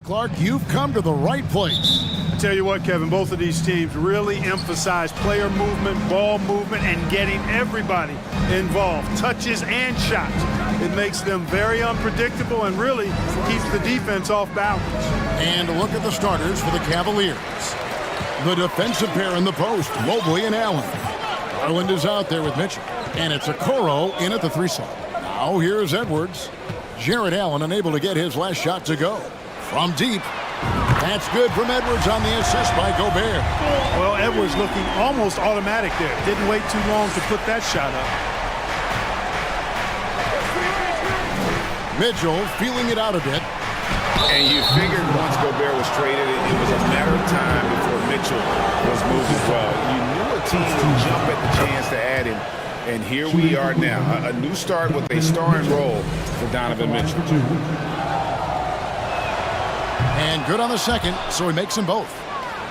Clark, you've come to the right place. I tell you what, Kevin, both of these teams really emphasize player movement, ball movement, and getting everybody involved, touches and shots. It makes them very unpredictable and really keeps the defense off balance. And look at the starters for the Cavaliers. The defensive pair in the post, Mobley and Allen. Garland is out there with Mitchell. And it's Okoro in at the 3-side. Now here's Edwards. Jared Allen unable to get his last shot to go. From deep. That's good from Edwards on the assist by Gobert. Well, Edwards looking almost automatic there. Didn't wait too long to put that shot up. Mitchell feeling it out a bit. And you figured once Gobert was traded, it was a matter of time before Mitchell was moved as well. You knew a team would jump at the chance to add him. And here we are now. A new start with a starring role for Donovan Mitchell. And good on the second, so he makes them both.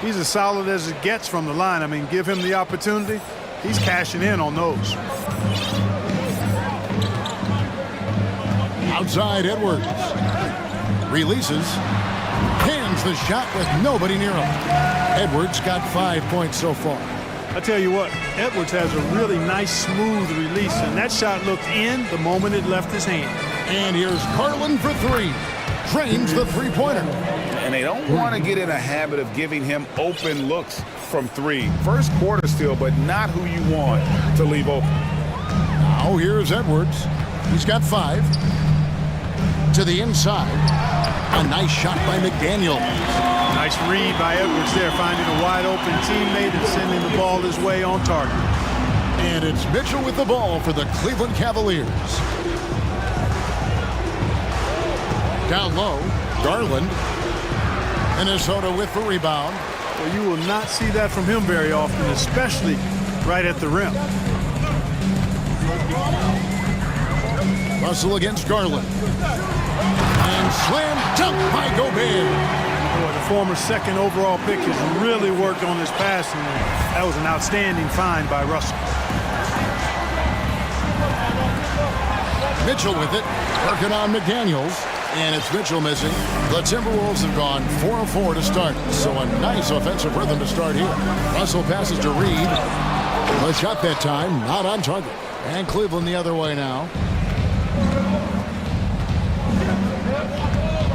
He's as solid as it gets from the line. I mean, give him the opportunity. He's cashing in on those. Outside Edwards. Releases. Hands the shot with nobody near him. Edwards got 5 points so far. I tell you what, Edwards has a really nice, smooth release, and that shot looked in the moment it left his hand. And here's Garland for three. Drains the three-pointer. And they don't want to get in a habit of giving him open looks from three. First quarter still, but not who you want to leave open. Now here's Edwards. He's got 5. To the inside. A nice shot by McDaniel. Nice read by Edwards there, finding a wide-open teammate and sending the ball his way on target. And it's Mitchell with the ball for the Cleveland Cavaliers. Down low, Garland. Minnesota with the rebound. Well, you will not see that from him very often, especially right at the rim. Russell against Garland. And slam dunk by Gobert. Boy, the former second overall pick has really worked on his passing. That was an outstanding find by Russell. Mitchell with it, working on McDaniels. And it's Mitchell missing. The Timberwolves have gone 4 of 4 to start. So a nice offensive rhythm to start here. Russell passes to Reed. The shot that time, not on target. And Cleveland the other way now.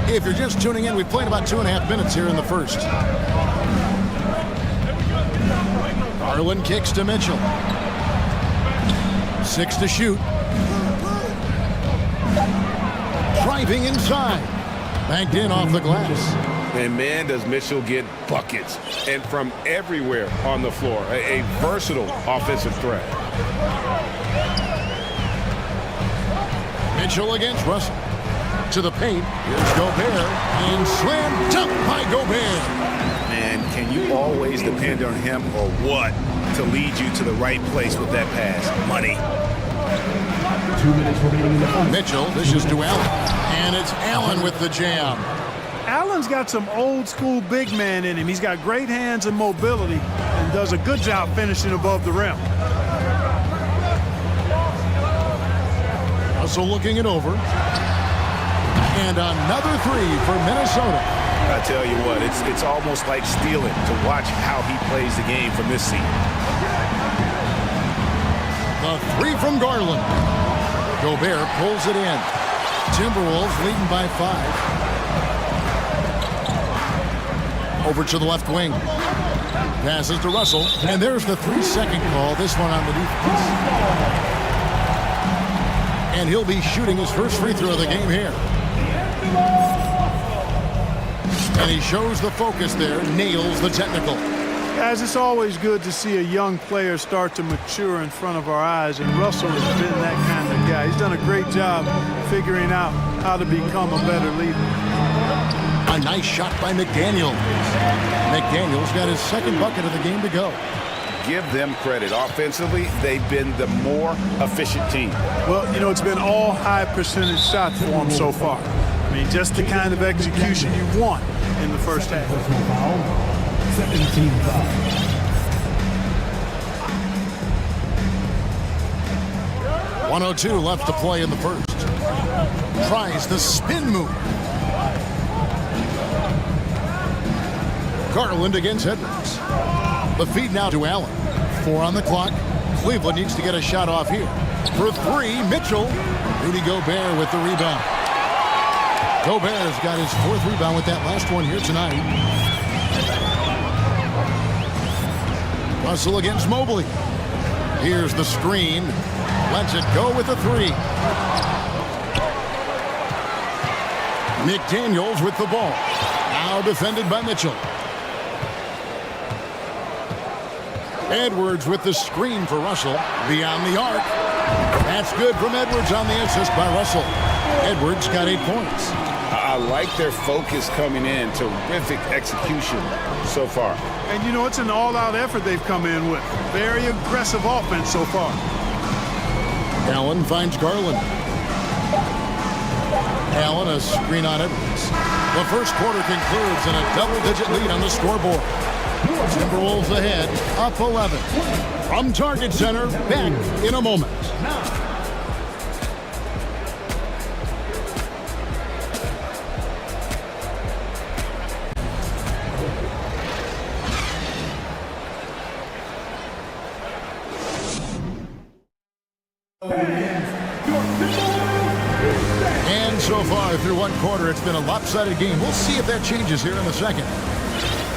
If you're just tuning in, we've played about 2.5 minutes here in the first. Garland kicks to Mitchell. 6 to shoot. Driving inside. Banked in off the glass. And man, does Mitchell get buckets. And from everywhere on the floor. A versatile offensive threat. Mitchell against Russell. To the paint. Here's Gobert. And slam dunk by Gobert. Man, can you always depend on him or what to lead you to the right place with that pass? Money. 2 minutes remaining in the fight. Mitchell dishes to Allen. And it's Allen with the jam. Allen's got some old school big man in him. He's got great hands and mobility and does a good job finishing above the rim. Russell looking it over. And another three for Minnesota. I tell you what, it's almost like stealing to watch how he plays the game from this seat. The three from Garland. Gobert pulls it in. Timberwolves leading by 5. Over to the left wing. Passes to Russell. And there's the 3-second call. This one on the defense. And he'll be shooting his first free throw of the game here. And he shows the focus there. Nails the technical. Guys, it's always good to see a young player start to mature in front of our eyes, and Russell has been that kind of guy. He's done a great job figuring out how to become a better leader. A nice shot by McDaniels. McDaniels got his second bucket of the game to go. Give them credit. Offensively, they've been the more efficient team. Well, you know, it's been all high percentage shots for them so far. I mean, just the kind of execution you want in the first half. 17 fouls. .102 left to play in the first. Tries the spin move. Garland against Edwards. The feed now to Allen. 4 on the clock. Cleveland needs to get a shot off here. For 3, Mitchell. Rudy Gobert with the rebound. Gobert's got his 4th rebound with that last one here tonight. Russell against Mobley. Here's the screen. Lets it go with the 3. McDaniels with the ball. Now defended by Mitchell. Edwards with the screen for Russell. Beyond the arc. That's good from Edwards on the assist by Russell. Edwards got 8 points. I like their focus coming in. Terrific execution so far. And you know, it's an all-out effort they've come in with. Very aggressive offense so far. Allen finds Garland. Allen, a screen on Edwards. The first quarter concludes in a double-digit lead on the scoreboard. Timberwolves ahead, up 11. From Target Center, back in a moment. And so far through one quarter, it's been a lopsided game. We'll see if that changes here in the second.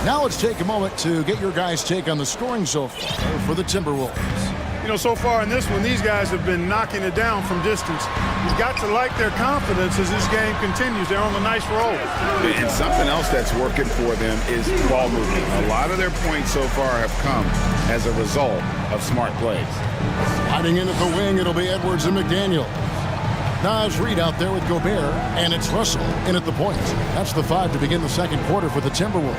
Now let's take a moment to get your guys' take on the scoring so far for the Timberwolves. You know, so far in this one, these guys have been knocking it down from distance. You've got to like their confidence as this game continues. They're on a nice roll. And something else that's working for them is ball movement. A lot of their points so far have come as a result of smart plays. Sliding in at the wing, it'll be Edwards and McDaniel. Nas Reed out there with Gobert, and it's Russell in at the point. That's the 5 to begin the second quarter for the Timberwolves.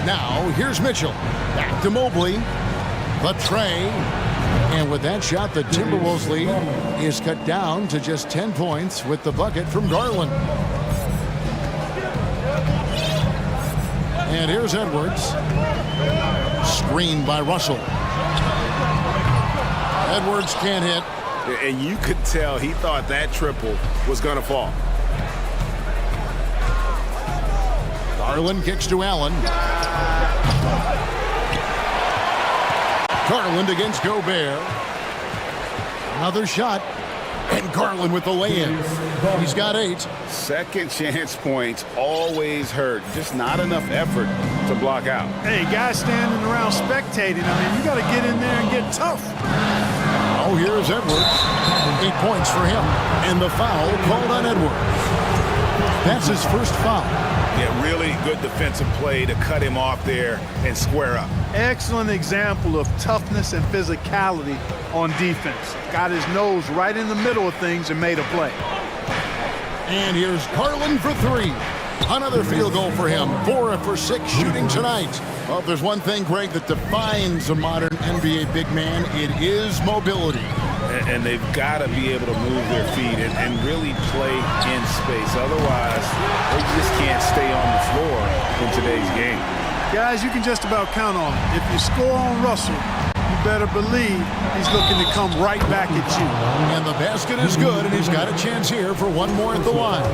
Now, here's Mitchell. Back to Mobley. The tray. And with that shot, the Timberwolves lead is cut down to just 10 points with the bucket from Garland. And here's Edwards. Screened by Russell. Edwards can't hit. And you could tell he thought that triple was going to fall. Garland kicks to Allen. Garland against Gobert. Another shot. And Garland with the lay-in. He's got 8. Second chance points always hurt. Just not enough effort to block out. Hey, guys standing around spectating. I mean, you got to get in there and get tough. Oh, here's Edwards. 8 points for him. And the foul called on Edwards. That's his first foul. Yeah, really good defensive play to cut him off there and square up. Excellent example of toughness and physicality on defense. Got his nose right in the middle of things and made a play. And here's Garland for 3. Another field goal for him. 4 for 6 shooting tonight. Well, if there's one thing, Greg, that defines a modern NBA big man, it is mobility. And they've got to be able to move their feet and really play in space. Otherwise, they just can't stay on the floor in today's game. Guys, you can just about count on it. If you score on Russell, you better believe he's looking to come right back at you. And the basket is good, and he's got a chance here for one more at the line.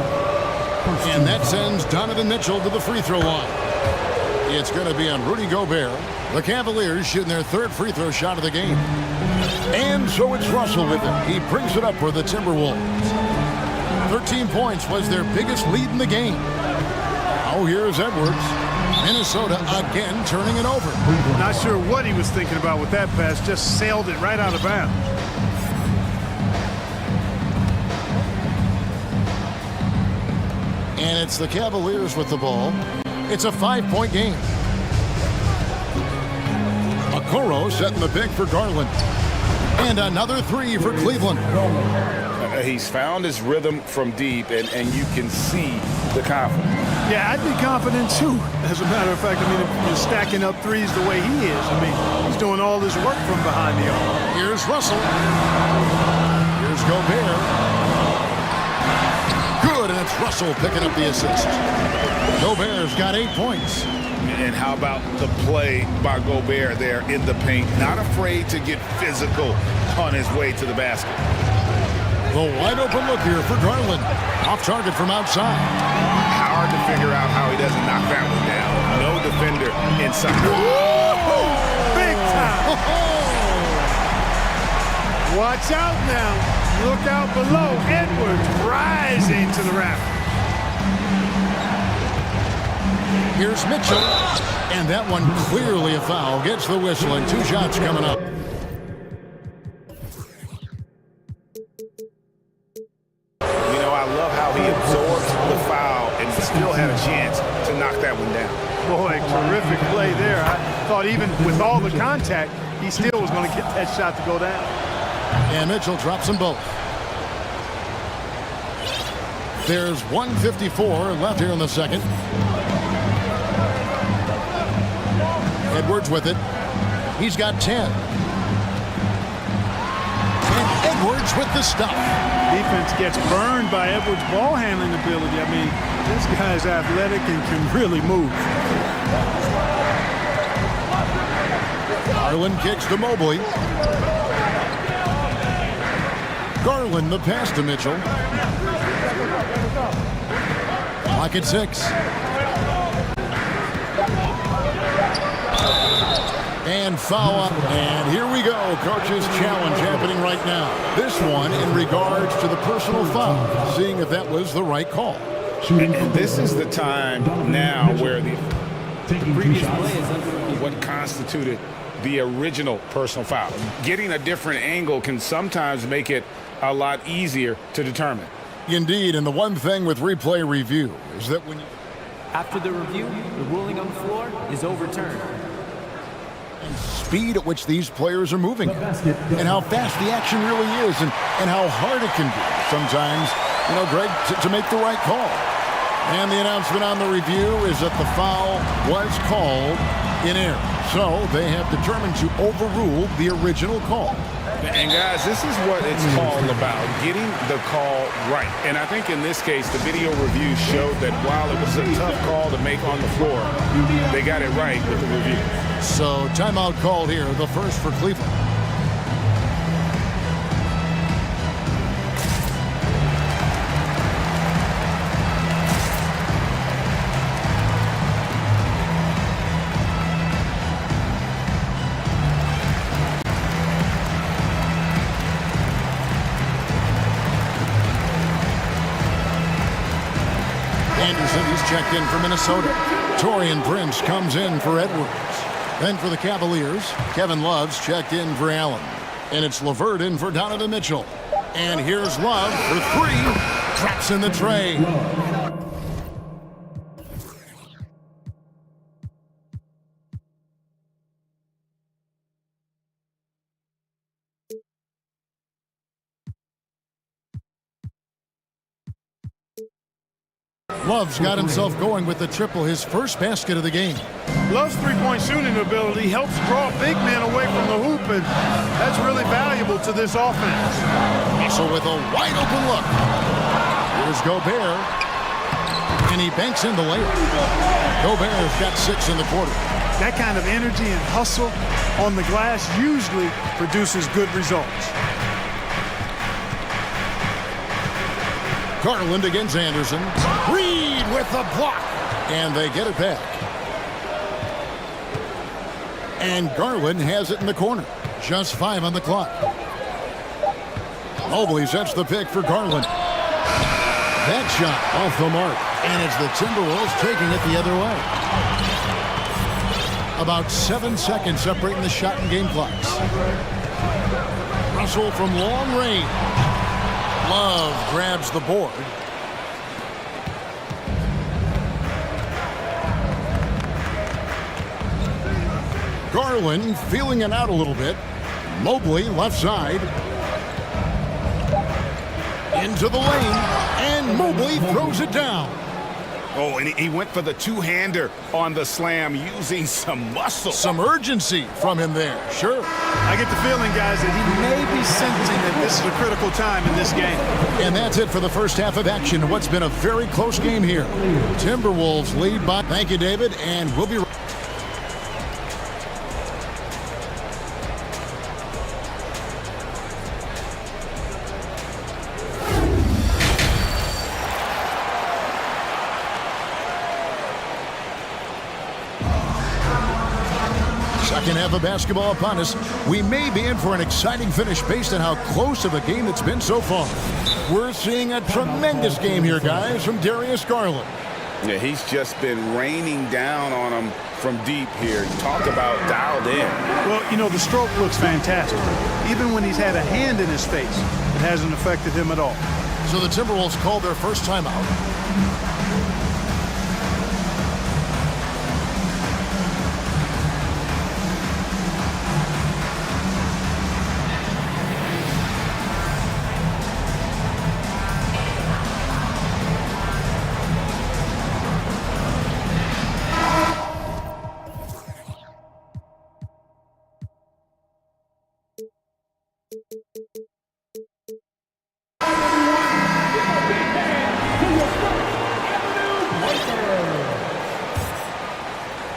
And that sends Donovan Mitchell to the free throw line. It's going to be on Rudy Gobert. The Cavaliers shooting their 3rd free throw shot of the game. And so it's Russell with him. He brings it up for the Timberwolves. 13 points was their biggest lead in the game. Now here's Edwards. Minnesota again turning it over. Not sure what he was thinking about with that pass. Just sailed it right out of bounds. And it's the Cavaliers with the ball. It's a 5-point game. Okoro setting the pick for Garland. And another 3 for Cleveland. He's found his rhythm from deep, and you can see the confidence. Yeah, I'd be confident too. As a matter of fact, I mean, if you're stacking up threes the way he is, I mean, he's doing all this work from behind the arc. Here's Russell. Here's Gobert. Good, and it's Russell picking up the assist. Gobert's got 8 points. And how about the play by Gobert there in the paint? Not afraid to get physical on his way to the basket. The wide open look here for Garland. Off target from outside. Hard to figure out how he doesn't knock that one down. No defender inside. Big time. Watch out now. Look out below. Edwards rising to the raft. Here's Mitchell, and that one clearly a foul. Gets the whistle, and 2 shots coming up. You know, I love how he absorbs the foul and still had a chance to knock that one down. Boy, terrific play there. I thought even with all the contact, he still was going to get that shot to go down. And Mitchell drops them both. There's 1:54 left here in the second. Edwards with it. He's got 10. And Edwards with the stuff. Defense gets burned by Edwards' ball handling ability. I mean, this guy's athletic and can really move. Garland kicks to Mobley. Garland the pass to Mitchell. Clock at 6. And foul up. And here we go. Coach's challenge happening right now. This one in regards to the personal foul, seeing if that was the right call. And this is the time now where the previous play is what constituted the original personal foul. Getting a different angle can sometimes make it a lot easier to determine. Indeed, and the one thing with replay review is that when you... After the review, the ruling on the floor is overturned. And speed at which these players are moving at, and how fast the action really is, and how hard it can be sometimes, you know, Greg, to make the right call. And the announcement on the review is that the foul was called in error. So they have determined to overrule the original call. And guys, this is what it's all about, getting the call right. And I think in this case, the video review showed that while it was a tough call to make on the floor, they got it right with the review. So timeout called here, the first for Cleveland. Anderson, he's checked in for Minnesota. Torian Prince comes in for Edwards. Then for the Cavaliers, Kevin Love's checked in for Allen. And it's LeVert in for Donovan Mitchell. And here's Love for 3. Traps in the tray. Love's got himself going with the triple, his first basket of the game. Love's three-point shooting ability helps draw big men away from the hoop, and that's really valuable to this offense. So with a wide-open look, here's Gobert, and he banks in the layup. Gobert's got 6 in the quarter. That kind of energy and hustle on the glass usually produces good results. Garland against Anderson. Reed with the block. And they get it back. And Garland has it in the corner. Just 5 on the clock. Mobley sets the pick for Garland. That shot off the mark. And it's the Timberwolves taking it the other way. About 7 seconds separating the shot and game clocks. Russell from long range. Love grabs the board. Garland feeling it out a little bit. Mobley left side. Into the lane. And Mobley throws it down. Oh, and he went for the two-hander on the slam using some muscle. Some urgency from him there, sure. I get the feeling, guys, that he may be sensing that this is a critical time in this game. And that's it for the first half of action in what's been a very close game here. Timberwolves lead by... Thank you, David, and we'll be... second half of basketball upon us. We may be in for an exciting finish based on how close of a game it's been so far. We're seeing a tremendous game here, guys, from Darius Garland. Yeah, he's just been raining down on him from deep here. Talk about dialed in. Well, you know, the stroke looks fantastic. Even when he's had a hand in his face, it hasn't affected him at all. So the Timberwolves called their first timeout.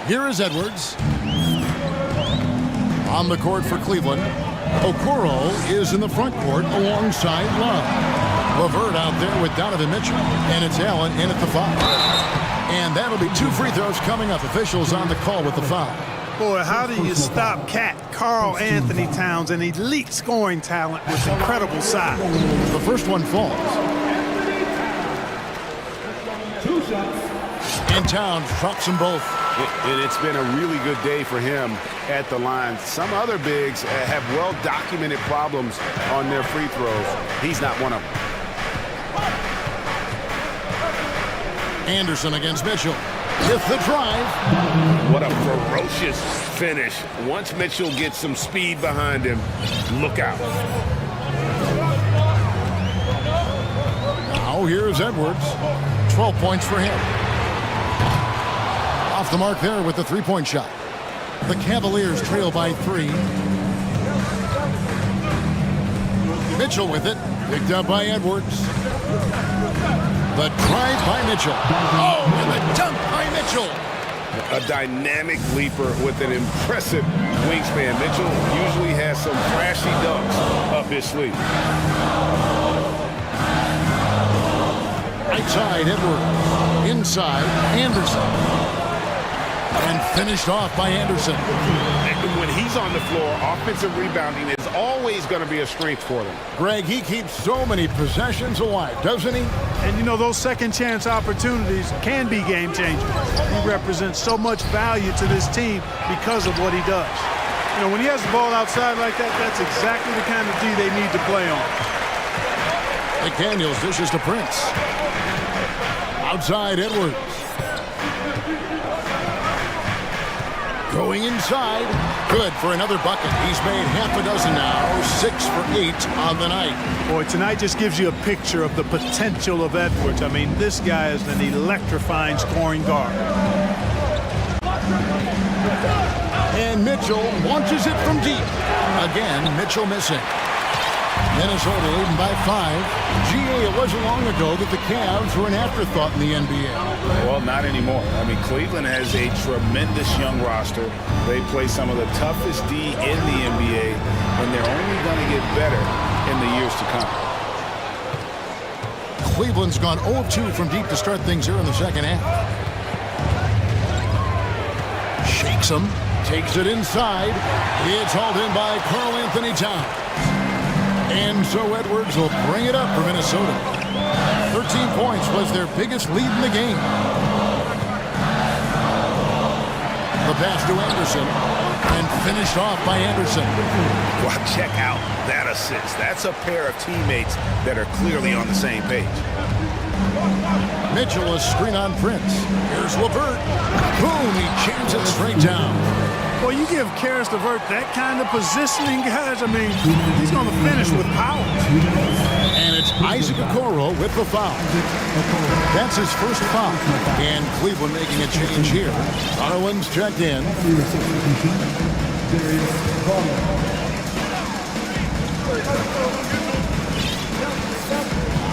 Here is Edwards. On the court for Cleveland. Okoro is in the front court alongside Love. LeVert out there with Donovan Mitchell. And it's Allen in at the foul. And that'll be 2 free throws coming up. Officials on the call with the foul. Boy, how do you stop Karl Anthony Towns, an elite scoring talent with incredible size? The first one falls. And Towns drops them both. It's been a really good day for him at the line. Some other bigs have well-documented problems on their free throws. He's not one of them. Anderson against Mitchell. With the drive. What a ferocious finish. Once Mitchell gets some speed behind him, look out. Now here's Edwards. 12 points for him. Off the mark there with the three-point shot. The Cavaliers trail by 3. Mitchell with it. Picked up by Edwards. The drive by Mitchell. Oh, and the dunk by Mitchell. A dynamic leaper with an impressive wingspan. Mitchell usually has some flashy dunks up his sleeve. Outside Edwards. Inside Anderson. And finished off by Anderson. When he's on the floor, offensive rebounding is always going to be a strength for them. Greg, he keeps so many possessions alive, doesn't he? And you know, those second chance opportunities can be game changers. He represents so much value to this team because of what he does. You know, when he has the ball outside like that, that's exactly the kind of D they need to play on. McDaniels dishes to Prince. Outside Edwards. Going inside. Good for another bucket. He's made half a dozen now. 6 for 8 on the night. Boy, tonight just gives you a picture of the potential of Edwards. I mean, this guy is an electrifying scoring guard. And Mitchell launches it from deep. Again, Mitchell missing. Minnesota leading by 5. GA, it wasn't long ago that the Cavs were an afterthought in the NBA. Well, not anymore. I mean, Cleveland has a tremendous young roster. They play some of the toughest D in the NBA, and they're only going to get better in the years to come. Cleveland's gone 0-2 from deep to start things here in the second half. Shakes him, takes it inside. It's hauled in by Karl Anthony Towns. And so Edwards will bring it up for Minnesota. 13 points was their biggest lead in the game. The pass to Anderson. And finished off by Anderson. Well, check out that assist. That's a pair of teammates that are clearly on the same page. Mitchell is screen on Prince. Here's LeVert. Boom, he jams it straight down. Well, you give Karis LeVert that kind of positioning, guys. I mean, he's going to finish with power. And it's Isaac Okoro with the foul. That's his first foul. And Cleveland making a change here. Garland's checked in.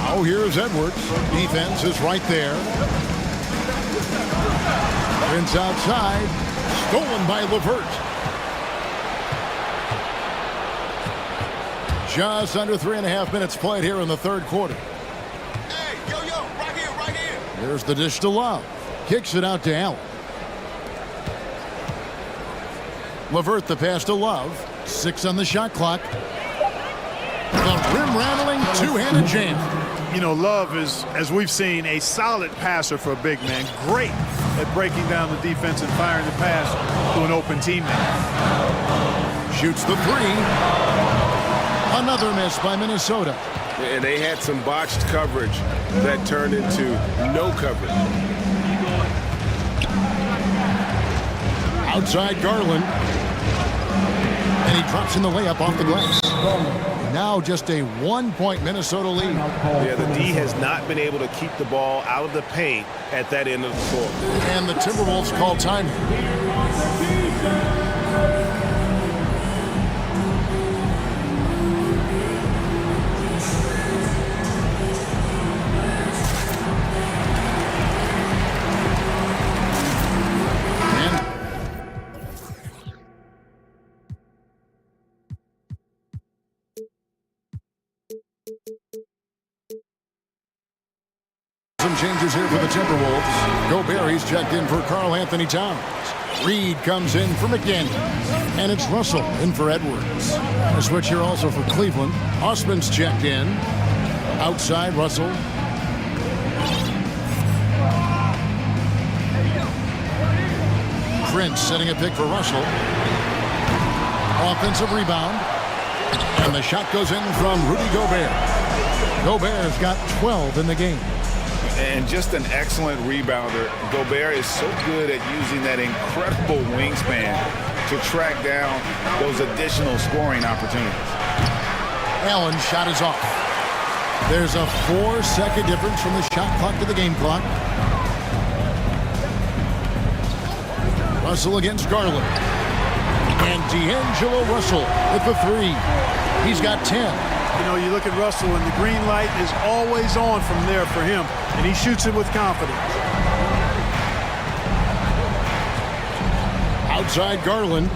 Now here's Edwards. Defense is right there. Prince outside. Stolen by LeVert. Just under 3.5 minutes played here in the third quarter. Hey, yo, right here. There's the dish to Love. Kicks it out to Allen. Levert the pass to Love. 6 on the shot clock. The rim-rattling two-handed jam. You know, Love is, as we've seen, a solid passer for a big man. Great at breaking down the defense and firing the pass to an open teammate. Shoots the three. Another miss by Minnesota. And they had some botched coverage that turned into no coverage. Outside Garland. And he drops in the layup off the glass. Now just a 1-point Minnesota lead. Yeah, the D has not been able to keep the ball out of the paint at that end of the court. And the Timberwolves call time. Some changes here for the Timberwolves. Gobert's checked in for Karl Anthony Towns. Reed comes in for McDaniel. And it's Russell in for Edwards. A switch here also for Cleveland. Osman's checked in. Outside Russell. Prince setting a pick for Russell. Offensive rebound. And the shot goes in from Rudy Gobert. Gobert's got 12 in the game. And just an excellent rebounder. Gobert is so good at using that incredible wingspan to track down those additional scoring opportunities. Allen's shot is off. There's a 4-second difference from the shot clock to the game clock. Russell against Garland. And D'Angelo Russell with the three. He's got 10. You know, you look at Russell, and the green light is always on from there for him, and he shoots it with confidence. Outside Garland.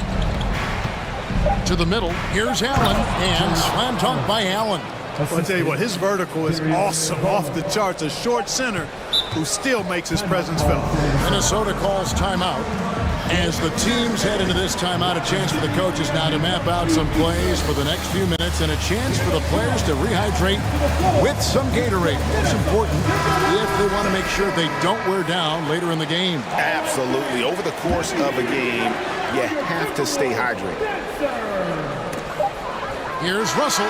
To the middle. Here's Allen. And slam dunk by Allen. I'll tell you what, his vertical is awesome, off the charts. A short center who still makes his presence felt. Minnesota calls timeout. As the teams head into this timeout, a chance for the coaches now to map out some plays for the next few minutes and a chance for the players to rehydrate with some Gatorade. It's important if they want to make sure they don't wear down later in the game. Absolutely. Over the course of a game, you have to stay hydrated. Here's Russell.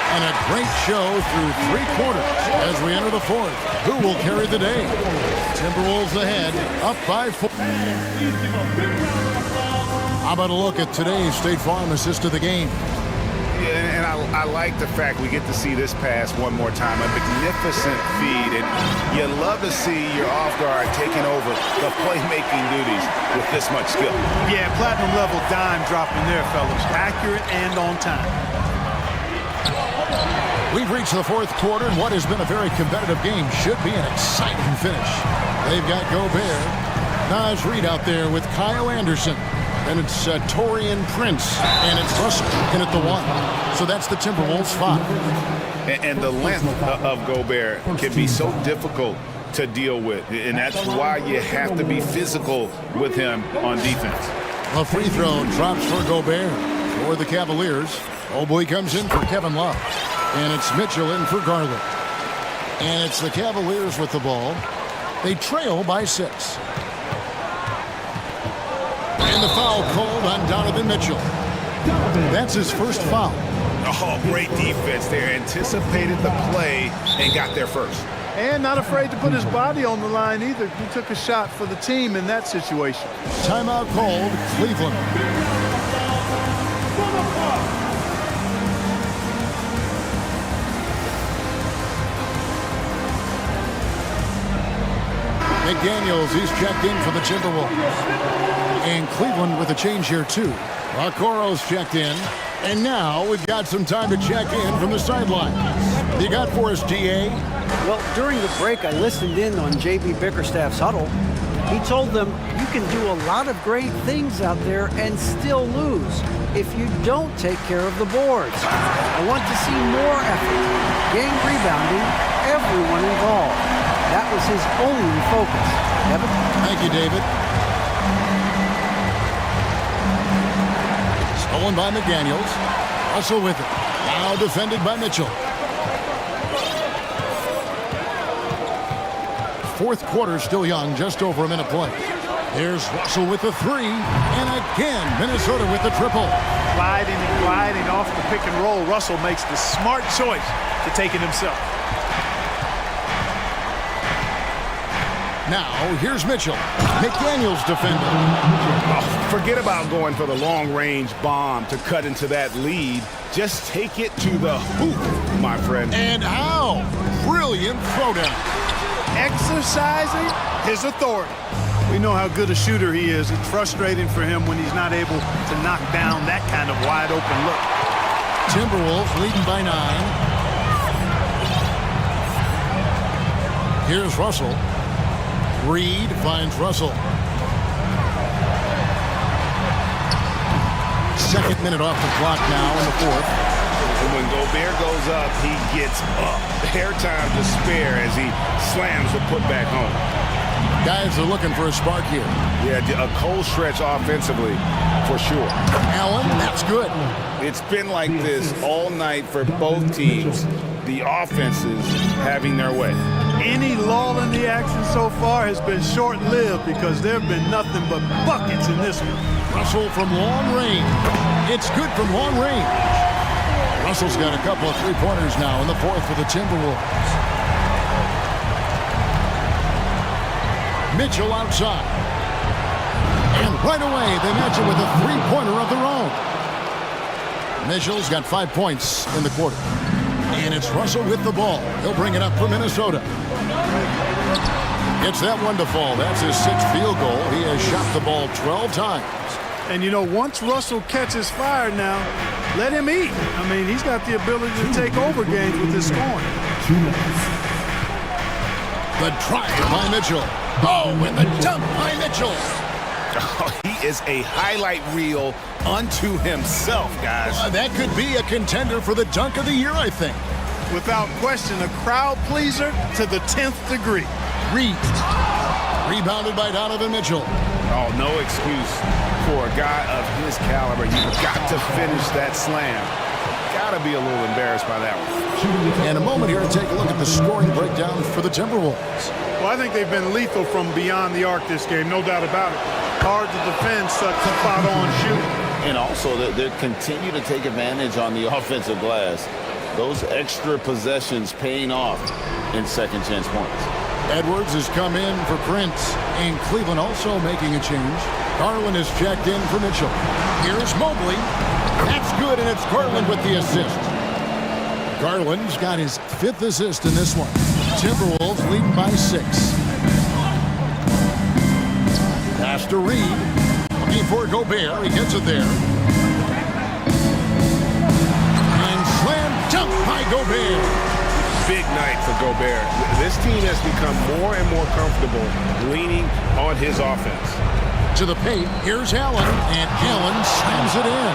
And a great show through 3 quarters as we enter the 4th. Who will carry the day? Timberwolves ahead, up by 4. How about a look at today's State Farm assist of the game? Yeah, and I like the fact we get to see this pass one more time. A magnificent feed, and you love to see your off guard taking over the playmaking duties with this much skill. Yeah, platinum level dime dropping there, fellas. Accurate and on time. We've reached the 4th quarter, and what has been a very competitive game should be an exciting finish. They've got Gobert. Naz Reid out there with Kyle Anderson. And it's Taurean Prince. And it's Russell in at the 1. So that's the Timberwolves 5. And the length of Gobert can be so difficult to deal with. And that's why you have to be physical with him on defense. A free throw drops for Gobert. For the Cavaliers, Oboy comes in for Kevin Love. And it's Mitchell in for Garland. And it's the Cavaliers with the ball. They trail by 6. And the foul called on Donovan Mitchell. That's his first foul. Oh, great defense there. Anticipated the play and got there first. And not afraid to put his body on the line either. He took a shot for the team in that situation. Timeout called, Cleveland. McDaniels, he's checked in for the Timberwolves. And Cleveland with a change here, too. Okoro's checked in. And now we've got some time to check in from the sidelines. You got for us, DA? Well, during the break, I listened in on J.B. Bickerstaff's huddle. He told them, you can do a lot of great things out there and still lose if you don't take care of the boards. I want to see more effort, game rebounding, everyone involved. That was his only focus. Evan? Thank you, David. Stolen by McDaniels. Russell with it. Now defended by Mitchell. Fourth quarter still young, just over a minute play. Here's Russell with the three. And again, Minnesota with the triple. Gliding and gliding off the pick and roll. Russell makes the smart choice to take it himself. Now, here's Mitchell. McDaniels defending. Oh, forget about going for the long-range bomb to cut into that lead. Just take it to the hoop, my friend. And how? Brilliant throwdown. Exercising his authority. We know how good a shooter he is. It's frustrating for him when he's not able to knock down that kind of wide-open look. Timberwolves leading by 9. Here's Russell. Reed finds Russell. Second minute off the clock now in the fourth. And when Gobert goes up, he gets up. Airtime to spare as he slams the putback home. Guys are looking for a spark here. Yeah, a cold stretch offensively for sure. Allen, that's good. It's been like this all night for both teams. The offenses having their way. Any lull in the action so far has been short-lived because there have been nothing but buckets in this one. Russell from long range. It's good from long range. Russell's got a couple of three-pointers now in the fourth for the Timberwolves. Mitchell outside. And right away, they match it with a three-pointer of their own. Mitchell's got 5 points in the quarter. And it's Russell with the ball. He'll bring it up for Minnesota. Gets that one to fall. That's his sixth field goal. He has shot the ball 12 times. And, you know, once Russell catches fire now, let him eat. I mean, he's got the ability to take over games with his scoring. 2 minutes. The drive by Mitchell. Oh, and the dunk by Mitchell. Oh, he is a highlight reel unto himself, guys. That could be a contender for the dunk of the year, I think. Without question, a crowd pleaser to the 10th degree. Reed. Rebounded by Donovan Mitchell. Oh, no excuse for a guy of his caliber. You've got to finish that slam. Got to be a little embarrassed by that one. And a moment here to take a look at the scoring breakdown for the Timberwolves. Well, I think they've been lethal from beyond the arc this game, no doubt about it. Hard to defend such spot-on shooting. And also, they continue to take advantage on the offensive glass. Those extra possessions paying off in second chance points. Edwards has come in for Prince, and Cleveland also making a change. Garland is checked in for Mitchell. Here's Mobley. That's good, and it's Garland with the assist. Garland's got his 5th assist in this one. Timberwolves leading by 6. Pass to Reed. Looking for Gobert. He gets it there. And slam dunk by Gobert. Big night for Gobert. This team has become more and more comfortable leaning on his offense. To the paint, here's Allen, and Allen slams it in.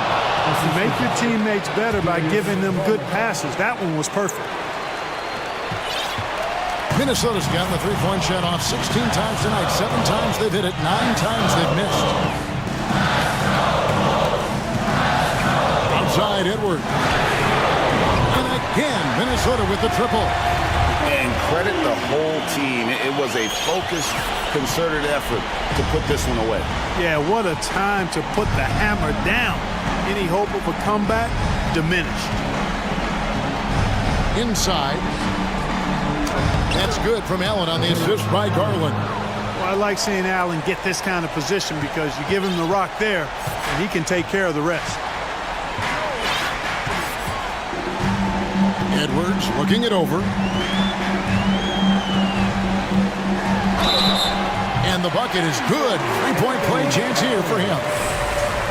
You make your teammates better by giving them good passes. That one was perfect. Minnesota's gotten the three-point shot off 16 times tonight. 7 times they've hit it, 9 times they've missed. Outside Edwards. And again, Minnesota with the triple. And credit the whole team. It was a focused, concerted effort to put this one away. Yeah, what a time to put the hammer down. Any hope of a comeback diminished. Inside. That's good from Allen on the assist by Garland. Well, I like seeing Allen get this kind of position because you give him the rock there, and he can take care of the rest. Edwards looking it over. And the bucket is good. Three-point play chance here for him.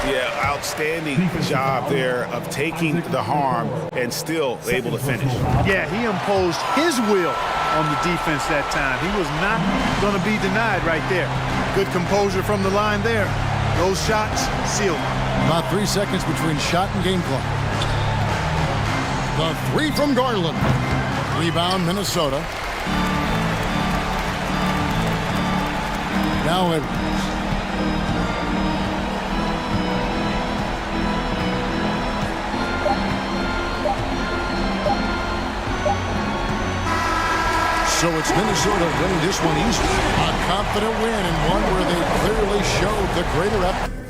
Yeah, outstanding job there of taking the harm and still able to finish. Yeah, he imposed his will on the defense that time. He was not going to be denied right there. Good composure from the line there. Those shots sealed. About 3 seconds between shot and game clock. The three from Garland. Rebound, Minnesota. Now Edwards. So it's Minnesota winning this one easily. A confident win and one where they clearly showed the greater effort.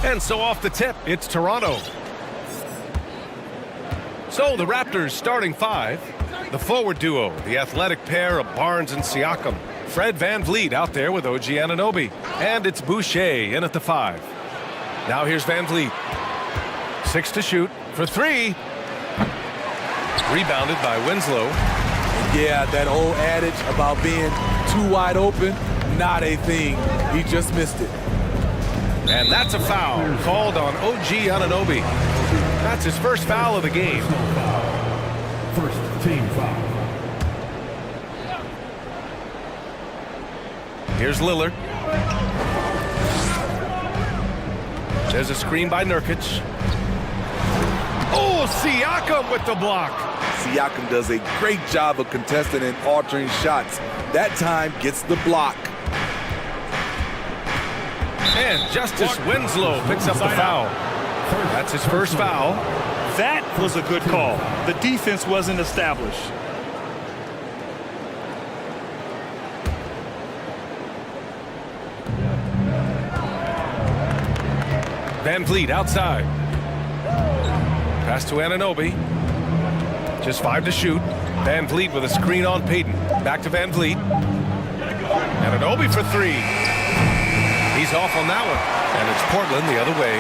And so off the tip, it's Toronto. So the Raptors starting five. The forward duo, the athletic pair of Barnes and Siakam. Fred VanVleet out there with OG Anunoby. And it's Boucher in at the 5. Now here's VanVleet. 6 to shoot for 3. Rebounded by Winslow. Yeah, that old adage about being too wide open, not a thing. He just missed it. And that's a foul called on OG Anunoby. That's his first foul of the game. First team foul. Here's Lillard. There's a screen by Nurkic. Oh, Siakam with the block. Siakam does a great job of contesting and altering shots. That time gets the block. And Justice Winslow picks up the foul. That's his first foul. That was a good call. The defense wasn't established. VanVleet outside. Pass to Anunoby. Just 5 to shoot. VanVleet with a screen on Payton. Back to VanVleet. Anunoby for 3. He's off on that one. And it's Portland the other way.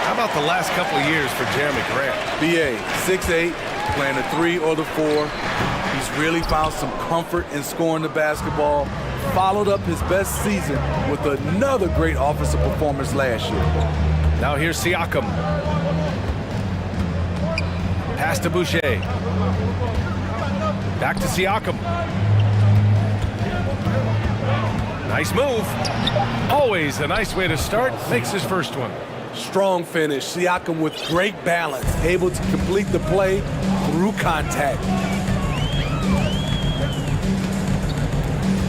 How about the last couple of years for Jeremy Grant? BA, 6'8", playing the 3 or the 4. He's really found some comfort in scoring the basketball. Followed up his best season with another great offensive performance last year. Now here's Siakam. Pass to Boucher. Back to Siakam. Nice move. Always a nice way to start. Makes his first one. Strong finish. Siakam with great balance. Able to complete the play through contact.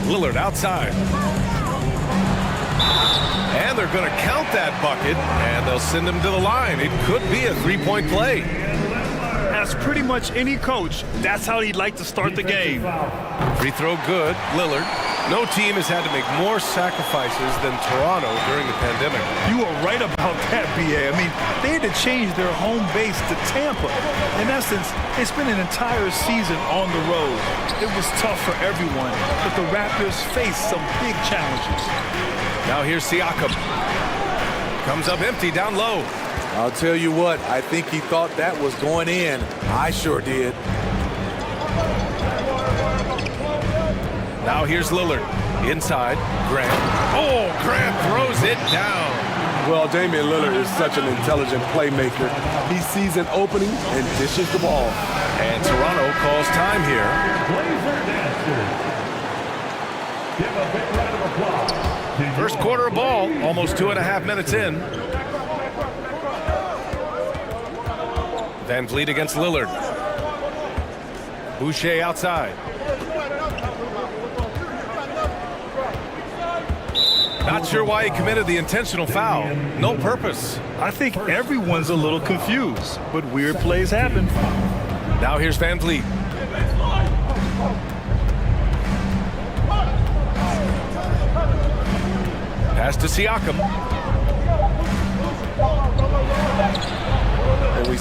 Lillard outside. And they're going to count that bucket, and they'll send him to the line. It could be a three-point play. As pretty much any coach, that's how he'd like to start the game. Free throw good. Lillard. No team has had to make more sacrifices than Toronto during the pandemic. You are right about that, BA. I mean, they had to change their home base to Tampa. In essence, they spent an entire season on the road. It was tough for everyone, but the Raptors faced some big challenges. Now here's Siakam. Comes up empty down low. I'll tell you what, I think he thought that was going in. I sure did. Now here's Lillard. Inside, Grant. Oh, Grant throws it down. Well, Damian Lillard is such an intelligent playmaker. He sees an opening and dishes the ball. And Toronto calls time here. First quarter of ball, almost 2.5 minutes in. VanVleet against Lillard. Boucher outside. Not sure why he committed the intentional foul. No purpose. I think everyone's a little confused, but weird plays happen. Now here's VanVleet. Pass to Siakam.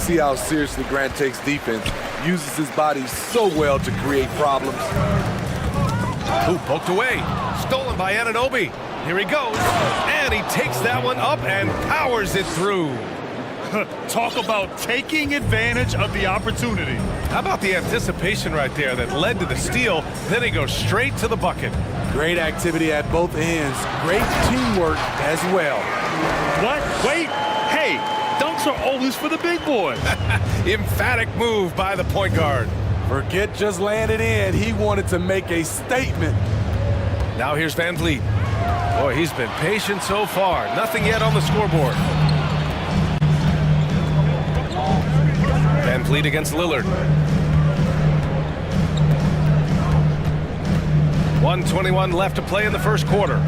see how seriously Grant takes defense. Uses his body so well to create problems. Ooh, poked away. Stolen by Anunoby. Here he goes. And he takes that one up and powers it through. Talk about taking advantage of the opportunity. How about the anticipation right there that led to the steal? Then he goes straight to the bucket. Great activity at both ends. Great teamwork as well. What? Wait. Hey, dunks are always for the big boy. Emphatic move by the point guard. Forget just landed in. He wanted to make a statement. Now here's Van Vliet. Boy, he's been patient so far. Nothing yet on the scoreboard. Van Vliet against Lillard. 1:21 left to play in the first quarter.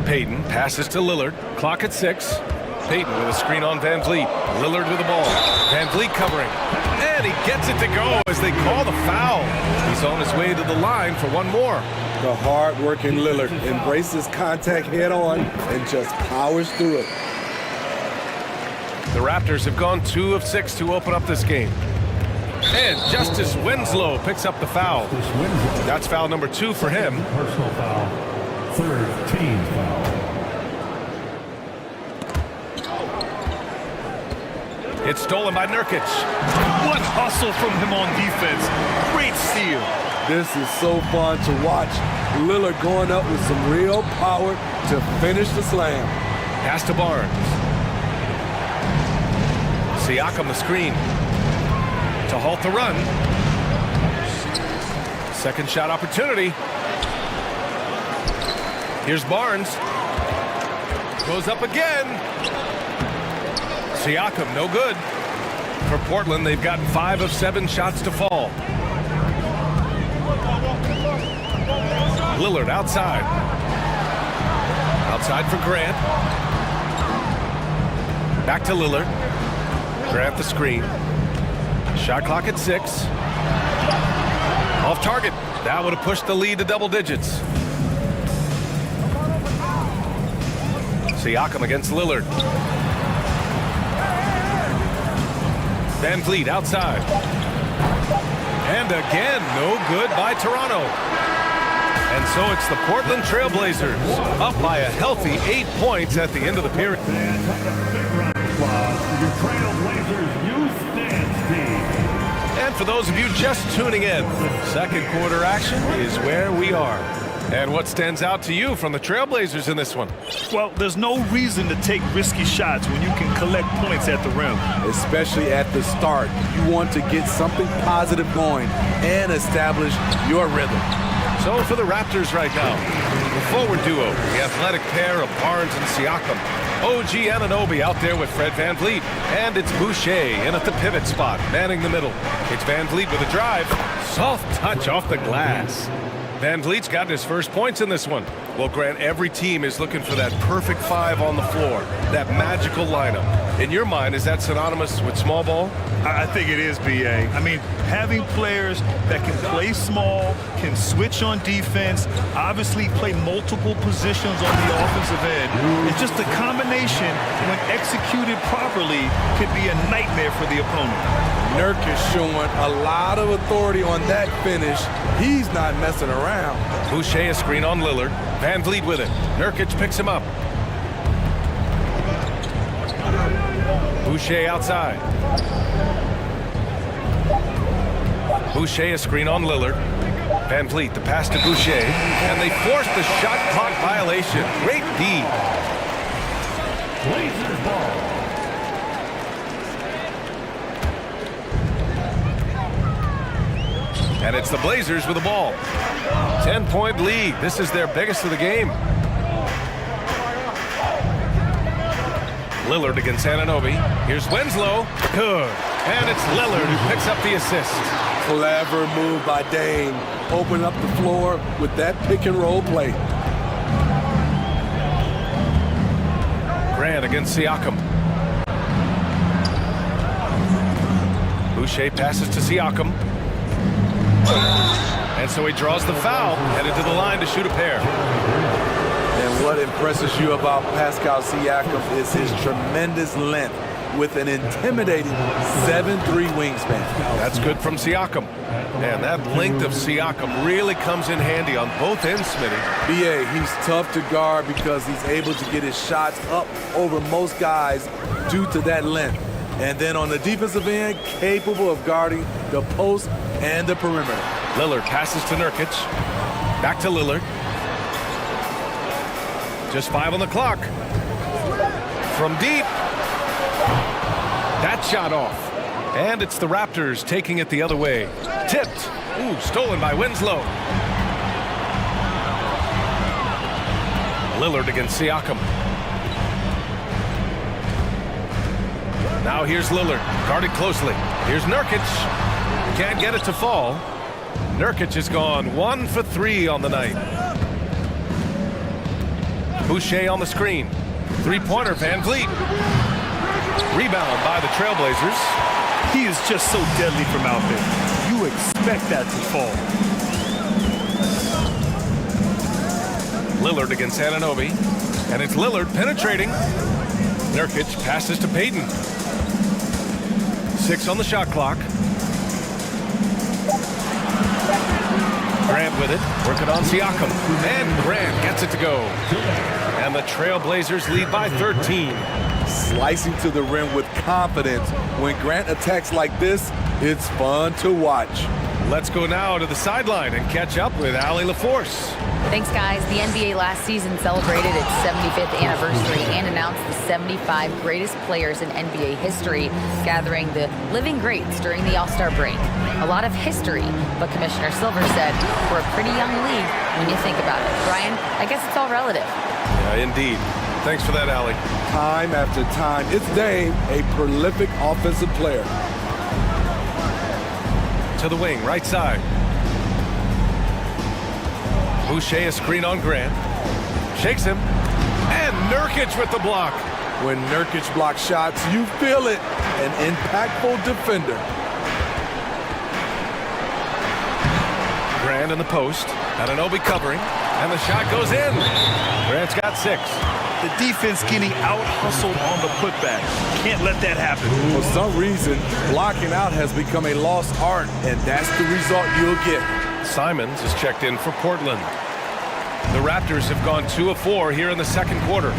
Payton passes to Lillard. Clock at 6. Payton with a screen on Van Vliet. Lillard with the ball. Van Vliet covering. And he gets it to go as they call the foul. He's on his way to the line for one more. The hard-working Lillard embraces contact head-on and just powers through it. The Raptors have gone 2 of 6 to open up this game. And Justice Winslow picks up the foul. That's foul number 2 for him. Personal foul. Third team foul. It's stolen by Nurkic. What hustle from him on defense. Great steal. This is so fun to watch. Lillard going up with some real power to finish the slam. Pass to Barnes. Siakam the screen to halt the run. Second shot opportunity. Here's Barnes. Goes up again. Siakam, no good. For Portland, they've gotten 5 of 7 shots to fall. Lillard outside. Outside for Grant. Back to Lillard. Grant the screen. Shot clock at 6. Off target. That would have pushed the lead to double digits. Siakam against Lillard. Van Vliet outside. And again, no good by Toronto. And so it's the Portland Trailblazers up by a healthy 8 points at the end of the period. Your Trailblazers Youth Dance Team. And for those of you just tuning in, second quarter action is where we are. And what stands out to you from the Trailblazers in this one? Well, there's no reason to take risky shots when you can collect points at the rim. Especially at the start. You want to get something positive going and establish your rhythm. So for the Raptors right now, the forward duo, the athletic pair of Barnes and Siakam. OG Anunoby out there with Fred Van Vliet. And it's Boucher in at the pivot spot, manning the middle. It's Van Vliet with a drive. Soft touch off the glass. Van Vliet's gotten his first points in this one. Well, Grant, every team is looking for that perfect 5 on the floor, that magical lineup. In your mind, is that synonymous with small ball? I think it is, B.A. I mean, having players that can play small, can switch on defense, obviously play multiple positions on the offensive end. It's just a combination, when executed properly, could be a nightmare for the opponent. Nurkic showing a lot of authority on that finish. He's not messing around. Boucher a screen on Lillard. Van Vliet with it. Nurkic picks him up. Boucher outside. Boucher a screen on Lillard. Van Vliet, the pass to Boucher. And they force the shot clock violation. Great D. Blazers ball. And it's the Blazers with the ball. 10-point lead. This is their biggest of the game. Lillard against Anunoby. Here's Winslow. Good. And it's Lillard who picks up the assist. Clever move by Dame. Open up the floor with that pick and roll play. Grant against Siakam. Boucher passes to Siakam. And so he draws the foul, headed to the line to shoot a pair. And what impresses you about Pascal Siakam is his tremendous length. with an intimidating 7'3" wingspan. That's good from Siakam. And that length of Siakam really comes in handy on both ends, Smitty. BA, he's tough to guard because he's able to get his shots up over most guys due to that length. And then on the defensive end, capable of guarding the post and the perimeter. Lillard passes to Nurkic. Back to Lillard. Just 5 on the clock. From deep. That shot off. And it's the Raptors taking it the other way. Tipped. Ooh, stolen by Winslow. Lillard against Siakam. Now here's Lillard, guarded closely. Here's Nurkic. Can't get it to fall. Nurkic has gone 1 for 3 on the night. Boucher on the screen. Three-pointer, Van Vliet. Rebound by the Trailblazers. He is just so deadly from out there. You expect that to fall. Lillard against Anunoby. And it's Lillard penetrating. Nurkic passes to Payton. 6 on the shot clock. Grant with it, working on Siakam. And Grant gets it to go. And the Trailblazers lead by 13. Slicing to the rim with confidence. When Grant attacks like this, it's fun to watch. Let's go now to the sideline and catch up with Allie LaForce. Thanks, guys. The NBA last season celebrated its 75th anniversary and announced the 75 greatest players in NBA history, gathering the living greats during the All-Star break. A lot of history, but Commissioner Silver said we're a pretty young league when you think about it. Brian, I guess it's all relative. Yeah, indeed. Thanks for that, Allie. Time after time, it's Dame, a prolific offensive player. To the wing, right side. Boucher a screen on Grant. Shakes him. And Nurkic with the block. When Nurkic blocks shots, you feel it. An impactful defender. Grant in the post. Anunoby covering. And the shot goes in. Grant's got 6. The defense getting out-hustled on the putback. Can't let that happen. For some reason, blocking out has become a lost art, and that's the result you'll get. Simons is checked in for Portland. The Raptors have gone 2 of 4 here in the second quarter.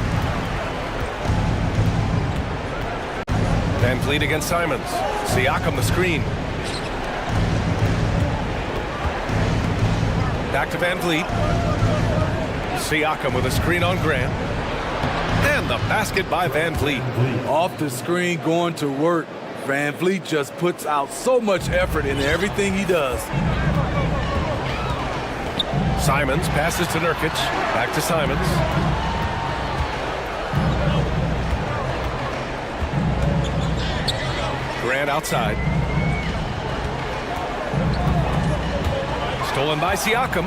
Van Vliet against Simons. Siakam the screen. Back to Van Vliet. Siakam with a screen on Grant. And the basket by Van Vliet. Off the screen, going to work. Van Vliet just puts out so much effort in everything he does. Simons passes to Nurkic. Back to Simons. Grant outside. Stolen by Siakam.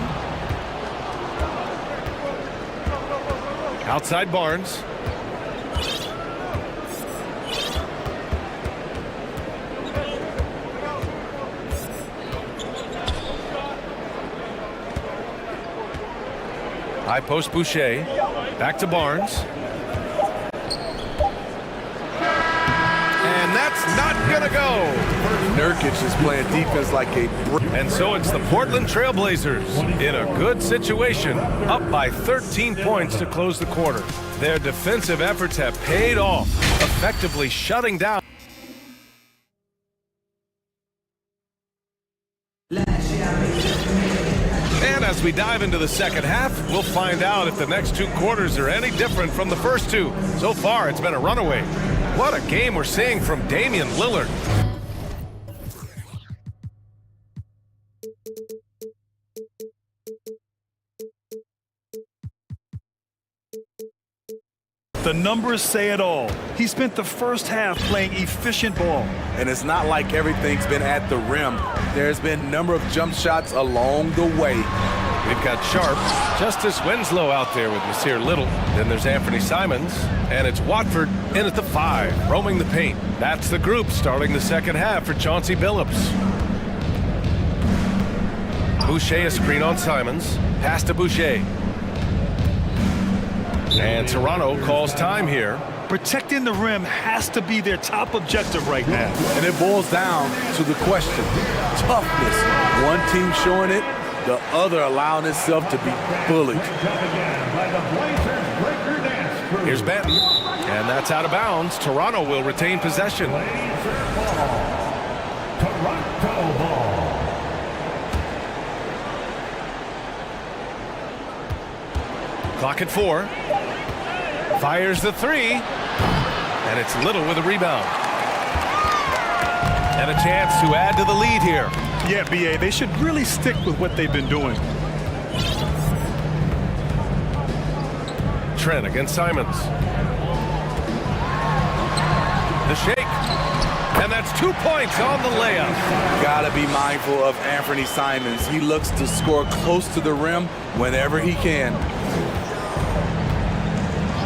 Outside Barnes. High post Boucher. Back to Barnes. And that's not gonna go. Nurkic is playing defense like a... And so it's the Portland Trailblazers in a good situation, up by 13 points to close the quarter. Their defensive efforts have paid off, effectively shutting down. And as we dive into the second half, we'll find out if the next 2 quarters are any different from the first 2. So far, it's been a runaway. What a game we're seeing from Damian Lillard. The numbers say it all. He spent the first half playing efficient ball. And it's not like everything's been at the rim. There's been a number of jump shots along the way. We've got Sharp, Justice Winslow out there with Nasir Little. Then there's Anthony Simons, and it's Watford in at the 5, roaming the paint. That's the group starting the second half for Chauncey Billups. Boucher a screen on Simons, pass to Boucher. And Toronto calls time here. Protecting the rim has to be their top objective right now. And it boils down to the question. Toughness. One team showing it, the other allowing itself to be bullied. Here's Benton, and that's out of bounds. Toronto will retain possession. Toronto ball. Clock at 4. Fires the 3. And it's Little with a rebound. And a chance to add to the lead here. Yeah, BA, they should really stick with what they've been doing. Trent against Simons. The shake. And that's 2 points on the layup. Gotta be mindful of Anthony Simons. He looks to score close to the rim whenever he can.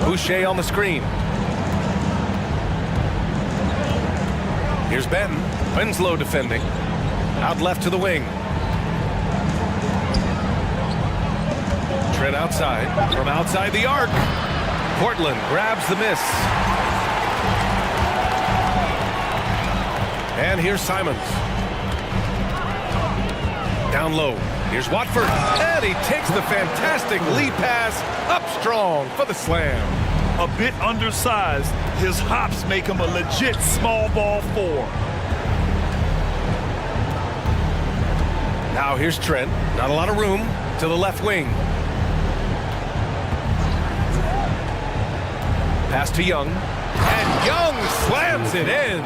Boucher on the screen. Here's Benton. Winslow defending. Out left to the wing. Trent outside. From outside the arc. Portland grabs the miss. And here's Simons. Down low. Here's Watford. And he takes the fantastic lead pass up strong for the slam. A bit undersized. His hops make him a legit small ball 4. Now here's Trent. Not a lot of room to the left wing. Pass to Young. And Young slams it in.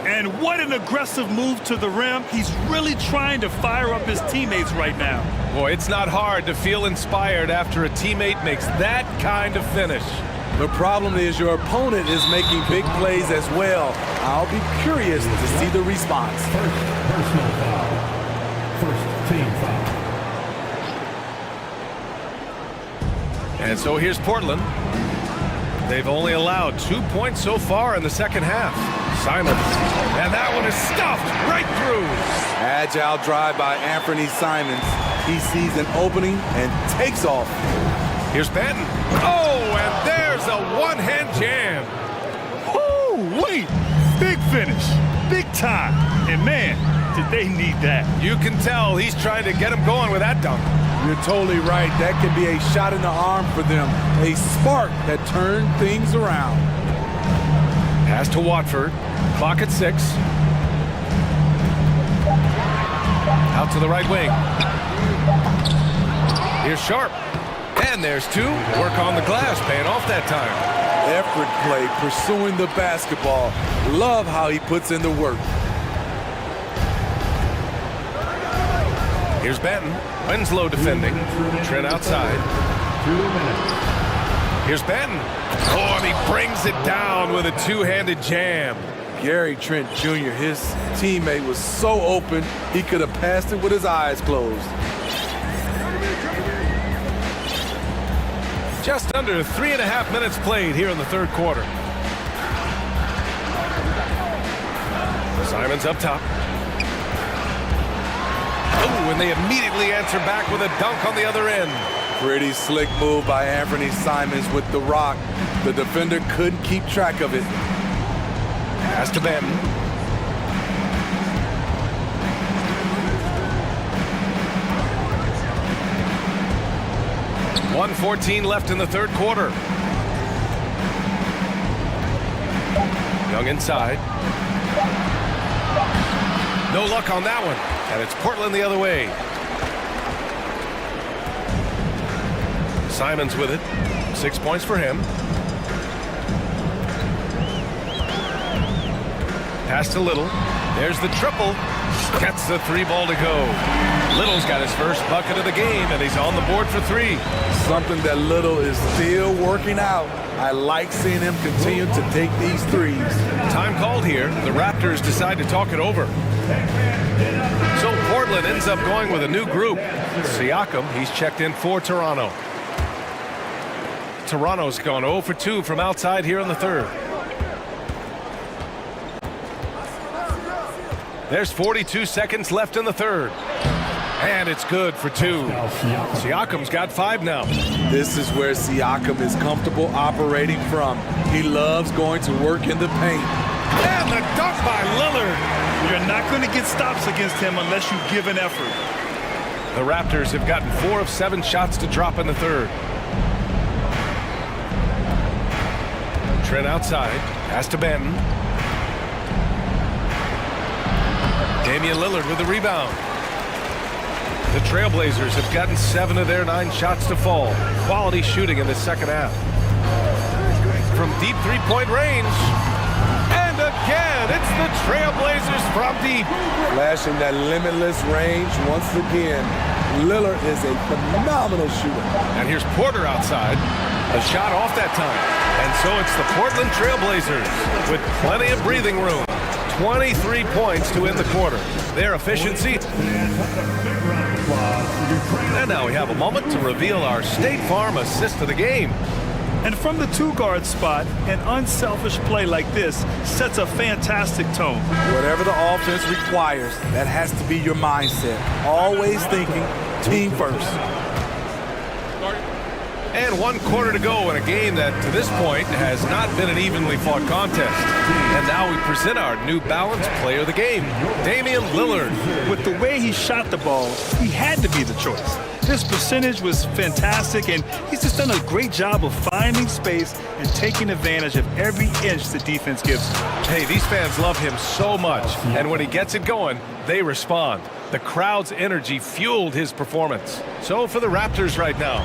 And what an aggressive move to the rim. He's really trying to fire up his teammates right now. Boy, it's not hard to feel inspired after a teammate makes that kind of finish. The problem is your opponent is making big plays as well. I'll be curious to see the response. First personal foul. First team foul. And so here's Portland. They've only allowed 2 points so far in the second half. Simons. And that one is stuffed right through. Agile drive by Anthony Simons. He sees an opening and takes off. Here's Benton. Oh, and there's a one-hand jam. Oh, wait. Big finish. Big time. And man, did they need that. You can tell he's trying to get him going with that dunk. You're totally right. That could be a shot in the arm for them. A spark that turned things around. Pass to Watford. Clock at 6. Out to the right wing. Here's Sharp. And there's 2. Work on the glass, paying off that time. Effort play, pursuing the basketball. Love how he puts in the work. Here's Benton. Winslow defending. Trent outside. 2 minutes. Here's Benton. Oh, and he brings it down with a two-handed jam. Gary Trent Jr., his teammate, was so open, he could have passed it with his eyes closed. Just under 3.5 minutes played here in the third quarter. Simons up top. Oh, and they immediately answer back with a dunk on the other end. Pretty slick move by Anthony Simons with the rock. The defender couldn't keep track of it. Pass to Benton. .114 left in the third quarter. Young inside. No luck on that one. And it's Portland the other way. Simons with it. 6 points for him. Pass to Little. There's the triple. Gets the 3 ball to go. Little's got his first bucket of the game, and he's on the board for 3. Something that Little is still working out. I like seeing him continue to take these threes. Time called here. The Raptors decide to talk it over. So Portland ends up going with a new group. Siakam, he's checked in for Toronto. Toronto's gone 0 for 2 from outside here in the third. There's 42 seconds left in the third. And it's good for 2. Siakam's got 5 now. This is where Siakam is comfortable operating from. He loves going to work in the paint. And the dunk by Lillard. You're not going to get stops against him unless you give an effort. The Raptors have gotten 4 of 7 shots to drop in the third. Trent outside, pass to Benton. Damian Lillard with the rebound. The Trailblazers have gotten 7 of their 9 shots to fall. Quality shooting in the second half. From deep three-point range. And again, it's the Trailblazers from deep. Flashing that limitless range once again. Lillard is a phenomenal shooter. And here's Porter outside. A shot off that time. And so it's the Portland Trailblazers with plenty of breathing room. 23 points to end the quarter. Their efficiency. And now we have a moment to reveal our State Farm assist of the game. And from the 2-guard spot, an unselfish play like this sets a fantastic tone. Whatever the offense requires, that has to be your mindset. Always thinking team first. And 1 quarter to go in a game that, to this point, has not been an evenly fought contest. And now we present our New Balance player of the game, Damian Lillard. With the way he shot the ball, he had to be the choice. His percentage was fantastic, and he's just done a great job of finding space and taking advantage of every inch the defense gives him. Hey, these fans love him so much, and when he gets it going, they respond. The crowd's energy fueled his performance. So for the Raptors right now,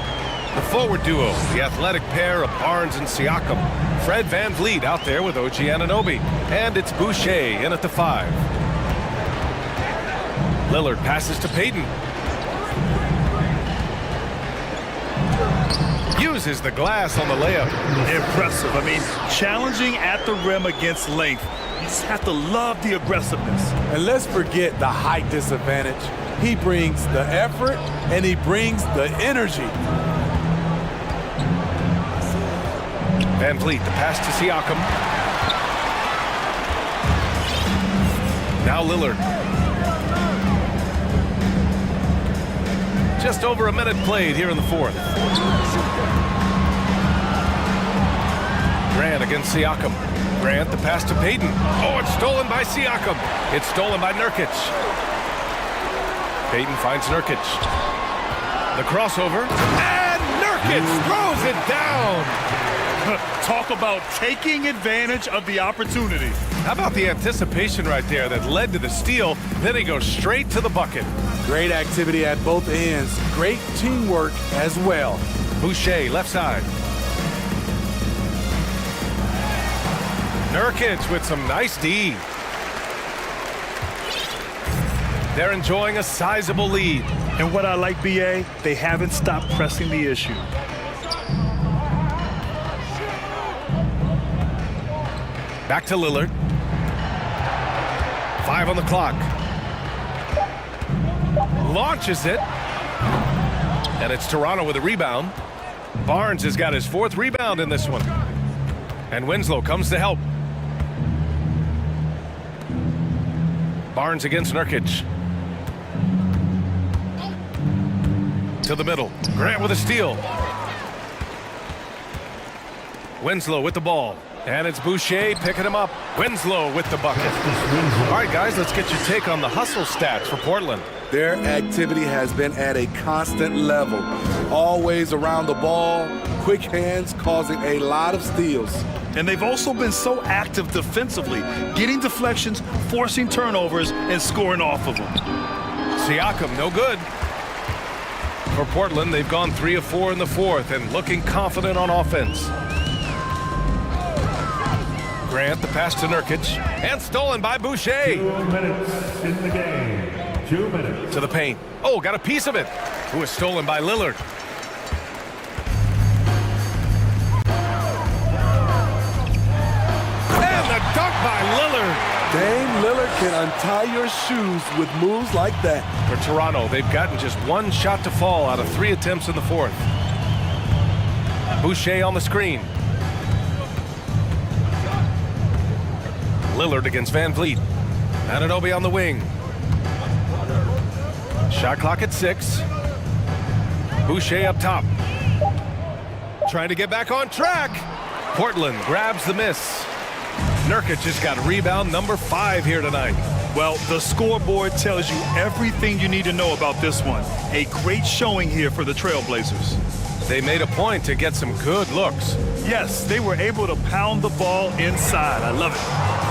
the forward duo, the athletic pair of Barnes and Siakam. Fred VanVleet out there with OG Anunoby. And it's Boucher in at the 5. Lillard passes to Payton. Uses the glass on the layup. Impressive. I mean, challenging at the rim against length. You just have to love the aggressiveness. And let's forget the height disadvantage. He brings the effort and he brings the energy. VanVleet, the pass to Siakam. Now Lillard. Just over a minute played here in the fourth. Grant against Siakam. Grant, the pass to Payton. Oh, it's stolen by Siakam. It's stolen by Nurkic. Payton finds Nurkic. The crossover. And Nurkic throws it down. Talk about taking advantage of the opportunity. How about the anticipation right there that led to the steal? Then he goes straight to the bucket. Great activity at both ends. Great teamwork as well. Boucher, left side. Nurkic with some nice D. They're enjoying a sizable lead. And what I like, BA, they haven't stopped pressing the issue. Back to Lillard. 5 on the clock. Launches it. And it's Toronto with a rebound. Barnes has got his 4th rebound in this one. And Winslow comes to help. Barnes against Nurkic. To the middle. Grant with a steal. Winslow with the ball. And it's Boucher picking him up. Winslow with the bucket. All right, guys, let's get your take on the hustle stats for Portland. Their activity has been at a constant level. Always around the ball, quick hands causing a lot of steals. And they've also been so active defensively, getting deflections, forcing turnovers, and scoring off of them. Siakam, no good. For Portland, they've gone 3 of 4 in the fourth and looking confident on offense. Grant, the pass to Nurkic, and stolen by Boucher. 2 minutes in the game. 2 minutes. To the paint. Oh, got a piece of it. Who was stolen by Lillard. And the dunk by Lillard. Dame Lillard can untie your shoes with moves like that. For Toronto, they've gotten just 1 shot to fall out of 3 attempts in the fourth. Boucher on the screen. Lillard against VanVleet. Anunoby on the wing. Shot clock at 6. Boucher up top. Trying to get back on track. Portland grabs the miss. Nurkic just got rebound number 5 here tonight. Well, the scoreboard tells you everything you need to know about this one. A great showing here for the Trailblazers. They made a point to get some good looks. Yes, they were able to pound the ball inside. I love it.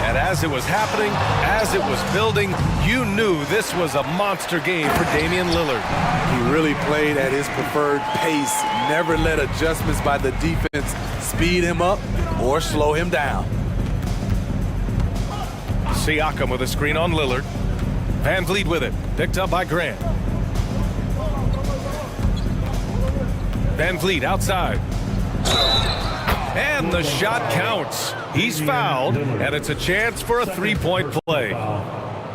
And as it was happening, as it was building, you knew this was a monster game for Damian Lillard. He really played at his preferred pace, never let adjustments by the defense speed him up or slow him down. Siakam with a screen on Lillard. Van Vliet with it, picked up by Grant. Van Vliet outside. And the shot counts. He's fouled, and it's a chance for a three-point play.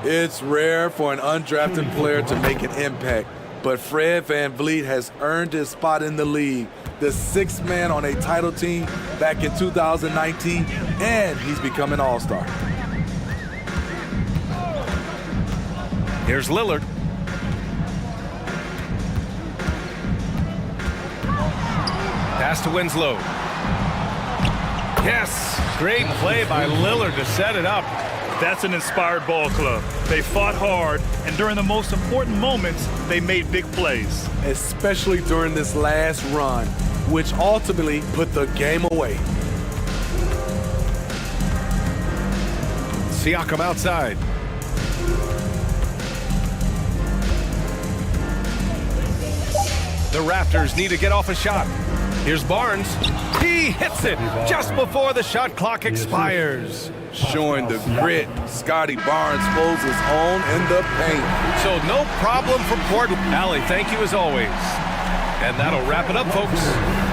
It's rare for an undrafted player to make an impact, but Fred Van Vliet has earned his spot in the league, the 6th man on a title team back in 2019, and he's become an all-star. Here's Lillard. Pass to Winslow. Yes, great play by Lillard to set it up. That's an inspired ball club. They fought hard, and during the most important moments, they made big plays. Especially during this last run, which ultimately put the game away. Siakam outside. The Raptors need to get off a shot. Here's Barnes. He hits it just before the shot clock expires. Showing the grit, Scotty Barnes holds his own in the paint. So no problem for Portland. Allie, thank you as always. And that'll wrap it up, folks.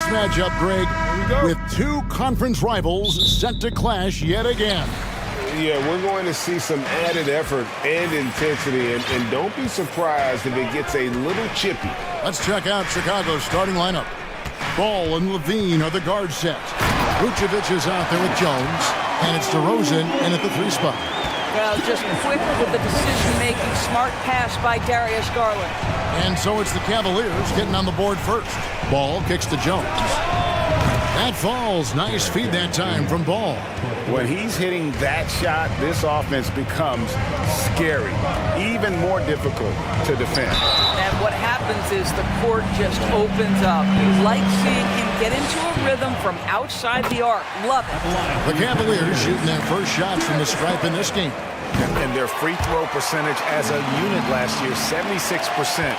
Matchup, Greg, with two conference rivals set to clash yet again. Yeah, we're going to see some added effort and intensity, and don't be surprised if it gets a little chippy. Let's check out Chicago's starting lineup. Ball and Levine are the guard sets. Vucevic is out there with Jones, and it's DeRozan in at the 3 spot. Well, just quick with the decision-making, smart pass by Darius Garland. And so it's the Cavaliers getting on the board first. Ball kicks to Jones. That falls. Nice feed that time from Ball. When he's hitting that shot, this offense becomes scary, even more difficult to defend. And what happens is the court just opens up. You like seeing him get into a rhythm from outside the arc. Love it. The Cavaliers shooting their first shots from the stripe in this game. And their free throw percentage as a unit last year, 76%,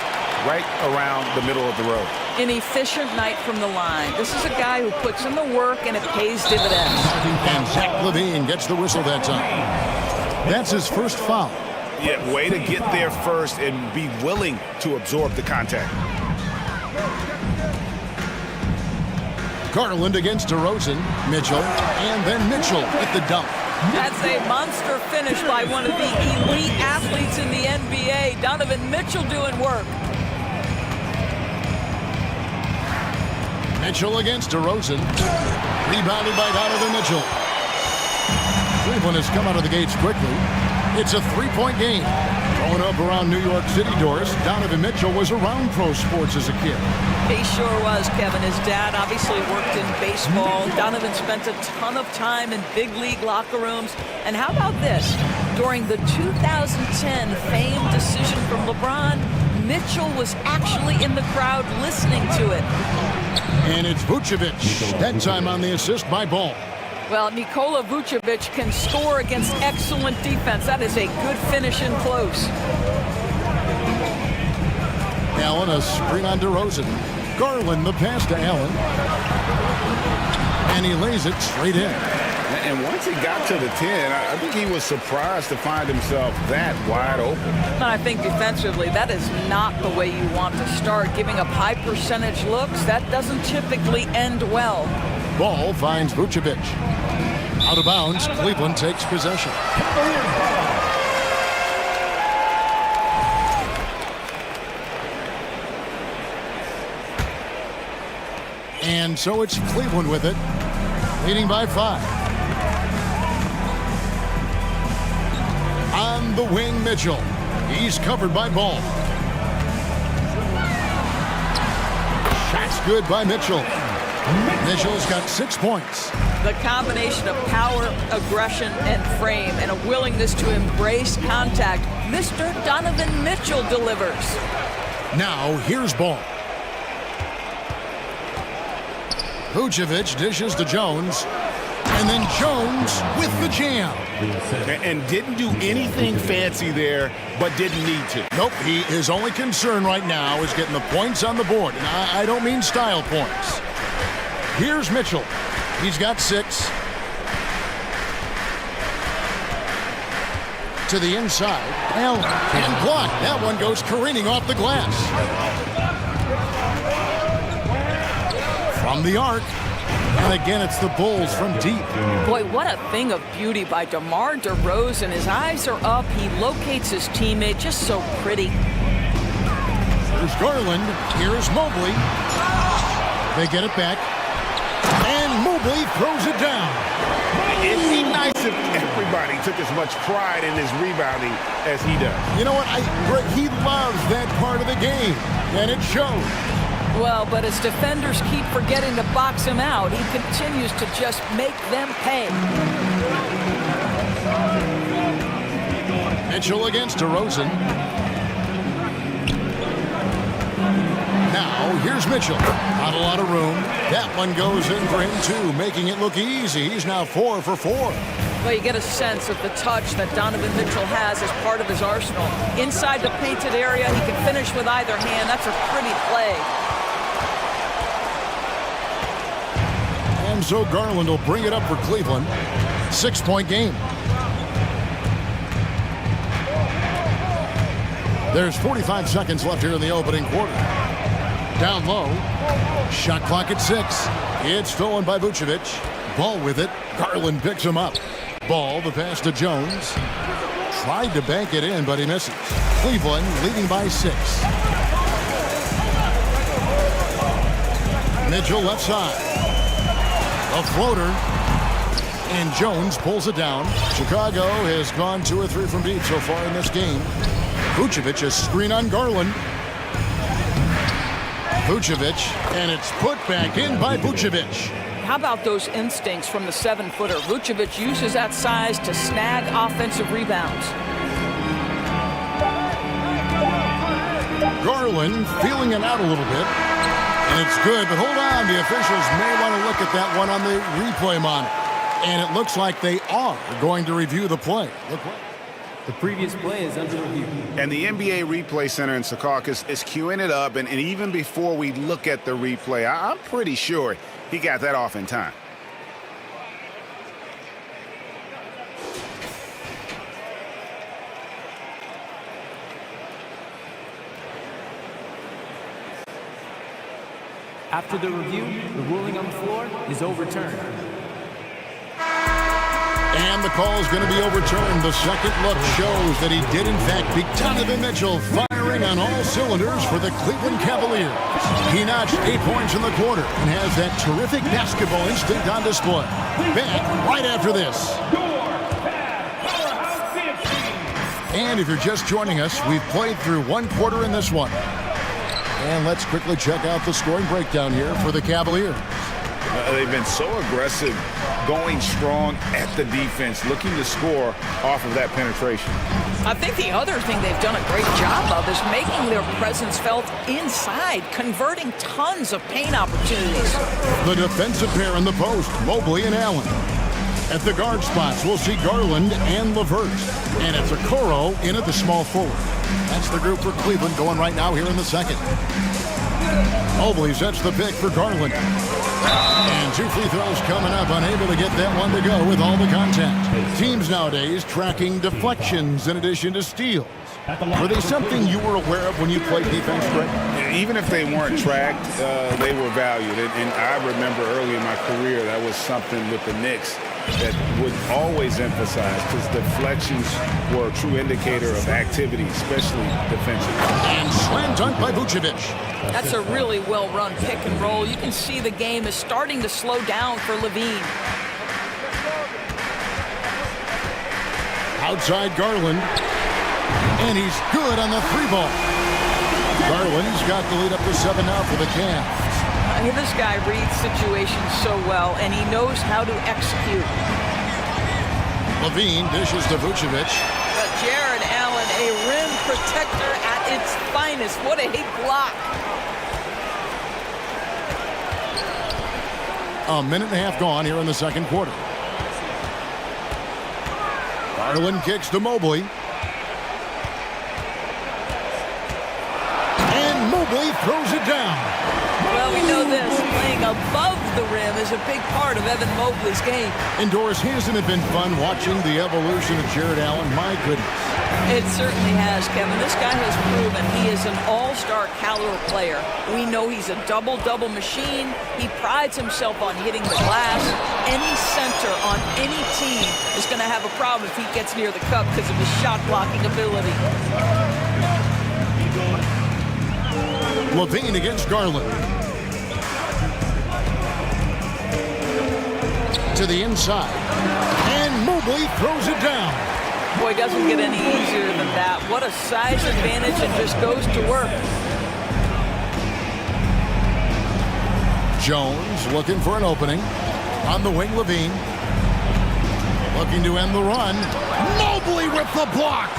right around the middle of the road. An efficient night from the line. This is a guy who puts in the work and it pays dividends. And Zach Levine gets the whistle that time. That's his first foul. Yeah, way to get there first and be willing to absorb the contact. Garland against DeRozan, Mitchell, and then Mitchell at the dunk. That's a monster finish by one of the elite athletes in the NBA. Donovan Mitchell doing work. Mitchell against DeRozan. Rebounded by Donovan Mitchell. Cleveland has come out of the gates quickly. It's a 3-point game. Growing up around New York City, Doris, Donovan Mitchell was around pro sports as a kid. He sure was, Kevin. His dad obviously worked in baseball. Donovan spent a ton of time in big league locker rooms. And how about this? During the 2010 famed decision from LeBron, Mitchell was actually in the crowd listening to it. And it's Vucevic. That time on the assist by Ball. Well, Nikola Vucevic can score against excellent defense. That is a good finish in close. Allen, a screen on DeRozan. Garland, the pass to Allen. And he lays it straight in. And once he got to the 10, I think he was surprised to find himself that wide open. And I think defensively, that is not the way you want to start. Giving up high percentage looks, that doesn't typically end well. Ball finds Vucevic. Out of bounds, Cleveland takes possession. And so it's Cleveland with it, leading by 5. On the wing, Mitchell. He's covered by Ball. Shot's good by Mitchell. Mitchell's got 6 points. The combination of power, aggression, and frame, and a willingness to embrace contact. Mr. Donovan Mitchell delivers. Now, here's Ball. Vucevic dishes to Jones. And then Jones with the jam. And didn't do anything fancy there, but didn't need to. Nope, his only concern right now is getting the points on the board. And I don't mean style points. Here's Mitchell. He's got 6. To the inside. Allen can block. That one goes careening off the glass. From the arc. And again, it's the Bulls from deep. Boy, what a thing of beauty by DeMar DeRozan. His eyes are up. He locates his teammate just so pretty. Here's Garland. Here's Mobley. They get it back. And Mobley throws it down. It'd be nice if everybody took as much pride in his rebounding as he does. You know what? He loves that part of the game, and it shows. Well, but as defenders keep forgetting to box him out, he continues to just make them pay. Mitchell against DeRozan. Now, here's Mitchell. Not a lot of room. That one goes in for him, too, making it look easy. He's now 4 for 4. Well, you get a sense of the touch that Donovan Mitchell has as part of his arsenal. Inside the painted area, he can finish with either hand. That's a pretty play. And so Garland will bring it up for Cleveland. 6-point game. There's 45 seconds left here in the opening quarter. Down low. Shot clock at 6. It's stolen by Vucevic. Ball with it. Garland picks him up. Ball, the pass to Jones. Tried to bank it in, but he misses. Cleveland leading by 6. Mitchell left side. A floater. And Jones pulls it down. Chicago has gone 2 or 3 from deep so far in this game. Vucevic, a screen on Garland. Vucevic, and it's put back in by Vucevic. How about those instincts from the 7-footer? Vucevic uses that size to snag offensive rebounds. Garland feeling it out a little bit. And it's good, but hold on. The officials may want to look at that one on the replay monitor. And it looks like they are going to review the play. Look what. The previous play is under review. And the NBA Replay Center in Secaucus is queuing it up. And even before we look at the replay, I'm pretty sure he got that off in time. After the review, the ruling on the floor is overturned. And the call is going to be overturned. The second look shows that he did, in fact, beat Donovan Mitchell, firing on all cylinders for the Cleveland Cavaliers. He notched 8 points in the quarter and has that terrific basketball instinct on display. Back right after this. And if you're just joining us, we've played through 1 quarter in this one. And let's quickly check out the scoring breakdown here for the Cavaliers. They've been so aggressive, going strong at the defense, looking to score off of that penetration. I think the other thing they've done a great job of is making their presence felt inside, converting tons of paint opportunities. The defensive pair in the post, Mobley and Allen. At the guard spots, we'll see Garland and LeVert. And it's Okoro in at the small forward. That's the group for Cleveland going right now here in the second. Mobley sets the pick for Garland. And 2 free throws coming up, unable to get that one to go with all the contact. Teams nowadays tracking deflections in addition to steals. Were they something you were aware of when you played defense, Greg? Even if they weren't tracked, they were valued. And I remember early in my career, that was something with the Knicks that would always emphasize, because deflections were a true indicator of activity, especially defensively. And slam dunk by Vucevic. That's a really well-run pick and roll. You can see the game is starting to slow down for Levine. Outside Garland. And he's good on the 3-ball. Garland's got the lead up to 7 now for the Cavs. I mean, this guy reads situations so well, and he knows how to execute. Levine dishes to Vucevic. But Jared Allen, a rim protector at its finest. What a block. A minute and a half gone here in the second quarter. Garland kicks to Mobley. And Mobley throws it down. Well, we know this. Playing above the rim is a big part of Evan Mobley's game. And Doris, hasn't it been fun watching the evolution of Jared Allen? My goodness. It certainly has, Kevin. This guy has proven he is an all-star caliber player. We know he's a double-double machine. He prides himself on hitting the glass. Any center on any team is going to have a problem if he gets near the cup because of his shot-blocking ability. Levine against Garland. To the inside. And Mobley throws it down. Boy, it doesn't get any easier than that. What a size advantage, and just goes to work. Jones looking for an opening. On the wing, Levine. Looking to end the run. Mobley with the block.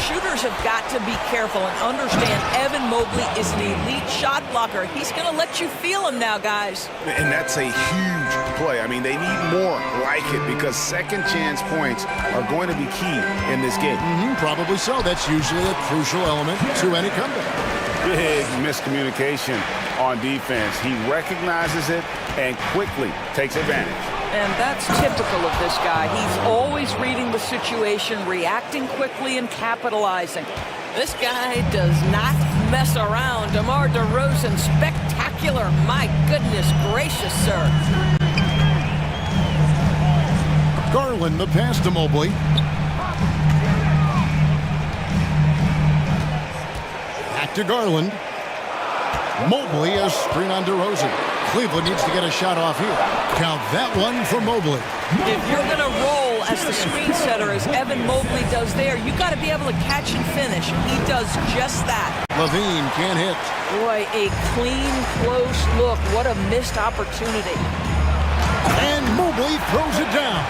Shooters have got to be careful and understand Evan Mobley is an elite shot blocker. He's going to let you feel him now, guys. And that's a huge play. I mean, they need more like it because second chance points are going to be key in this game. Probably so. That's usually a crucial element to any comeback. Big miscommunication on defense. He recognizes it and quickly takes advantage. And that's typical of this guy. He's always reading the situation, reacting quickly, and capitalizing. This guy does not mess around. DeMar DeRozan, spectacular. My goodness gracious, sir. Garland, the pass to Mobley. Back to Garland. Mobley is screen on DeRozan. Cleveland needs to get a shot off here. Count that one for Mobley. If you're going to roll as the screen setter, as Evan Mobley does there, you got to be able to catch and finish. He does just that. Levine can't hit. Boy, a clean, close look. What a missed opportunity. And Mobley throws it down.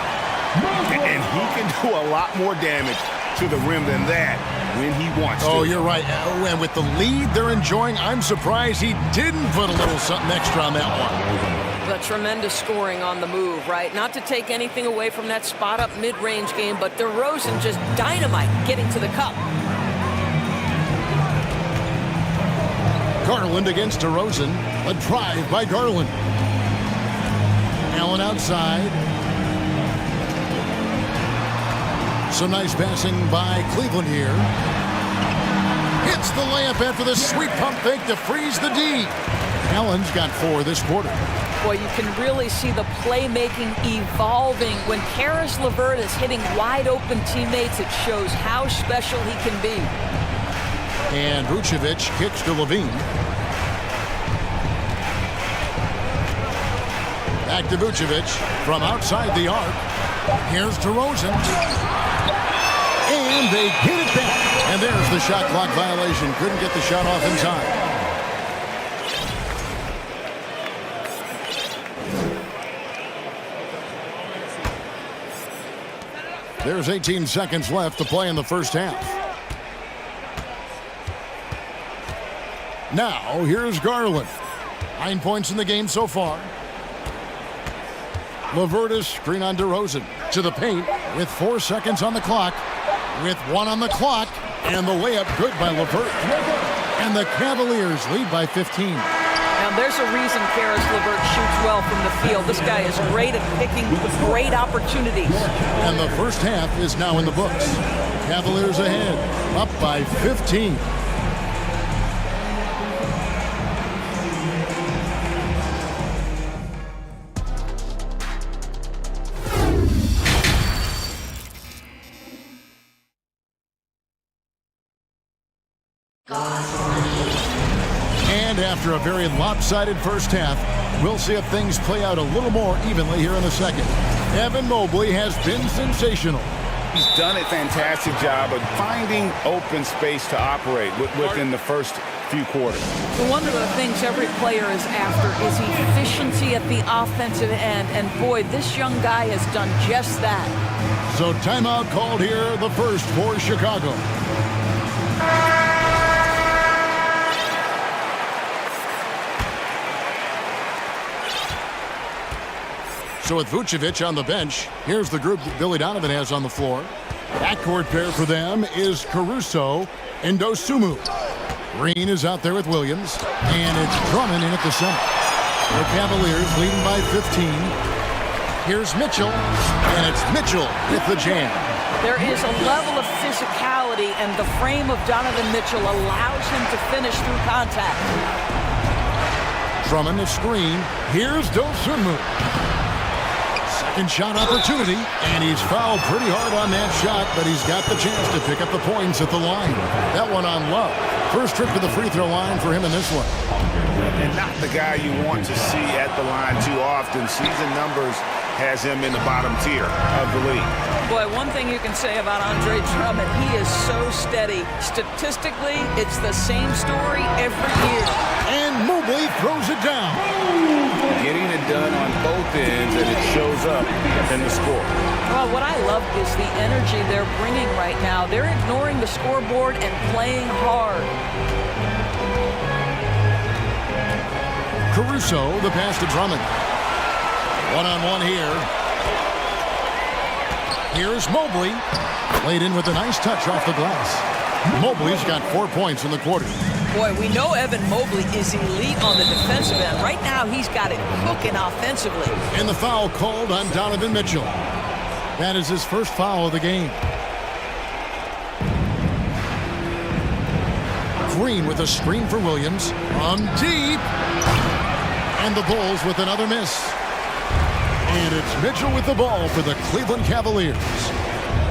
And he can do a lot more damage to the rim than that when he wants to. Oh, you're right. And with the lead they're enjoying, I'm surprised he didn't put a little something extra on that one. The tremendous scoring on the move, right? Not to take anything away from that spot-up mid-range game, but DeRozan just dynamite getting to the cup. Garland against DeRozan. A drive by Garland. Allen outside. Some nice passing by Cleveland here. Hits the layup after the sweet pump fake to freeze the D. Allen's got 4 this quarter. Boy, you can really see the playmaking evolving. When Karis LeVert is hitting wide-open teammates, it shows how special he can be. And Vucevic kicks to Levine. Back to Vucevic from outside the arc. Here's DeRozan. And they get it back. And there's the shot clock violation. Couldn't get the shot off in time. There's 18 seconds left to play in the first half. Now, here's Garland. 9 points in the game so far. LeVert is screen on DeRozan. To the paint with 4 seconds on the clock. With 1 on the clock. And the layup good by LeVert. And the Cavaliers lead by 15. Now, there's a reason Karis LeVert shoots well from the field. This guy is great at picking great opportunities. And the first half is now in the books. Cavaliers ahead, up by 15. And after a very lopsided first half, we'll see if things play out a little more evenly here in the second. Evan Mobley has been sensational. He's done a fantastic job of finding open space to operate within the first few quarters. One of the things every player is after is efficiency at the offensive end. And boy, this young guy has done just that. So timeout called here, the first for Chicago. So with Vucevic on the bench, here's the group that Billy Donovan has on the floor. Backcourt pair for them is Caruso and Dosunmu. Green is out there with Williams, and it's Drummond in at the center. The Cavaliers leading by 15. Here's Mitchell, and it's Mitchell with the jam. There is a level of physicality, and the frame of Donovan Mitchell allows him to finish through contact. Drummond the screen. Here's Dosunmu. Second shot opportunity, and he's fouled pretty hard on that shot, but he's got the chance to pick up the points at the line. That one on Love. First trip to the free throw line for him in this one. And not the guy you want to see at the line too often. Season numbers has him in the bottom tier of the league. Boy, one thing you can say about Andre Drummond, he is so steady. Statistically, it's the same story every year. And Mobley throws it down. getting it done on both ends, and it shows up in the score. Well, what I love is the energy they're bringing right now. They're ignoring the scoreboard and playing hard. Caruso, the pass to Drummond. One-on-one here. Here's Mobley. Laid in with a nice touch off the glass. Mobley's got 4 points in the quarter. Boy, we know Evan Mobley is elite on the defensive end. Right now, he's got it cooking offensively. And the foul called on Donovan Mitchell. That is his first foul of the game. Green with a screen for Williams. From deep. And the Bulls with another miss. And it's Mitchell with the ball for the Cleveland Cavaliers.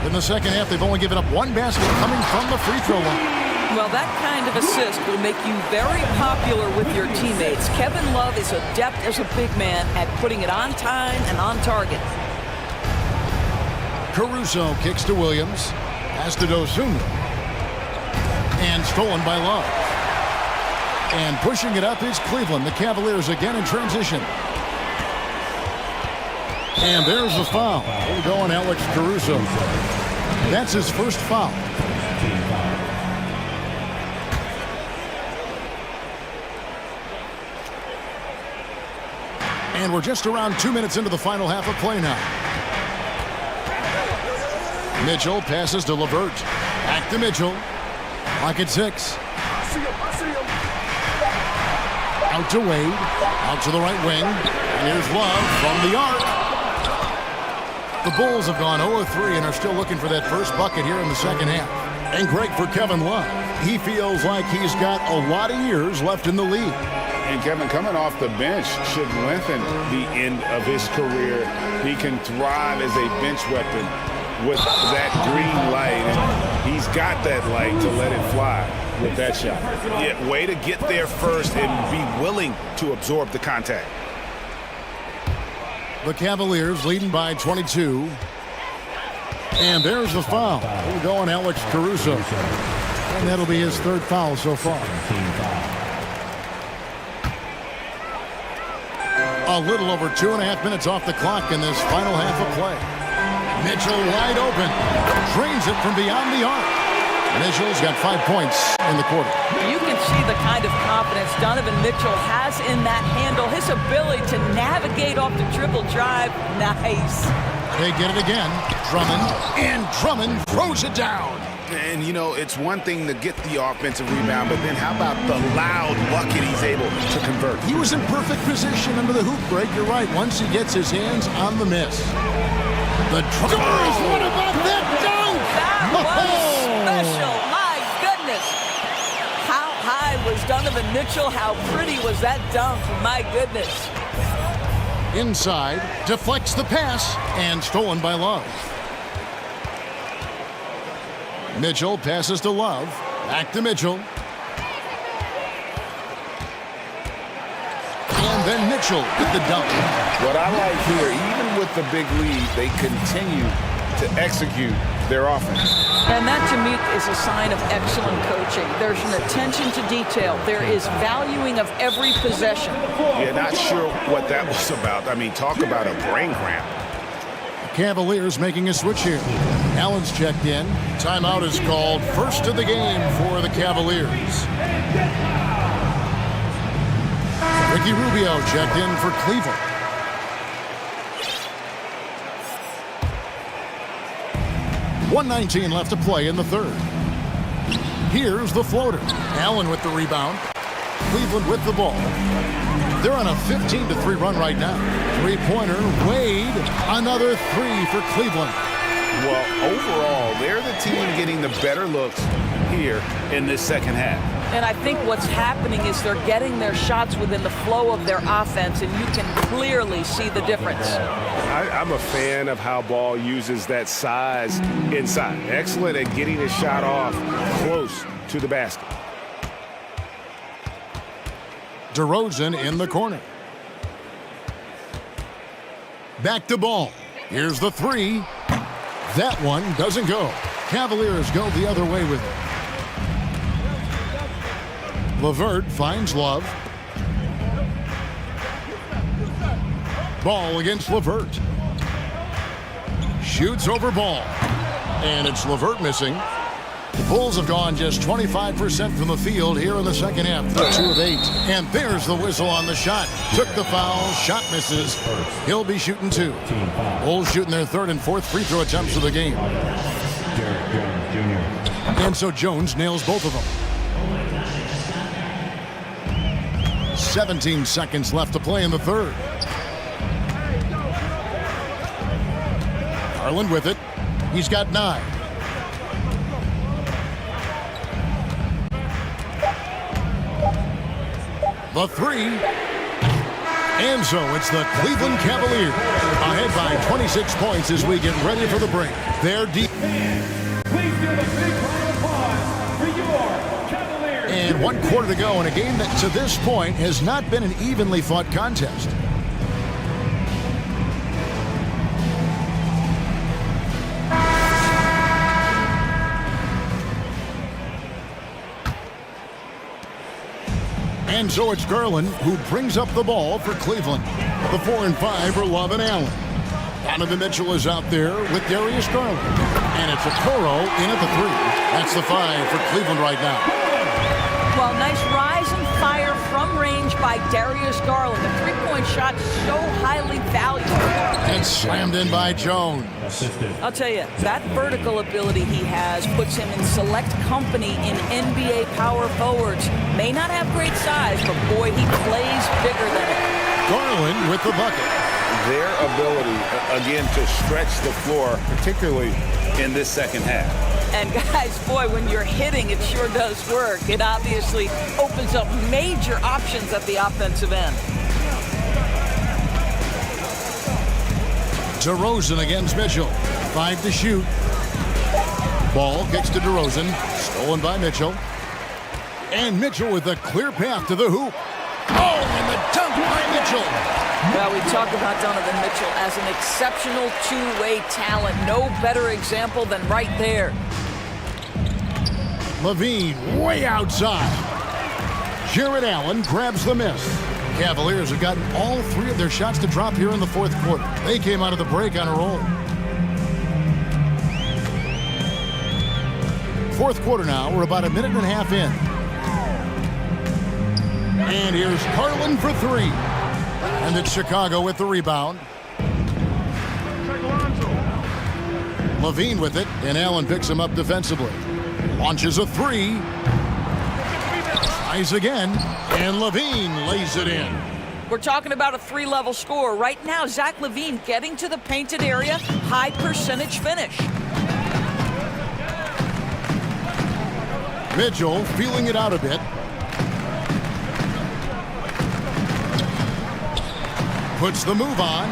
In the second half, they've only given up one basket coming from the free throw line. Well, that kind of assist will make you very popular with your teammates. Kevin Love is adept as a big man at putting it on time and on target. Caruso kicks to Williams. Pass to Dosunmu. And stolen by Love. And pushing it up is Cleveland. The Cavaliers again in transition. And there's the foul. We'll go on Alex Caruso. That's his first foul. And we're just around 2 minutes into the final half of play now. Mitchell passes to LeVert. Back to Mitchell. Clock at 6. Out to Wade. Out to the right wing. And here's Love from the arc. The Bulls have gone 0-3 and are still looking for that first bucket here in the second half. And great for Kevin Love. He feels like he's got a lot of years left in the league. And Kevin, coming off the bench should lengthen the end of his career. He can thrive as a bench weapon with that green light. And he's got that light to let it fly with that shot. Yeah, way to get there first and be willing to absorb the contact. The Cavaliers leading by 22. And there's the foul. We'll go on Alex Caruso. And that'll be his third foul so far. A little over 2.5 minutes off the clock in this final half of play. Mitchell wide open. Drains it from beyond the arc. Mitchell's got 5 points in the quarter. You can see the kind of confidence Donovan Mitchell has in that handle. His ability to navigate off the dribble drive. Nice. They get it again. Drummond. And Drummond throws it down. And, you know, it's one thing to get the offensive rebound, but then how about the loud bucket he's able to convert? He was in perfect position under the hoop break. You're right. Once he gets his hands on the miss. The scores! What about that dunk? That was special. My goodness. How high was Donovan Mitchell? How pretty was that dunk? My goodness. Inside, deflects the pass, and stolen by Love. Mitchell passes to Love. Back to Mitchell. And then Mitchell with the dunk. What I like here, even with the big lead, they continue to execute their offense. And that, to me, is a sign of excellent coaching. There's an attention to detail. There is valuing of every possession. Yeah, not sure what that was about. I mean, talk about a brain cramp. Cavaliers making a switch here. Allen's checked in. Timeout is called. First of the game for the Cavaliers. Ricky Rubio checked in for Cleveland. .119 left to play in the third. Here's the floater. Allen with the rebound. Cleveland with the ball. They're on a 15-3 run right now. Three-pointer, Wade. Another three for Cleveland. Well, overall, they're the team getting the better looks here in this second half. And I think what's happening is they're getting their shots within the flow of their offense, and you can clearly see the difference. I'm a fan of how Ball uses that size inside. Excellent at getting his shot off close to the basket. DeRozan in the corner. Back to Ball. Here's the three. That one doesn't go. Cavaliers go the other way with it. LeVert finds Love. Ball against Levert. Shoots over ball. And it's Levert missing. The Bulls have gone just 25% from the field here in the second half. 2 of 8. And there's the whistle on the shot. Took the foul. Shot misses. He'll be shooting 2. Bulls shooting their 3rd and 4th free throw attempts of the game. And so Jones nails both of them. 17 seconds left to play in the 3rd. Garland with it. He's got 9. The 3. And so it's the Cleveland Cavaliers ahead by 26 points as we get ready for the break. They're deep. Please give a big round of applause for your Cavaliers. And 1 quarter to go in a game that to this point has not been an evenly fought contest. And so it's Garland who brings up the ball for Cleveland. The 4 and 5 are Love and Allen. Donovan Mitchell is out there with Darius Garland. And it's Okoro in at the 3. That's the 5 for Cleveland right now. Well, nice rise and fire from range by Darius Garland. The three-point shot so highly valuable. And slammed in by Jones. I'll tell you, that vertical ability he has puts him in select company in NBA power forwards. May not have great size, but boy, he plays bigger than it. Garland with the bucket. Their ability, again, to stretch the floor, particularly in this second half. And guys, boy, when you're hitting, it sure does work. It obviously opens up major options at the offensive end. DeRozan against Mitchell. 5 to shoot. Ball kicks to DeRozan. Stolen by Mitchell. And Mitchell with a clear path to the hoop. Oh, and the dunk by Mitchell. Well, we talk about Donovan Mitchell as an exceptional two-way talent. No better example than right there. Levine way outside. Jared Allen grabs the miss. Cavaliers have gotten all 3 of their shots to drop here in the 4th quarter. They came out of the break on a roll. 4th quarter now. We're about a minute and a half in. And here's Garland for 3. And it's Chicago with the rebound. Levine with it, and Allen picks him up defensively. Launches a 3. Tries again, and Levine lays it in. We're talking about a 3-level score. Right now, Zach LaVine getting to the painted area, high percentage finish. Mitchell feeling it out a bit. Puts the move on.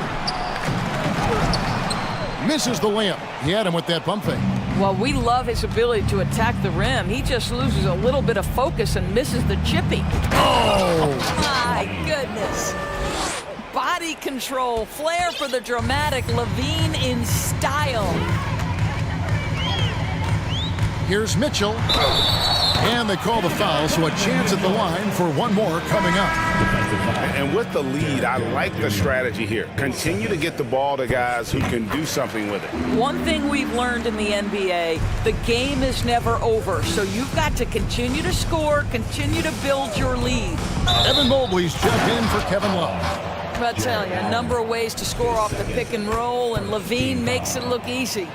Misses the layup. He had him with that pump fake. Well, we love his ability to attack the rim. He just loses a little bit of focus and misses the chippy. Oh! My goodness. Body control, flair for the dramatic, LaVine in style. Here's Mitchell. And they call the foul, so a chance at the line for one more coming up. And with the lead, I like the strategy here. Continue to get the ball to guys who can do something with it. One thing we've learned in the NBA, the game is never over. So you've got to continue to score, continue to build your lead. Evan Mobley's checked in for Kevin Love. I'll tell you, a number of ways to score off the pick and roll, and LaVine makes it look easy.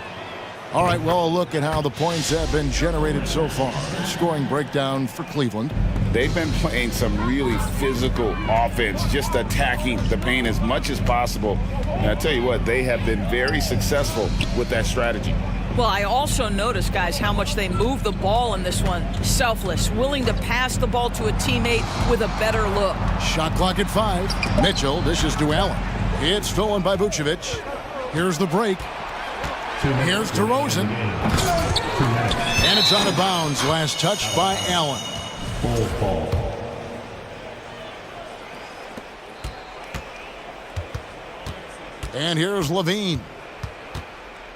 All right, well, a look at how the points have been generated so far. Scoring breakdown for Cleveland. They've been playing some really physical offense, just attacking the paint as much as possible. And I tell you what, they have been very successful with that strategy. Well, I also noticed, guys, how much they move the ball in this one. Selfless, willing to pass the ball to a teammate with a better look. Shot clock at 5. Mitchell dishes to Allen. It's stolen by Vucevic. Here's the break. Here's DeRozan. And it's out of bounds. Last touch by Allen. Ball. And here's Levine.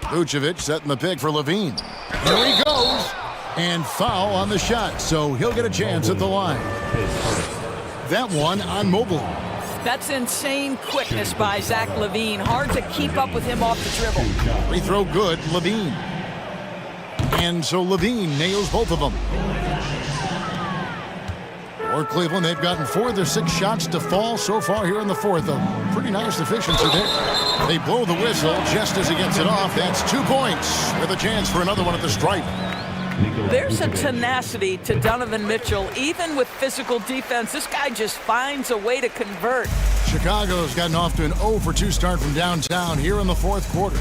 Vucevic setting the pick for Levine. Here he goes. And foul on the shot, so he'll get a chance at the line. That one on Mobley. That's insane quickness by Zach LaVine. Hard to keep up with him off the dribble. Free throw good, LaVine. And so LaVine nails both of them. For Cleveland, they've gotten 4 of their 6 shots to fall so far here in the fourth. A pretty nice efficiency there. They blow the whistle just as he gets it off. That's 2 points with a chance for another one at the stripe. There's a tenacity to Donovan Mitchell. Even with physical defense, this guy just finds a way to convert. Chicago's gotten off to an 0 for 2 start from downtown here in the fourth quarter.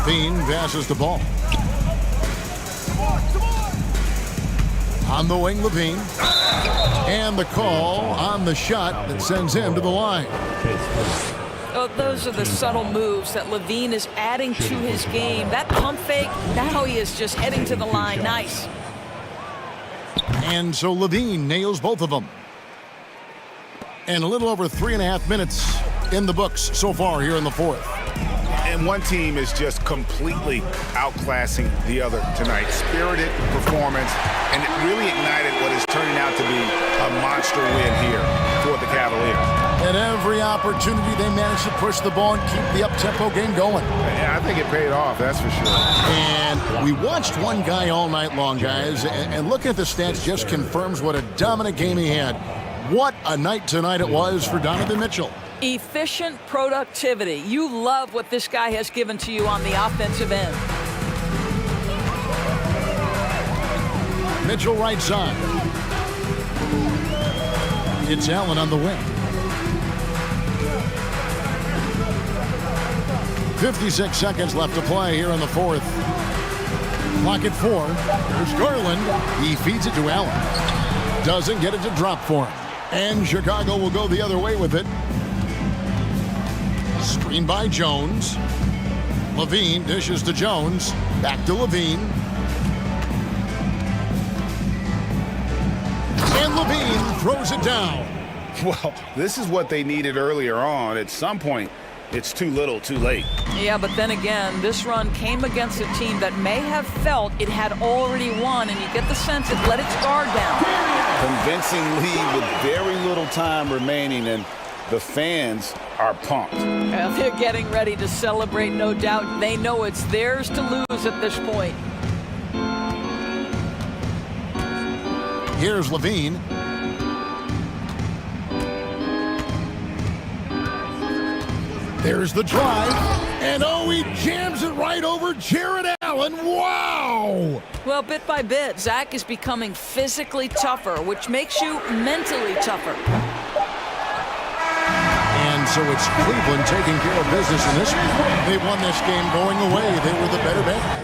Bean passes the ball. On the wing, LaVine. And the call on the shot that sends him to the line. Oh, those are the subtle moves that LaVine is adding to his game. That pump fake, now he is just heading to the line. Nice. And so LaVine nails both of them. And a little over 3.5 minutes in the books so far here in the fourth. And one team is just completely outclassing the other tonight. Spirited performance, and it really ignited what is turning out to be a monster win here for the Cavaliers. At every opportunity, they managed to push the ball and keep the up-tempo game going. Yeah, I think it paid off, that's for sure. And we watched one guy all night long, guys, and looking at the stats just confirms what a dominant game he had. What a night tonight it was for Donovan Mitchell. Efficient productivity. You love what this guy has given to you on the offensive end. Mitchell right side. It's Allen on the wing. 56 seconds left to play here in the fourth. Clock at 4. There's Garland. He feeds it to Allen. Doesn't get it to drop for him. And Chicago will go the other way with it. Screen by Jones. LaVine dishes to Jones. Back to LaVine. And LaVine throws it down. Well, this is what they needed earlier on. At some point, it's too little, too late. Yeah, but then again, this run came against a team that may have felt it had already won, and you get the sense it let its guard down. Convincing lead with very little time remaining, and the fans are pumped. Well, they're getting ready to celebrate, no doubt. They know it's theirs to lose at this point. Here's LaVine. There's the drive. And oh, he jams it right over Jared Allen. Wow! Well, bit by bit, Zach is becoming physically tougher, which makes you mentally tougher. And so it's Cleveland taking care of business in this one. They won this game going away. They were the better bet.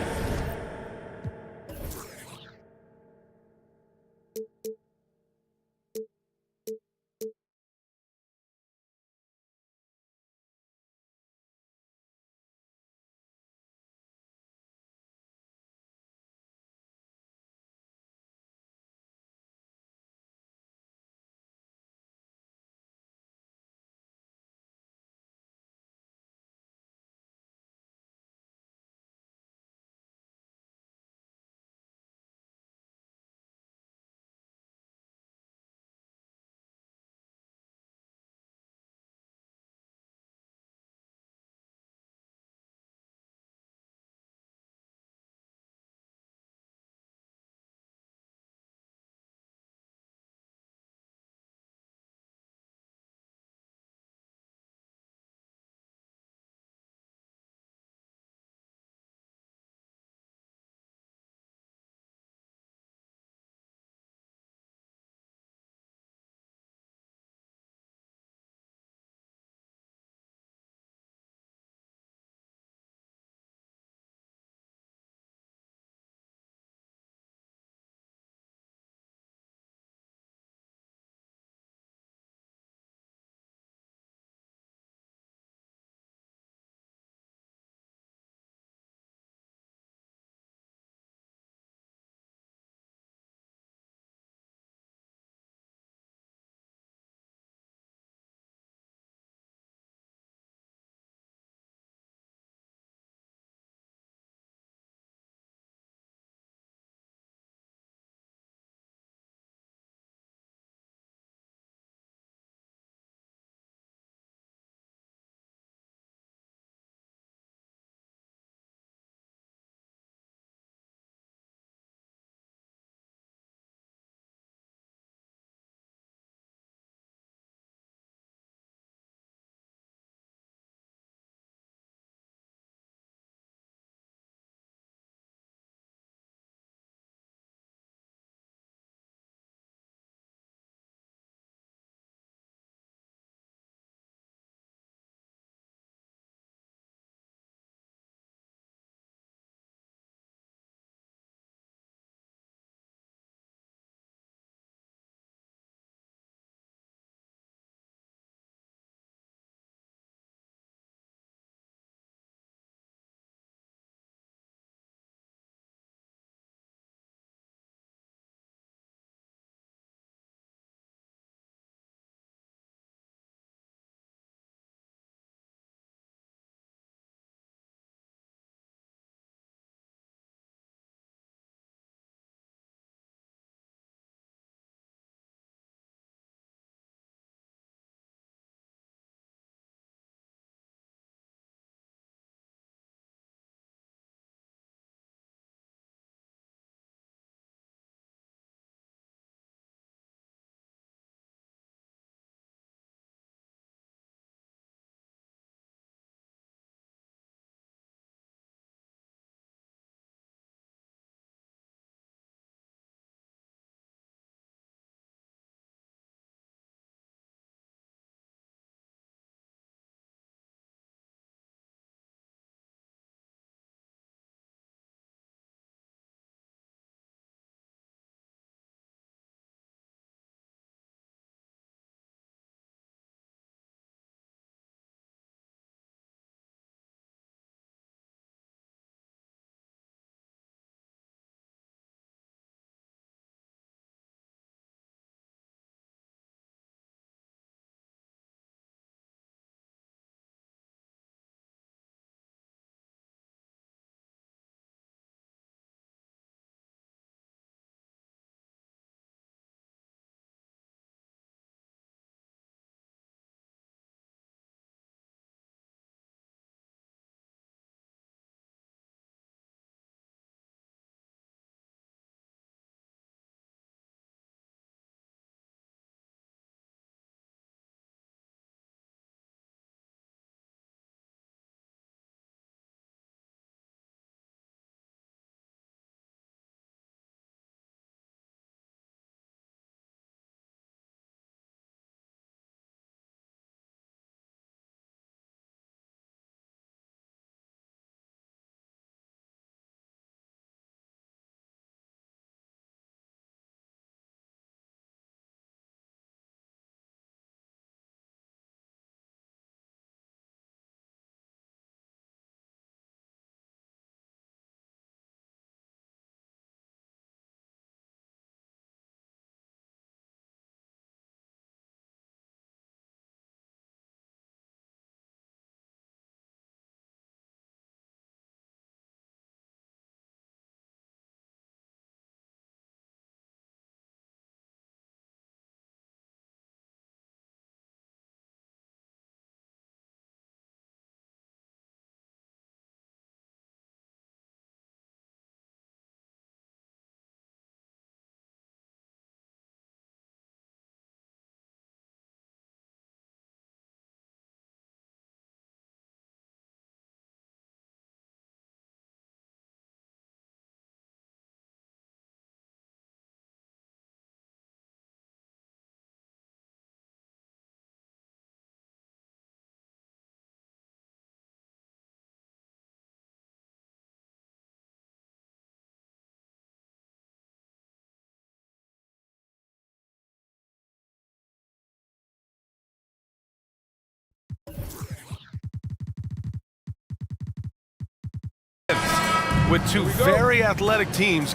with two very athletic teams.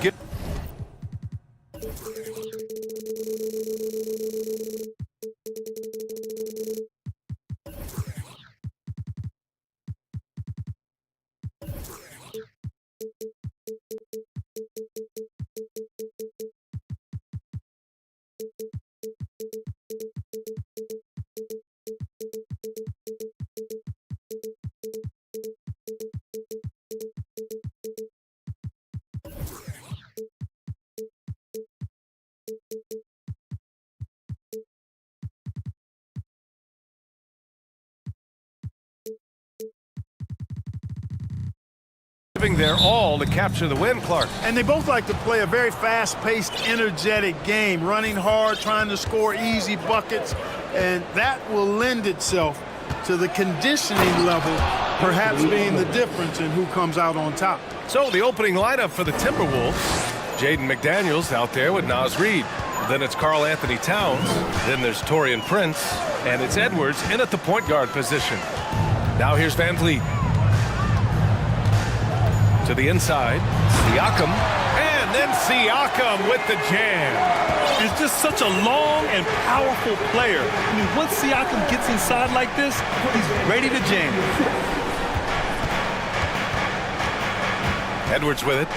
Giving their all to capture the win, Clark. And they both like to play a very fast-paced, energetic game, running hard, trying to score easy buckets, and that will lend itself to the conditioning level perhaps being the difference in who comes out on top. So the opening lineup for the Timberwolves, Jaden McDaniels out there with Naz Reid. Then it's Karl Anthony Towns. Then there's Taurean Prince. And it's Edwards in at the point guard position. Now here's Van Vliet. To the inside, Siakam, and then Siakam with the jam. He's just such a long and powerful player. I mean, once Siakam gets inside like this, he's ready to jam. Edwards with it.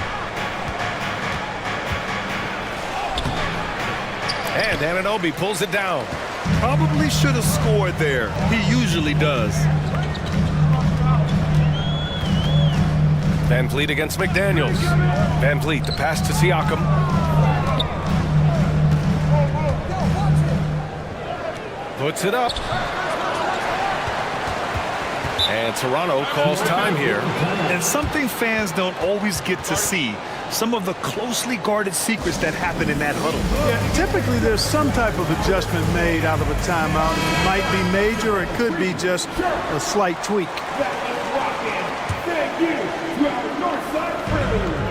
And Anunoby pulls it down. Probably should have scored there. He usually does. Van Vliet against McDaniels. Van Vliet, the pass to Siakam. Puts it up. And Toronto calls time here. And something fans don't always get to see, some of the closely guarded secrets that happen in that huddle. Yeah, typically there's some type of adjustment made out of a timeout. It might be major, or it could be just a slight tweak.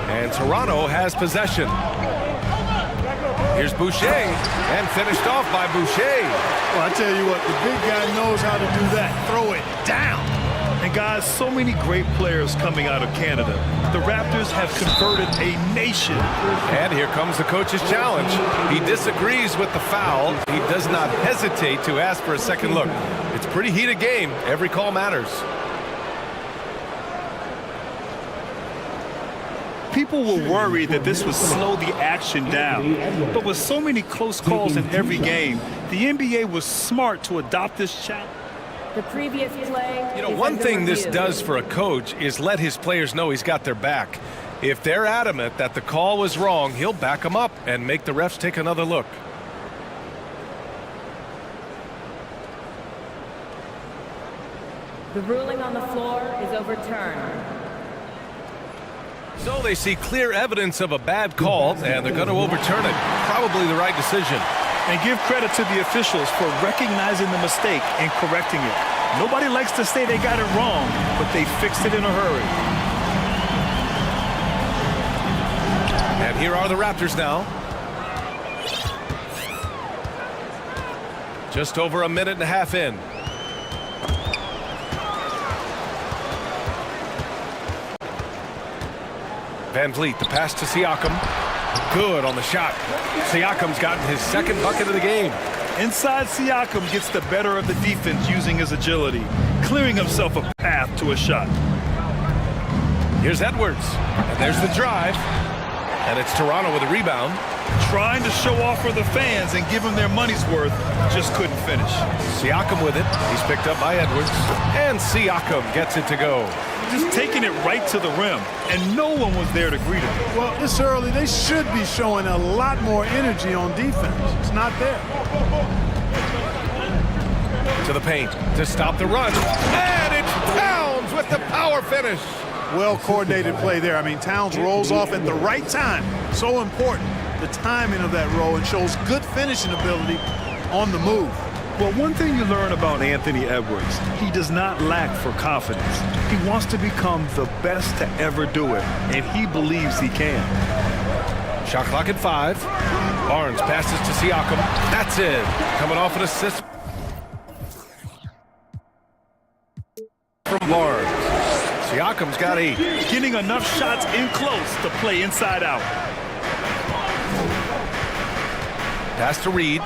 And Toronto has possession. Here's Boucher, and finished off by Boucher. Well, I tell you what, the big guy knows how to do that. Throw it down. And guys, so many great players coming out of Canada. The Raptors have converted a nation. And here comes the coach's challenge. He disagrees with the foul. He does not hesitate to ask for a second look. It's a pretty heated game. Every call matters. People were worried that this would slow the action down. But with so many close calls in every game, the NBA was smart to adopt this challenge. The previous play. You know, one thing this does for a coach is let his players know he's got their back. If they're adamant that the call was wrong, he'll back them up and make the refs take another look. The ruling on the floor is overturned. So they see clear evidence of a bad call, and they're going to overturn it. Probably the right decision. And give credit to the officials for recognizing the mistake and correcting it. Nobody likes to say they got it wrong, but they fixed it in a hurry. And here are the Raptors now. Just over a minute and a half in. Van Vliet, the pass to Siakam. Good on the shot. Siakam's gotten his second bucket of the game. Inside, Siakam gets the better of the defense using his agility, clearing himself a path to a shot. Here's Edwards. And there's the drive. And it's Toronto with a rebound. Trying to show off for the fans and give them their money's worth, just couldn't finish. Siakam with it. He's picked up by Edwards. And Siakam gets it to go. Just taking it right to the rim, and no one was there to greet him. Well, this early, they should be showing a lot more energy on defense. It's not there. To the paint to stop the run. And it's Towns with the power finish. Well-coordinated play there. I mean, Towns rolls off at the right time. So important, the timing of that roll, and shows good finishing ability on the move. Well, one thing you learn about Anthony Edwards, he does not lack for confidence. He wants to become the best to ever do it, and he believes he can. Shot clock at 5. Barnes passes to Siakam. That's it. Coming off an assist from Barnes. Siakam's got 8. Getting enough shots in close to play inside out. Pass to Reed.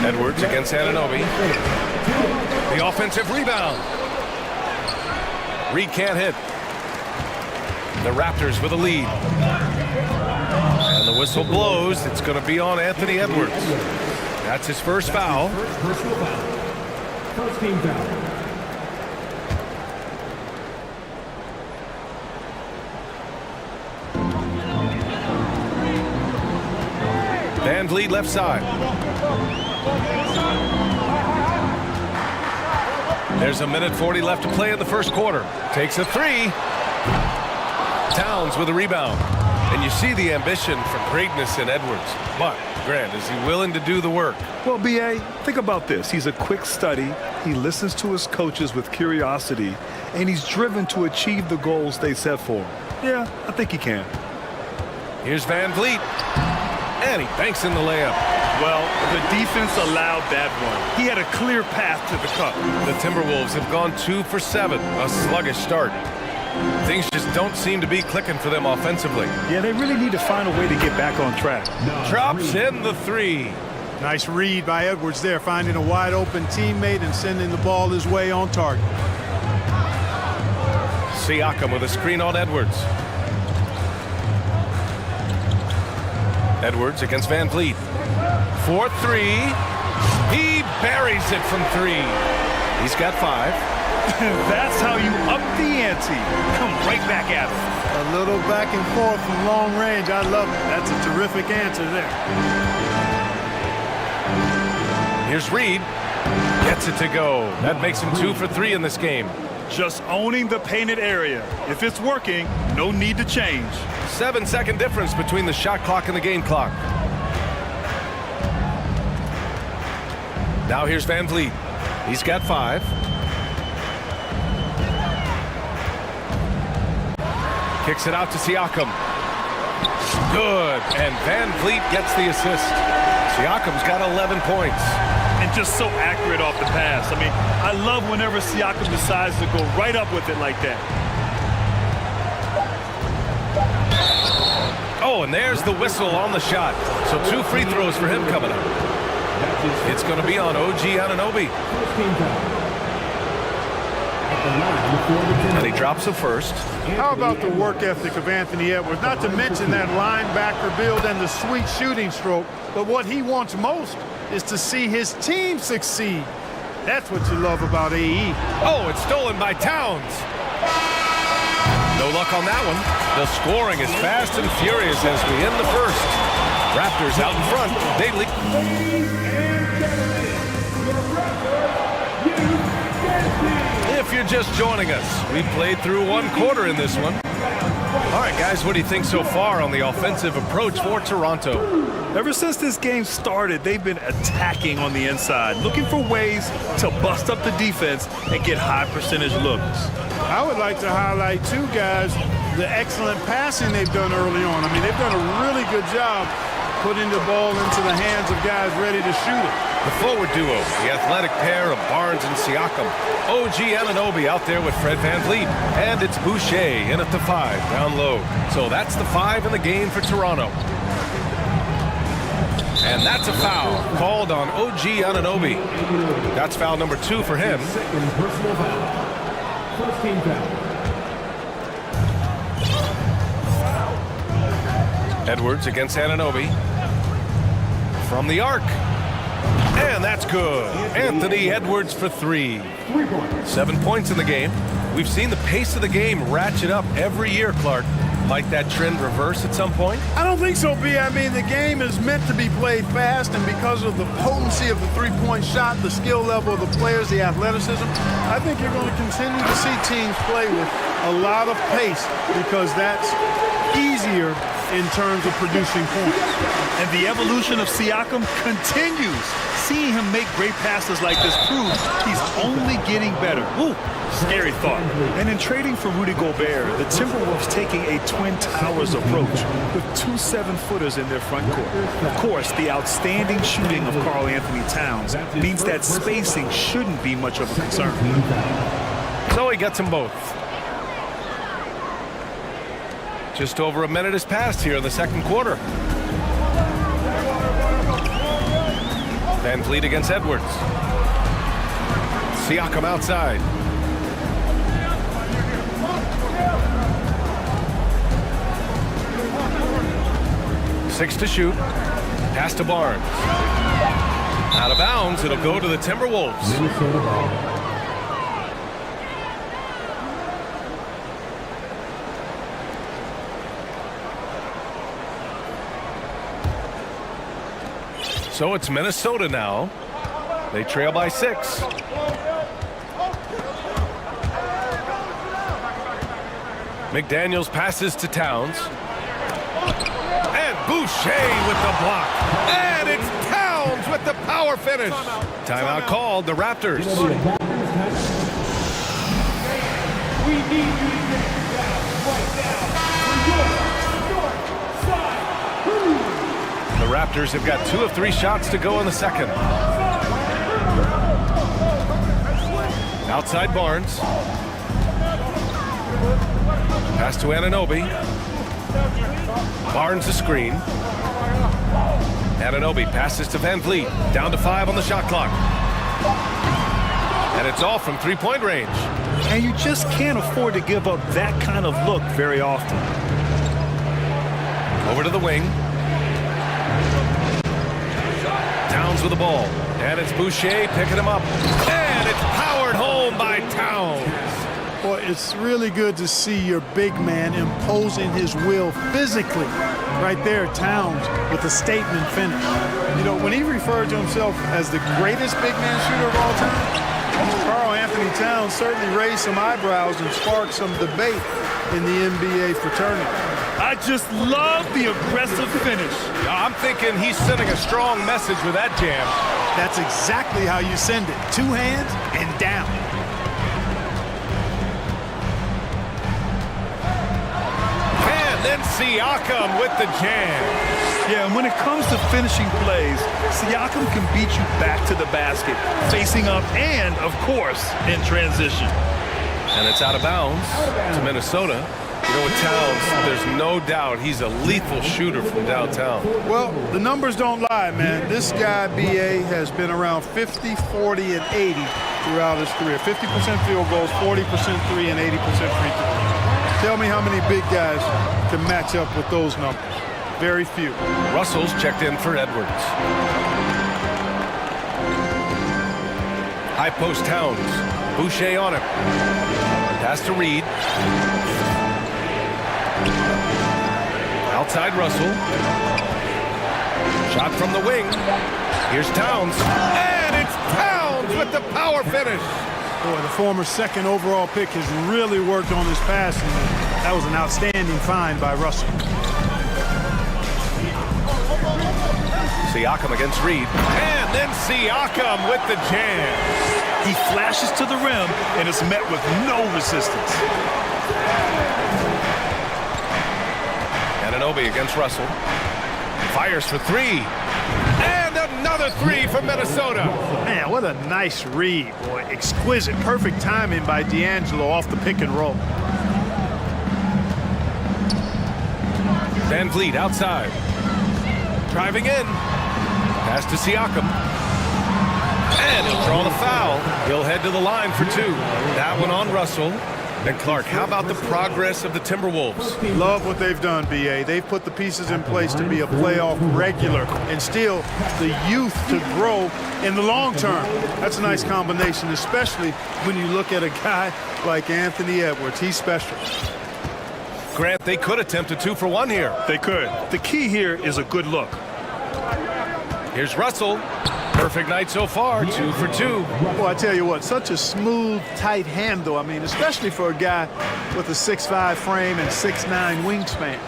Edwards against Anunoby. The offensive rebound. Reed can't hit. The Raptors with a lead. And the whistle blows. It's going to be on Anthony Edwards. That's his first foul. First team foul. Van Vliet left side. There's a minute 40 left to play in the first quarter. Takes a 3. Towns with a rebound. And you see the ambition for greatness in Edwards. But, Grant, is he willing to do the work? Well, B.A., think about this. He's a quick study. He listens to his coaches with curiosity, and he's driven to achieve the goals they set for him. Yeah, I think he can. Here's Van Vliet. And he banks in the layup. Well, the defense allowed that one. He had a clear path to the cup. The Timberwolves have gone 2 for 7. A sluggish start. Things just don't seem to be clicking for them offensively. Yeah, they really need to find a way to get back on track. Drops in the 3. Nice read by Edwards there, finding a wide open teammate and sending the ball his way on target. Siakam with a screen on Edwards. Edwards against Van Vliet. 4-3. He buries it from 3. He's got 5. That's how you up the ante. Come right back at him. A little back and forth from long range. I love it. That's a terrific answer there. Here's Reed. Gets it to go. That makes him 2 for 3 in this game. Just owning the painted area. If it's working, no need to change. 7-second difference between the shot clock and the game clock. Now here's Van Vliet. He's got 5. Kicks it out to Siakam. Good. And Van Vliet gets the assist. Siakam's got 11 points. And just so accurate off the pass. I mean, I love whenever Siakam decides to go right up with it like that. Oh, and there's the whistle on the shot. So 2 free throws for him coming up. It's going to be on OG Anunoby. And he drops the first. How about the work ethic of Anthony Edwards? Not to mention that linebacker build and the sweet shooting stroke, but what he wants most is to see his team succeed. That's what you love about AE. Oh, it's stolen by Towns. No luck on that one. The scoring is fast and furious as we end the first. Raptors out in front. They lead. If you're just joining us, we played through 1 quarter in this one. All right, guys, what do you think so far on the offensive approach for Toronto? Ever since this game started, they've been attacking on the inside, looking for ways to bust up the defense and get high percentage looks. I would like to highlight 2 guys, the excellent passing they've done early on. I mean, they've done a really good job putting the ball into the hands of guys ready to shoot it. The forward duo, the athletic pair of Barnes and Siakam. OG Anunoby out there with Fred Van Vliet. And it's Boucher in at the 5 down low. So that's the 5 in the game for Toronto. And that's a foul called on OG Anunoby. That's foul number 2 for him. Second personal foul. First team foul. Edwards against Anunoby. From the arc. And that's good. Anthony Edwards for 3. 3 points. 7 points in the game. We've seen the pace of the game ratchet up every year, Clark. Might that trend reverse at some point? I don't think so, B. I mean, the game is meant to be played fast, and because of the potency of the three-point shot, the skill level of the players, the athleticism, I think you're going to continue to see teams play with a lot of pace because that's easier in terms of producing points. And the evolution of Siakam continues. Seeing him make great passes like this proves he's only getting better. Ooh, scary thought. And in trading for Rudy Gobert, the Timberwolves taking a Twin Towers approach with 2 7-footers in their front court. Of course, the outstanding shooting of Karl Anthony Towns means that spacing shouldn't be much of a concern. So he gets them both. Just over a minute has passed here in the second quarter. Van Vliet against Edwards. Siakam outside. Six to shoot. Pass to Barnes. Out of bounds. It'll go to the Timberwolves. So it's Minnesota now. They trail by 6. McDaniels passes to Towns. And Boucher with the block. And it's Towns with the power finish. Timeout called, the Raptors. We need you to get back right now for your north side. The Raptors have got 2 of 3 shots to go in the second. Outside Barnes. Pass to Anunoby. Barnes the screen. Anunoby passes to Van Vliet. Down to 5 on the shot clock. And it's all from 3-point range. And you just can't afford to give up that kind of look very often. Over to the wing. Towns with the ball. And it's Boucher picking him up. And it's powered home by Towns. Boy, it's really good to see your big man imposing his will physically. Right there, Towns with a statement finish. You know, when he referred to himself as the greatest big man shooter of all time, Karl Anthony Towns certainly raised some eyebrows and sparked some debate in the NBA fraternity. I just love the aggressive finish. I'm thinking he's sending a strong message with that jam. That's exactly how you send it. 2 hands and down. And then Siakam with the jam. Yeah, and when it comes to finishing plays, Siakam can beat you back to the basket, facing up and, of course, in transition. And it's out of bounds to Minnesota. You know, with Towns, there's no doubt he's a lethal shooter from downtown. Well, the numbers don't lie, man. This guy, B.A., has been around 50, 40, and 80 throughout his career. 50% field goals, 40% 3, and 80% free throws. Tell me how many big guys can match up with those numbers. Very few. Russell's checked in for Edwards. High post Towns. Boucher on him. Pass to Reed. Outside Russell. Shot from the wing. Here's Towns. And it's Towns with the power finish. Boy, the former second overall pick has really worked on his passing. That was an outstanding find by Russell. Siakam against Reed. And then Siakam with the jam. He flashes to the rim and is met with no resistance. Anunoby against Russell. Fires for 3. And another 3 for Minnesota. Man, what a nice read, boy. Exquisite, perfect timing by D'Angelo off the pick and roll. Van Vliet outside. Driving in. Pass to Siakam. And he'll draw the foul. He'll head to the line for 2. That one on Russell. And Clark, how about the progress of the Timberwolves? Love what they've done, B.A. They've put the pieces in place to be a playoff regular and still the youth to grow in the long term. That's a nice combination, especially when you look at a guy like Anthony Edwards. He's special. Grant, they could attempt a 2-for-1 here. They could. The key here is a good look. Here's Russell. Perfect night so far, 2 for 2. Well, I tell you what, such a smooth, tight handle. I mean, especially for a guy with a 6'5" frame and 6'9" wingspan.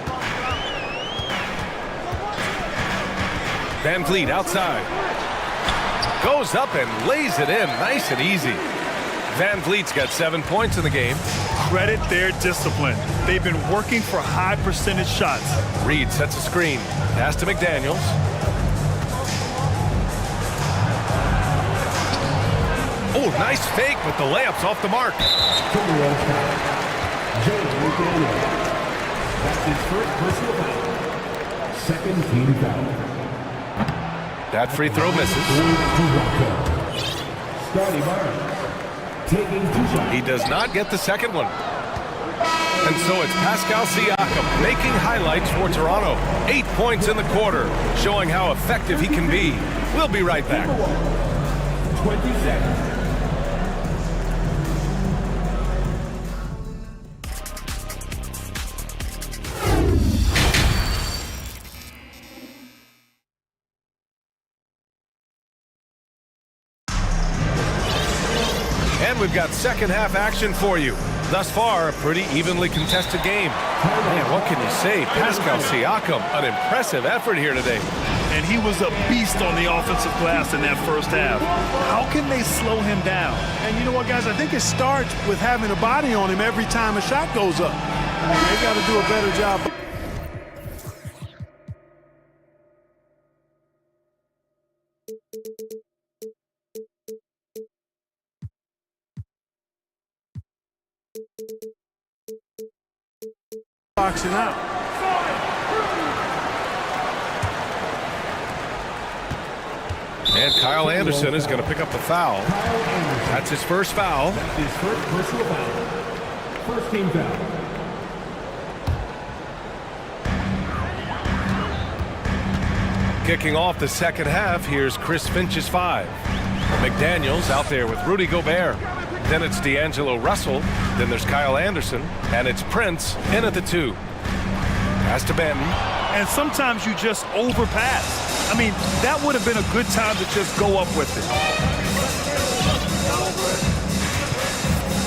Van Vliet outside. Goes up and lays it in nice and easy. Van Vliet's got 7 points in the game. Credit their discipline. They've been working for high percentage shots. Reed sets a screen. Pass to McDaniels. Oh, nice fake, but the layup's off the mark. That's his first personal foul. Second team foul. That free throw misses. Scotty Barnes taking 2 shots. He does not get the second one. And so it's Pascal Siakam making highlights for Toronto. 8 points in the quarter, showing how effective he can be. We'll be right back. 20 seconds. And we've got second half action for you. Thus far, a pretty evenly contested game. Man, what can you say? Pascal Siakam, an impressive effort here today. And he was a beast on the offensive glass in that first half. How can they slow him down? And you know what, guys? I think it starts with having a body on him every time a shot goes up. I mean, they got to do a better job. Boxing out. And Kyle Anderson is going to pick up the foul. That's his first foul. That's his first personal foul. First team foul. Kicking off the second half, here's Chris Finch's 5. McDaniels out there with Rudy Gobert. Then it's D'Angelo Russell. Then there's Kyle Anderson. And it's Prince in at the 2. Pass to Benton. And sometimes you just overpass. I mean, that would have been a good time to just go up with it.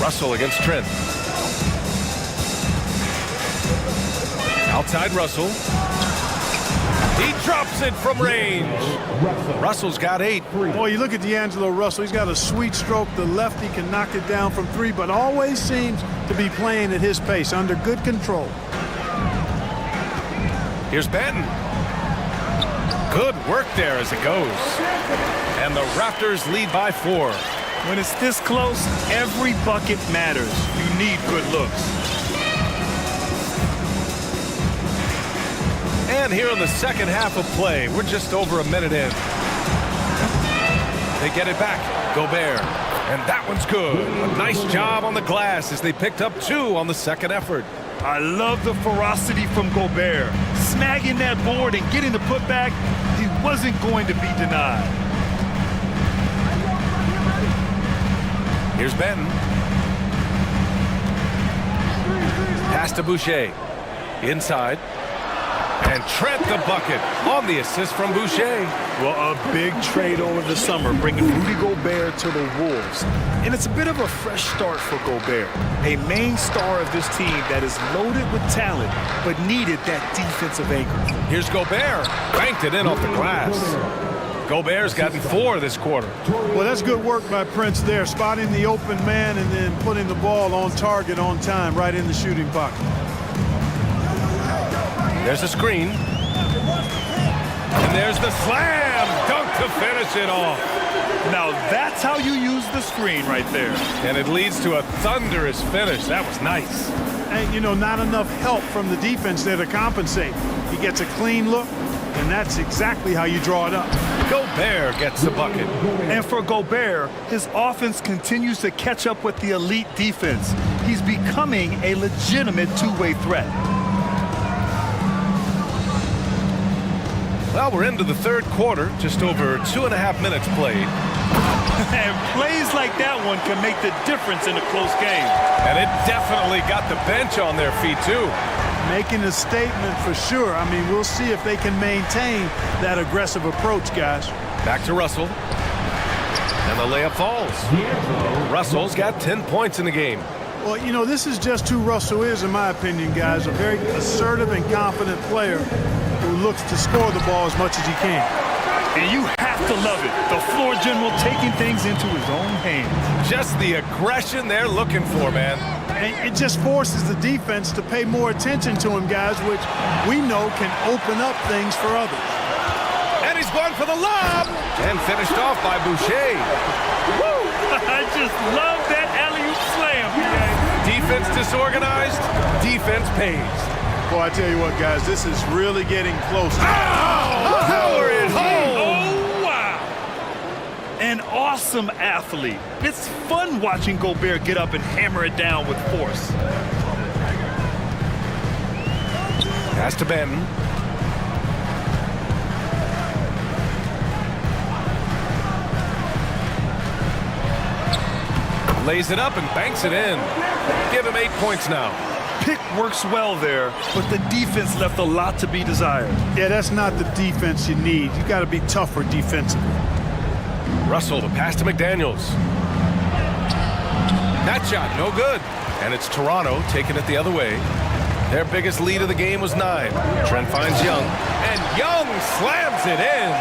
Russell against Trent. Outside Russell. He drops it from range. Russell's got 8. Boy, you look at D'Angelo Russell. He's got a sweet stroke. The lefty can knock it down from 3, but always seems to be playing at his pace, under good control. Here's Benton. Good work there as it goes. And the Raptors lead by 4. When it's this close, every bucket matters. You need good looks. And here in the second half of play, we're just over a minute in. They get it back. Gobert. And that one's good. A nice job on the glass as they picked up 2 on the second effort. I love the ferocity from Gobert. Snagging that board and getting the putback, he wasn't going to be denied. Here's Benton. Pass to Boucher. Inside. And Trent the bucket on the assist from Boucher. Well, a big trade over the summer, bringing Rudy Gobert to the Wolves. And it's a bit of a fresh start for Gobert, a main star of this team that is loaded with talent, but needed that defensive anchor. Here's Gobert. Banked it in off the glass. Gobert's gotten 4 this quarter. Well, that's good work by Prince there, spotting the open man and then putting the ball on target on time, right in the shooting pocket. There's a screen. And there's the slam dunk to finish it off. Now that's how you use the screen right there. And it leads to a thunderous finish. That was nice. And, you know, not enough help from the defense there to compensate. He gets a clean look, and that's exactly how you draw it up. Gobert gets the bucket. And for Gobert, his offense continues to catch up with the elite defense. He's becoming a legitimate two-way threat. Well, we're into the third quarter, just over 2.5 minutes played. And plays like that one can make the difference in a close game. And it definitely got the bench on their feet, too. Making a statement for sure. I mean, we'll see if they can maintain that aggressive approach, guys. Back to Russell. And the layup falls. Russell's got 10 points in the game. Well, you know, this is just who Russell is, in my opinion, guys. A very assertive and confident player who looks to score the ball as much as he can. And you have to love it. The floor general taking things into his own hands. Just the aggression they're looking for, man. And it just forces the defense to pay more attention to him, guys, which we know can open up things for others. And he's going for the lob. And finished off by Boucher. Woo! I just love that alley-oop slam. Defense disorganized, defense pays. Boy, I tell you what, guys, this is really getting close. Power it home! Oh, wow! An awesome athlete. It's fun watching Gobert get up and hammer it down with force. Pass to Benton. Lays it up and banks it in. Give him 8 points now. Pick works well there, but the defense left a lot to be desired. Yeah, that's not the defense you need. You got to be tougher defensively. Russell, the pass to McDaniels. That shot, no good. And it's Toronto taking it the other way. Their biggest lead of the game was 9. Trent finds Young, and Young slams it in.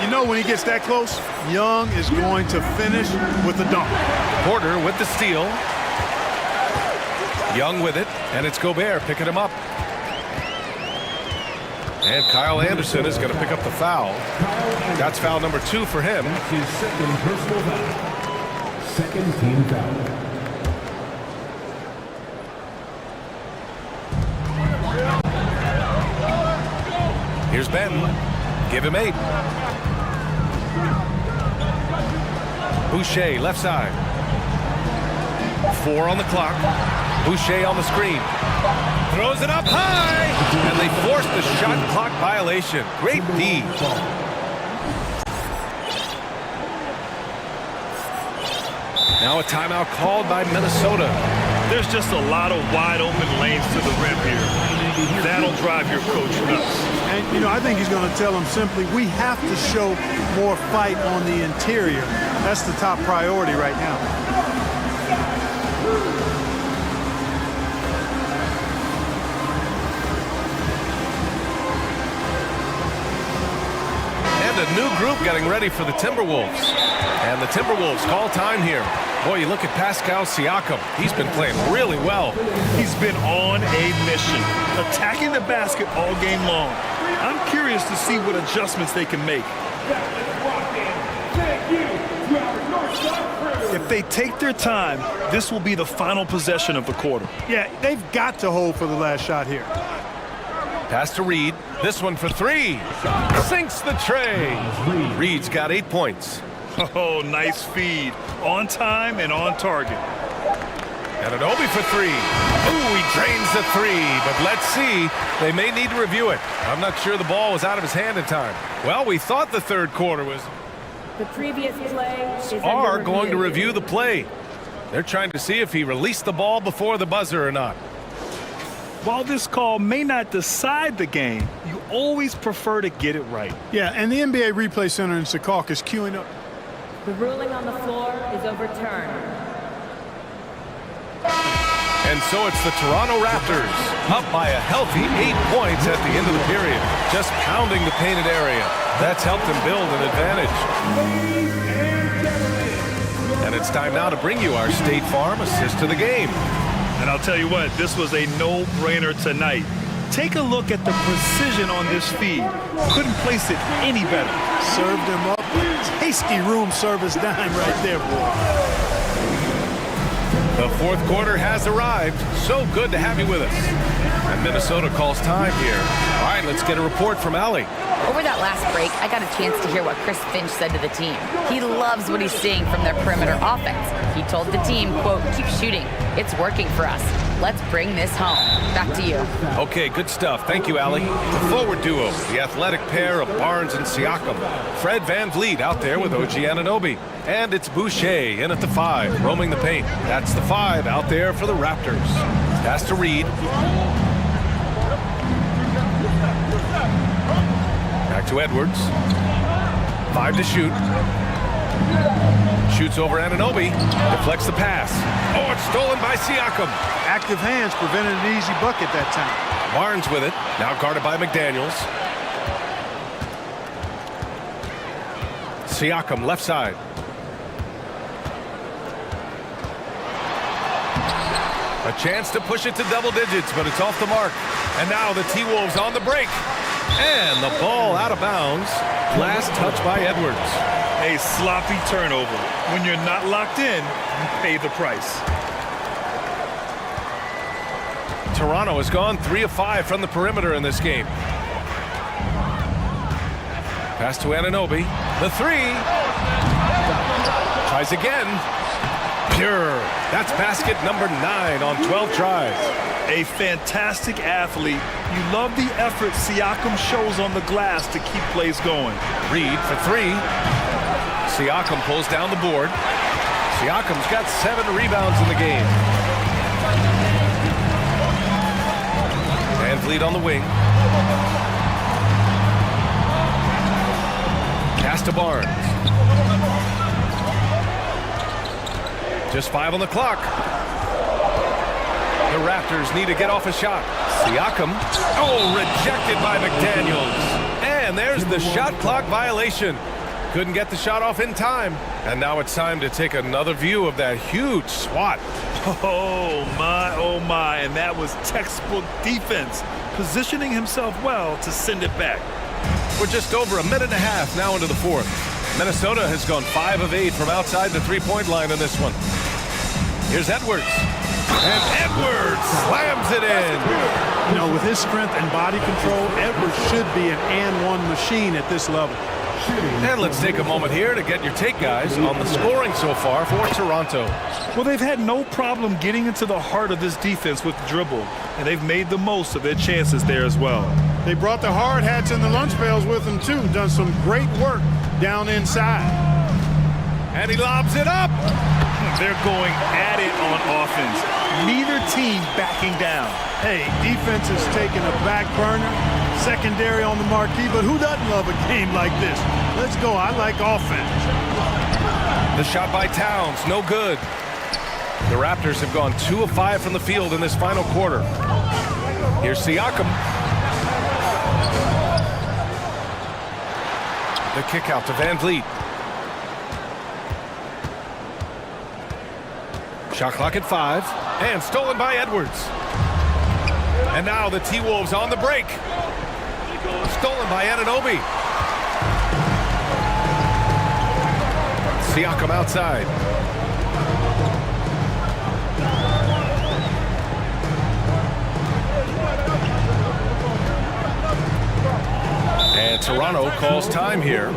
You know, when he gets that close, Young is going to finish with the dunk. Porter with the steal. Young with it, and it's Gobert picking him up. And Kyle Anderson is going to pick up the foul. That's foul number 2 for him. His second personal foul. Second team foul. Here's Benton. Give him 8. Boucher, left side. 4 on the clock. Boucher on the screen. Throws it up high. And they force the shot clock violation. Great D. Now a timeout called by Minnesota. There's just a lot of wide open lanes to the rim here. That'll drive your coach nuts. And, you know, I think he's going to tell them simply, we have to show more fight on the interior. That's the top priority right now. And a new group getting ready for the Timberwolves. And the Timberwolves call time here. Boy, you look at Pascal Siakam. He's been playing really well. He's been on a mission, attacking the basket all game long. I'm curious to see what adjustments they can make. If they take their time, this will be the final possession of the quarter. Yeah, they've got to hold for the last shot here. Pass to Reed. This one for 3. Sinks the tray. Reed's got 8 points. Oh, nice feed. On time and on target. And an Obi for 3. Ooh, he drains the 3. But let's see. They may need to review it. I'm not sure the ball was out of his hand in time. Well, we thought the third quarter was... The previous play is are under going to review the play. They're trying to see if he released the ball before the buzzer or not. While this call may not decide the game, you always prefer to get it right. Yeah, and the NBA Replay Center in Secaucus queuing up. The ruling on the floor is overturned. And so it's the Toronto Raptors, up by a healthy 8 points at the end of the period, just pounding the painted area. That's helped them build an advantage. And it's time now to bring you our State Farm assist to the game. And I'll tell you what, this was a no-brainer tonight. Take a look at the precision on this feed. Couldn't place it any better. Served him up. Tasty room service dime right there, boy. The fourth quarter has arrived. So good to have you with us. And Minnesota calls time here. All right, let's get a report from Allie. Over that last break, I got a chance to hear what Chris Finch said to the team. He loves what he's seeing from their perimeter offense. He told the team, quote, keep shooting. It's working for us. Let's bring this home. Back to you. Okay, good stuff. Thank you, Allie. The forward duo, the athletic pair of Barnes and Siakam. Fred VanVleet out there with OG Anunoby. And it's Boucher in at the 5, roaming the paint. That's the 5 out there for the Raptors. Pass to Reed. Back to Edwards. 5 to shoot. Shoots over Anunoby. Deflects the pass. Oh, it's stolen by Siakam. Active hands prevented an easy bucket that time. Barnes with it. Now guarded by McDaniels. Siakam, left side. A chance to push it to double digits, but it's off the mark. And now the T-Wolves on the break. And the ball out of bounds. Last touch by Edwards. A sloppy turnover. When you're not locked in, you pay the price. Toronto has gone 3 of 5 from the perimeter in this game. Pass to Anunoby. The three. Tries again. Pure. That's basket number 9 on 12 tries. A fantastic athlete. You love the effort Siakam shows on the glass to keep plays going. Reed for 3. Siakam pulls down the board. Siakam's got 7 rebounds in the game. Van Vliet on the wing. Pass to Barnes. Just 5 on the clock. The Raptors need to get off a shot. Siakam. Oh, rejected by McDaniels. And there's the shot clock violation. Couldn't get the shot off in time. And now it's time to take another view of that huge swat. Oh my, and that was textbook defense. Positioning himself well to send it back. We're just over a minute and a half now into the fourth. Minnesota has gone 5 of 8 from outside the three-point line in this one. Here's Edwards. And Edwards slams it in. You know, with his strength and body control, Edwards should be an and-one machine at this level. And let's take a moment here to get your take, guys, on the scoring so far for Toronto. Well, they've had no problem getting into the heart of this defense with the dribble, and they've made the most of their chances there as well. They brought the hard hats and the lunch pails with them, too. Done some great work down inside. And he lobs it up. They're going at it on offense. Neither team backing down. Hey, defense is taking a back burner. Secondary on the marquee, but who doesn't love a game like this? Let's go. I like offense. The shot by Towns, no good. The Raptors have gone 2 of 5 from the field in this final quarter. Here's Siakam. The kick out to Van Vliet. Shot clock at 5, and stolen by Edwards. And now the T-Wolves on the break. Stolen by Anunoby. Siakam outside. And Toronto calls time here.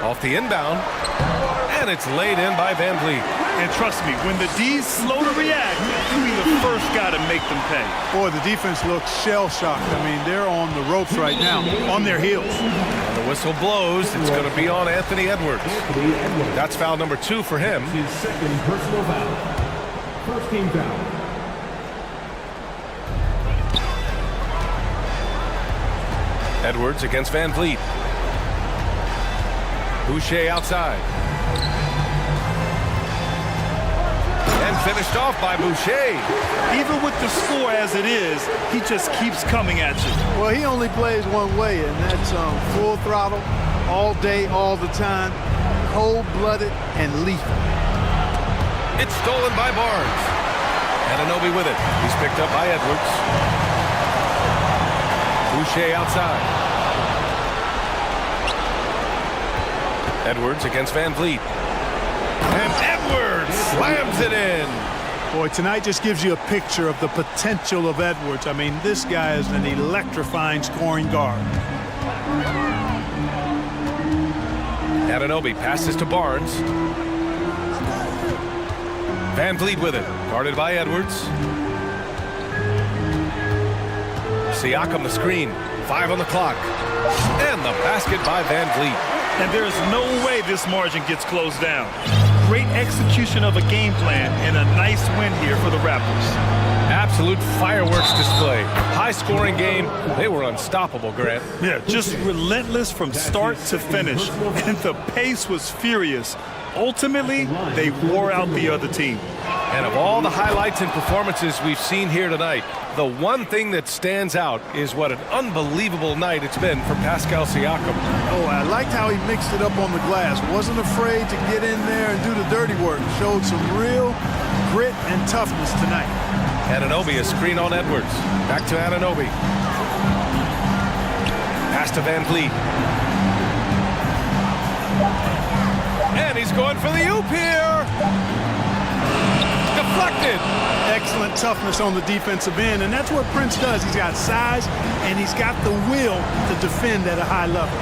Off the inbound, and it's laid in by Van Vliet. And trust me, when the D's slow to react, you be the first guy to make them pay. Boy, the defense looks shell-shocked. I mean, they're on the ropes right now, on their heels. And the whistle blows. It's going to be on Anthony Edwards. That's foul number 2 for him. His second personal foul. First team foul. Edwards against Van Vliet. Boucher outside. And finished off by Boucher. Even with the score as it is, he just keeps coming at you. Well, he only plays one way, and that's full throttle, all day, all the time, cold-blooded and lethal. It's stolen by Barnes. Anunoby with it. He's picked up by Edwards. Boucher outside. Edwards against Van Vliet. And Edwards slams it in. Boy, tonight just gives you a picture of the potential of Edwards. I mean, this guy is an electrifying scoring guard. Anunoby passes to Barnes. Van Vliet with it. Guarded by Edwards. Siakam the screen. 5 on the clock. And the basket by Van Vliet. And there's no way this margin gets closed down. Great execution of a game plan and a nice win here for the Raptors. Absolute fireworks display. High-scoring game. They were unstoppable, Grant. Yeah, just relentless from start to finish. And the pace was furious. Ultimately, they wore out the other team. And of all the highlights and performances we've seen here tonight, the one thing that stands out is what an unbelievable night it's been for Pascal Siakam. Oh, I liked how he mixed it up on the glass. Wasn't afraid to get in there and do the dirty work. Showed some real grit and toughness tonight. Anunoby, a screen on Edwards. Back to Anunoby. Pass to Van Vliet. And he's going for the oop here. Deflected. Excellent toughness on the defensive end, and that's what Prince does. He's got size, and he's got the will to defend at a high level.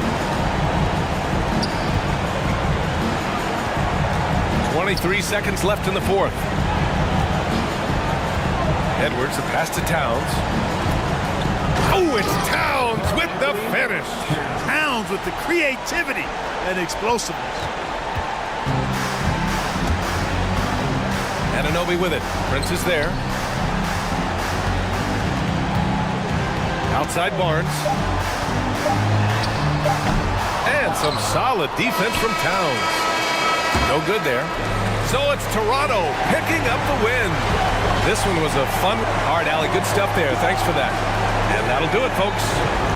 23 seconds left in the fourth. Edwards, the pass to Towns. Oh, it's Towns with the finish. Towns with the creativity and explosiveness. Anunoby with it. Prince is there. Outside Barnes. And some solid defense from Towns. No good there. So it's Toronto picking up the win. This one was a fun. All right, Allie, good stuff there. Thanks for that. And that'll do it, folks.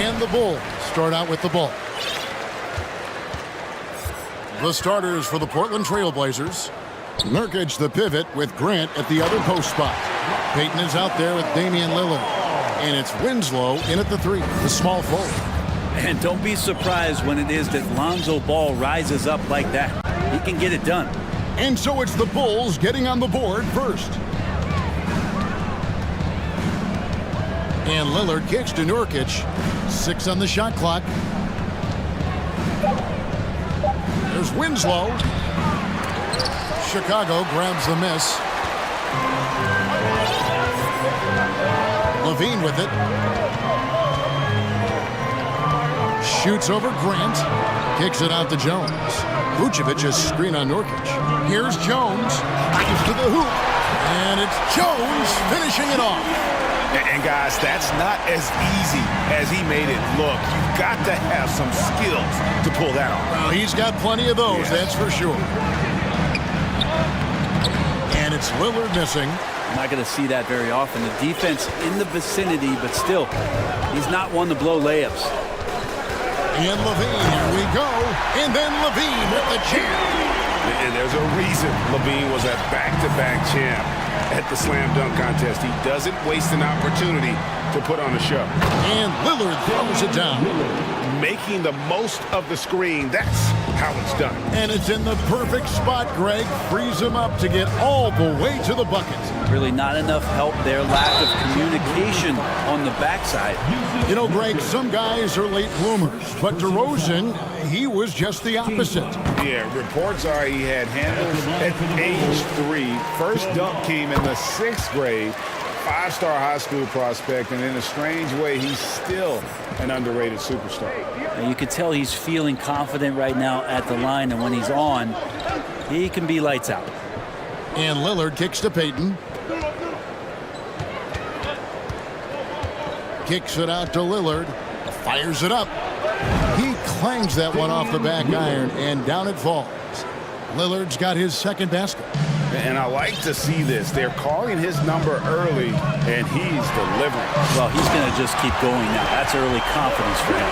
And the Bulls start out with the ball. The starters for the Portland Trail Blazers. Nurkic, the pivot, with Grant at the other post spot. Payton is out there with Damian Lillard. And it's Winslow in at the 3, the small forward. And don't be surprised when it is that Lonzo Ball rises up like that. He can get it done. And so it's the Bulls getting on the board first. And Lillard kicks to Nurkic. 6 on the shot clock. There's Winslow. Chicago grabs the miss. Levine with it. Shoots over Grant. Kicks it out to Jones. Vucevic is screen on Nurkic. Here's Jones. Drives to the hoop. And it's Jones finishing it off. And guys, that's not as easy as he made it look. You've got to have some skills to pull that off. Well, he's got plenty of those, that's for sure. And it's Lillard missing. I'm not going to see that very often. The defense in the vicinity, but still, he's not one to blow layups. And Levine, here we go. And then Levine with the jam. And there's a reason Levine was a back-to-back champ at the slam dunk contest. He doesn't waste an opportunity to put on a show. And Lillard throws it down. Making the most of the screen. That's how it's done. And it's in the perfect spot, Greg. Frees him up to get all the way to the bucket. Really not enough help there. Lack of communication on the backside. You know, Greg, some guys are late bloomers, but DeRozan, he was just the opposite. Yeah, reports are he had handles at age 3. First dunk came in the 6th grade. 5-star high school prospect, and in a strange way, he's still an underrated superstar. And you could tell he's feeling confident right now at the line, and when he's on, he can be lights out. And Lillard kicks to Payton. Kicks it out to Lillard. Fires it up. He clangs that one off the back iron, and down it falls. Lillard's got his second basket. And I like to see this. They're calling his number early, and he's delivering. Well, he's going to just keep going now. That's early confidence for him.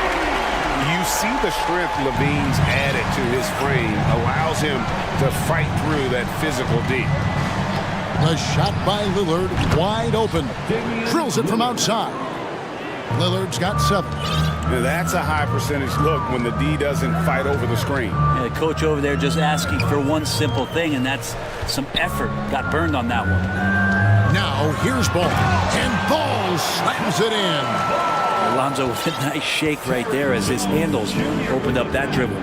You see the strength Levine's added to his frame, allows him to fight through that physical D. The shot by Lillard, wide open. Drills it from outside. Lillard's got 7. Now that's a high percentage look when the D doesn't fight over the screen. Yeah, the coach over there just asking for one simple thing, and that's some effort. Got burned on that one. Now here's Ball, and Ball slams it in. Alonzo with a nice shake right there as his handles opened up that dribble.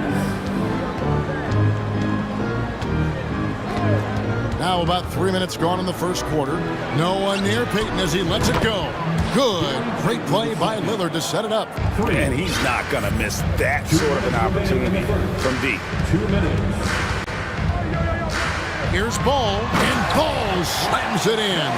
Now about 3 minutes gone in the first quarter. No one near Payton as he lets it go. Good. Great play by Lillard to set it up. And he's not going to miss that sort of an opportunity from deep. 2 minutes. Here's Ball, and Ball slams it in.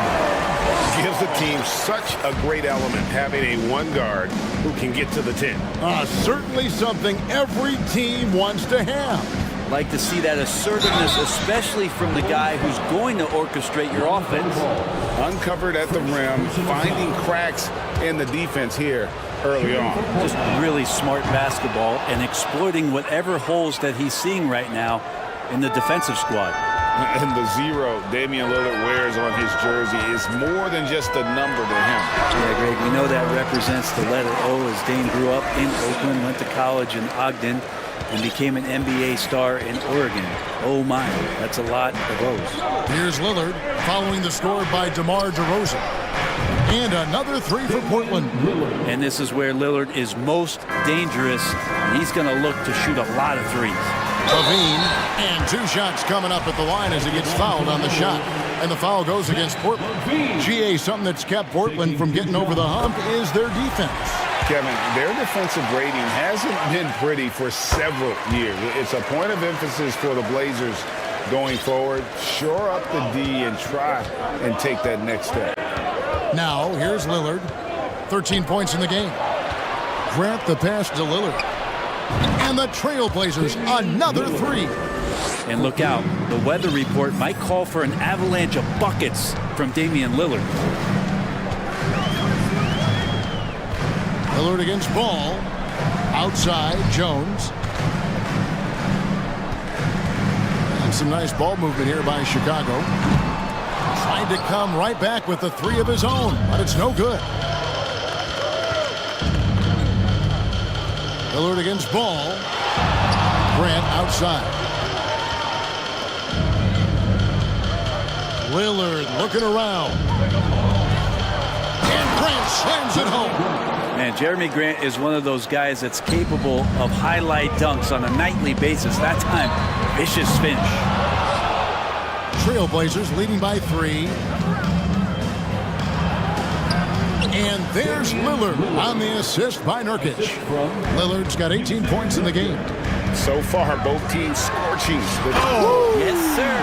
Gives the team such a great element having a one guard who can get to the 10. Certainly something every team wants to have. Like to see that assertiveness, especially from the guy who's going to orchestrate your offense. Uncovered at the rim, finding cracks in the defense here early on. Just really smart basketball and exploiting whatever holes that he's seeing right now in the defensive squad. And the 0 Damian Lillard wears on his jersey is more than just a number to him. Yeah, Greg, we know that represents the letter O as Dame grew up in Oakland, went to college in Ogden, and became an NBA star in Oregon. Oh my, that's a lot of O's. Here's Lillard following the score by DeMar DeRozan. And another 3 for Portland. And this is where Lillard is most dangerous. He's going to look to shoot a lot of threes. Levine, and 2 shots coming up at the line as he gets fouled on the shot. And the foul goes against Portland. GA, something that's kept Portland from getting over the hump is their defense. Kevin, their defensive rating hasn't been pretty for several years. It's a point of emphasis for the Blazers going forward. Shore up the D and try and take that next step. Now, here's Lillard. 13 points in the game. Grant the pass to Lillard. And the Trailblazers, another 3. And look out, the weather report might call for an avalanche of buckets from Damian Lillard. Lillard against Ball. Outside, Jones. And some nice ball movement here by Chicago. Trying to come right back with the three of his own, but it's no good. Lillard against Ball. Grant outside. Lillard looking around. And Grant slams it home. Man, Jeremy Grant is one of those guys that's capable of highlight dunks on a nightly basis. That time, vicious finish. Trailblazers leading by 3. And there's Lillard on the assist by Nurkic. Lillard's got 18 points in the game. So far, both teams scorching. Oh! Yes, sir.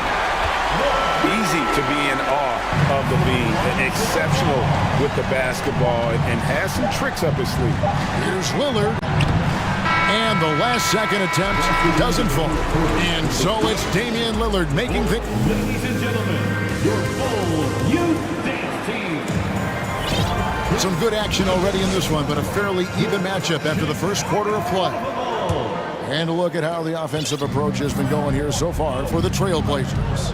Easy to be in awe of the lead. Exceptional with the basketball and has some tricks up his sleeve. Here's Lillard. And the last second attempt doesn't fall. And so it's Damian Lillard making things. Ladies and gentlemen, your full youth dance team. Some good action already in this one, but a fairly even matchup after the first quarter of play. And a look at how the offensive approach has been going here so far for the Trailblazers.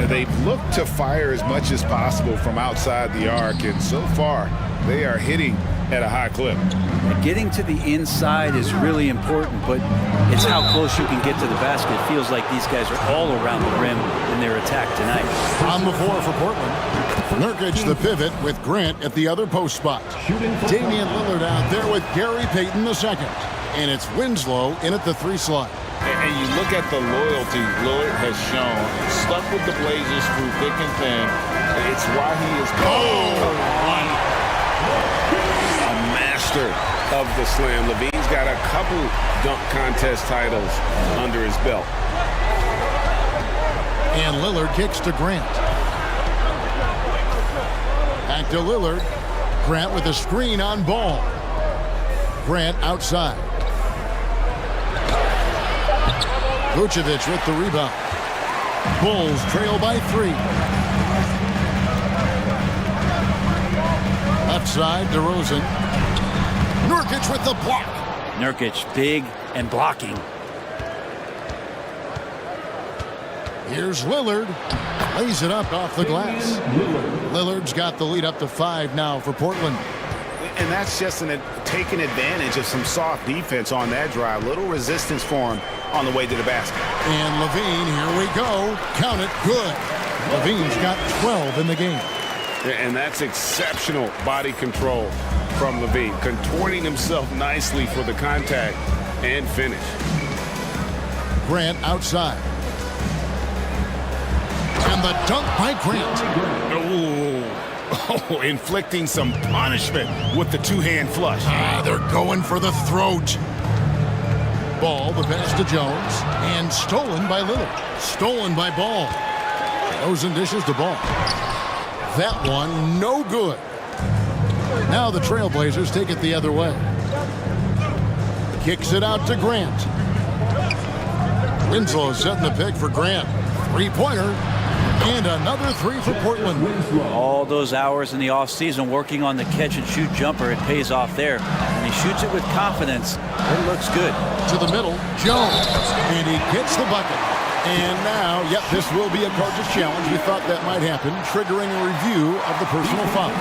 They've looked to fire as much as possible from outside the arc, and so far they are hitting at a high clip. Getting to the inside is really important, but it's how close you can get to the basket. It feels like these guys are all around the rim in their attack tonight. On the floor for Portland, Nurkic the pivot with Grant at the other post spot. Damian Lillard out there with Gary Payton the second. And it's Winslow in at the 3 slot. And you look at the loyalty Lillard has shown. Stuck with the Blazers through thick and thin. It's why he is a master of the slam. Levine's got a couple dunk contest titles under his belt. And Lillard kicks to Grant. Back to Lillard. Grant with a screen on Ball. Grant outside. Vucevic with the rebound. Bulls trail by 3. Left side, DeRozan. Nurkic with the block. Nurkic, big and blocking. Here's Lillard. Lays it up off the glass. Lillard's got the lead up to 5 now for Portland. And that's just taking advantage of some soft defense on that drive. Little resistance for him on the way to the basket. And Levine, here we go. Count it, good. Levine's got 12 in the game. And that's exceptional body control from Levine, contorting himself nicely for the contact and finish. Grant outside. And the dunk by Grant. Oh, inflicting some punishment with the two-hand flush. They're going for the throat. Ball, the pass to Jones, and stolen by Lillard. Stolen by Ball. Those and dishes to Ball. That one, no good. Now the Trailblazers take it the other way. Kicks it out to Grant. Winslow setting the pick for Grant. 3-pointer. And another 3 for Portland. All those hours in the offseason working on the catch-and-shoot jumper, it pays off there. And he shoots it with confidence. It looks good. To the middle, Jones. And he gets the bucket. And now, this will be a coach's challenge. We thought that might happen, triggering a review of the personal foul.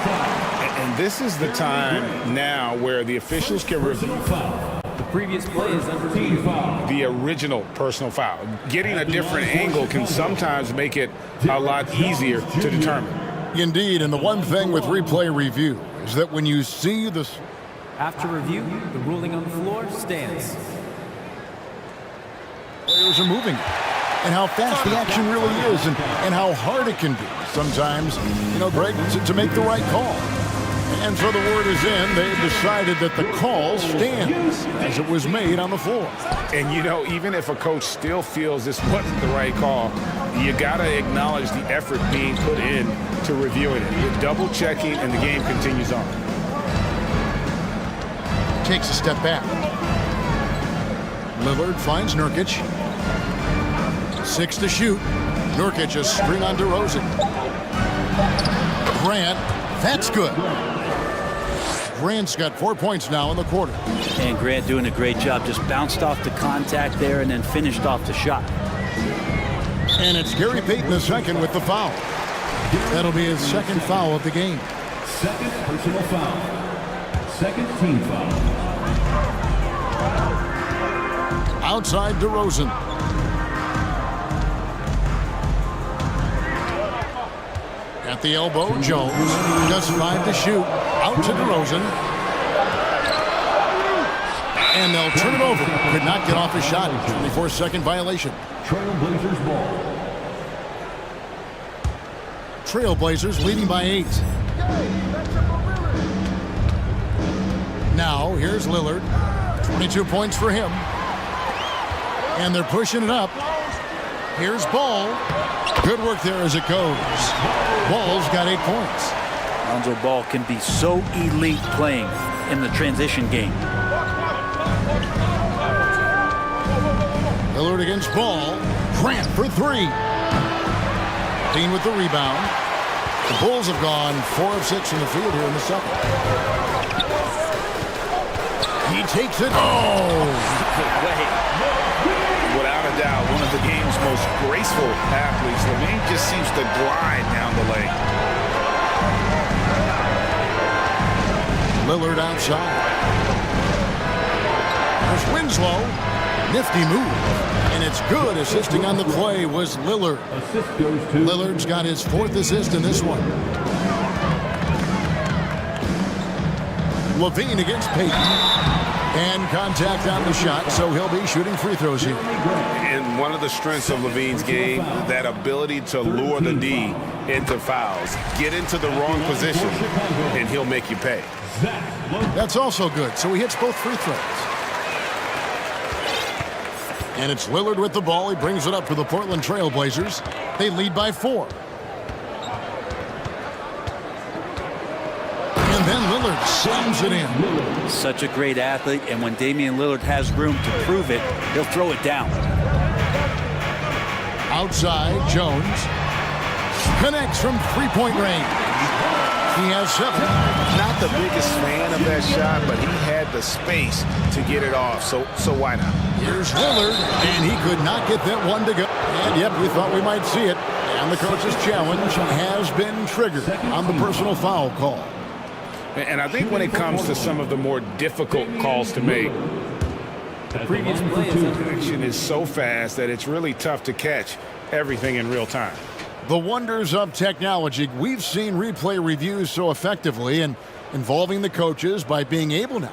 And this is the time now where the officials can review The previous play is under review. the original personal foul. Getting a different angle can sometimes make it a lot easier to determine. Indeed, and the one thing with replay review is that when you see this... After review, the ruling on the floor stands. Players are moving. And how fast the action really is and how hard it can be sometimes, Greg, to make the right call. And so the word is in. They've decided that the call stands as it was made on the floor. And, even if a coach still feels this wasn't the right call, you got to acknowledge the effort being put in to reviewing it. You're double-checking, and the game continues on. Takes a step back. Lillard finds Nurkic. 6 to shoot. Nurkic a screen on DeRozan. Grant, that's good. Grant's got 4 points now in the quarter. And Grant doing a great job. Just bounced off the contact there and then finished off the shot. And it's Gary Payton the second with the foul. That'll be his second foul of the game. Second personal foul. Second team foul. Outside DeRozan. At the elbow, Jones. Just 5 to shoot. Out to DeRozan. And they'll turn it over. Could not get off a shot. 24-second violation. Trailblazers ball. Trailblazers leading by 8. Now, here's Lillard. 22 points for him. And they're pushing it up. Here's Ball. Good work there as it goes. Ball's got 8 points. Lonzo Ball can be so elite playing in the transition game. Lillard against Ball. Grant for 3. Dean with the rebound. The Bulls have gone 4 of 6 in the field here in the second. He takes it. Oh! Without a doubt, one of the game's most graceful athletes. LaVine just seems to glide down the lane. Lillard outside. There's Winslow. Nifty move. And it's good. Assisting on the play was Lillard. Assist goes to Lillard's got his 4th assist in this one. LaVine against Payton. And contact on the shot, so he'll be shooting free throws here. And one of the strengths of LaVine's game, that ability to lure the D into fouls. Get into the wrong position, and he'll make you pay. That's also good, so he hits both free throws. And it's Lillard with the ball. He brings it up for the Portland Trailblazers. They lead by 4. And then Lillard slams it in. Such a great athlete, and when Damian Lillard has room to prove it, he'll throw it down. Outside, Jones connects from 3-point range. He has 7. Not the biggest fan of that shot, but he had the space to get it off, so why not? Here's Lillard, and he could not get that one to go. And yep, we thought we might see it. And the coach's challenge has been triggered on the personal foul call. And I think when it comes to some of the more difficult calls to make, The previous play connection is so fast that it's really tough to catch everything in real time. The wonders of technology. We've seen replay reviews so effectively and involving the coaches by being able now.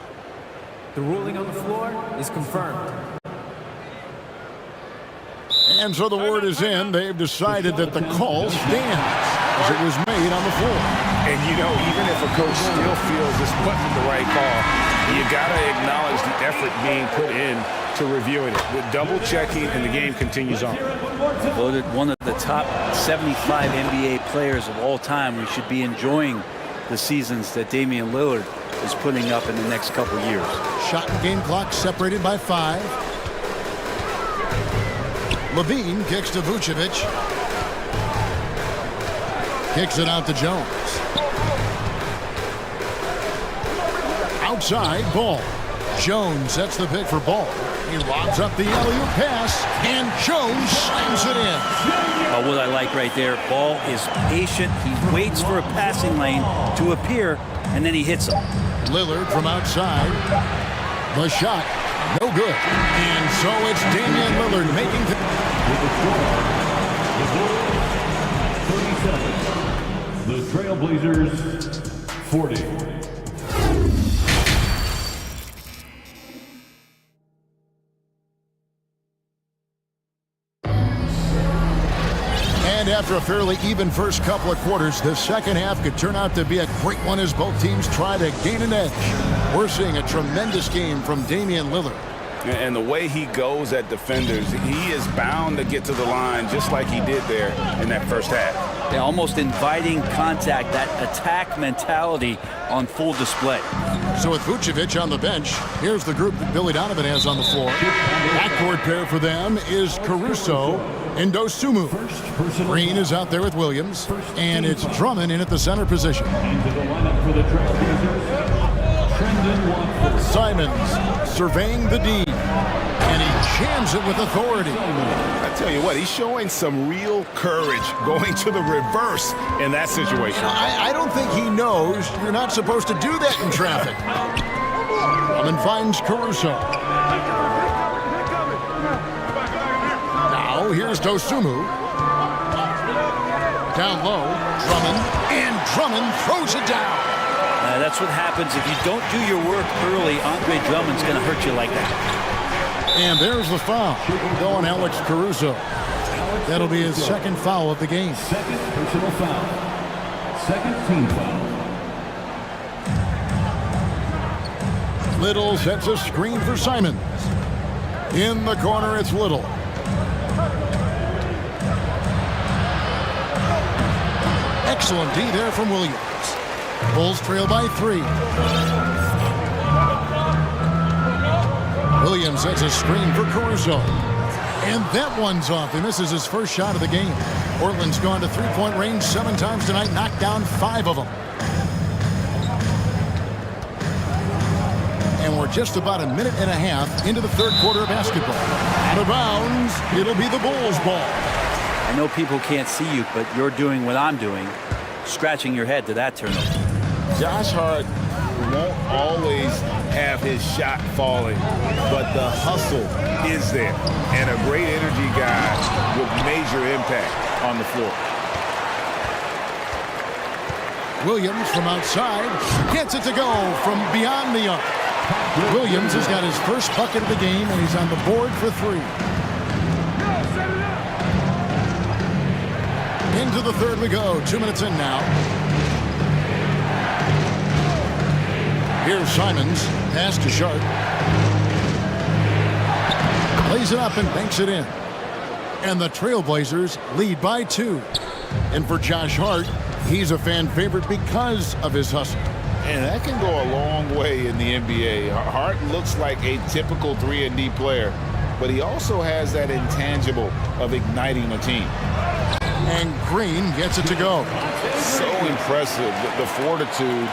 The ruling on the floor is confirmed. And so the word is in. They've decided that the call stands as it was made on the floor. And, you know, even if a coach still feels this wasn't the right call, you got to acknowledge the effort being put in to reviewing it with double checking, and the game continues on. Voted one of the top 75 NBA players of all time. We should be enjoying the seasons that Damian Lillard is putting up in the next couple years. Shot and game clock separated by 5. LaVine kicks to Vucevic. Kicks it out to Jones. Outside, Ball. Jones sets the pick for Ball. He lobs up the alley-oop pass, and Jones slams it in. What I like right there, Ball is patient. He waits for a passing lane to appear, and then he hits him. Lillard from outside. The shot, no good. And so it's Damian Lillard making the... 37. The Trailblazers, 40. And after a fairly even first couple of quarters, the second half could turn out to be a great one as both teams try to gain an edge. We're seeing a tremendous game from Damian Lillard. And the way he goes at defenders, he is bound to get to the line just like he did there in that first half. They're almost inviting contact, that attack mentality on full display. So with Vucevic on the bench, here's the group that Billy Donovan has on the floor. Backcourt pair for them is Caruso and Dosunmu. Green is out there with Williams, and it's Drummond in at the center position. Into the lineup for the Trailblazers, Simons surveying the D, and he jams it with authority. I tell you what, he's showing some real courage going to the reverse in that situation. I don't think he knows you're not supposed to do that in traffic. Drummond finds Caruso. Now here's Dosunmu. Down low, Drummond, and Drummond throws it down. That's what happens if you don't do your work early. Andre Drummond's going to hurt you like that. And there's the foul on Alex Caruso. That'll be his second foul of the game. Second personal foul. Second team foul. Little sets a screen for Simons. In the corner, it's Little. Excellent D there from Williams. Bulls trail by 3. Williams sets a screen for Caruso. And that one's off. He misses his first shot of the game. Portland's gone to three-point range 7 times tonight, knocked down 5 of them. And we're just about a minute and a half into the third quarter of basketball. Out of bounds, it'll be the Bulls' ball. I know people can't see you, but you're doing what I'm doing, scratching your head to that turnover. Josh Hart won't always have his shot falling, but the hustle is there, and a great energy guy with major impact on the floor. Williams from outside gets it to go from beyond the arc. Williams has got his first bucket of the game, and he's on the board for 3. Into the third we go. 2 minutes in now. Here's Simons. Pass to Sharp. Lays it up and banks it in. And the Trailblazers lead by 2. And for Josh Hart, he's a fan favorite because of his hustle. And that can go a long way in the NBA. Hart looks like a typical 3-and-D player, but he also has that intangible of igniting a team. And Green gets it to go. So impressive, the fortitude,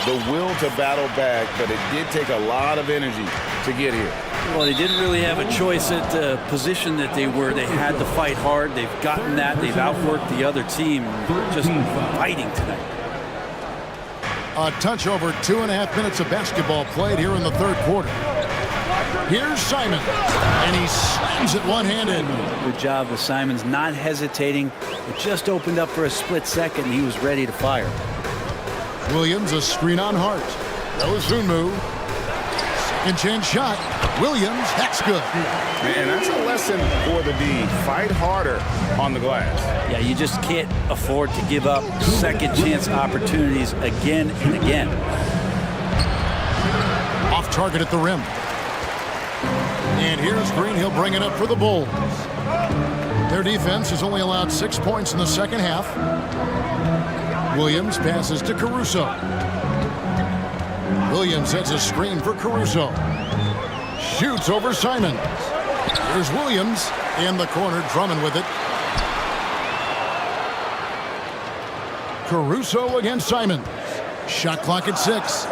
the will to battle back, but it did take a lot of energy to get here. Well, they didn't really have a choice at the position that they were. They had to fight hard. They've gotten that. They've outworked the other team. Just fighting tonight. A touch over 2.5 minutes of basketball played here in the third quarter. Here's Simons, and he slams it one-handed. Good job with Simons not hesitating. It just opened up for a split second, and he was ready to fire. Williams, a screen on Hart. Dosunmu. Second chance shot. Williams, that's good. Man, that's a lesson for the D. Fight harder on the glass. Yeah, you just can't afford to give up second chance opportunities again and again. Off target at the rim. And here's Green. He'll bring it up for the Bulls. Their defense has only allowed 6 points in the second half. Williams passes to Caruso. Williams sets a screen for Caruso. Shoots over Simons. Here's Williams in the corner, Drummond with it. Caruso against Simons. Shot clock at 6.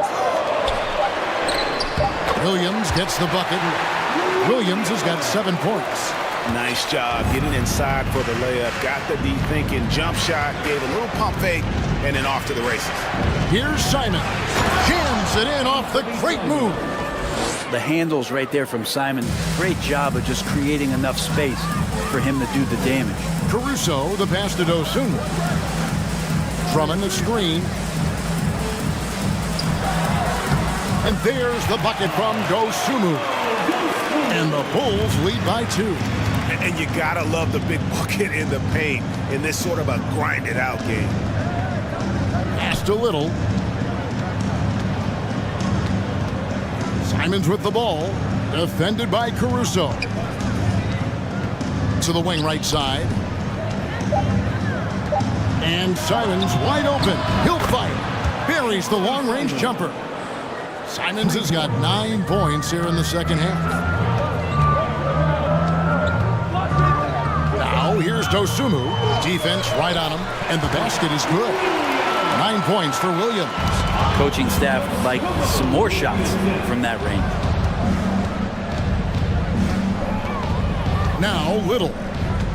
Williams gets the bucket. Williams has got 7 points. Nice job getting inside for the layup. Got the D thinking. Jump shot. Gave a little pump fake. And then off to the races. Here's Simons. Jams it in off the great move. The handles right there from Simon. Great job of just creating enough space for him to do the damage. Caruso, the pass to Dosunmu. Drummond, the screen. And there's the bucket from Dosunmu. And the Bulls lead by 2. And you gotta love the big bucket in the paint in this sort of a grinded out game. Pass to Little. Simons with the ball. Defended by Caruso. To the wing right side. And Simons wide open. He'll fight. Buries the long-range jumper. Simons has got 9 points here in the second half. Now here's Dosunmu. Defense right on him, and the basket is good. 9 points for Williams. Coaching staff would like some more shots from that range. Now Little.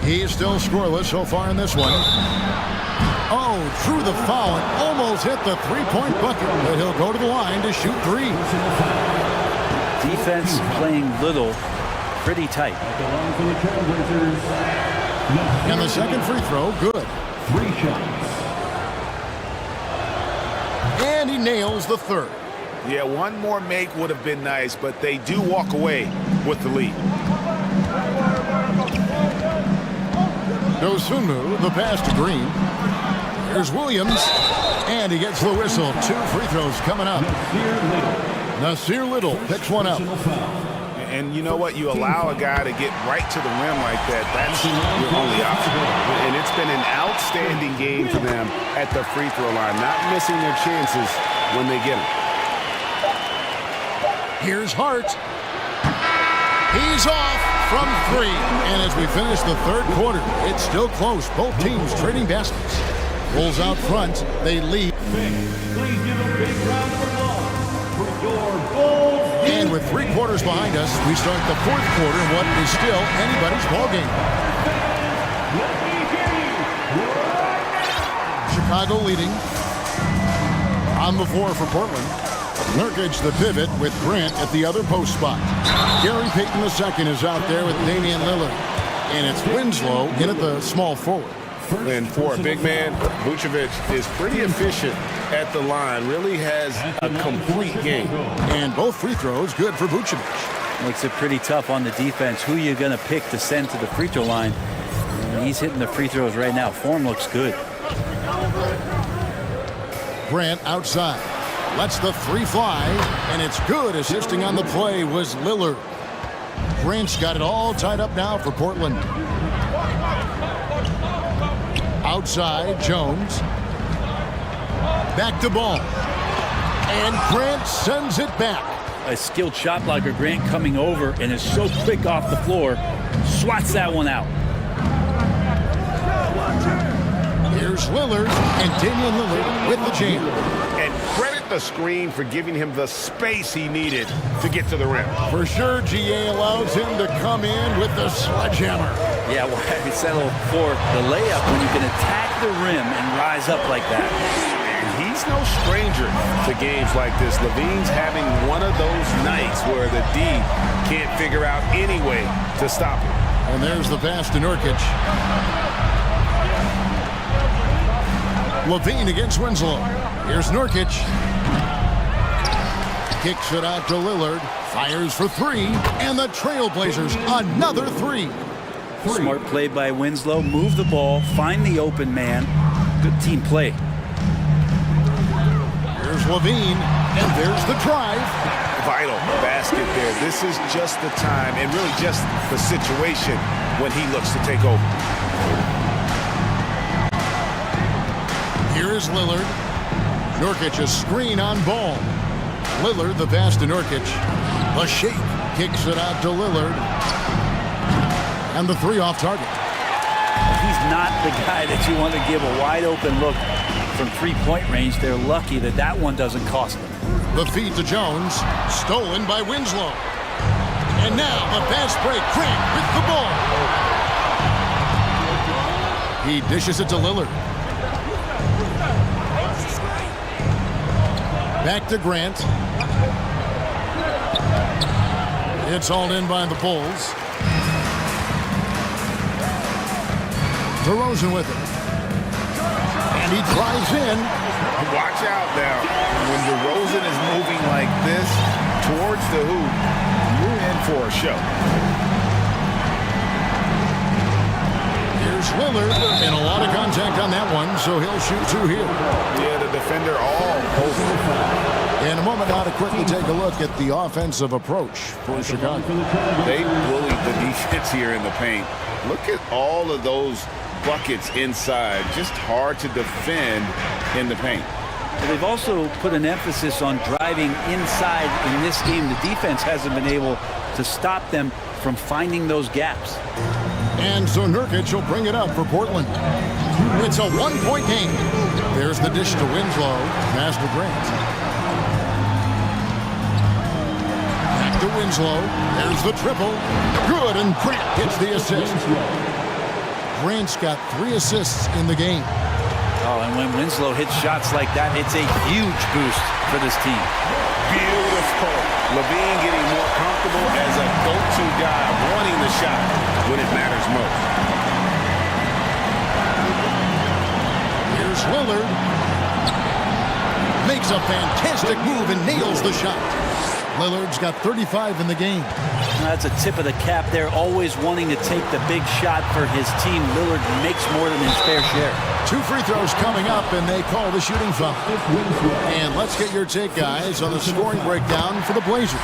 He's still scoreless so far in this one. Oh, threw the foul and almost hit the three-point bucket, but he'll go to the line to shoot 3. Defense playing Little pretty tight. And the second free throw, good. 3 shots. And he nails the third. Yeah, one more make would have been nice, but they do walk away with the lead. Dosunmu, the pass to Green. Here's Williams, and he gets the whistle. 2 free throws coming up. Nasir Little picks one up. And you know what? You allow a guy to get right to the rim like that. That's your only option. And it's been an outstanding game for them at the free throw line, not missing their chances when they get them. Here's Hart. He's off from 3. And as we finish the third quarter, it's still close. Both teams trading baskets. Bulls out front. They lead. Please give a big round of applause for your Bulls. And with 3 quarters behind us, we start the fourth quarter in what is still anybody's ballgame. Chicago leading. On the floor for Portland. Nurkic the pivot with Grant at the other post spot. Gary Payton II is out there with Damian Lillard. And it's Winslow in at the small forward. And for a big man, Vucevic is pretty efficient at the line. Really has a complete game. And both free throws good for Vucevic. Makes it pretty tough on the defense. Who you're going to pick to send to the free throw line. And he's hitting the free throws right now. Form looks good. Grant outside. Lets the 3 fly, and it's good. Assisting on the play was Lillard. Grant's got it all tied up now for Portland. Outside, Jones. Back to ball. And Grant sends it back. A skilled shot blocker, Grant coming over and is so quick off the floor. Swats that one out. Here's Lillard, and Damian Lillard with the jam. And credit the screen for giving him the space he needed to get to the rim. For sure, GA allows him to come in with the sledgehammer. Yeah, well, I settle for the layup when you can attack the rim and rise up like that. He's no stranger to games like this. Levine's having one of those nights where the D can't figure out any way to stop him. And there's the pass to Nurkic. Levine against Winslow. Here's Nurkic. Kicks it out to Lillard. Fires for 3. And the Trailblazers, another 3. Smart play by Winslow. Move the ball. Find the open man. Good team play. Here's Levine. And there's the drive. Vital basket there. This is just the time and really just the situation when he looks to take over. Here is Lillard. Nurkic a screen on ball. Lillard the pass to Nurkic. The shake kicks it out to Lillard. And the 3 off target. He's not the guy that you want to give a wide open look from 3-point range. They're lucky that that one doesn't cost them. The feed to Jones. Stolen by Winslow. And now the fast break. Grant with the ball. He dishes it to Lillard. Back to Grant. It's hauled in by the Bulls. DeRozan with it. And he drives in. Watch out now. When DeRozan is moving like this towards the hoop, you're in for a show. Here's Lillard, and a lot of contact on that one, so he'll shoot 2 here. Yeah, the defender all over. In a moment now to quickly take a look at the offensive approach for Chicago. They bullied the defense here in the paint. Look at all of those buckets inside. Just hard to defend in the paint. They've also put an emphasis on driving inside in this game. The defense hasn't been able to stop them from finding those gaps. And so Nurkic will bring it up for Portland. It's a one-point game. There's the dish to Winslow. Pass to Grant. Back to Winslow. There's the triple. Good, and Grant gets the assist. Grant's got 3 assists in the game. Oh, and when Winslow hits shots like that, it's a huge boost for this team. Beautiful. Levine getting more comfortable as a go-to guy, wanting the shot when it matters most. Here's Lillard. Makes a fantastic move and nails the shot. Lillard's got 35 in the game. That's a tip of the cap there, always wanting to take the big shot for his team. Lillard makes more than his fair share. 2 free throws coming up, and they call the shooting foul. And let's get your take, guys, on the scoring breakdown for the Blazers.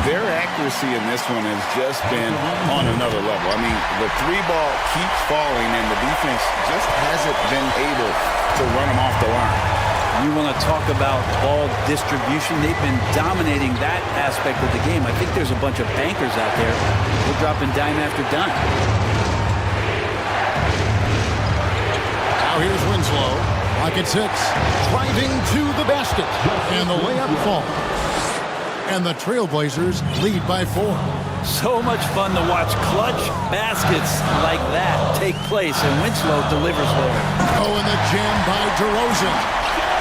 Their accuracy in this one has just been on another level. I mean, the 3-ball keeps falling, and the defense just hasn't been able to run them off the line. You want to talk about ball distribution. They've been dominating that aspect of the game. I think there's a bunch of bankers out there. They're dropping dime after dime. Now here's Winslow. Pocket 6. Driving to the basket. And the layup falls. And the Trailblazers lead by 4. So much fun to watch clutch baskets like that take place, and Winslow delivers there. Oh, and the jam by DeRozan.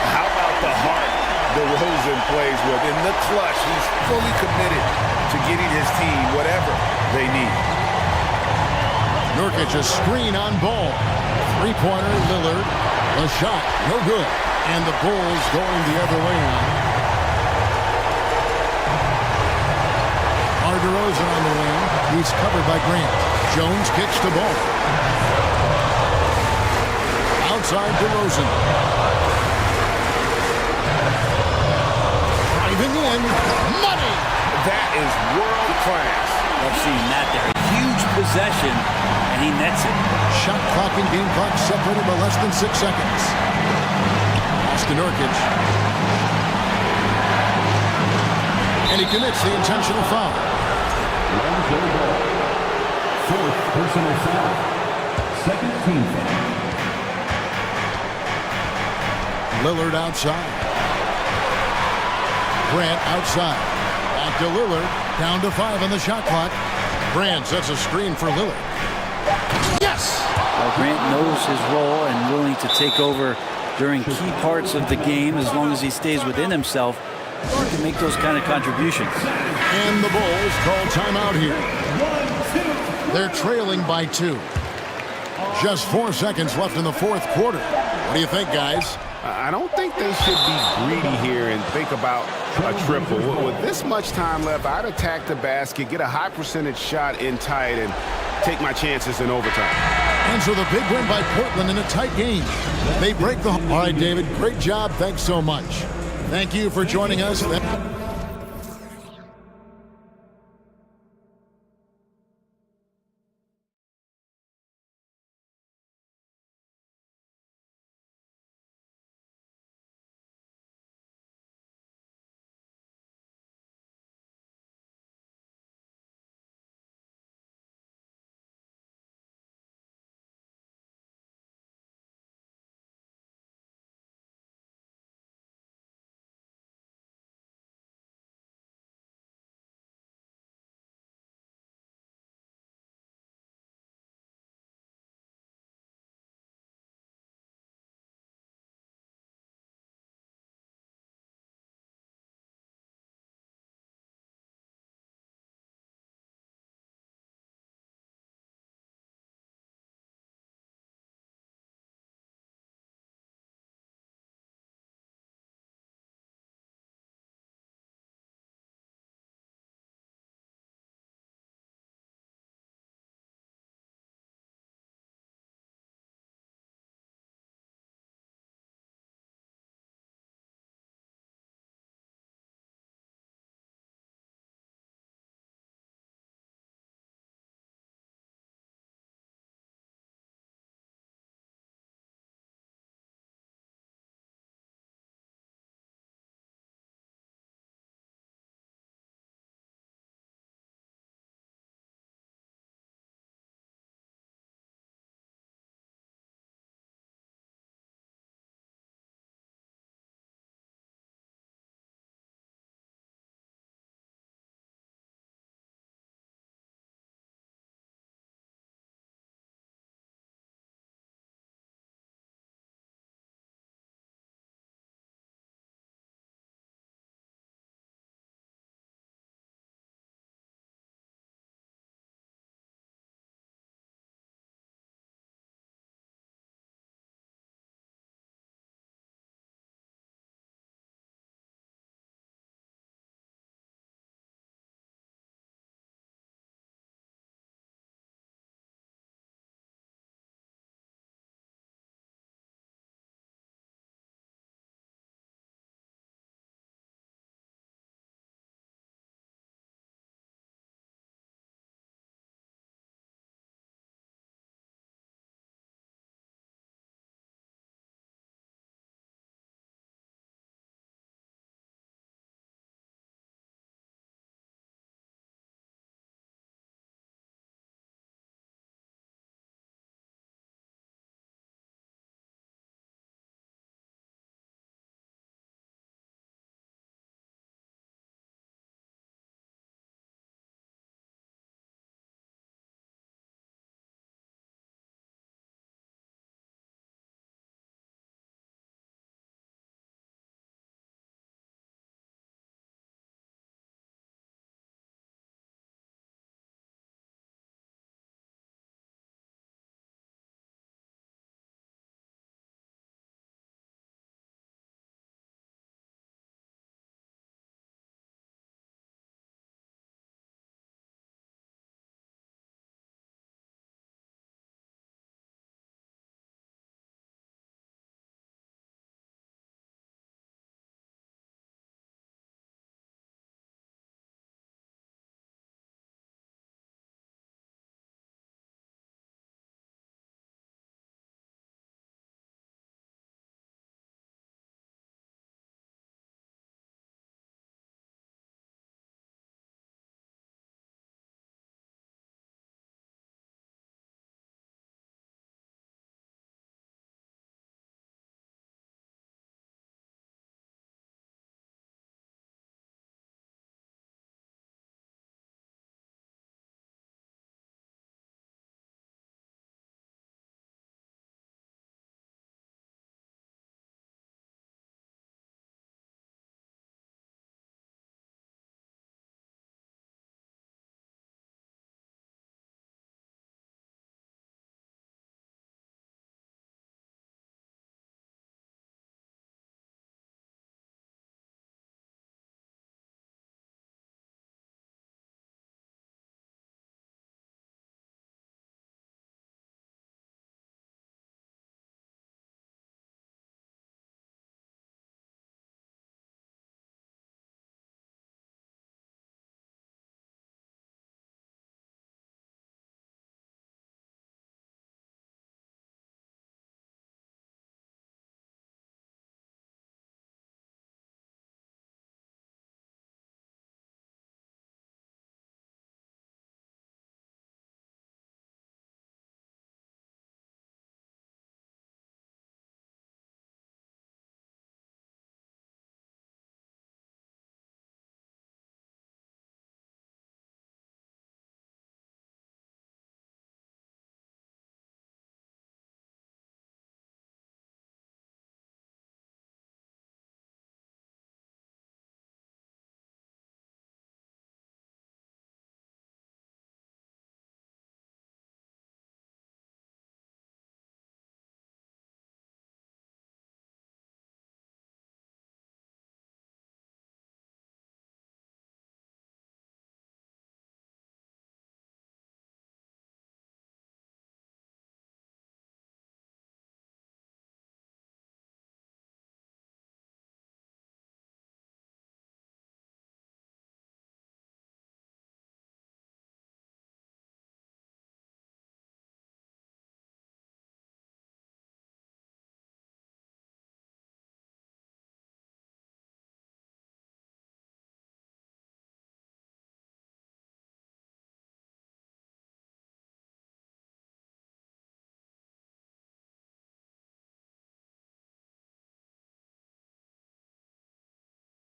How about the heart DeRozan plays with? In the clutch, he's fully committed to getting his team whatever they need. Nurkic a screen on ball. 3-pointer, Lillard. The shot, no good. And the Bulls going the other way now. DeRozan on the wing. He's covered by Grant. Jones kicks the ball. Outside DeRozan. Driving in. Money! That is world class. I've seen that there. Huge possession, and he nets it. Shot clock and game clock separated by less than 6 seconds. Pass to Nurkic. And he commits the intentional foul. 4th personal foul. 2nd team foul. Lillard outside. Grant outside. Back to Lillard. Down to 5 on the shot clock. Grant sets a screen for Lillard. Yes! Well, Grant knows his role and willing to take over during key parts of the game as long as he stays within himself. He can make those kind of contributions. And the Bulls call timeout here. They're trailing by 2. Just 4 seconds left in the 4th quarter. What do you think, guys? I don't think they should be greedy here and think about a triple. With this much time left, I'd attack the basket, get a high percentage shot in tight, and take my chances in overtime. And so the big win by Portland in a tight game. They break the... All right, David, great job. Thanks so much. Thank you for joining us.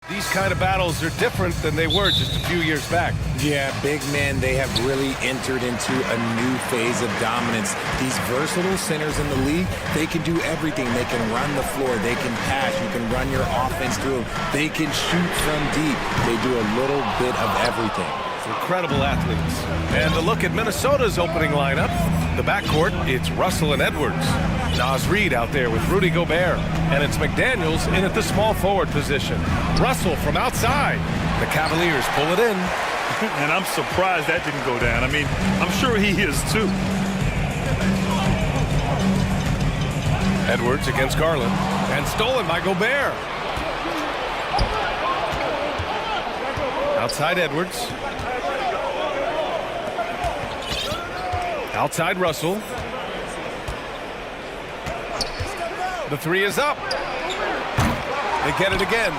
These kind of battles are different than they were just a few years back. Yeah, big men, they have really entered into a new phase of dominance. These versatile centers in the league, they can do everything. They can run the floor, they can pass, you can run your offense through them. They can shoot from deep. They do a little bit of everything. Incredible athletes. And a look at Minnesota's opening lineup. The backcourt, it's Russell and Edwards. Naz Reid out there with Rudy Gobert. And it's McDaniels in at the small forward position. Russell from outside. The Cavaliers pull it in. And I'm surprised that didn't go down. I mean, I'm sure he is too. Edwards against Garland. And stolen by Gobert. Outside Edwards. Outside Russell. The three is up. They get it again.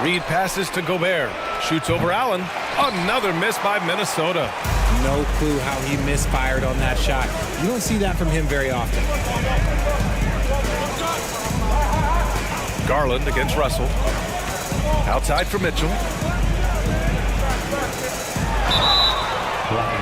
Reid passes to Gobert. Shoots over Allen. Another miss by Minnesota. No clue how he misfired on that shot. You don't see that from him very often. Garland against Russell. Outside for Mitchell.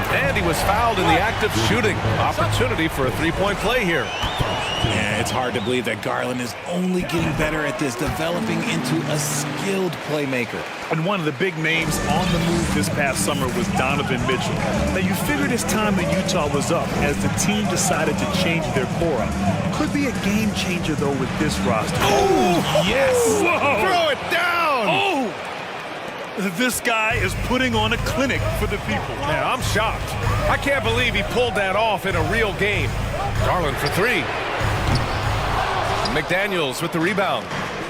And he was fouled in the act of shooting. Opportunity for a three-point play here. Yeah, it's hard to believe that Garland is only getting better at this, developing into a skilled playmaker. And one of the big names on the move this past summer was Donovan Mitchell. Now, you figured his time in Utah was up as the team decided to change their core up. Could be a game changer, though, with this roster. Oh, yes! Whoa. Throw it down! Oh! This guy is putting on a clinic for the people. Yeah, I'm shocked. I can't believe he pulled that off in a real game. Garland for three. McDaniels with the rebound.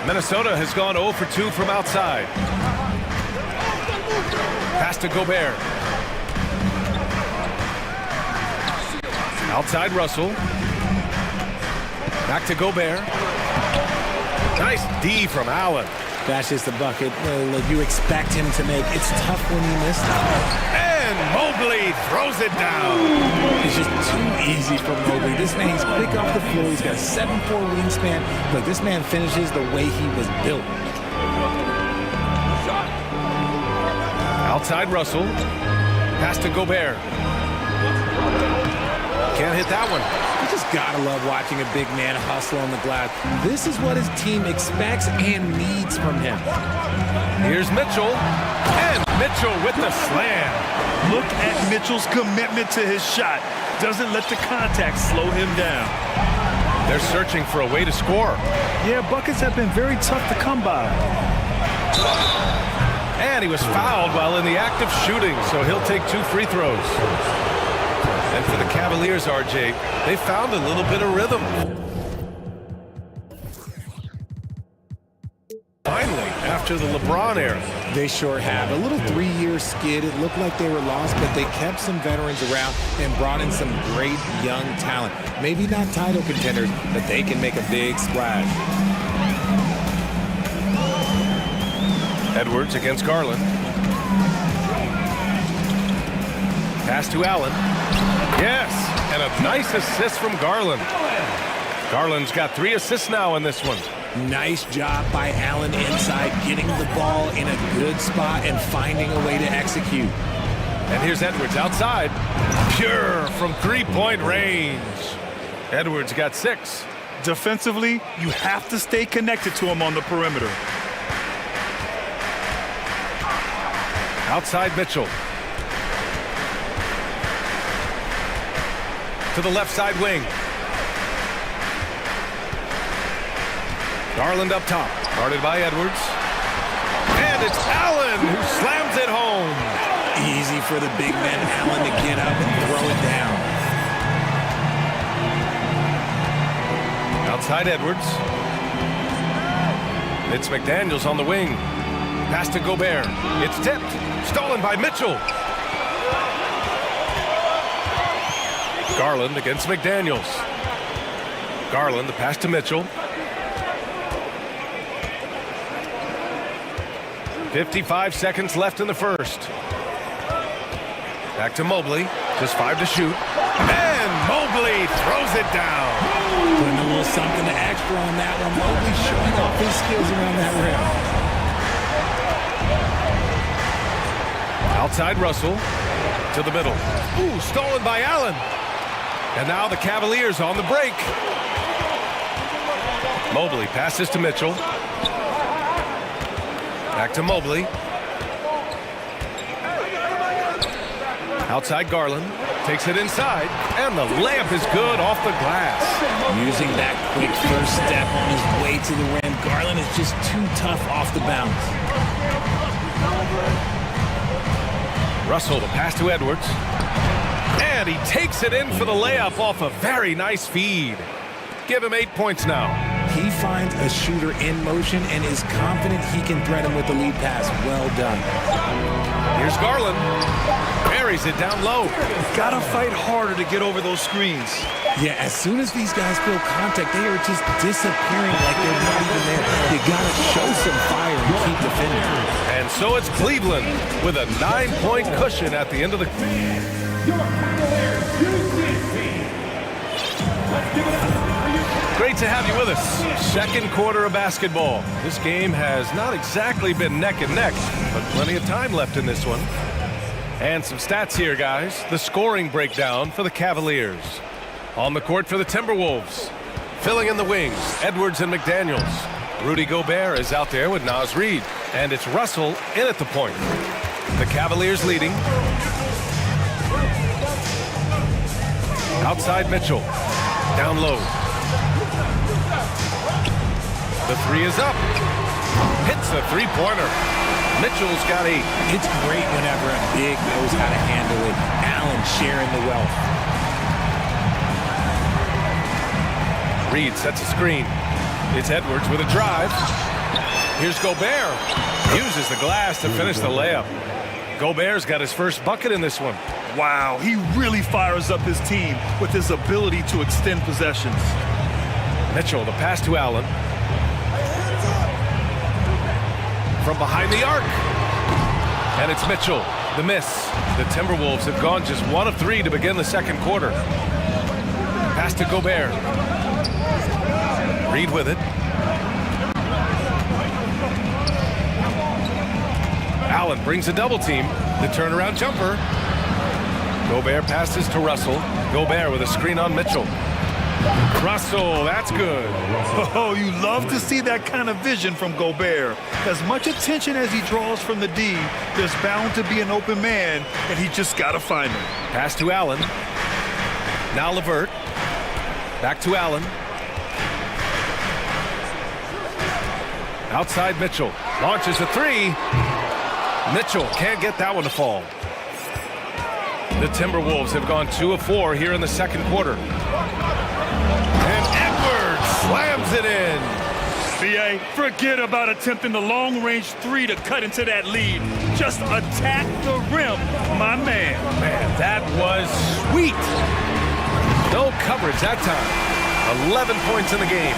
Minnesota has gone 0 for 2 from outside. Pass to Gobert. Outside Russell. Back to Gobert. Nice D from Allen. That's just a bucket you expect him to make. It's tough when he missed it. And Mobley throws it down. It's just too easy for Mobley. This man, he's quick off the floor. He's got a 7'4" wingspan. Look, this man finishes the way he was built. Outside Russell. Pass to Gobert. Can't hit that one. You just gotta love watching a big man hustle on the glass. This is what his team expects and needs from him. Here's Mitchell. And Mitchell with the slam. Look at Mitchell's commitment to his shot. Doesn't let the contact slow him down. They're searching for a way to score. Yeah, buckets have been very tough to come by. And he was fouled while in the act of shooting, so he'll take 2 free throws. And for the Cavaliers, RJ, they found a little bit of rhythm. Finally, after the LeBron era. They sure have. A little 3-year skid. It looked like they were lost, but they kept some veterans around and brought in some great young talent. Maybe not title contenders, but they can make a big splash. Edwards against Garland. Pass to Allen. Yes, and a nice assist from Garland. Garland's got 3 assists now in this one. Nice job by Allen inside, getting the ball in a good spot and finding a way to execute. And here's Edwards outside. Pure from 3-point range. Edwards got 6. Defensively, you have to stay connected to him on the perimeter. Outside Mitchell. To the left side wing. Garland up top, guarded by Edwards. And it's Allen who slams it home. Easy for the big man Allen to get up and throw it down. Outside Edwards. It's McDaniels on the wing. Pass to Gobert. It's tipped. Stolen by Mitchell. Garland against McDaniels. Garland, the pass to Mitchell. 55 seconds left in the first. Back to Mobley. Just 5 to shoot. And Mobley throws it down. Putting a little something extra on that one. Mobley showing off his skills around that rim. Outside Russell to the middle. Ooh, stolen by Allen. And now the Cavaliers on the break. Mobley passes to Mitchell. Back to Mobley. Outside Garland. Takes it inside. And the layup is good off the glass. Using that quick first step on his way to the rim. Garland is just too tough off the bounce. Russell, the pass to Edwards. And he takes it in for the layup off a very nice feed. Give him 8 points now. He finds a shooter in motion and is confident he can threat him with the lead pass. Well done. Here's Garland. Buries it down low. Gotta fight harder to get over those screens. Yeah, as soon as these guys feel contact, they are just disappearing like they're not even there. You gotta show some fire and keep defending. And so it's Cleveland with a 9-point cushion at the end of the... Great to have you with us. Second quarter of basketball. This game has not exactly been neck and neck, but plenty of time left in this one. And some stats here, guys. The scoring breakdown for the Cavaliers. On the court for the Timberwolves. Filling in the wings, Edwards and McDaniels. Rudy Gobert is out there with Naz Reid. And it's Russell in at the point. The Cavaliers leading. Outside Mitchell. Down low. The three is up. Hits a three-pointer. Mitchell's got 8. It's great whenever a big knows how to handle it. Allen sharing the wealth. Reid sets a screen. It's Edwards with a drive. Here's Gobert. Uses the glass to finish the layup. Gobert's got his first bucket in this one. Wow, he really fires up his team with his ability to extend possessions. Mitchell, the pass to Allen. From behind the arc. And it's Mitchell, the miss. The Timberwolves have gone just 1 of 3 to begin the second quarter. Pass to Gobert. Reid with it. Allen brings a double team. The turnaround jumper. Gobert passes to Russell. Gobert with a screen on Mitchell. Russell, that's good. Oh, you love to see that kind of vision from Gobert. As much attention as he draws from the D, there's bound to be an open man, and he just got to find him. Pass to Allen. Now LeVert. Back to Allen. Outside Mitchell. Launches a 3. Mitchell can't get that one to fall. The Timberwolves have gone 2 of 4 here in the second quarter. And Edwards slams it in. B.A., forget about attempting the long-range 3 to cut into that lead. Just attack the rim, my man. Man, that was sweet. No coverage that time. 11 points in the game.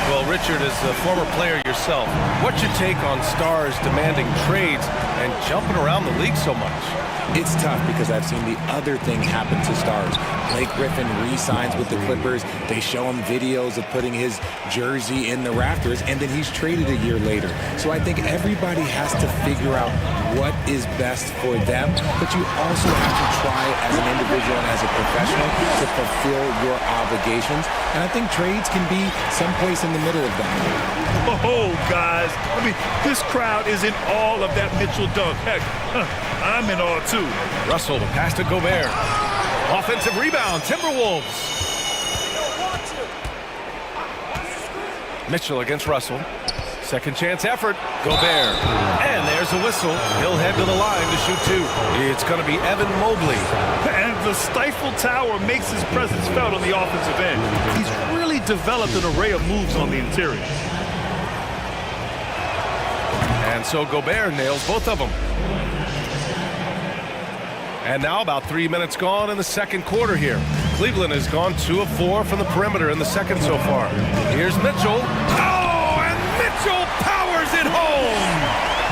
Well, Richard, as a former player yourself, what's your take on stars demanding trades and jumping around the league so much? It's tough because I've seen the other thing happen to stars. Blake Griffin re-signs with the Clippers. They show him videos of putting his jersey in the rafters, and then he's traded a year later. So I think everybody has to figure out what is best for them, but you also have to try as an individual and as a professional to fulfill your obligations. And I think trades can be someplace in the middle of that. Oh, guys. I mean, this crowd is in awe of that Mitchell dunk. Heck, I'm in awe, too. Russell, the pass to Gobert. Offensive rebound, Timberwolves. Mitchell against Russell. Second chance effort, Gobert. And there's a whistle. He'll head to the line to shoot 2. It's going to be Evan Mobley. And the Stifle Tower makes his presence felt on the offensive end. He's really developed an array of moves on the interior. And so Gobert nails both of them. And now about 3 minutes gone in the second quarter here. Cleveland has gone 2 of 4 from the perimeter in the second so far. Here's Mitchell. Oh, and Mitchell powers it home.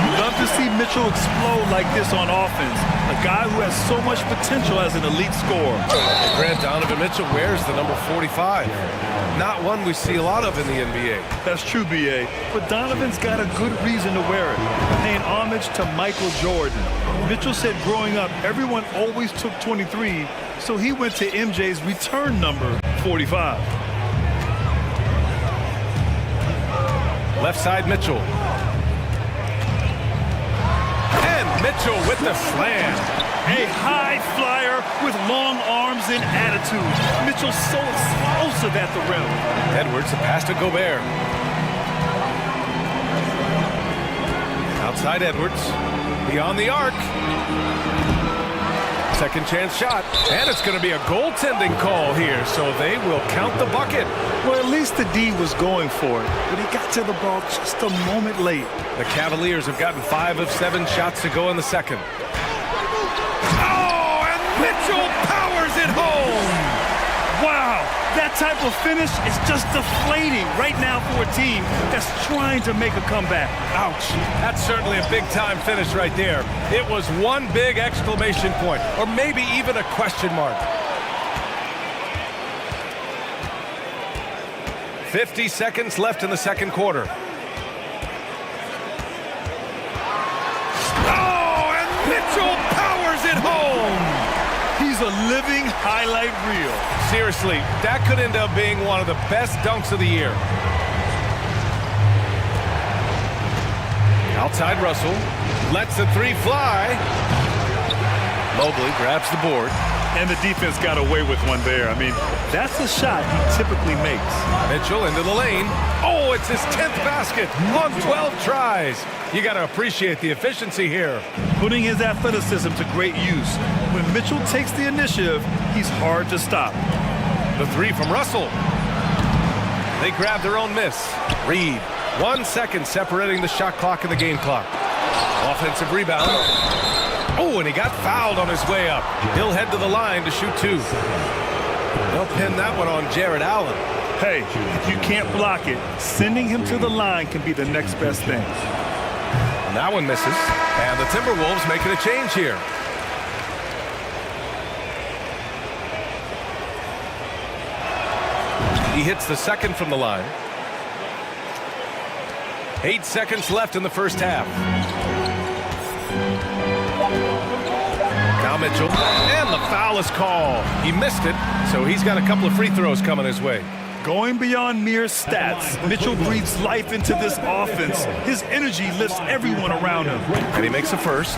You love to see Mitchell explode like this on offense. guy who has so much potential as an elite scorer. And Grant Donovan Mitchell wears the number 45. Not one we see a lot of in the NBA. That's true, B.A., but Donovan's got a good reason to wear it, paying homage to Michael Jordan. Mitchell said growing up, everyone always took 23, so he went to MJ's return number, 45. Left side, Mitchell. And Mitchell with the slam. A high flyer with long arms and attitude. Mitchell's so explosive at the rim. Edwards, the pass to Gobert. Outside Edwards. Beyond the arc. Second chance shot. And it's going to be a goaltending call here, so they will count the bucket. Well, at least the D was going for it, but he got to the ball just a moment late. The Cavaliers have gotten 5 of 7 shots to go in the second. Oh, and Mitchell powers it home. Wow, that type of finish is just deflating right now for a team that's trying to make a comeback. Ouch. That's certainly a big-time finish right there. It was one big exclamation point, or maybe even a question mark. 50 seconds left in the second quarter. Oh, and Mitchell powers it home. He's a living highlight reel. Seriously, that could end up being one of the best dunks of the year. Outside Russell, lets the three fly. Mobley grabs the board. And the defense got away with one there. I mean, that's a shot he typically makes. Mitchell into the lane. Oh, it's his 10th basket on 12 tries. You got to appreciate the efficiency here. Putting his athleticism to great use. When Mitchell takes the initiative, he's hard to stop. The three from Russell. They grab their own miss. Reed, 1 second separating the shot clock and the game clock. Offensive rebound. Oh, and he got fouled on his way up. He'll head to the line to shoot 2. They'll pin that one on Jared Allen. Hey, if you can't block it, sending him to the line can be the next best thing. That one misses. And the Timberwolves making a change here. He hits the second from the line. 8 seconds left in the first half. Now Mitchell, and the foul is called. He missed it, so he's got a couple of free throws coming his way. Going beyond mere stats, Mitchell breathes life into this offense. His energy lifts everyone around him. And he makes a first.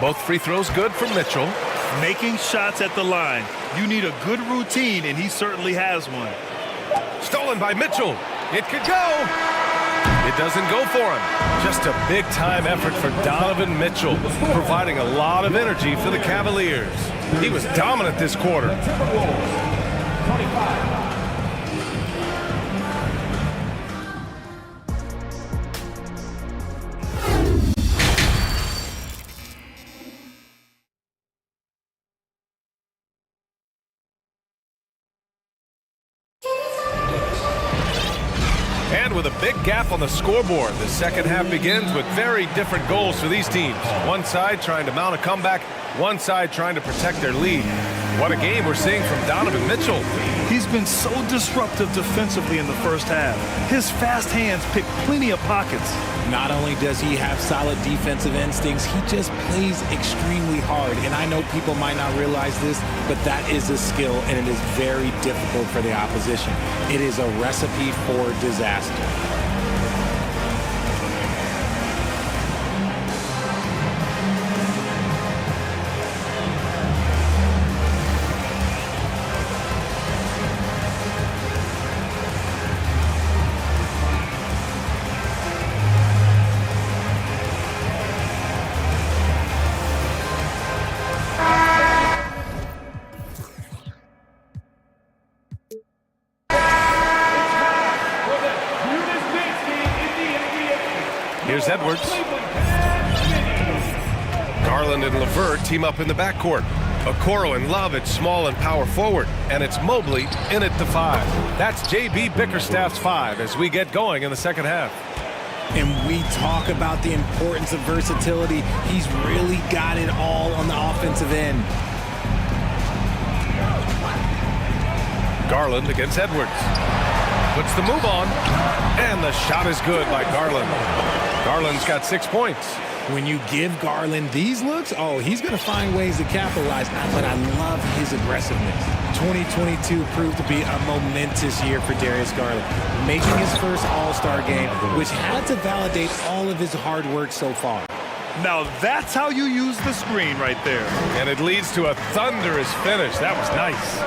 Both free throws good from Mitchell. Making shots at the line. You need a good routine, and he certainly has one. Stolen by Mitchell. It could go. It doesn't go for him. Just a big-time effort for Donovan Mitchell, providing a lot of energy for the Cavaliers. He was dominant this quarter. And with a big gap on the scoreboard, the second half begins with very different goals for these teams. One side trying to mount a comeback, one side trying to protect their lead. What a game we're seeing from Donovan Mitchell. He's been so disruptive defensively in the first half. His fast hands pick plenty of pockets. Not only does he have solid defensive instincts, he just plays extremely hard. And I know people might not realize this, but that is a skill, and it is very difficult for the opposition. It is a recipe for disaster. Here's Edwards. Garland and LeVert team up in the backcourt. Okoro and Love at small and power forward, and it's Mobley in at the 5. That's J.B. Bickerstaff's 5 as we get going in the second half. And we talk about the importance of versatility. He's really got it all on the offensive end. Garland against Edwards. Puts the move on, and the shot is good by Garland. Garland's got 6 points. When you give Garland these looks, oh, he's going to find ways to capitalize. But I love his aggressiveness. 2022 proved to be a momentous year for Darius Garland, making his first All-Star game, which had to validate all of his hard work so far. Now that's how you use the screen right there. And it leads to a thunderous finish. That was nice.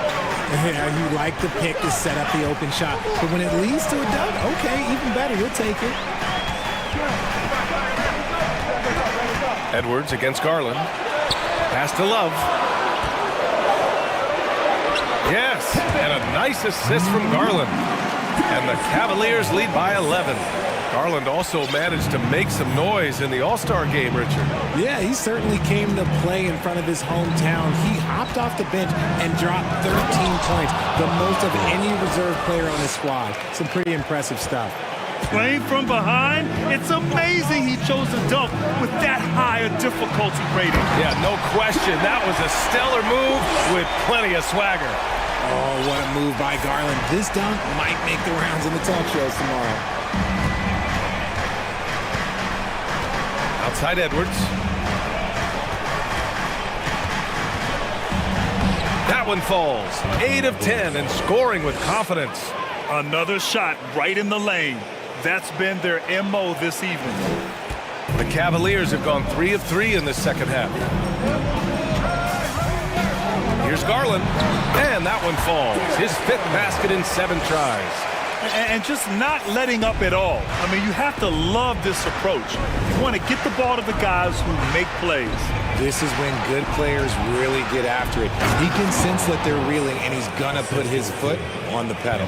Yeah, you like the pick to set up the open shot. But when it leads to a dunk, okay, even better, you'll take it. Edwards against Garland. Pass to Love. Yes, and a nice assist from Garland. And the Cavaliers lead by 11. Garland also managed to make some noise in the All-Star game, Richard. Yeah, he certainly came to play in front of his hometown. He hopped off the bench and dropped 13 points, the most of any reserve player on his squad. Some pretty impressive stuff. Playing from behind, it's amazing he chose to dunk with that high a difficulty rating. Yeah, no question. That was a stellar move with plenty of swagger. Oh, what a move by Garland. This dunk might make the rounds in the talk shows tomorrow. Outside Edwards. That one falls. 8 of 10 and scoring with confidence. Another shot right in the lane. That's been their MO this evening. The Cavaliers have gone 3 of 3 in the second half. Here's Garland, and that one falls. His 5th basket in 7 tries. And just not letting up at all. I mean, you have to love this approach. You want to get the ball to the guys who make plays. This is when good players really get after it. He can sense that they're reeling, and he's gonna put his foot on the pedal.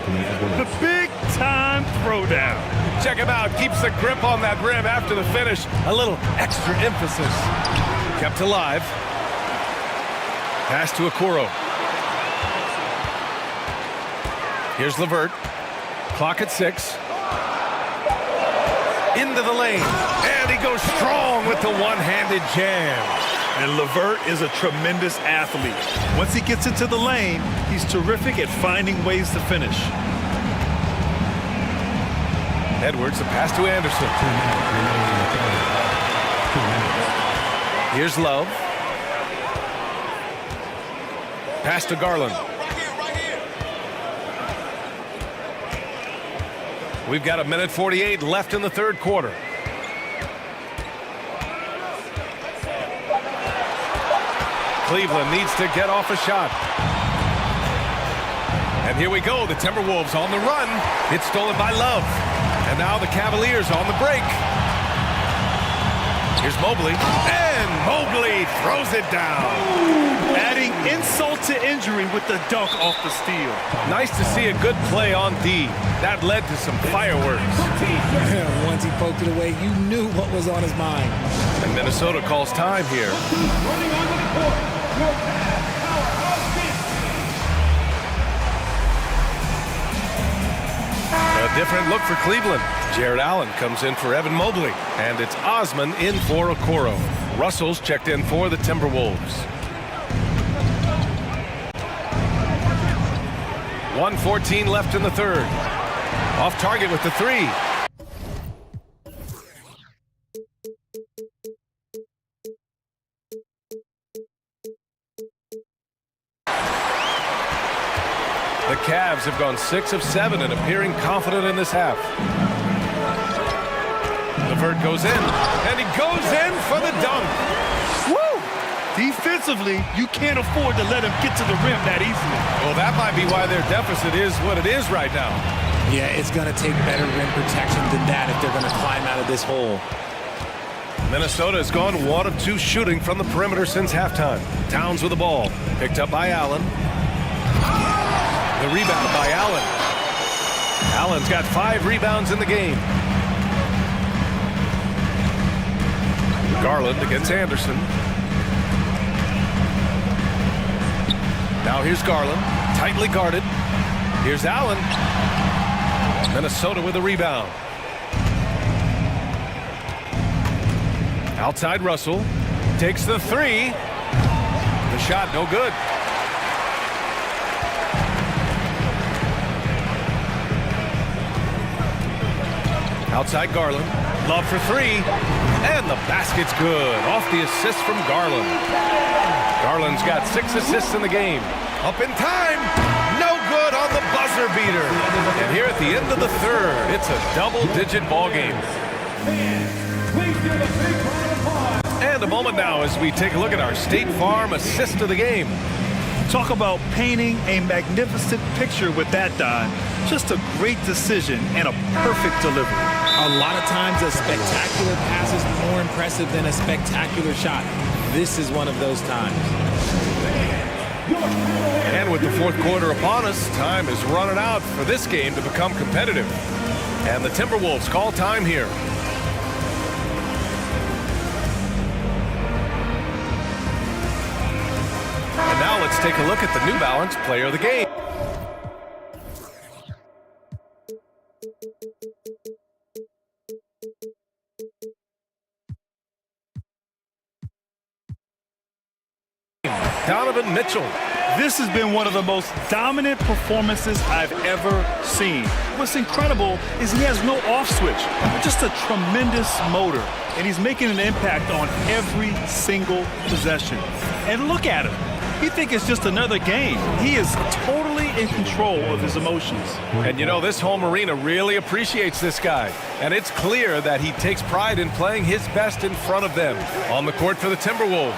The big-time throwdown. Check him out. Keeps the grip on that rim after the finish. A little extra emphasis. Kept alive. Pass to Okoro. Here's Levert. Clock at 6. Into the lane. And he goes strong with the one-handed jam. And Levert is a tremendous athlete. Once he gets into the lane, he's terrific at finding ways to finish. Edwards, the pass to Anderson. Here's Love. Pass to Garland. We've got 1:48 left in the third quarter. Cleveland needs to get off a shot. And here we go, the Timberwolves on the run. It's stolen by Love. And now the Cavaliers on the break. Here's Mobley. And Mobley throws it down. Adding insult to injury with the dunk off the steal. Nice to see a good play on D. That led to some fireworks. Once he poked it away, you knew what was on his mind. And Minnesota calls time here. Running onto the court. Your power A different look for Cleveland. Jared Allen comes in for Evan Mobley. And it's Osman in for Okoro. Russell's checked in for the Timberwolves. 1:14 left in the third. Off target with the 3. The Cavs have gone 6 of 7 and appearing confident in this half. Levert goes in, and he goes in for the dunk. Woo! Defensively, you can't afford to let him get to the rim that easily. Well, that might be why their deficit is what it is right now. Yeah, it's going to take better rim protection than that if they're going to climb out of this hole. Minnesota has gone 1 of 2 shooting from the perimeter since halftime. Towns with the ball. Picked up by Allen. The rebound by Allen. Allen's got 5 rebounds in the game. Garland against Anderson. Now here's Garland, tightly guarded. Here's Allen. Minnesota with a rebound. Outside Russell. Takes the three. The shot, no good. Outside Garland. Love for three. And the basket's good. Off the assist from Garland. Garland's got 6 assists in the game. Up in time. No good on the buzzer beater. And here at the end of the third, it's a double-digit ball game. And a moment now as we take a look at our State Farm assist of the game. Talk about painting a magnificent picture with that dive. Just a great decision and a perfect delivery. A lot of times a spectacular pass is more impressive than a spectacular shot. This is one of those times. And with the fourth quarter upon us, time is running out for this game to become competitive. And the Timberwolves call time here. And now let's take a look at the New Balance player of the game. Donovan Mitchell. This has been one of the most dominant performances I've ever seen. What's incredible is he has no off switch, just a tremendous motor, and he's making an impact on every single possession. And look at him. You think it's just another game. He is totally in control of his emotions. And you know, this home arena really appreciates this guy. And it's clear that he takes pride in playing his best in front of them. On the court for the Timberwolves.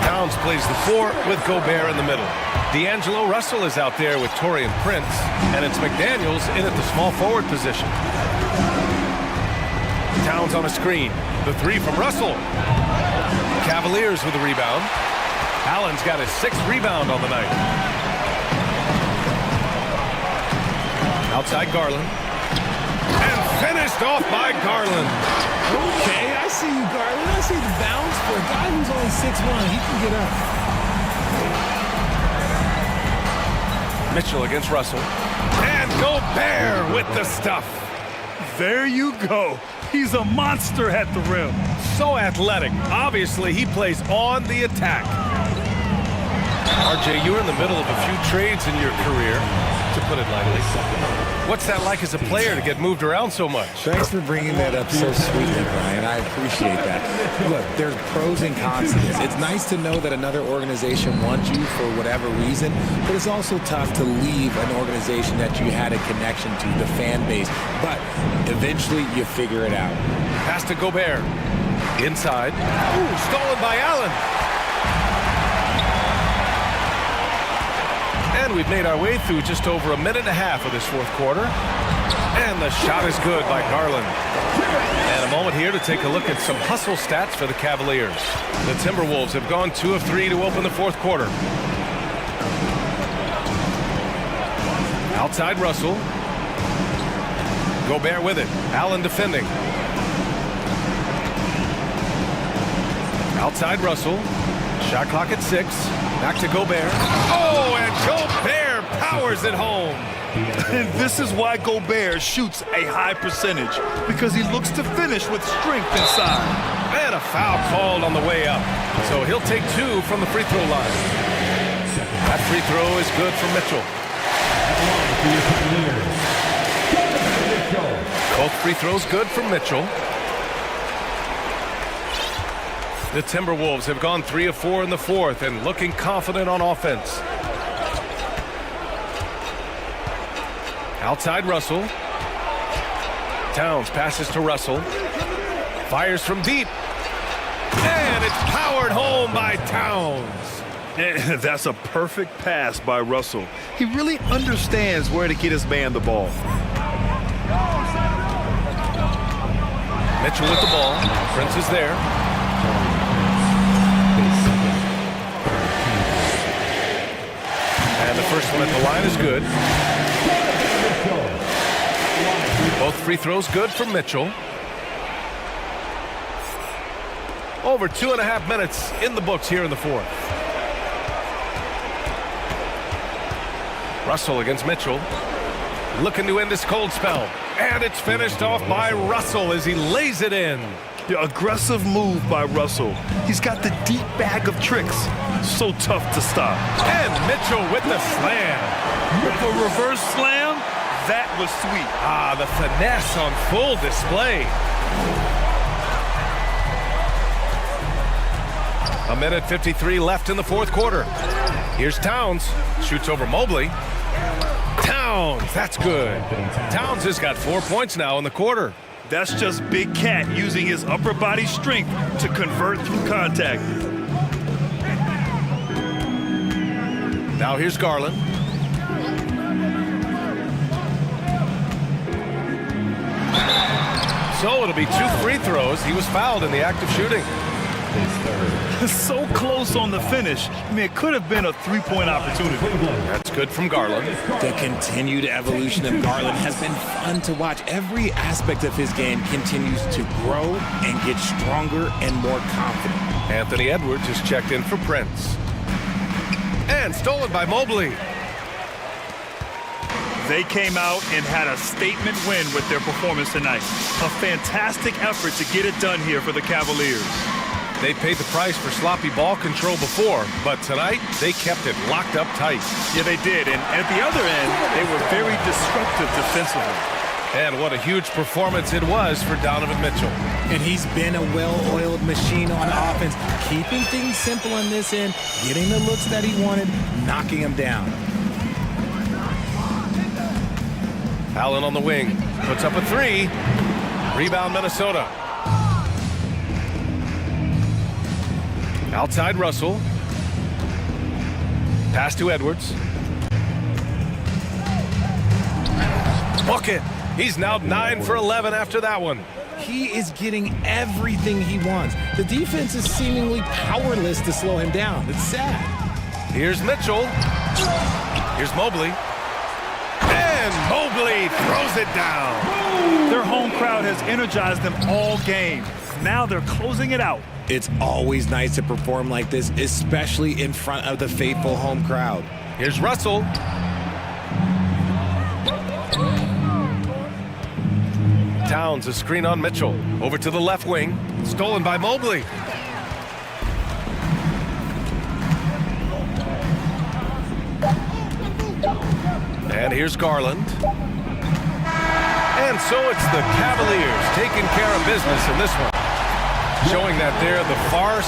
Towns plays the 4 with Gobert in the middle. D'Angelo Russell is out there with Taurean Prince. And it's McDaniels in at the small forward position. Towns on a screen. The 3 from Russell. Cavaliers with the rebound. Allen's got his 6th rebound on the night. Outside Garland. And finished off by Garland. Okay, I see you, Garland. I see the bounce for a guy who's only 6'1". He can get up. Mitchell against Russell. And Gobert with the stuff. There you go. He's a monster at the rim. So athletic. Obviously, he plays on the attack. RJ, you're in the middle of a few trades in your career, to put it lightly. What's that like as a player to get moved around so much? Thanks for bringing that up so sweetly, Brian. I appreciate that. Look, there's pros and cons to this. It's nice to know that another organization wants you for whatever reason, but it's also tough to leave an organization that you had a connection to, the fan base. But eventually, you figure it out. Pass to Gobert. Inside. Ooh, stolen by Allen. And we've made our way through just over a minute and a half of this fourth quarter. And the shot is good by Garland. And a moment here to take a look at some hustle stats for the Cavaliers. The Timberwolves have gone 2 of 3 to open the fourth quarter. Outside Russell. Gobert with it. Allen defending. Outside Russell. Shot clock at 6. Back to Gobert. Oh, and Gobert powers it home. And this is why Gobert shoots a high percentage, because he looks to finish with strength inside. And a foul called on the way up. So he'll take 2 from the free throw line. That free throw is good for Mitchell. Both free throws good for Mitchell. The Timberwolves have gone 3 of 4 in the fourth and looking confident on offense. Outside Russell. Towns passes to Russell. Fires from deep. And it's powered home by Towns. And that's a perfect pass by Russell. He really understands where to get his man the ball. Mitchell with the ball. Prince is there. And the first one at the line is good. Both free throws good for Mitchell. Over 2.5 minutes in the books here in the fourth. Russell against Mitchell. Looking to end this cold spell. And it's finished off by Russell as he lays it in. The aggressive move by Russell. He's got the deep bag of tricks. So tough to stop. And Mitchell with the slam. With a reverse slam, that was sweet. Ah, the finesse on full display. A minute 53 left in the fourth quarter. Here's Towns. Shoots over Mobley. Towns, that's good. Towns has got 4 points now in the quarter. That's just Big Cat using his upper body strength to convert through contact. Now here's Garland. So it'll be 2 free throws. He was fouled in the act of shooting. So close on the finish. I mean, it could have been a three-point opportunity. That's good from Garland. The continued evolution of Garland has been fun to watch. Every aspect of his game continues to grow and get stronger and more confident. Anthony Edwards is checked in for Prince. And stolen by Mobley. They came out and had a statement win with their performance tonight. A fantastic effort to get it done here for the Cavaliers. They paid the price for sloppy ball control before, but tonight they kept it locked up tight. Yeah, they did. And at the other end, they were very disruptive defensively. And what a huge performance it was for Donovan Mitchell. And he's been a well-oiled machine on offense, keeping things simple on this end, getting the looks that he wanted, knocking them down. Allen on the wing, puts up a 3. Rebound Minnesota. Outside Russell. Pass to Edwards. Bucket. He's now 9 for 11 after that one. He is getting everything he wants. The defense is seemingly powerless to slow him down. It's sad. Here's Mitchell. Here's Mobley. And Mobley throws it down. Their home crowd has energized them all game. Now they're closing it out. It's always nice to perform like this, especially in front of the faithful home crowd. Here's Russell. Towns, a screen on Mitchell. Over to the left wing. Stolen by Mobley. And here's Garland. And so it's the Cavaliers taking care of business in this one, showing that they're the far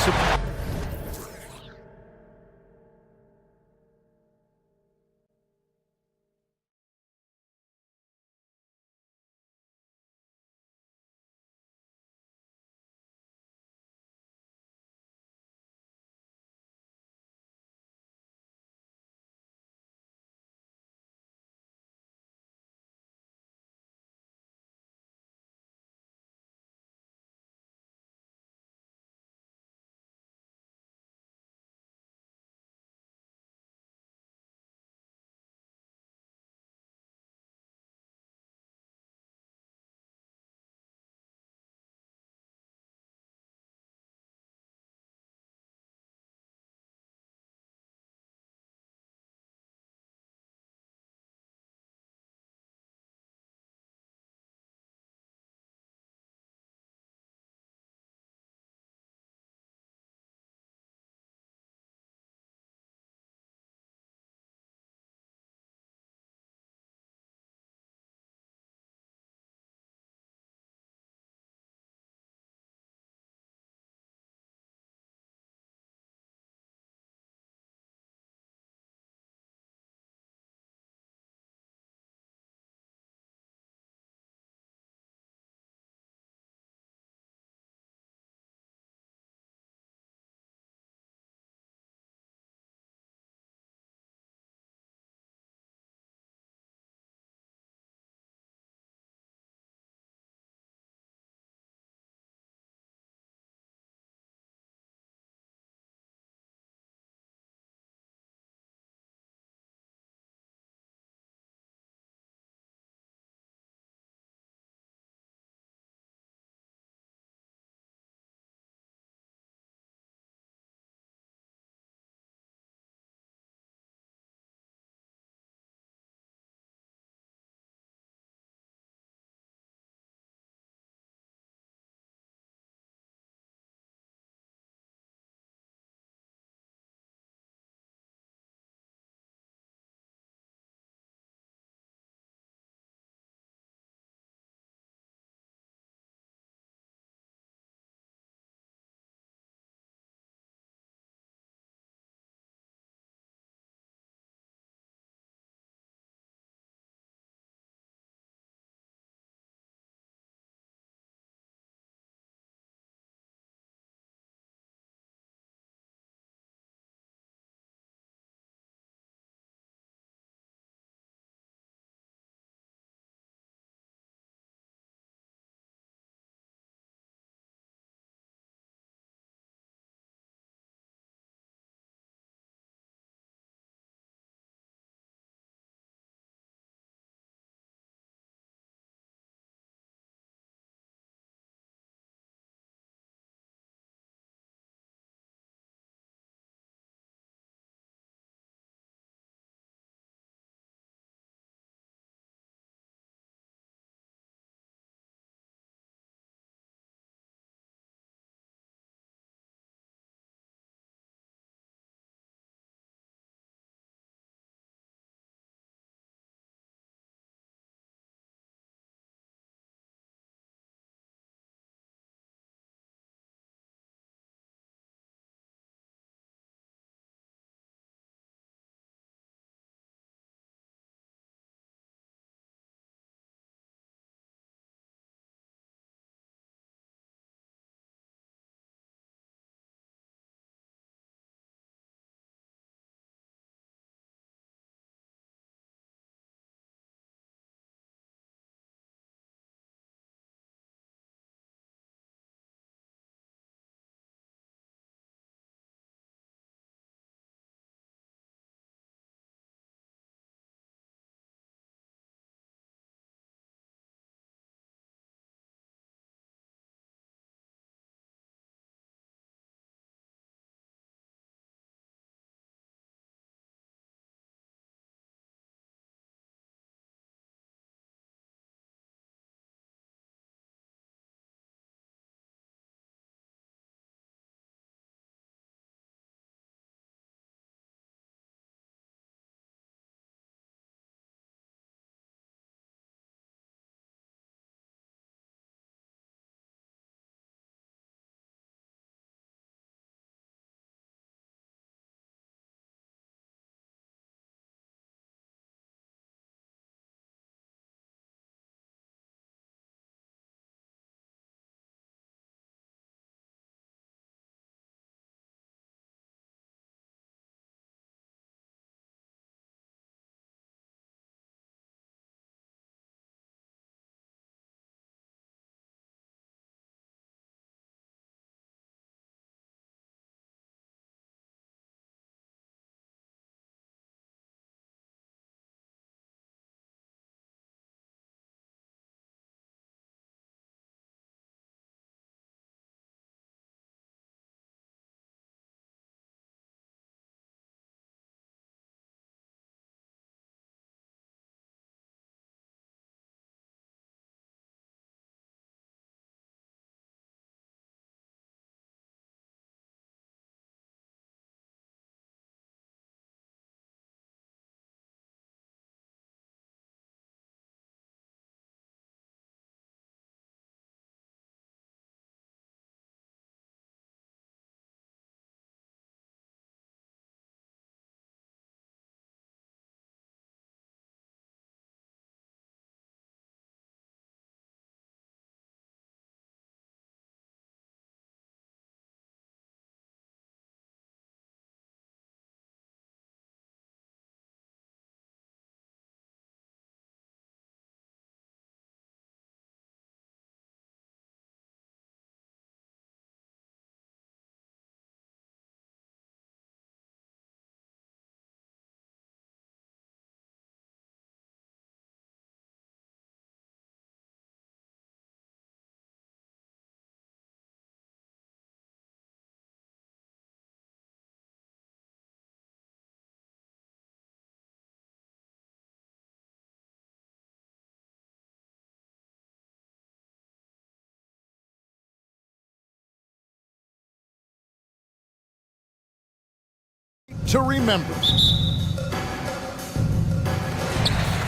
to remember.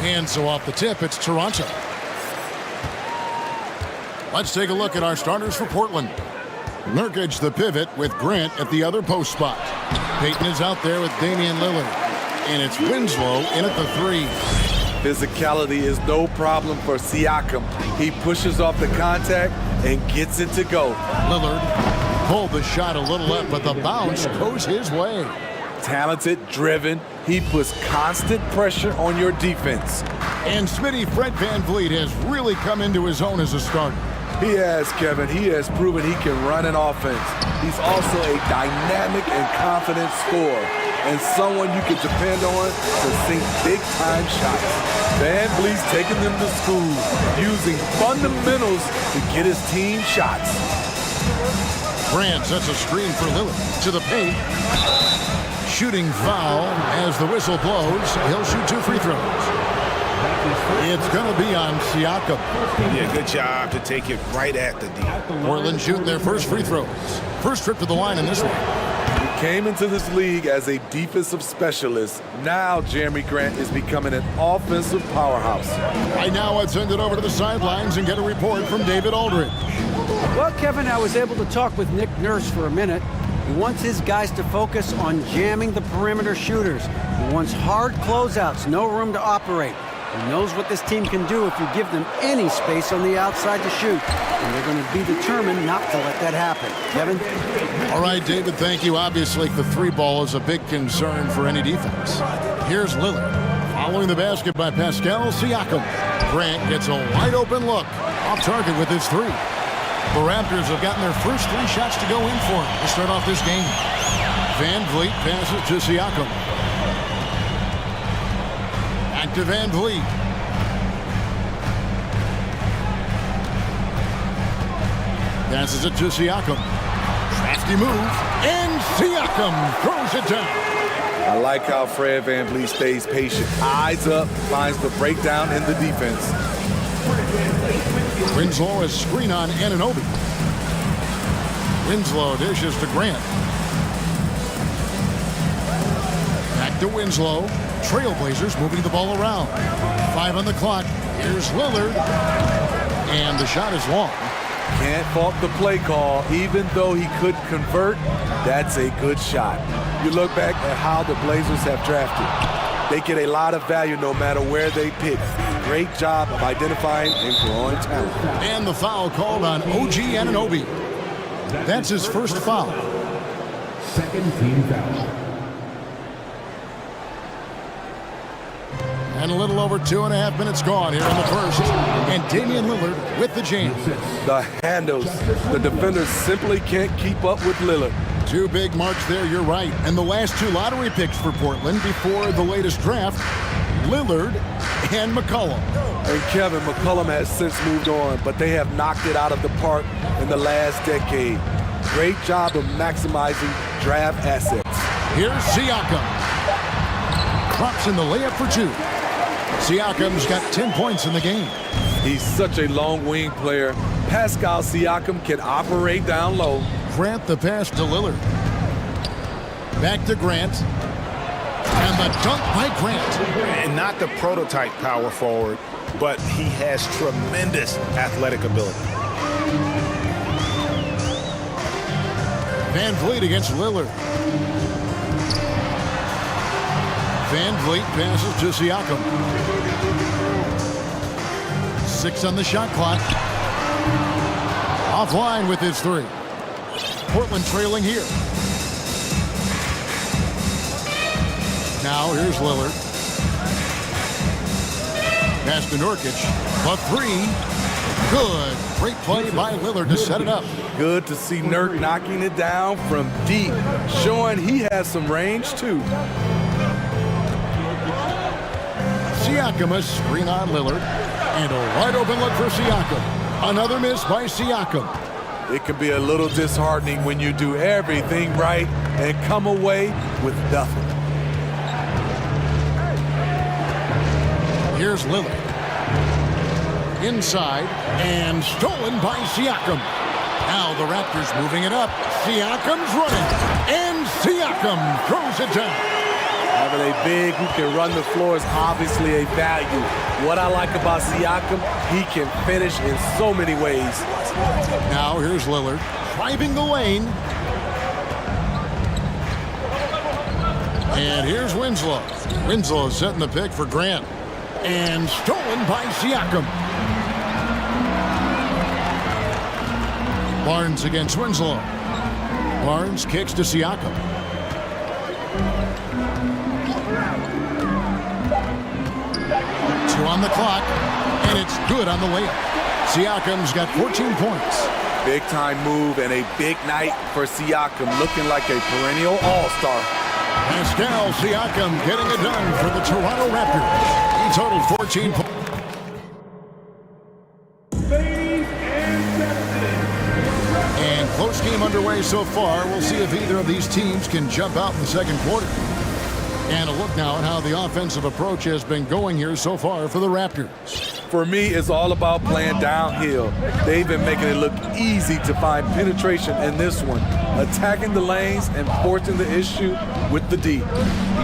And so off the tip, it's Toronto. Let's take a look at our starters for Portland. Nurkic, the pivot, with Grant at the other post spot. Payton is out there with Damian Lillard. And it's Winslow in at the 3. Physicality is no problem for Siakam. He pushes off the contact and gets it to go. Lillard pulled the shot a little up, but the bounce goes his way. Talented, driven. He puts constant pressure on your defense. And Smitty, Fred VanVleet has really come into his own as a starter. He has, Kevin. He has proven he can run an offense. He's also a dynamic and confident scorer, and someone you can depend on to sink big-time shots. VanVleet's taking them to school, using fundamentals to get his team shots. Grant sets a screen for Lillard to the paint. Shooting foul as the whistle blows. He'll shoot 2 free throws. It's going to be on Siakam. Yeah, good job to take it right at the D. Portland shooting their first free throws. First trip to the line in this one. He came into this league as a defensive specialist. Now Jeremy Grant is becoming an offensive powerhouse. Right now, let's send it over to the sidelines and get a report from David Aldridge. Well, Kevin, I was able to talk with Nick Nurse for a minute. He wants his guys to focus on jamming the perimeter shooters. He wants hard closeouts, no room to operate. He knows what this team can do if you give them any space on the outside to shoot. And they're going to be determined not to let that happen. Kevin? All right, David, thank you. Obviously, the 3-ball is a big concern for any defense. Here's Lillard. Following the basket by Pascal Siakam. Grant gets a wide-open look. Off target with his 3. The Raptors have gotten their first 3 shots to go in for him to start off this game. VanVleet passes to Siakam. Back to VanVleet. Passes it to Siakam. Crafty move, and Siakam throws it down. I like how Fred VanVleet stays patient. Eyes up, finds the breakdown in the defense. Winslow is screen on Anunoby. Winslow dishes to Grant. Back to Winslow. Trailblazers moving the ball around. 5 on the clock. Here's Lillard. And the shot is long. Can't fault the play call. Even though he could convert, that's a good shot. You look back at how the Blazers have drafted. They get a lot of value no matter where they pick. Great job of identifying and growing talent. And the foul called on OG Anunoby. That's his first foul. Second team foul. And a little over 2.5 minutes gone here in the first. And Damian Lillard with the jam. The handles. The defenders simply can't keep up with Lillard. 2 big marks there, you're right. And the last 2 lottery picks for Portland before the latest draft, Lillard and McCollum. And Kevin, McCollum has since moved on, but they have knocked it out of the park in the last decade. Great job of maximizing draft assets. Here's Siakam. Drops in the layup for 2. Siakam's got 10 points in the game. He's such a long wing player. Pascal Siakam can operate down low. Grant the pass to Lillard. Back to Grant. And the dunk by Grant. And not the prototype power forward, but he has tremendous athletic ability. VanVleet against Lillard. VanVleet passes to Siakam. 6 on the shot clock. Offline with his 3. Portland trailing here. Now here's Lillard. Pass to Nurkic. The 3. Good. Great play by Lillard to set it up. Good to see Nurk knocking it down from deep, showing he has some range too. Siakam a screen on Lillard. And a wide open look for Siakam. Another miss by Siakam. It can be a little disheartening when you do everything right and come away with nothing. Here's Lillard. Inside and stolen by Siakam. Now the Raptors moving it up. Siakam's running. And Siakam throws it down. Having a big who can run the floor is obviously a value. What I like about Siakam, he can finish in so many ways. Now here's Lillard driving the lane. And here's Winslow. Winslow setting the pick for Grant. And stolen by Siakam. Barnes against Winslow. Barnes kicks to Siakam. Two on the clock, and it's good on the layup. Siakam's got 14 points. Big time move and a big night for Siakam, looking like a perennial all-star. Pascal Siakam getting it done for the Toronto Raptors. He totaled 14 points. And close game underway so far. We'll see if either of these teams can jump out in the second quarter. And a look now at how the offensive approach has been going here so far for the Raptors. For me, it's all about playing downhill. They've been making it look easy to find penetration in this one, attacking the lanes and forcing the issue with the D.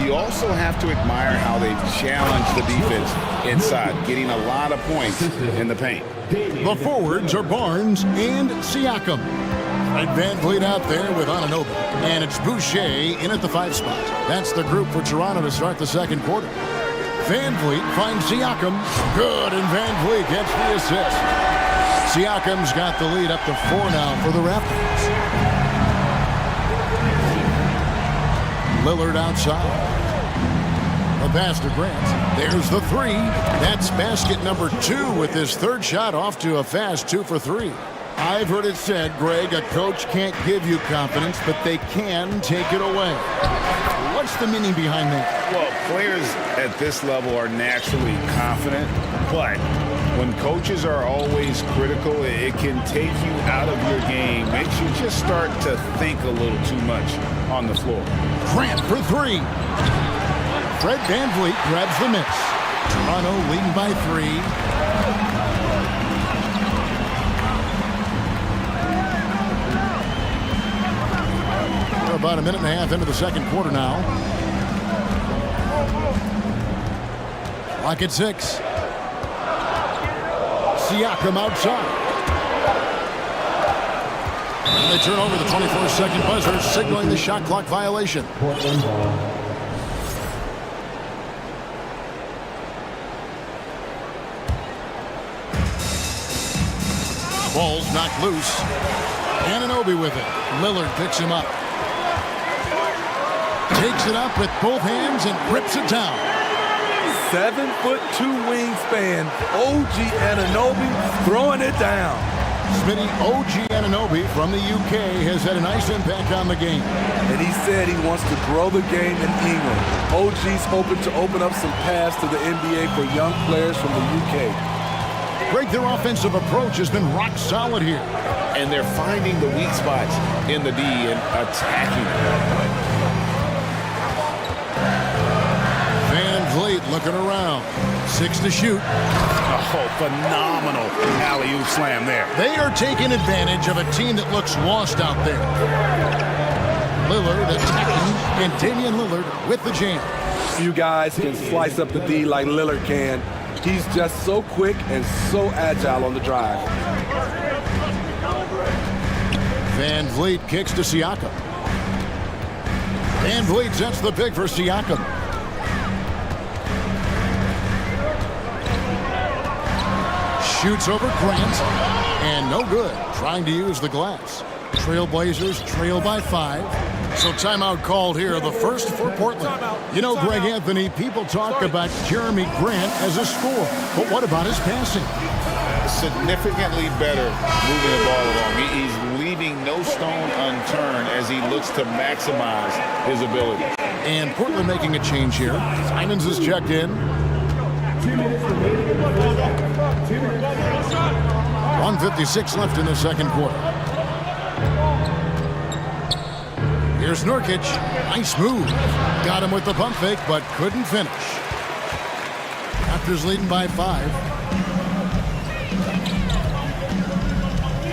You also have to admire how they've challenged the defense inside, getting a lot of points in the paint. The forwards are Barnes and Siakam. Fred VanVleet out there with Anunoby. And it's Boucher in at the 5 spot. That's the group for Toronto to start the second quarter. VanVleet finds Siakam. Good, and VanVleet gets the assist. Siakam's got the lead up to 4 now for the Raptors. Lillard outside. The pass to Grant. There's the 3. That's basket number 2 with his third shot off to a fast 2 for 3. I've heard it said, Greg, a coach can't give you confidence, but they can take it away. What's the meaning behind that? Well, players at this level are naturally confident, but when coaches are always critical, it can take you out of your game. Makes you just start to think a little too much on the floor. Grant for 3. Fred VanVleet grabs the miss. Toronto leading by 3. We're about a minute and a half into the second quarter now. Clock at 6. Siakam outside. And they turn over the 24-second buzzer, signaling the shot clock violation. Ball's knocked loose. Anunoby with it. Lillard picks him up. Takes it up with both hands and rips it down. 7'2" wingspan. OG Anunoby throwing it down. Smitty, OG Anunoby from the UK has had a nice impact on the game. And he said he wants to grow the game in England. OG's hoping to open up some paths to the NBA for young players from the UK. Greg, their offensive approach has been rock solid here. And they're finding the weak spots in the D and attacking. VanVleet looking around. 6 to shoot. Oh, phenomenal alley-oop slam there. They are taking advantage of a team that looks lost out there. Lillard attacking, and Damian Lillard with the jam. You guys can slice up the D like Lillard can. He's just so quick and so agile on the drive. VanVleet kicks to Siakam. VanVleet sets the pick for Siakam. Shoots over Grant, and no good. Trying to use the glass. Trailblazers trail by 5. So timeout called here, the first for Portland. You know, Greg Anthony, people talk about Jeremy Grant as a scorer, but what about his passing? Significantly better moving the ball along. He's leaving no stone unturned as he looks to maximize his ability. And Portland making a change here. Simons is checked in. 1:56 left in the second quarter. Here's Nurkic. Nice move. Got him with the pump fake, but couldn't finish. Raptors leading by 5.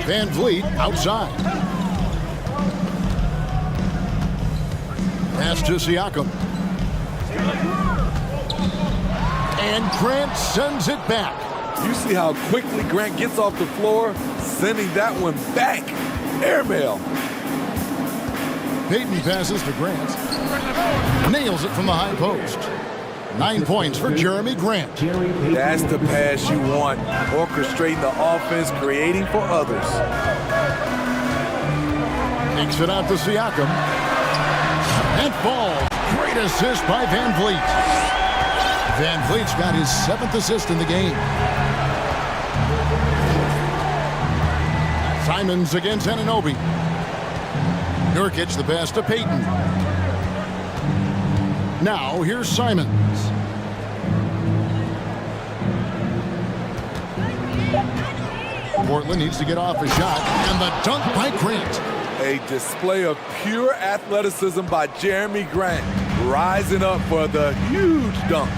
Van Vliet outside. Pass to Siakam. And Grant sends it back. You see how quickly Grant gets off the floor, sending that one back. Airmail. Payton passes to Grant. Nails it from the high post. 9 points for Jeremy Grant. That's the pass you want. Orchestrating the offense, creating for others. Takes it out to Siakam. And ball. Great assist by Van Vliet. Van Vliet's got his 7th assist in the game. Simons against Anunoby. Nurkic the pass to Payton. Now here's Simons. Portland needs to get off a shot, and the dunk by Grant. A display of pure athleticism by Jeremy Grant, rising up for the huge dunk.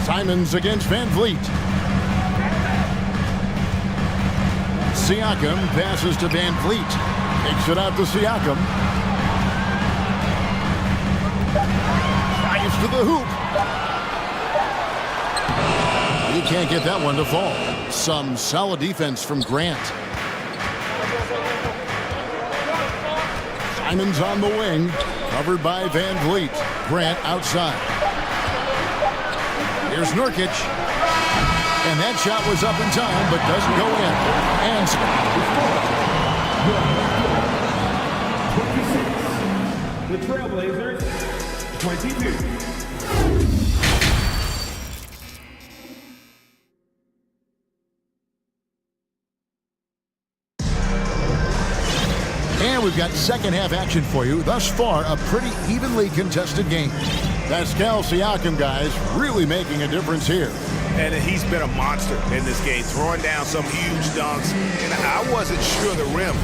Simons against Van Vliet. Siakam passes to Van Vliet. Takes it out to Siakam. Drives to the hoop. He can't get that one to fall. Some solid defense from Grant. Simons on the wing. Covered by Van Vliet. Grant outside. Here's Nurkic. And that shot was up in time, but doesn't go in. And the Trailblazers, 22. And we've got second half action for you. Thus far, a pretty evenly contested game. Pascal Siakam, guys, really making a difference here. And he's been a monster in this game, throwing down some huge dunks. And I wasn't sure the rim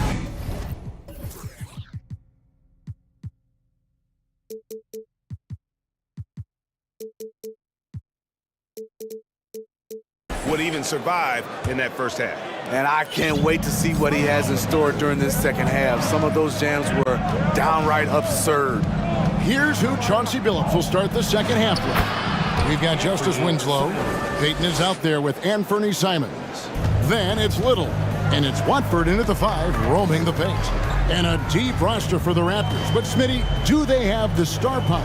would even survive in that first half. And I can't wait to see what he has in store during this second half. Some of those jams were downright absurd. Here's who Chauncey Billups will start the second half with. We've got Justice Winslow. Payton is out there with Anthony Simons. Then it's Little. And it's Watford in at the 5, roaming the paint. And a deep roster for the Raptors. But Smitty, do they have the star power,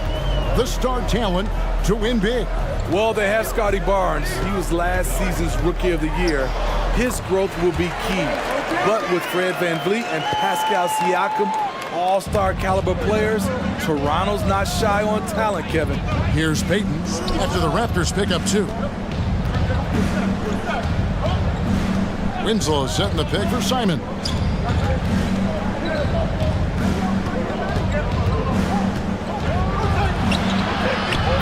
the star talent to win big? Well, they have Scotty Barnes. He was last season's Rookie of the Year. His growth will be key. But with Fred VanVleet and Pascal Siakam, all-star caliber players, Toronto's not shy on talent, Kevin. Here's Payton after the Raptors pick up 2. Winslow setting the pick for Simon.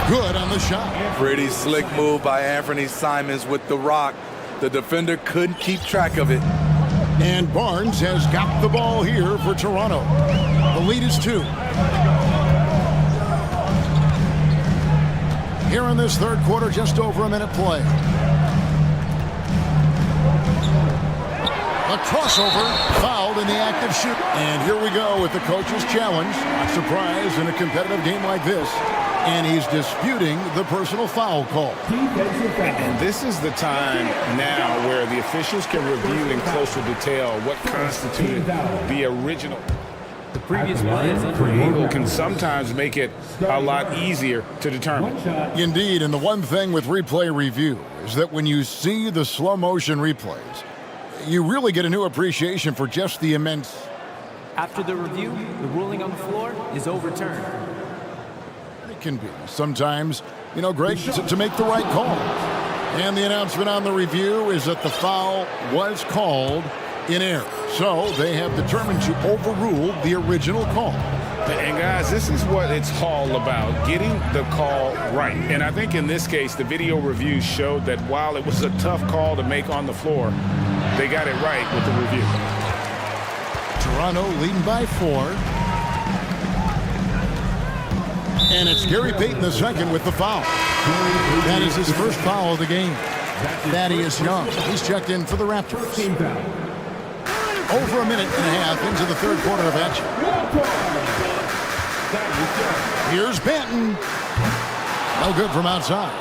Good on the shot. Pretty slick move by Anthony Simons with the rock. The defender couldn't keep track of it. And Barnes has got the ball here for Toronto. The lead is 2. Here in this third quarter, just over a minute play. A crossover, fouled in the act of shooting. And here we go with the coach's challenge. Not surprised in a competitive game like this. And he's disputing the personal foul call. And this is the time now where the officials can review in closer detail what constituted the original. The previous play is Angle can sometimes make it a lot easier to determine. Indeed, and the one thing with replay review is that when you see the slow motion replays, you really get a new appreciation for just the immense. After the review, the ruling on the floor is overturned. It can be sometimes, you know, Greg, to make the right call. And the announcement on the review is that the foul was called in error. So they have determined to overrule the original call. And guys, this is what it's all about, getting the call right. And I think in this case, the video review showed that while it was a tough call to make on the floor, they got it right with the review. Toronto leading by 4. And it's Gary Payton II with the foul. That is his first foul of the game. Thaddeus Young, he's checked in for the Raptors. Over a minute and a half into the third quarter of action. Here's Benton. No good from outside.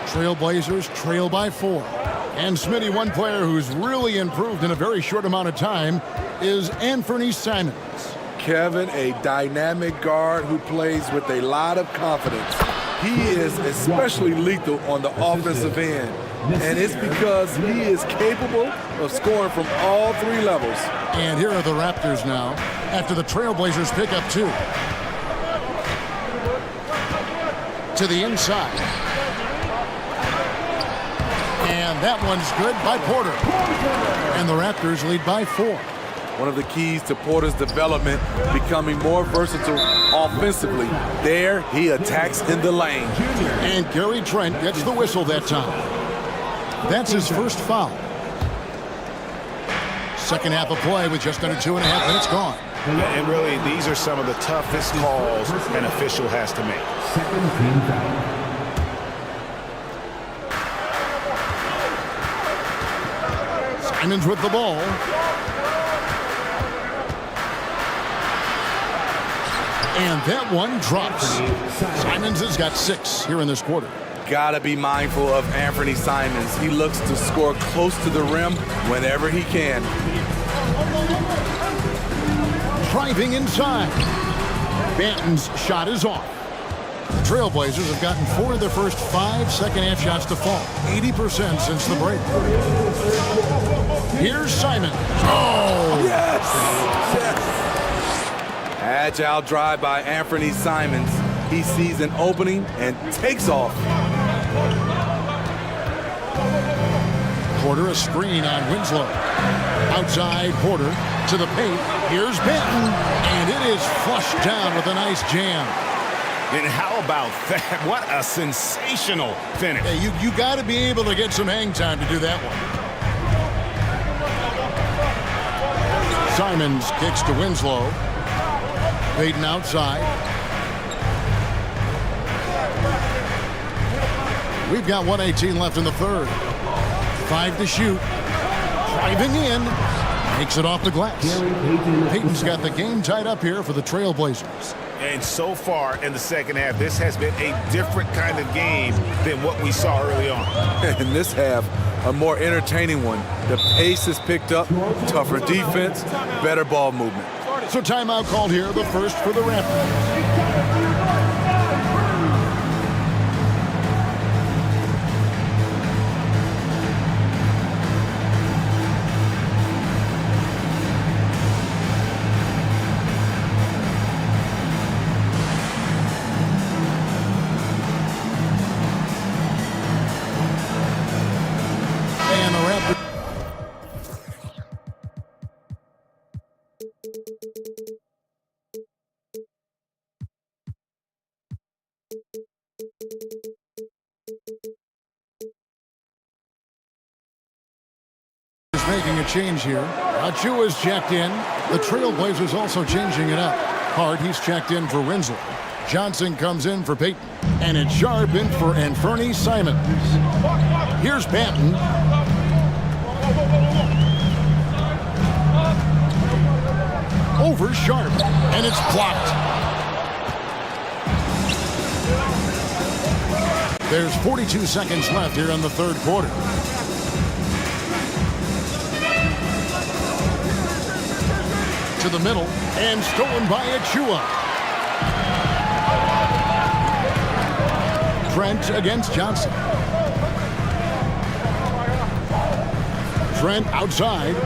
Trailblazers trail by 4. And Smitty, one player who's really improved in a very short amount of time is Anthony Simons. Kevin, a dynamic guard who plays with a lot of confidence. He is especially lethal on the offensive end. And it's because he is capable of scoring from all 3 levels. And here are the Raptors now after the Trailblazers pick up 2. To the inside. And that one's good by Porter. And the Raptors lead by 4. One of the keys to Porter's development, becoming more versatile offensively. There, he attacks in the lane. And Gary Trent gets the whistle that time. That's his first foul. Second half of play with just under 2.5 minutes gone. And really, these are some of the toughest calls an official has to make. Second team foul. Simons with the ball. And that one drops. Simons has got 6 here in this quarter. Gotta be mindful of Anthony Simons. He looks to score close to the rim whenever he can. Driving inside. Banton's shot is off. The Trailblazers have gotten 4 of their first 5 second-half shots to fall. 80% since the break. Here's Simons. Oh! Yes! Yes! Agile drive by Anthony Simons. He sees an opening and takes off. Porter a screen on Winslow. Outside Porter to the paint. Here's Benton. And it is flushed down with a nice jam. And how about that? What a sensational finish. Hey, you got to be able to get some hang time to do that one. Simons kicks to Winslow. Payton outside. We've got 1:18 left in the third. 5 to shoot. Driving in. Makes it off the glass. Payton's got the game tied up here for the Trailblazers. And so far in the second half, this has been a different kind of game than what we saw early on. In this half, a more entertaining one. The pace is picked up, tougher defense, better ball movement. So timeout called here, the first for the Raptors. Making a change here. Achua is checked in. The Trailblazers also changing it up. Hart, he's checked in for Winslow. Johnson comes in for Payton. And it's Sharp in for Anthony Simons. Here's Banton. Over Sharp. And it's blocked. There's 42 seconds left here in the third quarter. To the middle, and stolen by Achua. Trent against Johnson. Trent outside.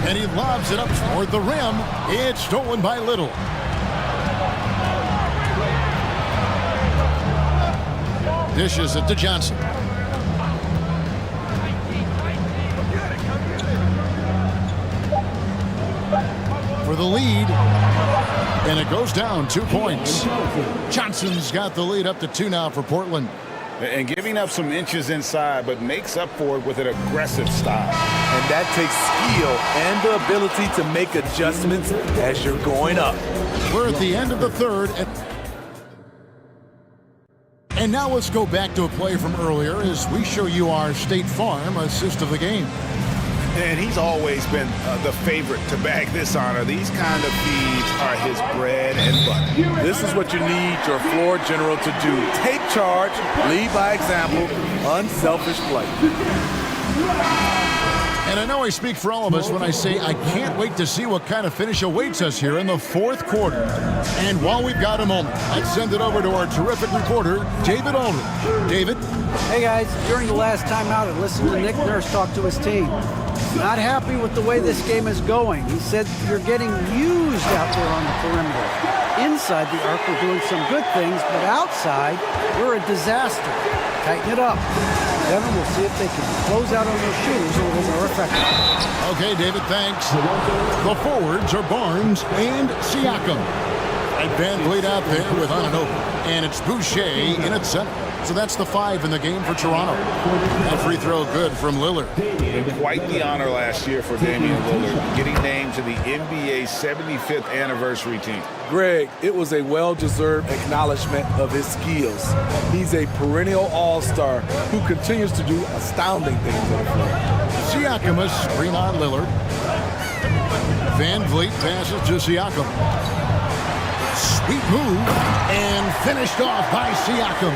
And he lobs it up toward the rim. It's stolen by Little. Dishes it to Johnson. For the lead, and it goes down 2 points. Johnson's got the lead up to 2 now for Portland. And giving up some inches inside, but makes up for it with an aggressive style. And that takes skill and the ability to make adjustments as you're going up. We're at the end of the third. And And now let's go back to a play from earlier as we show you our State Farm assist of the game. And he's always been the favorite to bag this honor. These kind of feeds are his bread and butter. This is what you need your floor general to do. Take charge, lead by example, unselfish play. And I know I speak for all of us when I say I can't wait to see what kind of finish awaits us here in the fourth quarter. And while we've got a moment, let's send it over to our terrific reporter, David Aldridge. David? Hey guys, during the last timeout, I listened to Nick Nurse talk to his team. Not happy with the way this game is going. He said you're getting used out there on the perimeter. Inside the arc, we're doing some good things, but outside, we're a disaster. Tighten it up. Then we'll see if they can close out on those shooters a little more effectively. Okay, David, thanks. The forwards are Barnes and Siakam. And Van Vliet out there with Ananobi. And it's Boucher in at center. So that's the 5 in the game for Toronto. That free throw good from Lillard. Quite the honor last year for Damian Lillard, getting named to the NBA 75th anniversary team. Greg, it was a well-deserved acknowledgement of his skills. He's a perennial all-star who continues to do astounding things on the floor. Siakam a screen on Lillard. Van Vliet passes to Siakam. Sweet move, and finished off by Siakam.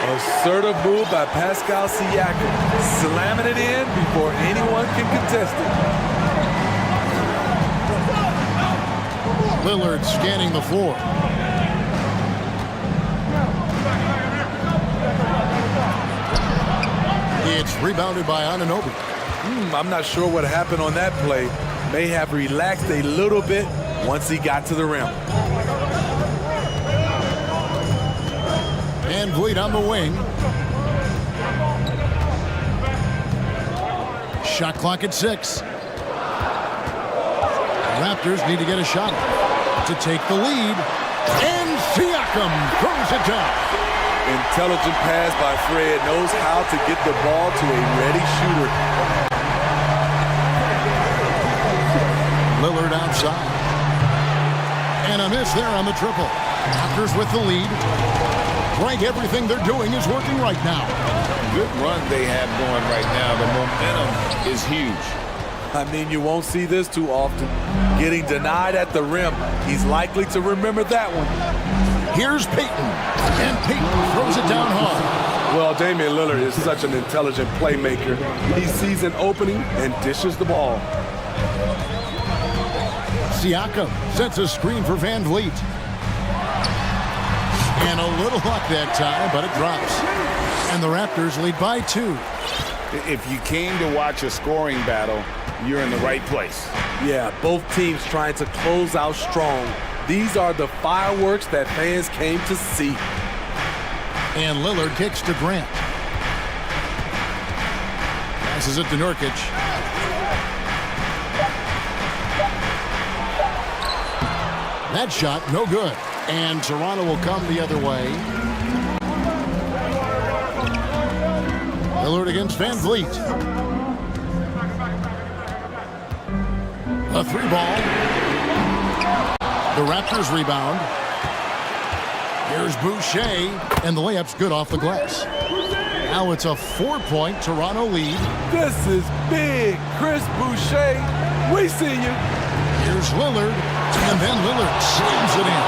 Assertive move by Pascal Siakam, slamming it in before anyone can contest it. Lillard scanning the floor. It's rebounded by Ananobi. I'm not sure what happened on that play. May have relaxed a little bit once he got to the rim. Van Vliet on the wing. Shot clock at 6. Raptors need to get a shot to take the lead. And Siakam throws it down. Intelligent pass by Fred, knows how to get the ball to a ready shooter. Lillard outside. And a miss there on the triple. Raptors with the lead. Frank, everything they're doing is working right now. Good run they have going right now. The momentum is huge. I mean, you won't see this too often. Getting denied at the rim. He's likely to remember that one. Here's Payton. And Payton throws it down hard. Well, Damian Lillard is such an intelligent playmaker. He sees an opening and dishes the ball. Siakam sets a screen for Van Vliet. And a little luck that time, but it drops. And the Raptors lead by 2. If you came to watch a scoring battle, you're in the right place. Yeah, both teams trying to close out strong. These are the fireworks that fans came to see. And Lillard kicks to Grant. Passes it to Nurkic. That shot, no good. And Toronto will come the other way. Lillard against Van Vliet. A 3-ball. The Raptors rebound. Here's Boucher, and the layup's good off the glass. Now it's a 4-point Toronto lead. This is big. Chris Boucher, we see you. Here's Lillard, and then Lillard slams it in.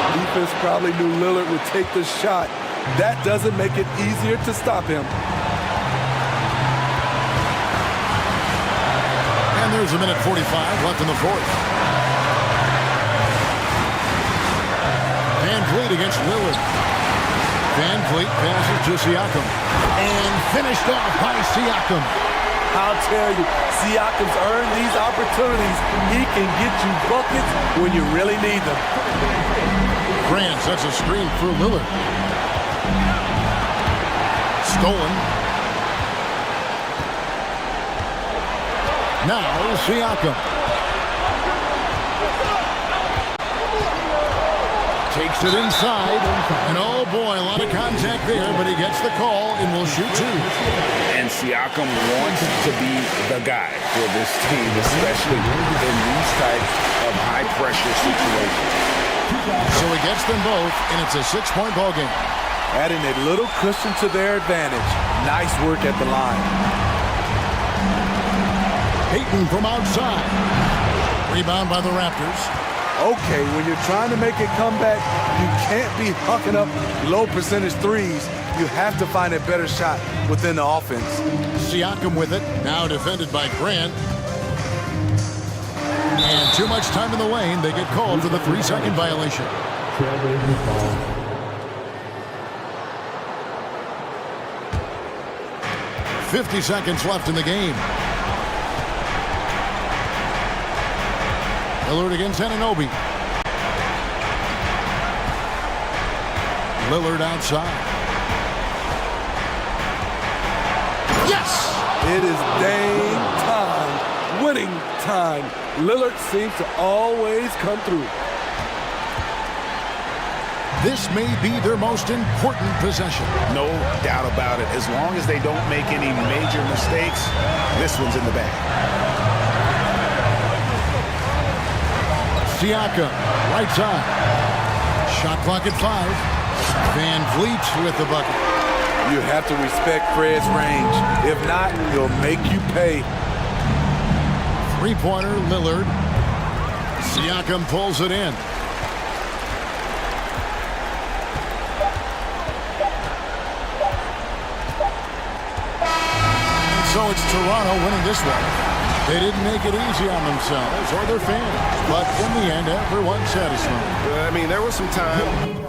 Defense probably knew Lillard would take the shot. That doesn't make it easier to stop him. And there's a minute 45 left in the fourth. Van Vliet against Lillard. Van Vliet passes to Siakam. And finished off by Siakam. I'll tell you, Siakam's earned these opportunities. He can get you buckets when you really need them. Grant sets a screen through Lillard. Stolen. Now Siakam. Takes it inside. And oh boy, a lot of contact there, but he gets the call and will shoot 2. And Siakam wants to be the guy for this team, especially in these types of high-pressure situations. So he gets them both, and it's a 6-point ball game. adding a little cushion to their advantage. Nice work at the line. Payton from outside. Rebound by the Raptors. Okay, when you're trying to make a comeback, you can't be hucking up low percentage threes. You have to find a better shot within the offense. Siakam with it, now defended by Grant. And too much time in the lane. They get called for the 3-second violation. 50 seconds left in the game. Lillard against Anunoby. Lillard outside. Yes! It is game time, winning time. Lillard seems to always come through. This may be their most important possession. No doubt about it. As long as they don't make any major mistakes, this one's in the bag. Siakam, right side. Shot clock at 5. Van Vliet with the bucket. You have to respect Fred's range. If not, he'll make you pay. Three-pointer, Lillard. Siakam pulls it in. So it's Toronto winning this one. They didn't make it easy on themselves or their fans, but in the end, everyone's satisfied. I mean, there was some time.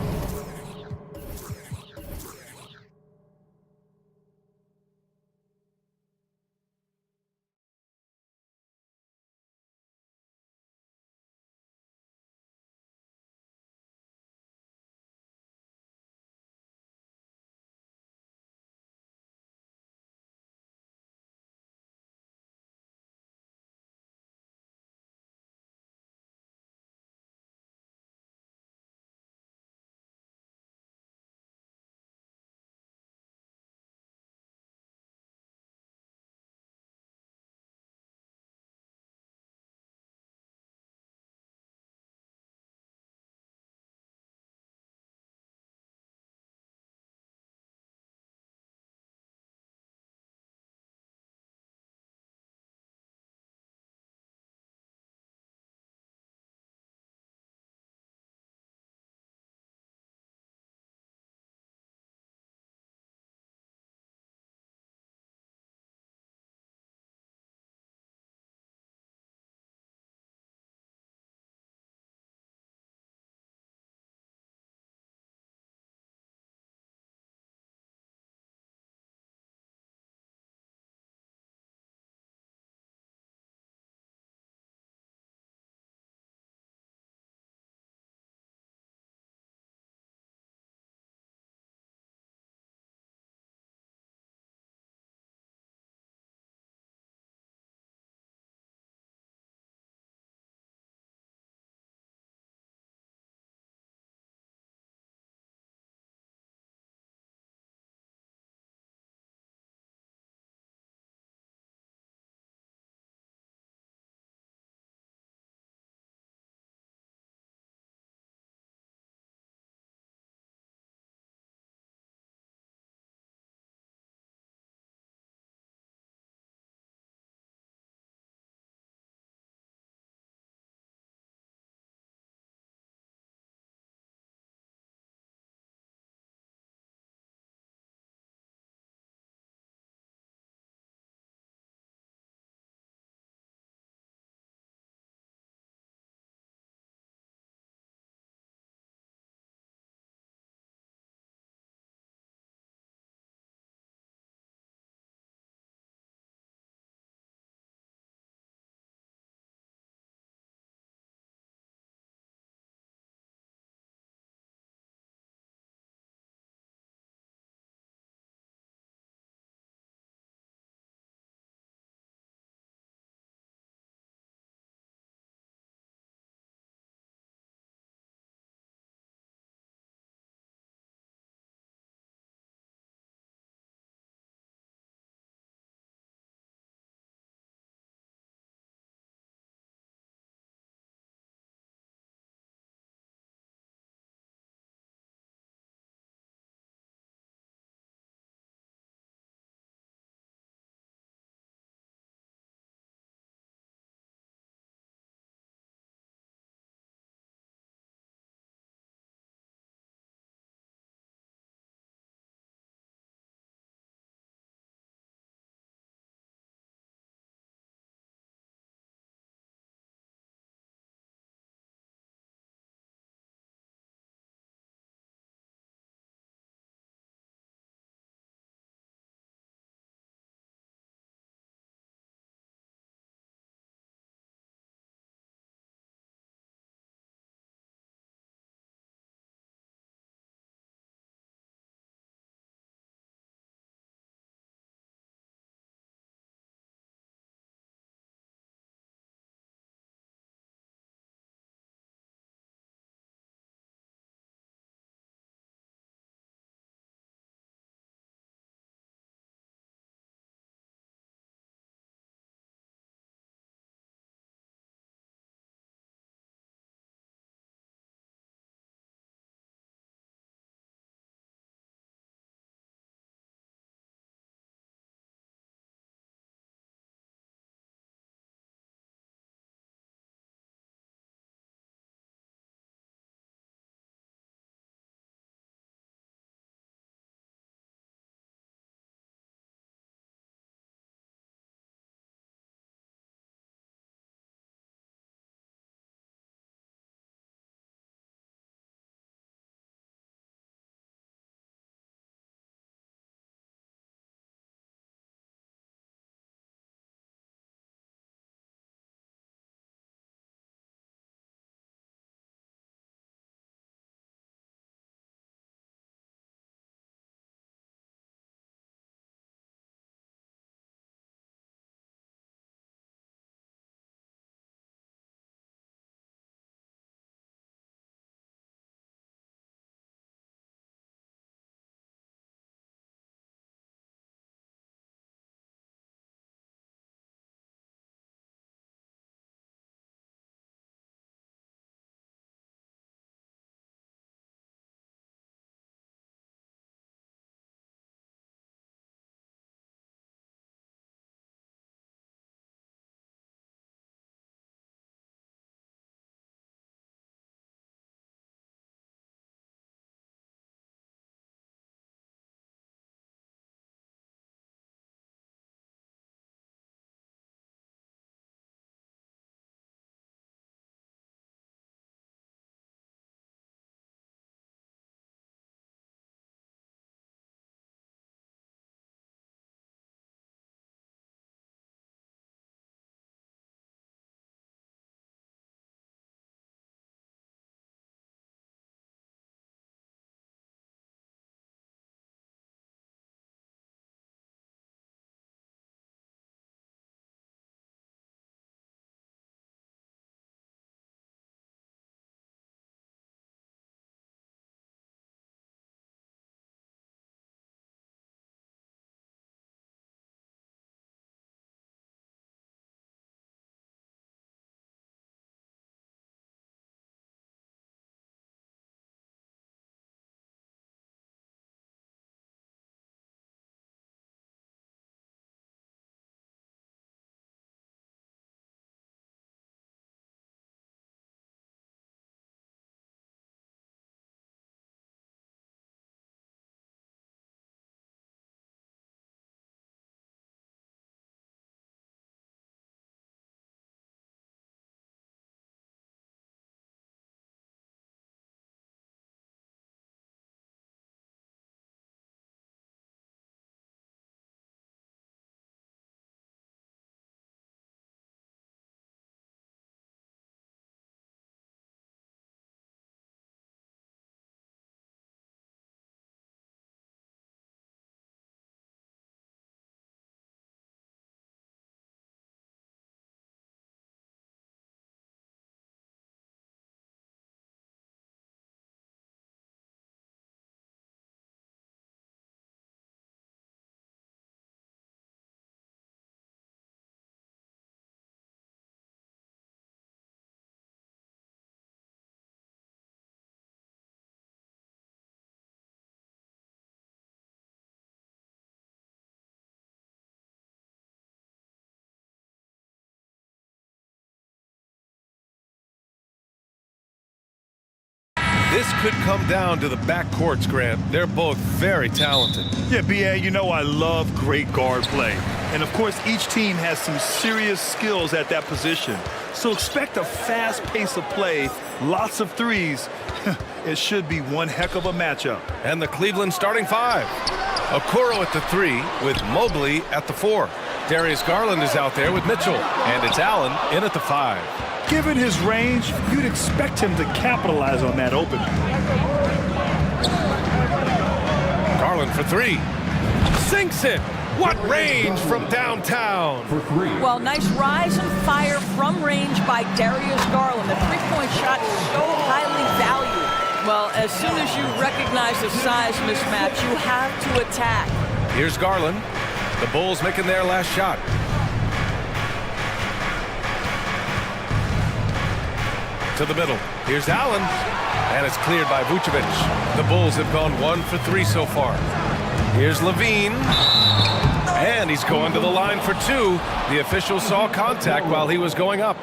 This could come down to the backcourts, Grant. They're both very talented. Yeah, B.A., you know I love great guard play. And, of course, each team has some serious skills at that position. So expect a fast pace of play, lots of threes. It should be one heck of a matchup. And the Cleveland starting five. Okoro at the 3 with Mobley at the 4. Darius Garland is out there with Mitchell. And it's Allen in at the 5. Given his range, you'd expect him to capitalize on that opening. Garland for 3. Sinks it. What range from downtown. Well, nice rise and fire from range by Darius Garland. The three-point shot is so highly valued. Well, as soon as you recognize the size mismatch, you have to attack. Here's Garland. The Bulls making their last shot. To the middle. Here's Allen. And it's cleared by Vucevic. The Bulls have gone 1 for 3 so far. Here's Levine. And he's going to the line for 2. The official saw contact while he was going up.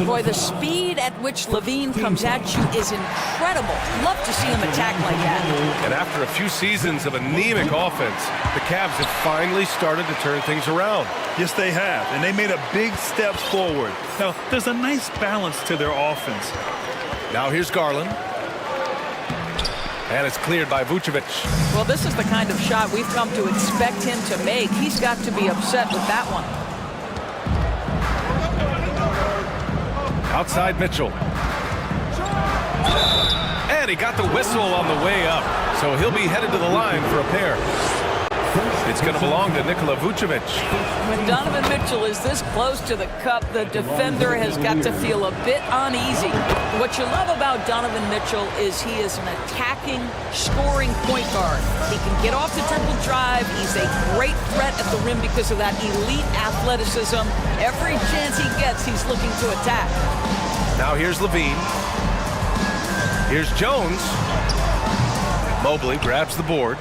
Boy, the speed at which Levine comes at you is incredible. Love to see him attack like that. And after a few seasons of anemic offense, the Cavs have finally started to turn things around. Yes, they have, and they made a big step forward. Now, there's a nice balance to their offense. Now here's Garland. And it's cleared by Vucevic. Well, this is the kind of shot we've come to expect him to make. He's got to be upset with that one. Outside Mitchell. And he got the whistle on the way up. So he'll be headed to the line for a pair. It's going to belong to Nikola Vucevic. When Donovan Mitchell is this close to the cup, the defender has got to feel a bit uneasy. What you love about Donovan Mitchell is he is an attacking, scoring point guard. He can get off the dribble drive. He's a great threat at the rim because of that elite athleticism. Every chance he gets, he's looking to attack. Now here's Levine. Here's Jones. Mobley grabs the board.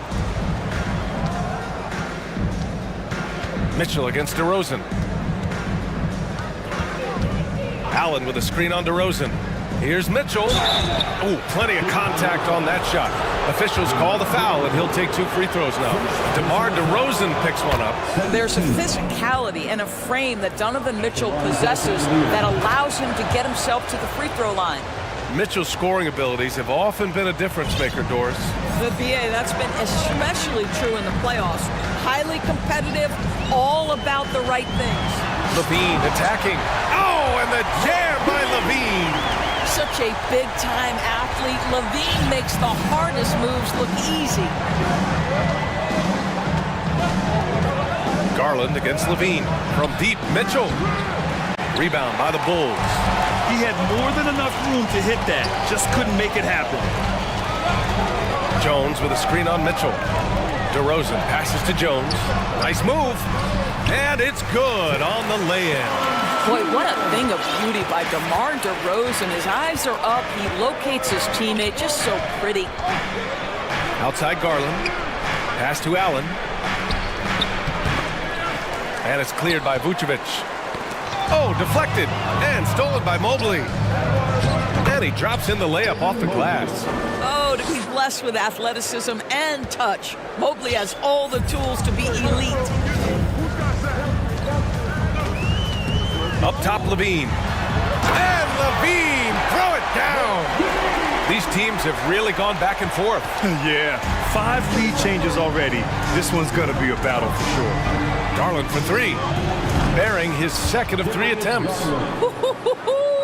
Mitchell against DeRozan. Allen with a screen on DeRozan. Here's Mitchell. Ooh, plenty of contact on that shot. Officials call the foul, and he'll take 2 free throws now. DeMar DeRozan picks one up. There's a physicality and a frame that Donovan Mitchell possesses that allows him to get himself to the free throw line. Mitchell's scoring abilities have often been a difference maker, Doris. The BA, that's been especially true in the playoffs. Highly competitive, all about the right things. Levine attacking. Oh, and the jam by Levine. Such a big-time athlete. Levine makes the hardest moves look easy. Garland against Levine. From deep, Mitchell. Rebound by the Bulls. He had more than enough room to hit that. Just couldn't make it happen. Jones with a screen on Mitchell. DeRozan passes to Jones. Nice move. And it's good on the lay-in. Boy, what a thing of beauty by DeMar DeRozan. His eyes are up. He locates his teammate. Just so pretty. Outside Garland. Pass to Allen. And it's cleared by Vucevic. Oh, deflected and stolen by Mobley. And he drops in the layup off the glass. Oh, to be blessed with athleticism and touch. Mobley has all the tools to be elite. Up top, Levine. And Levine, throw it down. These teams have really gone back and forth. Yeah, 5 lead changes already. This one's going to be a battle for sure. Garland for 3. Bearing his second of 3 attempts.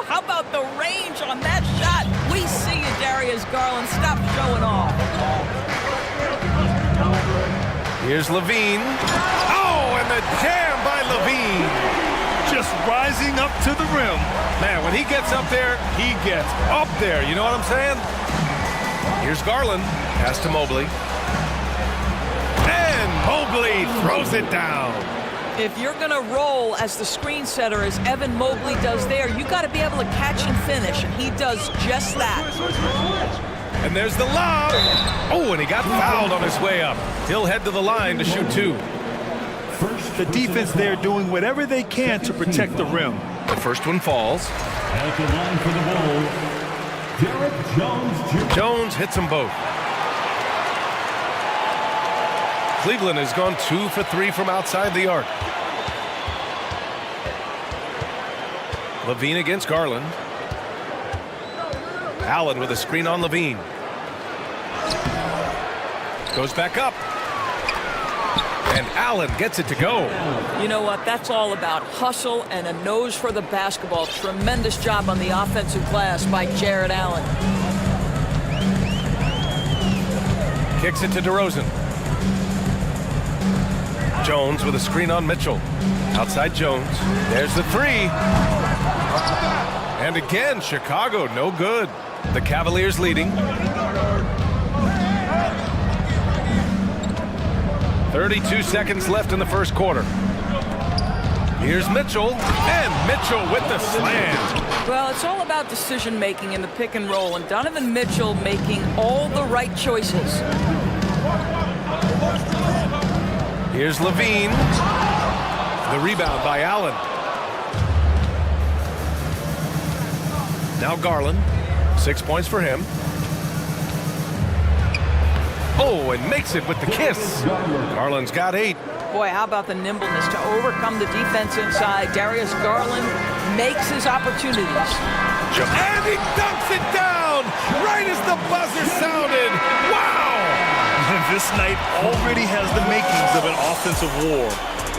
How about the range on that shot? We see you, Darius Garland. Stop showing off. Here's Levine. Oh, and the jam by Levine. Just rising up to the rim. Man, when he gets up there, he gets up there. You know what I'm saying? Here's Garland. Pass to Mobley. And Mobley throws it down. If you're going to roll as the screen setter, as Evan Mobley does there, you got to be able to catch and finish, and he does just that. And there's the lob. Oh, and he got fouled on his way up. He'll head to the line to shoot 2. The defense there doing whatever they can to protect the rim. The first one falls. At the line for the Bulls, Jones hits them both. Cleveland has gone 2 for 3 from outside the arc. Levine against Garland. Allen with a screen on Levine. Goes back up. And Allen gets it to go. You know what? That's all about hustle and a nose for the basketball. Tremendous job on the offensive glass by Jared Allen. Kicks it to DeRozan. Jones with a screen on Mitchell. Outside Jones. There's the three. And again, Chicago, no good. The Cavaliers leading. 32 seconds left in the first quarter. Here's Mitchell, and Mitchell with the slam. Well, it's all about decision making in the pick and roll, and Donovan Mitchell making all the right choices. Here's Levine. The rebound by Allen. Now Garland. 6 points for him. Oh, and makes it with the kiss. Garland's got 8. Boy, how about the nimbleness to overcome the defense inside. Darius Garland makes his opportunities. And he dumps it down right as the buzzer sounded. Wow! This night already has the makings of an offensive war.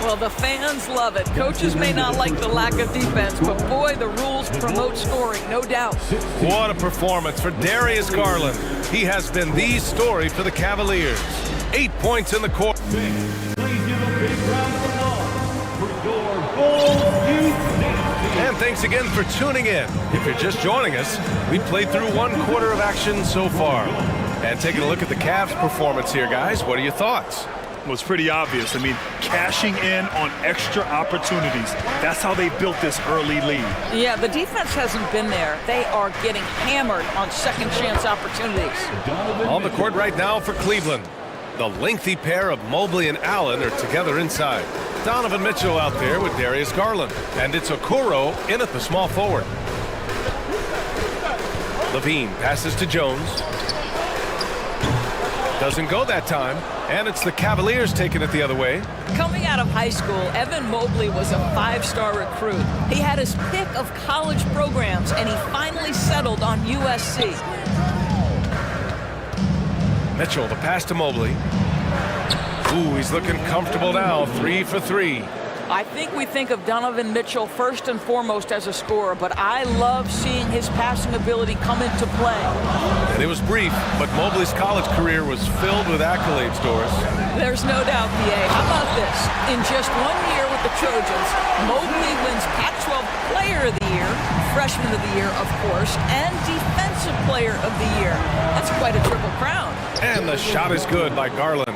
Well, the fans love it. Coaches may not like the lack of defense, but boy, the rules promote scoring, no doubt. What a performance for Darius Garland. He has been the story for the Cavaliers. 8 points in the quarter. And thanks again for tuning in. If you're just joining us, we played through 1 quarter of action so far. And taking a look at the Cavs' performance here, guys, what are your thoughts? Well, it's pretty obvious. I mean, cashing in on extra opportunities. That's how they built this early lead. Yeah, the defense hasn't been there. They are getting hammered on second chance opportunities. On the court right now for Cleveland. The lengthy pair of Mobley and Allen are together inside. Donovan Mitchell out there with Darius Garland. And it's Okoro in at the small forward. Levine passes to Jones. Doesn't go that time. And it's the Cavaliers taking it the other way. Coming out of high school, Evan Mobley was a 5-star recruit. He had his pick of college programs, and he finally settled on USC. Mitchell, the pass to Mobley. Ooh, he's looking comfortable now. 3 for 3. I think we think of Donovan Mitchell first and foremost as a scorer, but I love seeing his passing ability come into play. And it was brief, but Mobley's college career was filled with accolades, Doris. There's no doubt, PA. How about this? In just 1 year with the Trojans, Mobley wins Pac-12 Player of the Year, Freshman of the Year, of course, and Defensive Player of the Year. That's quite a triple crown. And the shot is good by Garland.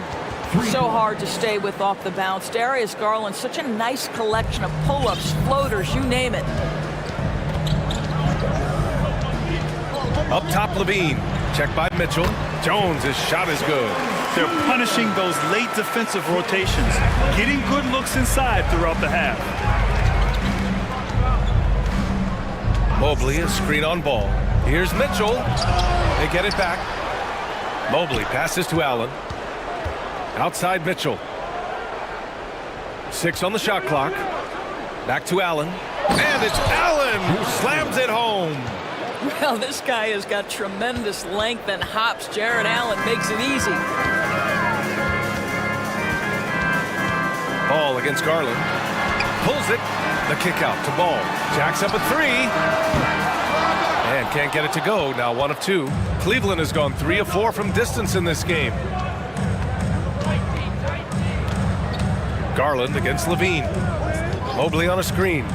So hard to stay with off the bounce. Darius Garland, such a nice collection of pull-ups, floaters, you name it. Up top, Levine. Check by Mitchell. Jones, his shot is good. They're punishing those late defensive rotations, getting good looks inside throughout the half. Mobley, a screen on ball. Here's Mitchell. They get it back. Mobley passes to Allen. Outside Mitchell. 6 on the shot clock. Back to Allen. And it's Allen who slams it home. Well, this guy has got tremendous length and hops. Jared Allen makes it easy. Ball against Garland. Pulls it. The kick out to Ball. Jacks up a 3. And can't get it to go. Now 1 of 2. Cleveland has gone 3 of 4 from distance in this game. Garland against Levine. Mobley on a screen.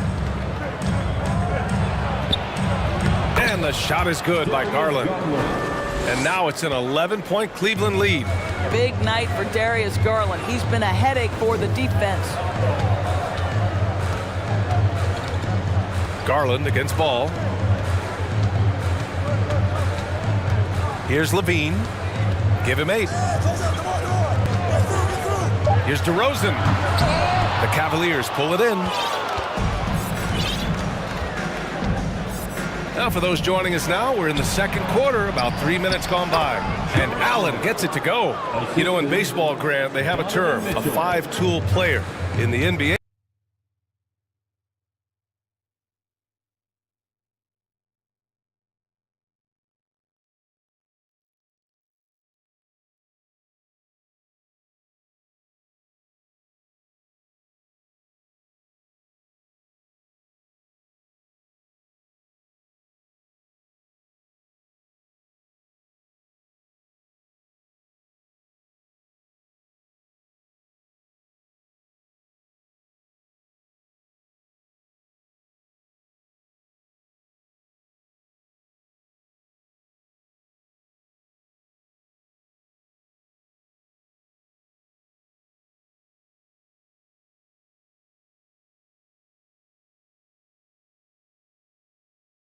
And the shot is good by Garland. And now it's an 11-point Cleveland lead. Big night for Darius Garland. He's been a headache for the defense. Garland against Ball. Here's Levine. Give him 8. Here's DeRozan. The Cavaliers pull it in. Now, for those joining us now, we're in the second quarter, about 3 minutes gone by. And Allen gets it to go. You know, in baseball, Grant, they have a term, a five-tool player. In the NBA,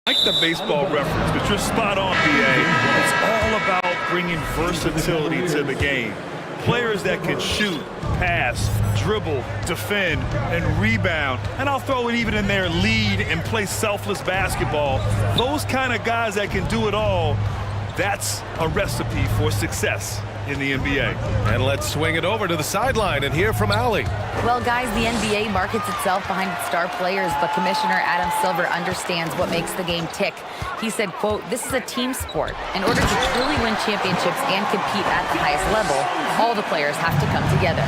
I like the baseball reference, but you're spot on, BA. It's all about bringing versatility to the game. Players that can shoot, pass, dribble, defend, and rebound. And I'll throw it even in there, lead and play selfless basketball. Those kind of guys that can do it all, that's a recipe for success in the NBA. And let's swing it over to the sideline and hear from Allie. Well, guys, the NBA markets itself behind its star players, but Commissioner Adam Silver understands what makes the game tick. He said, quote, "This is a team sport. In order to truly win championships and compete at the highest level, all the players have to come together."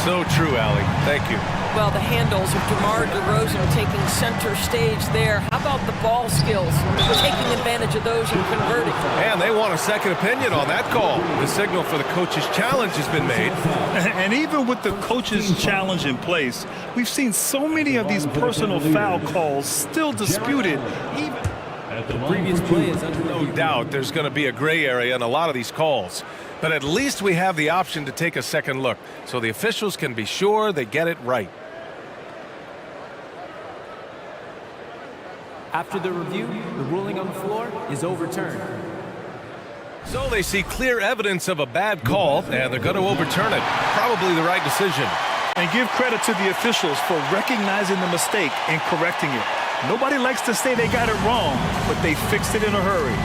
So true, Allie. Thank you. Well, the handles of DeMar DeRozan taking center stage there. How about the ball skills? Taking advantage of those and converting. And they want a second opinion on that call. The signal for the coach's challenge has been made. And even with the coach's challenge in place, we've seen so many of these personal foul calls still disputed. The previous play is under no doubt there's going to be a gray area in a lot of these calls. But at least we have the option to take a second look, so the officials can be sure they get it right. After the review, the ruling on the floor is overturned. So they see clear evidence of a bad call, and they're going to overturn it. Probably the right decision. And give credit to the officials for recognizing the mistake and correcting it. Nobody likes to say they got it wrong, but they fixed it in a hurry.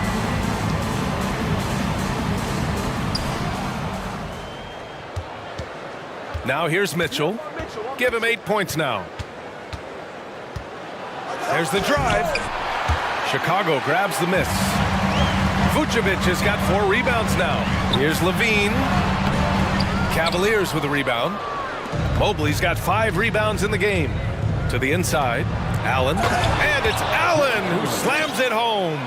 Now here's Mitchell. Give him 8 points now. There's the drive. Chicago grabs the miss. Vucevic has got 4 rebounds now. Here's Levine. Cavaliers with a rebound. Mobley's got 5 rebounds in the game. To the inside, Allen. And it's Allen who slams it home.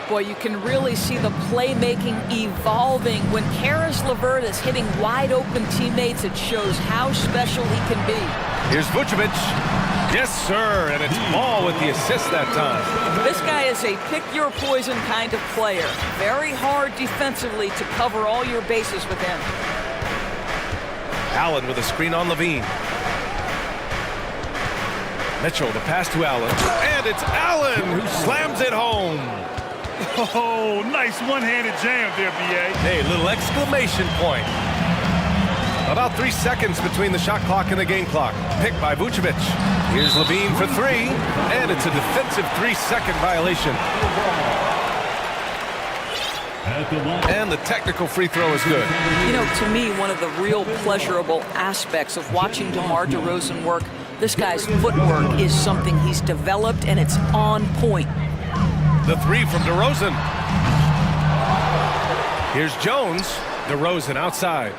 Boy, you can really see the playmaking evolving. When Karis LeVert is hitting wide-open teammates, it shows how special he can be. Here's Vucevic. Yes, sir, and it's Ball with the assist that time. This guy is a pick-your-poison kind of player. Very hard defensively to cover all your bases with him. Allen with a screen on Levine. Mitchell, the pass to Allen. And it's Allen who slams it home. Oh, nice one-handed jam there, B.A. Hey, little exclamation point. About 3 seconds between the shot clock and the game clock. Picked by Vucevic. Here's Levine for 3, and it's a defensive 3-second violation. And the technical free throw is good. You know, to me, one of the real pleasurable aspects of watching DeMar DeRozan work, this guy's footwork is something he's developed, and it's on point. The 3 from DeRozan. Here's Jones. DeRozan outside.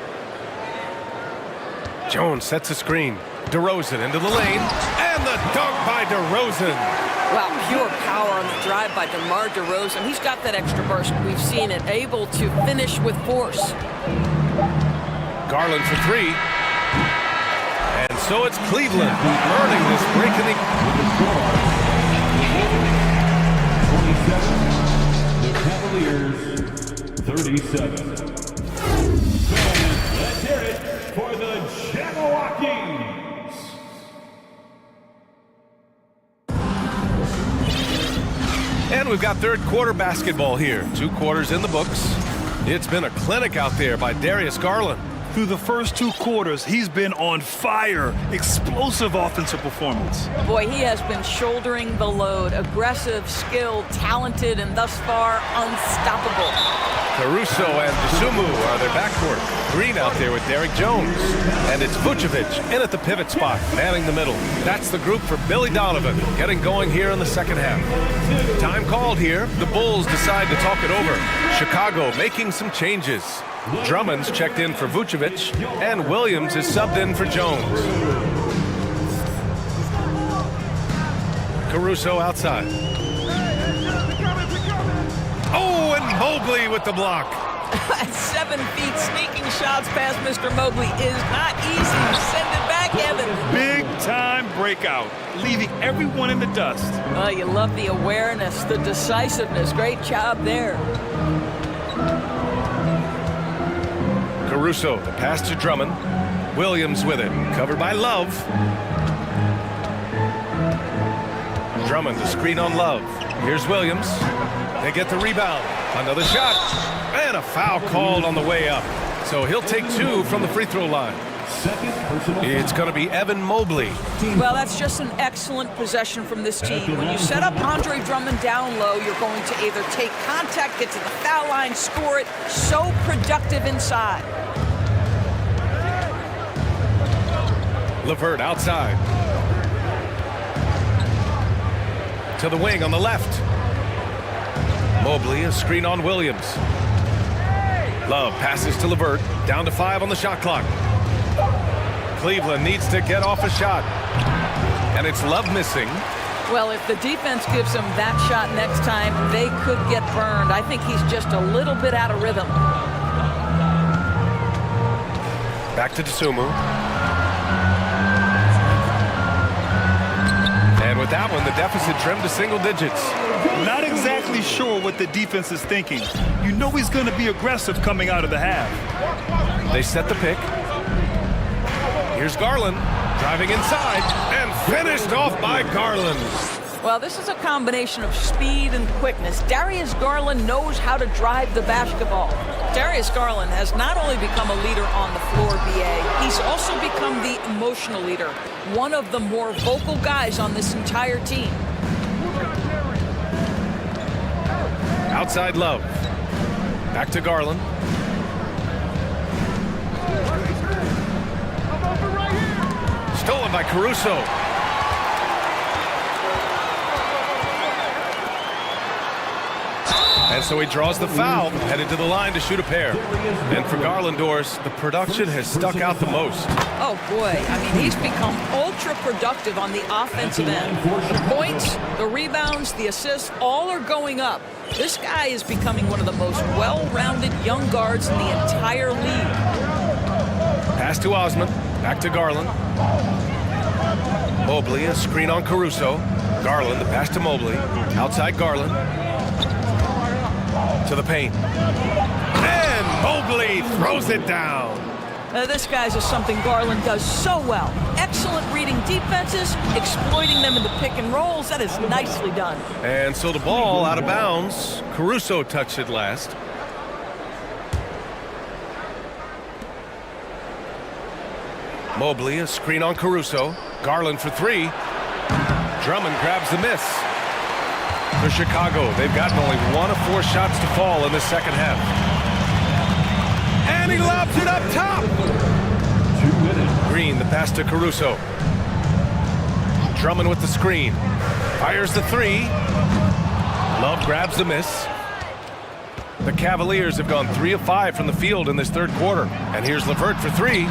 Jones sets a screen. DeRozan into the lane. And the dunk by DeRozan. Wow, pure power on the drive by DeMar DeRozan. He's got that extra burst. We've seen it, able to finish with force. Garland for 3. And so it's Cleveland earning this break in the... The Cavaliers, 37. Let's hear it for the Jabberwockies. And we've got third quarter basketball here. 2 quarters in the books. It's been a clinic out there by Darius Garland. Through the first 2 quarters, he's been on fire. Explosive offensive performance. Boy, he has been shouldering the load. Aggressive, skilled, talented, and thus far unstoppable. Caruso and Dosumu are their backcourt. Green out there with Derek Jones. And it's Vucevic in at the pivot spot, manning the middle. That's the group for Billy Donovan, getting going here in the second half. Time called here. The Bulls decide to talk it over. Chicago making some changes. Drummond's checked in for Vucevic, and Williams is subbed in for Jones. Caruso outside. Oh, and Mobley with the block. At 7 feet, sneaking shots past Mr. Mobley is not easy. Send it back, Evan. Big time breakout, leaving everyone in the dust. Oh, you love the awareness, the decisiveness. Great job there. Caruso, the pass to Drummond. Williams with it, covered by Love. Drummond, the screen on Love. Here's Williams. They get the rebound. Another shot. And a foul called on the way up. So he'll take 2 from the free throw line. It's going to be Evan Mobley. Well, that's just an excellent possession from this team. When you set up Andre Drummond down low, you're going to either take contact, get to the foul line, score it. So productive inside. LeVert outside. To the wing on the left. Mobley, a screen on Williams. Love passes to LeVert. Down to 5 on the shot clock. Cleveland needs to get off a shot. And it's Love missing. Well, if the defense gives him that shot next time, they could get burned. I think he's just a little bit out of rhythm. Back to Dosumu. And with that one, the deficit trimmed to single digits. Not exactly sure what the defense is thinking. You know he's going to be aggressive coming out of the half. They set the pick. Here's Garland, driving inside, and finished off by Garland. Well, this is a combination of speed and quickness. Darius Garland knows how to drive the basketball. Darius Garland has not only become a leader on the floor, BA, he's also become the emotional leader, one of the more vocal guys on this entire team. Outside Love. Back to Garland. Stolen by Caruso. And so he draws the foul, headed to the line to shoot a pair. And for Garlandors, the production has stuck out the most. Oh, boy. I mean, he's become ultra-productive on the offensive end. The points, the rebounds, the assists, all are going up. This guy is becoming one of the most well-rounded young guards in the entire league. Pass to Osman. Back to Garland. Mobley, a screen on Caruso. Garland, the pass to Mobley. Outside Garland. To the paint. And Mobley throws it down. This guy's is something Garland does so well. Excellent reading defenses, exploiting them in the pick and rolls. That is nicely done. And so the ball out of bounds. Caruso touched it last. Mobley, a screen on Caruso. Garland for 3. Drummond grabs the miss. For Chicago, they've gotten only 1 of 4 shots to fall in the second half. And he lobs it up top. Green, the pass to Caruso. Drummond with the screen. Fires the 3. Love grabs the miss. The Cavaliers have gone 3 of 5 from the field in this third quarter. And here's LeVert for 3.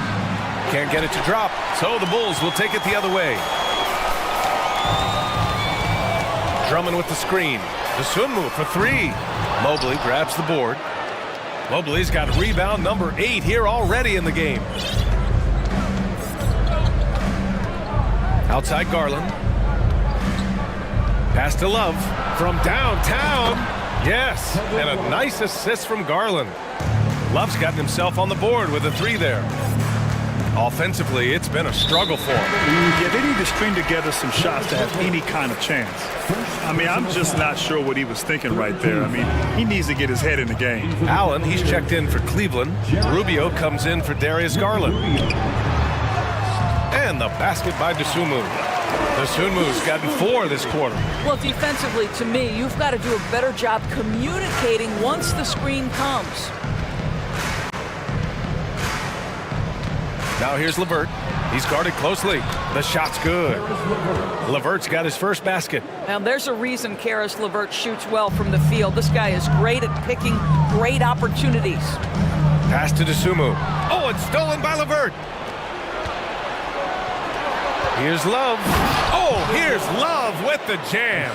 Can't get it to drop, so the Bulls will take it the other way. Drummond with the screen. Dosumu for 3. Mobley grabs the board. Mobley's got rebound number 8 here already in the game. Outside Garland. Pass to Love from downtown. Yes, and a nice assist from Garland. Love's gotten himself on the board with a 3 there. Offensively, it's been a struggle for him. Yeah, they need to string together some shots to have any kind of chance. I mean, I'm just not sure what he was thinking right there. I mean, he needs to get his head in the game. Allen, he's checked in for Cleveland. Rubio comes in for Darius Garland. And the basket by Dosunmu. Dosunmu's gotten 4 this quarter. Well, defensively, to me, you've got to do a better job communicating once the screen comes. Now here's LeVert. He's guarded closely. The shot's good. LeVert's got his first basket. Now, there's a reason Karis LeVert shoots well from the field. This guy is great at picking great opportunities. Pass to Dosunmu. Oh, it's stolen by LeVert. Here's Love. Oh, here's Love with the jam.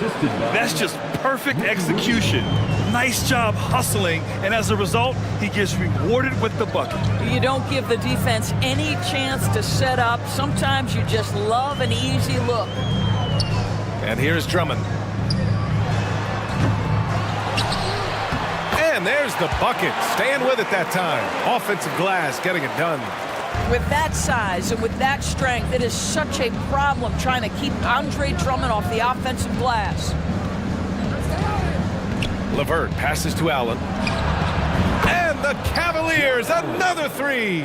That's just perfect execution. Nice job hustling, and as a result, he gets rewarded with the bucket. You don't give the defense any chance to set up. Sometimes you just love an easy look. And here's Drummond. And there's the bucket. Staying with it that time. Offensive glass getting it done. With that size and with that strength, it is such a problem trying to keep Andre Drummond off the offensive glass. LeVert passes to Allen. And the Cavaliers, another 3.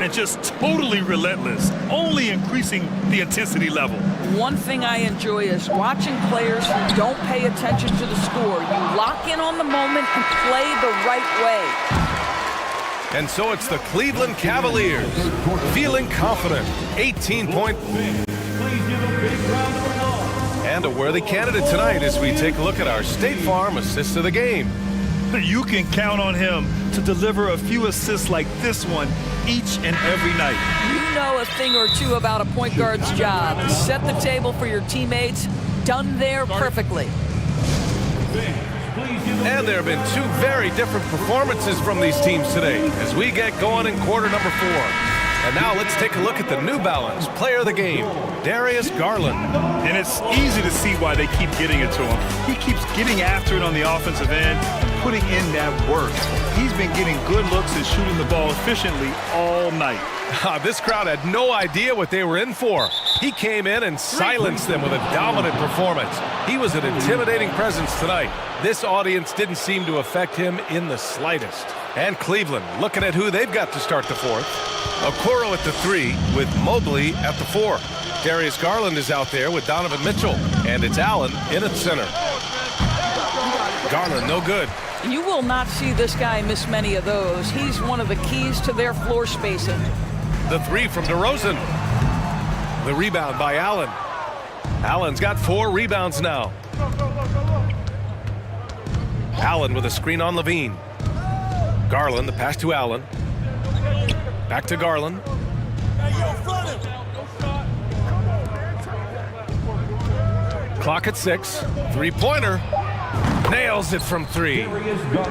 And just totally relentless, only increasing the intensity level. One thing I enjoy is watching players who don't pay attention to the score. You lock in on the moment and play the right way. And so it's the Cleveland Cavaliers feeling confident. 18-point. And a worthy candidate tonight as we take a look at our State Farm assist of the game. You can count on him to deliver a few assists like this one each and every night. You know a thing or two about a point guard's job. Set the table for your teammates. Done there perfectly. And there have been 2 very different performances from these teams today as we get going in quarter number 4. And now let's take a look at the New Balance player of the game, Darius Garland. And it's easy to see why they keep getting it to him. He keeps getting after it on the offensive end and putting in that work. He's been getting good looks and shooting the ball efficiently all night. This crowd had no idea what they were in for. He came in and silenced them with a dominant performance. He was an intimidating presence tonight. This audience didn't seem to affect him in the slightest. And Cleveland looking at who they've got to start the 4th. Okoro at the 3 with Mobley at the 4. Darius Garland is out there with Donovan Mitchell. And it's Allen in at center. Garland no good. You will not see this guy miss many of those. He's one of the keys to their floor spacing. The 3 from DeRozan. The rebound by Allen. Allen's got 4 rebounds now. Allen with a screen on Levine. Garland, the pass to Allen. Back to Garland. Clock at 6. 3-pointer. Nails it from 3.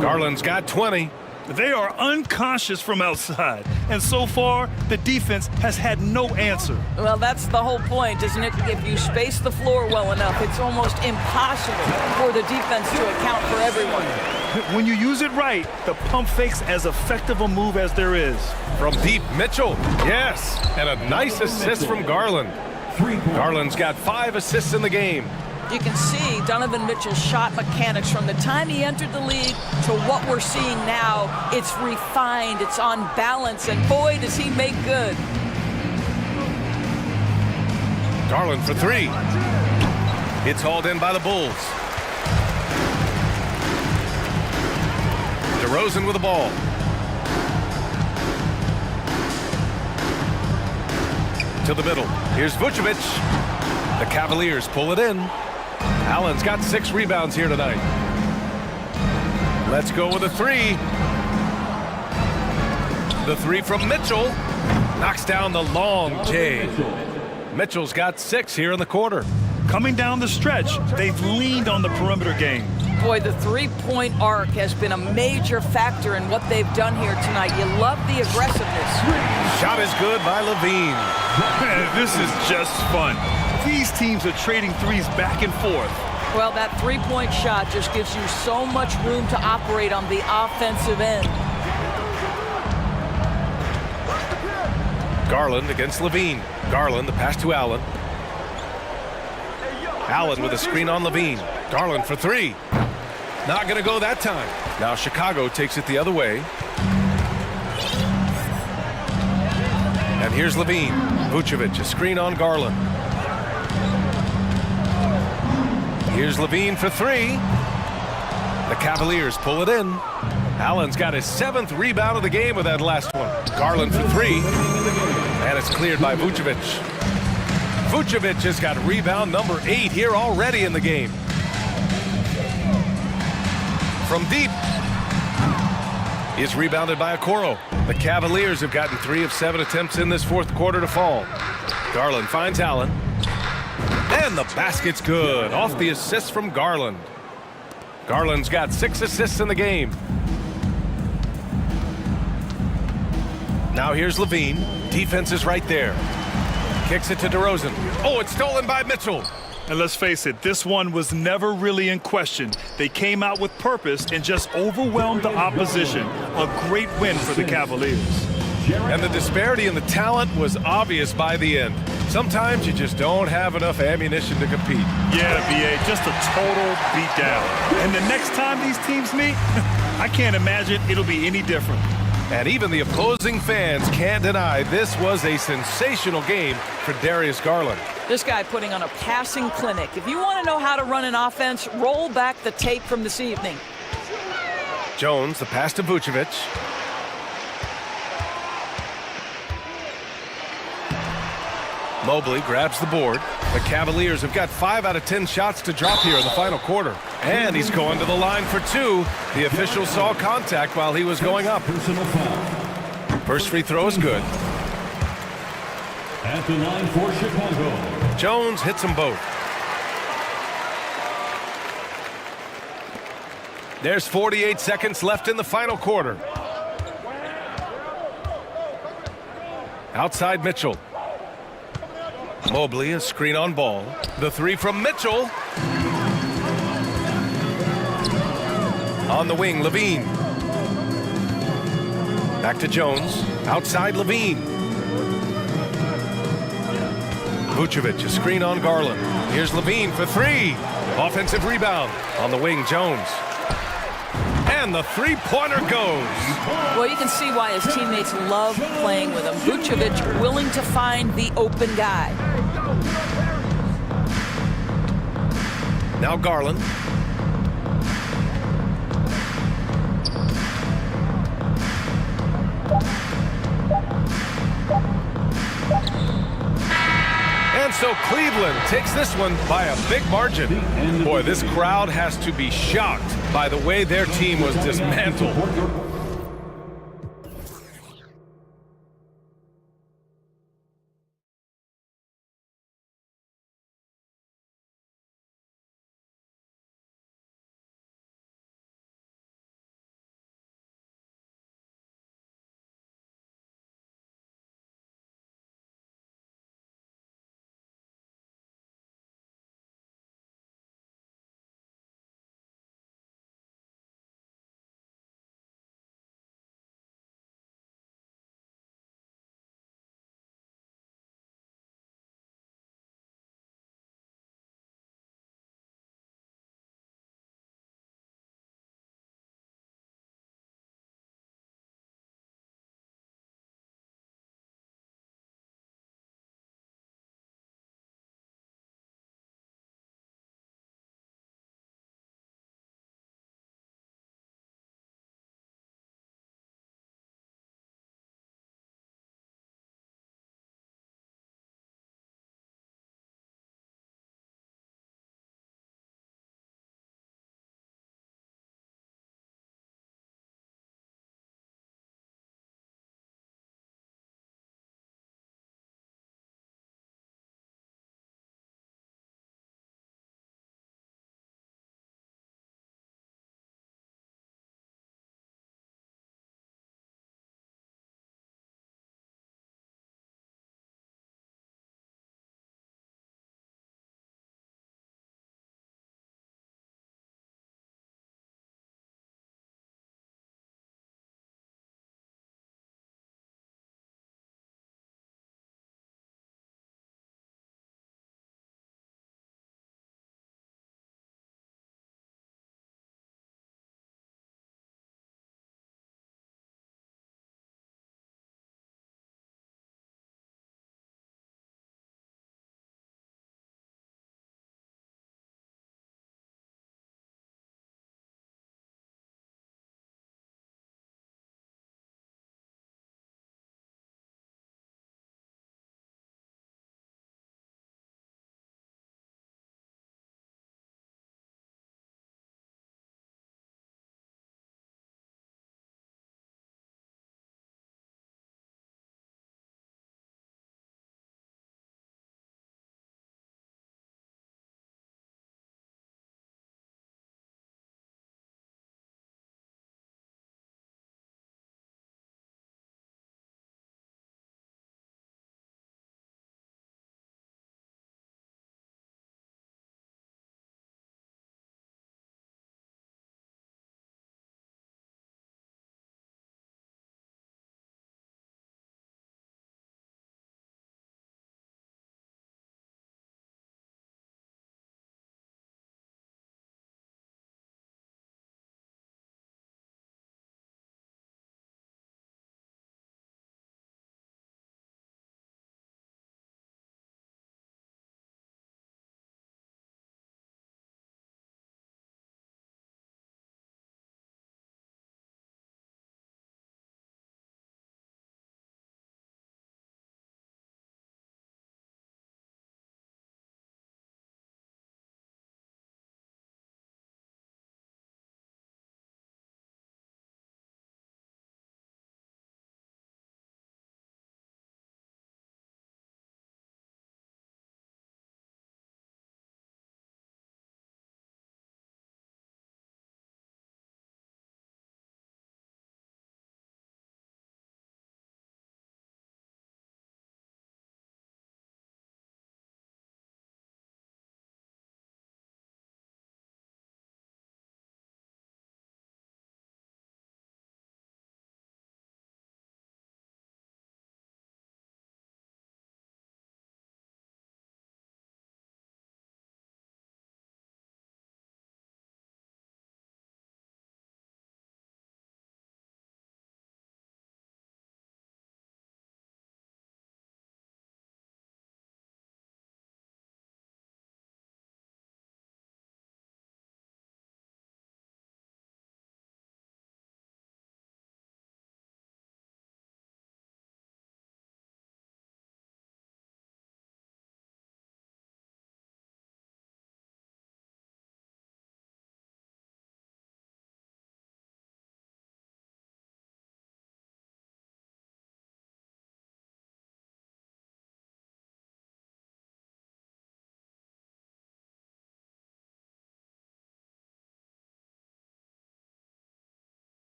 Garland's got 20. They are unconscious from outside, and so far, the defense has had no answer. Well, that's the whole point, isn't it? If you space the floor well enough, it's almost impossible for the defense to account for everyone. When you use it right, the pump fake's as effective a move as there is. From deep, Mitchell. Yes, and a nice assist from Garland. Garland's got 5 assists in the game. You can see Donovan Mitchell's shot mechanics from the time he entered the league to what we're seeing now. It's refined, it's on balance, and boy, does he make good. Garland for 3. It's hauled in by the Bulls. DeRozan with the ball. To the middle. Here's Vucevic. The Cavaliers pull it in. Allen's got 6 rebounds here tonight. Let's go with a 3. The 3 from Mitchell. Knocks down the long J. Mitchell's got 6 here in the quarter. Coming down the stretch, they've leaned on the perimeter game. Boy, the three-point arc has been a major factor in what they've done here tonight. You love the aggressiveness. Shot is good by Levine. This is just fun. These teams are trading threes back and forth. Well, that three-point shot just gives you so much room to operate on the offensive end. Garland against Levine. Garland, the pass to Allen. Allen with a screen on Levine. Garland for three. Not going to go that time. Now Chicago takes it the other way. And here's Levine. Vucevic, a screen on Garland. Here's Levine for three. The Cavaliers pull it in. Allen's got his 7th rebound of the game with that last one. Garland for three. And it's cleared by Vucevic. Vucevic has got rebound number 8 here already in the game. From deep. Is rebounded by Okoro. The Cavaliers have gotten 3 of 7 attempts in this 4th quarter to fall. Garland finds Allen. And the basket's good. Off the assist from Garland. Garland's got 6 assists in the game. Now here's Levine. Defense is right there. Kicks it to DeRozan. Oh, it's stolen by Mitchell. And let's face it, this one was never really in question. They came out with purpose and just overwhelmed the opposition. A great win for the Cavaliers. And the disparity in the talent was obvious by the end. Sometimes you just don't have enough ammunition to compete. Yeah, B.A., just a total beatdown. And the next time these teams meet, I can't imagine it'll be any different. And even the opposing fans can't deny this was a sensational game for Darius Garland. This guy putting on a passing clinic. If you want to know how to run an offense, roll back the tape from this evening. Jones, the pass to Vucevic. Mobley grabs the board. The Cavaliers have got 5 out of 10 shots to drop here in the final quarter. And he's going to the line for 2. The official saw contact while he was going up. First free throw is good. At the line for Chicago, Jones hits them both. There's 48 seconds left in the final quarter. Outside Mitchell. Mobley, a screen on ball. The three from Mitchell. On the wing, Levine. Back to Jones. Outside Levine. Vucevic, a screen on Garland. Here's Levine for three. Offensive rebound. On the wing, Jones. And the three-pointer goes. Well, you can see why his teammates love playing with him. Vucevic willing to find the open guy. Now Garland. And so Cleveland takes this one by a big margin. Boy, this crowd has to be shocked by the way their team was dismantled.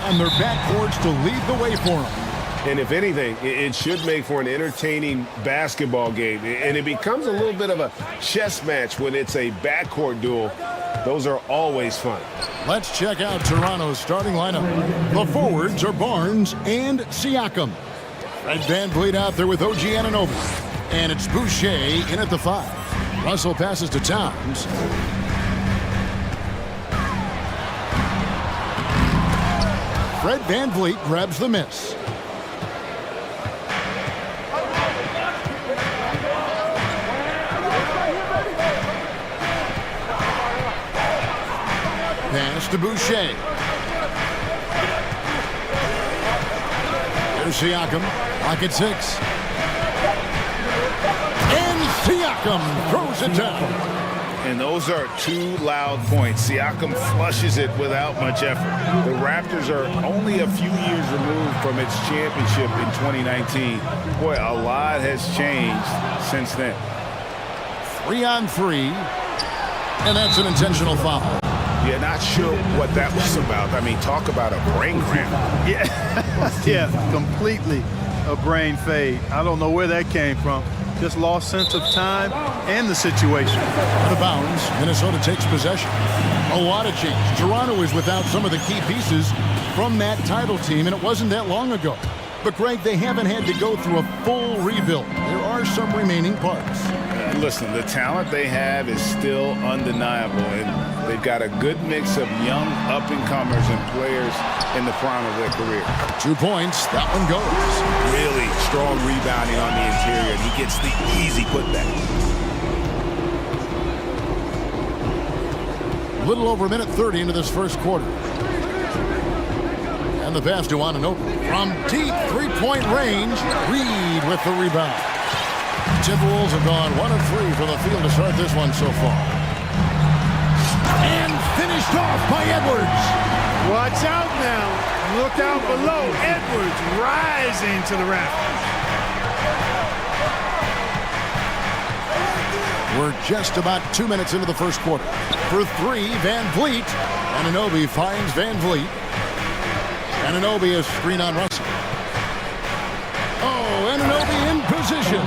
and their backcourts to lead the way for them. And if anything, it should make for an entertaining basketball game. And it becomes a little bit of a chess match when it's a backcourt duel. Those are always fun. Let's check out Toronto's starting lineup. The forwards are Barnes and Siakam. Fred VanVleet out there with OG Anunoby. And it's Boucher in at the 5. Russell passes to Towns. Fred VanVleet grabs the miss. Pass to Boucher. Here's Siakam. Pocket 6. And Siakam throws it down. And those are 2 loud points. Siakam flushes it without much effort. The Raptors are only a few years removed from its championship in 2019. Boy, a lot has changed since then. 3-on-3. And that's an intentional foul. Yeah, not sure what that was about. I mean, talk about a brain cramp. Yeah, yeah, completely a brain fade. I don't know where that came from. Just lost sense of time and the situation. The bounds, Minnesota takes possession. A lot of change. Toronto is without some of the key pieces from that title team, and it wasn't that long ago. But, Greg, they haven't had to go through a full rebuild. There are some remaining parts. Listen, the talent they have is still undeniable, and they've got a good mix of young up-and-comers and players in the prime of their career. 2 points. That one goes. Really strong rebounding on the interior, and he gets the easy putback. A little over a minute 30 into this first quarter. And the pass to Anunoby. From deep three-point range, Reed with the rebound. Timberwolves have gone 1 of 3 from the field to start this one so far. And finished off by Edwards. Watch out now. Look out below. Edwards rising to the rafters. We're just about 2 minutes into the first quarter. For 3, VanVleet. Anunoby finds VanVleet. Anunoby is screen on Russell. Oh, Anunoby in position.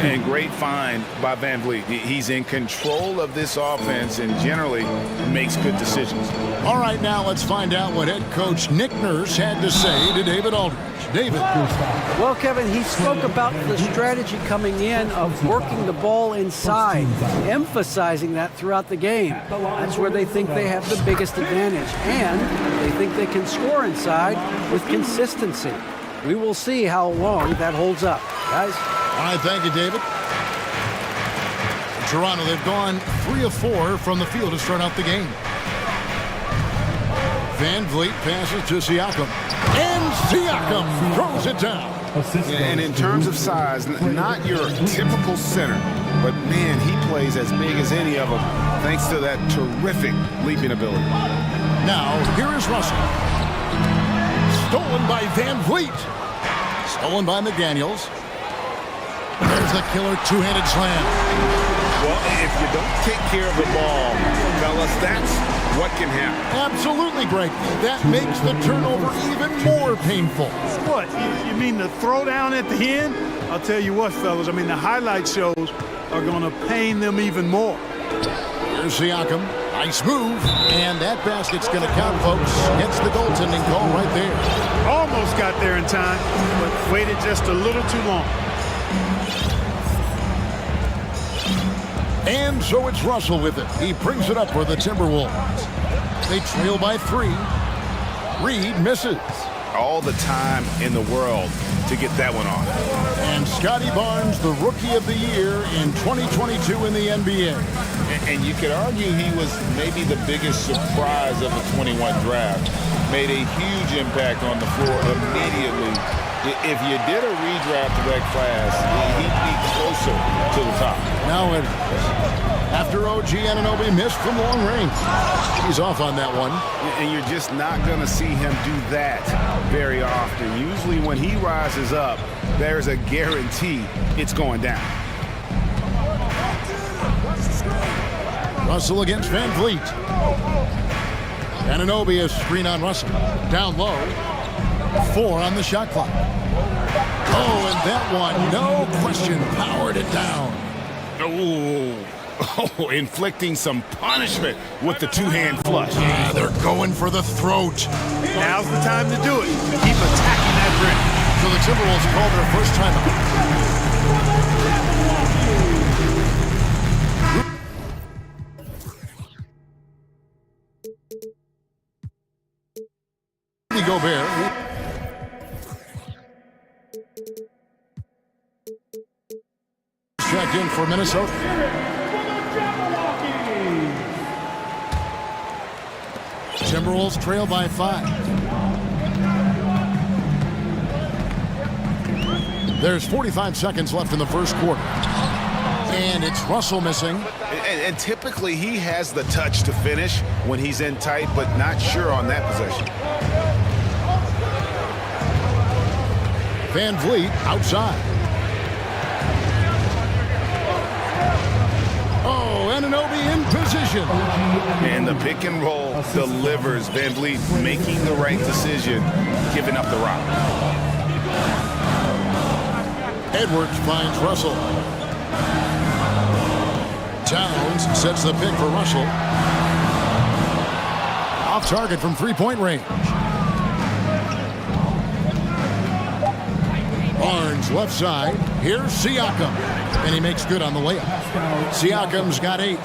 And great find by VanVleet. He's in control of this offense and generally makes good decisions. All right, now let's find out what head coach Nick Nurse had to say to David Aldridge. David. Well, Kevin, he spoke about the strategy coming in of working the ball inside, emphasizing that throughout the game. That's where they think they have the biggest advantage, and they think they can score inside with consistency. We will see how long that holds up. Guys? All right, thank you, David. Toronto, they've gone 3 of 4 from the field to start out the game. VanVleet passes to Siakam. And Siakam throws it down. And in terms of size, not your typical center, but man, he plays as big as any of them thanks to that terrific leaping ability. Now, here is Russell. Stolen by VanVleet. Stolen by McDaniels. There's the killer two-handed slam. Well, if you don't take care of the ball, fellas, that's what can happen. Absolutely, Greg. That makes the turnover even more painful. What? You mean the throwdown at the end? I'll tell you what, fellas. I mean, the highlight shows are going to pain them even more. Here's Siakam. Nice move. And that basket's going to count, folks. Gets the goaltending call right there. Almost got there in time, but waited just a little too long. And so it's Russell with it. He brings it up for the Timberwolves. They trail by 3. Reed misses. All the time in the world to get that one off. And Scotty Barnes, the Rookie of the Year in 2022 in the NBA. And you could argue he was maybe the biggest surprise of the 21 draft. Made a huge impact on the floor immediately. If you did a redraft of that class, he'd be closer to the top. Now, after OG Anunoby missed from long range, he's off on that one. And you're just not going to see him do that very often. Usually when he rises up, there's a guarantee it's going down. Russell against VanVleet. Anunoby is screen on Russell. Down low. 4 on the shot clock. Oh, and that one, no question, powered it down. Oh, inflicting some punishment with the two-hand flush. Yeah, they're going for the throat. Now's the time to do it. Keep attacking that rim. So the Timberwolves call their first timeout. Gobert. Checked in for Minnesota. Timberwolves trail by 5. There's 45 seconds left in the first quarter. And it's Russell missing. And typically he has the touch to finish when he's in tight, but not sure on that possession. Van Vliet outside. Oh, Anunoby in position. And the pick and roll delivers. Van Vliet making the right decision, giving up the rock. Edwards finds Russell. Towns sets the pick for Russell. Off target from three-point range. Barnes left side. Here's Siakam. And he makes good on the layup. Siakam's got 8.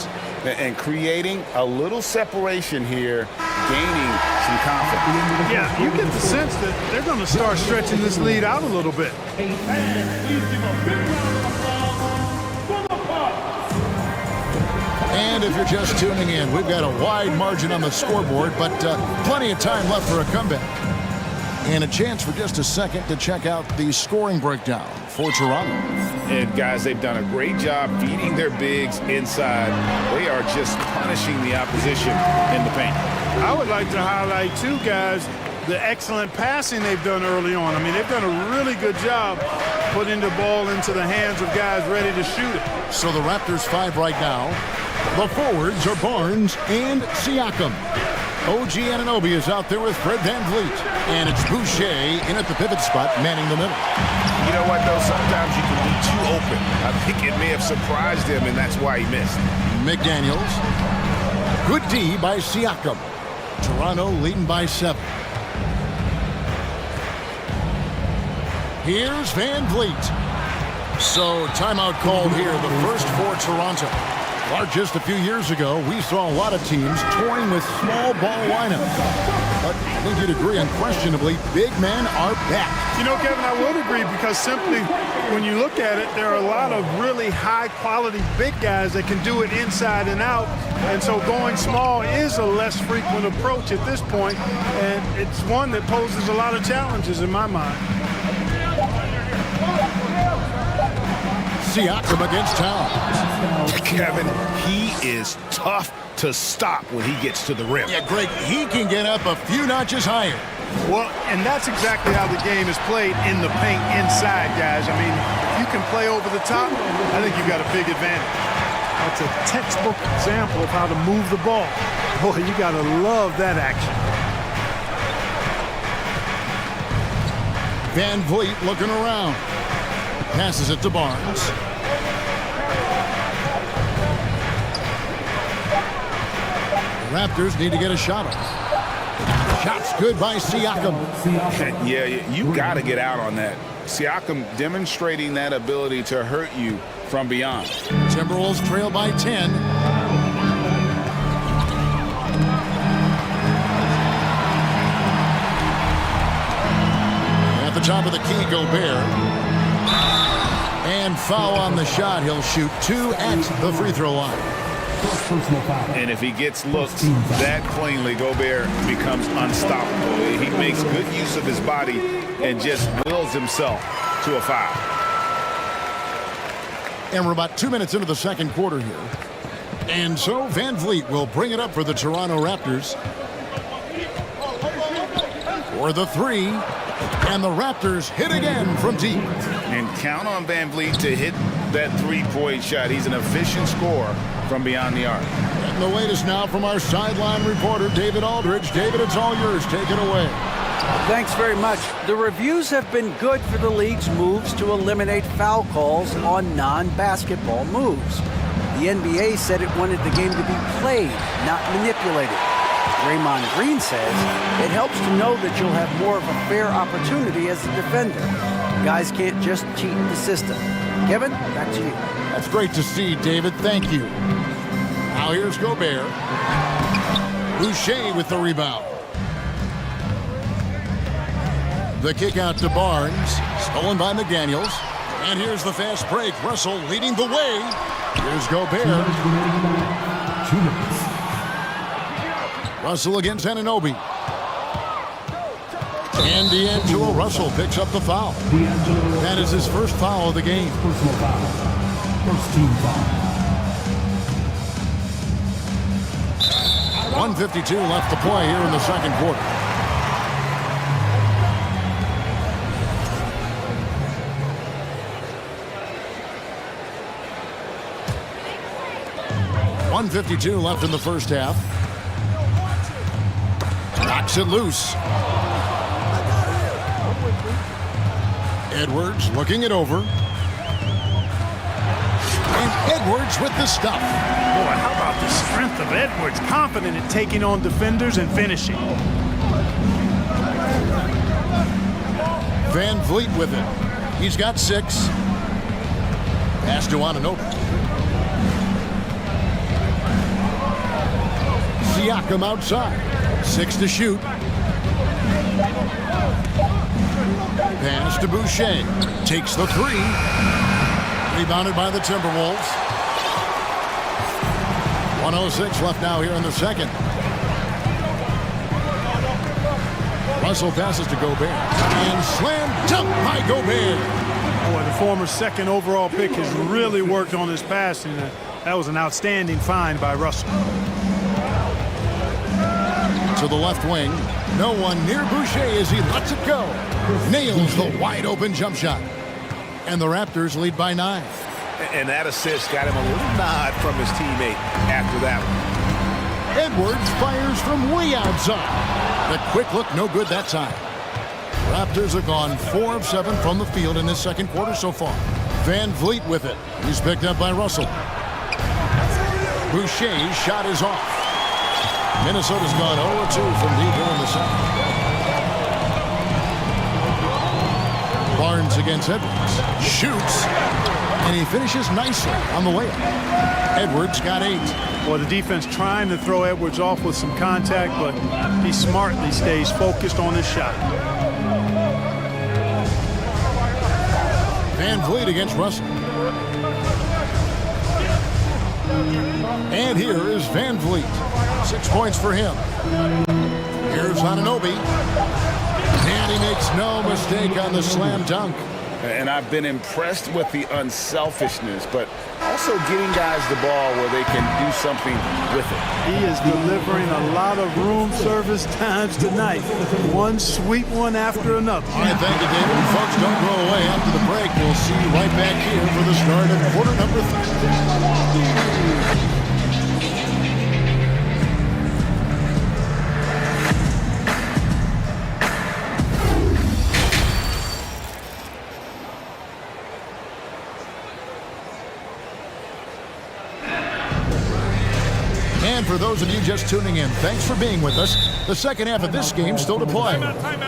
And creating a little separation here, gaining some confidence. Yeah, you get the sense that they're going to start stretching this lead out a little bit. And if you're just tuning in, we've got a wide margin on the scoreboard, but plenty of time left for a comeback. And a chance for just a second to check out the scoring breakdown for Toronto. And guys, they've done a great job feeding their bigs inside. They are just punishing the opposition in the paint. I would like to highlight, too, guys, the excellent passing they've done early on. I mean, they've done a really good job putting the ball into the hands of guys ready to shoot it. So the Raptors 5 right now. The forwards are Barnes and Siakam. OG Anunoby is out there with Fred Van Vliet. And it's Boucher in at the pivot spot, manning the middle. You know what, though? Sometimes you can be too open. I think it may have surprised him, and that's why he missed. McDaniels. Good D by Siakam. Toronto leading by 7. Here's Van Vliet. So timeout called here, the first for Toronto. Or just a few years ago, we saw a lot of teams toying with small ball lineups. But I think you'd agree, unquestionably, big men are back. You know, Kevin, I would agree because simply when you look at it, there are a lot of really high-quality big guys that can do it inside and out. And so going small is a less frequent approach at this point, and it's one that poses a lot of challenges in my mind. Siakam against Towns. Kevin, he is tough to stop when he gets to the rim. Yeah, Greg, he can get up a few notches higher. Well, and that's exactly how the game is played in the paint inside, guys. I mean, if you can play over the top, I think you've got a big advantage. That's a textbook example of how to move the ball. Boy, you got to love that action. Van Vliet looking around. Passes it to Barnes. The Raptors need to get a shot off. Shot's good by Siakam. Yeah, you got to get out on that. Siakam demonstrating that ability to hurt you from beyond. Timberwolves trail by 10. At the top of the key, Gobert. And foul on the shot. He'll shoot 2 at the free throw line. And if he gets looked that plainly, Gobert becomes unstoppable. He makes good use of his body and just wills himself to a foul. And we're about 2 minutes into the second quarter here. And so Van Vliet will bring it up for the Toronto Raptors. For the 3. And the Raptors hit again from deep. And count on Van Vliet to hit that three-point shot. He's an efficient scorer from beyond the arc. And the latest now from our sideline reporter, David Aldridge. David, it's all yours. Take it away. Thanks very much. The reviews have been good for the league's moves to eliminate foul calls on non-basketball moves. The NBA said it wanted the game to be played, not manipulated. Draymond Green says it helps to know that you'll have more of a fair opportunity as a defender. Guys can't just cheat the system. Kevin, back to you. That's great to see, David. Thank you. Now here's Gobert. Boucher with the rebound. The kick out to Barnes. Stolen by McDaniels. And here's the fast break. Russell leading the way. Here's Gobert. 2 minutes. Russell against Anunoby. And D'Angelo Russell picks up the foul. That is his first foul of the game. Personal foul. First team foul. 1:52 left to play here in the second quarter. .152 left in the first half. Knocks it loose. Edwards looking it over. And Edwards with the stuff. Boy, how about the strength of Edwards? Confident in taking on defenders and finishing. Van Vliet with it. He's got 6. Pass to Anunoby. Siakam outside. 6 to shoot. Pass to Boucher. Takes the 3. Rebounded by the Timberwolves. 1:06 left now here in the second. Russell passes to Gobert. And slam dunk by Gobert. Boy, the former second overall pick has really worked on his passing. That was an outstanding find by Russell. To the left wing. No one near Boucher as he lets it go. Nails the wide open jump shot. And the Raptors lead by 9. And that assist got him a little nod from his teammate after that one. Edwards fires from way outside. The quick look, no good that time. Raptors have gone 4 of 7 from the field in this second quarter so far. Van Vliet with it. He's picked up by Russell. Boucher's shot is off. Minnesota's gone 0-2 from deep here in the second. Barnes against Edwards. Shoots. And he finishes nicely on the layup. Edwards got 8. Well, the defense trying to throw Edwards off with some contact, but he smartly stays focused on his shot. Van Vliet against Russell. And here is Van Vliet. 6 points for him. Here's Anunoby. And he makes no mistake on the slam dunk. And I've been impressed with the unselfishness, but also getting guys the ball where they can do something with it. He is delivering a lot of room service times tonight. One sweet one after another. All right, thank you, David. Folks, don't go away. After the break, we'll see you right back here for the start of quarter number 3. And for those of you just tuning in, thanks for being with us. The second half of this game still to play.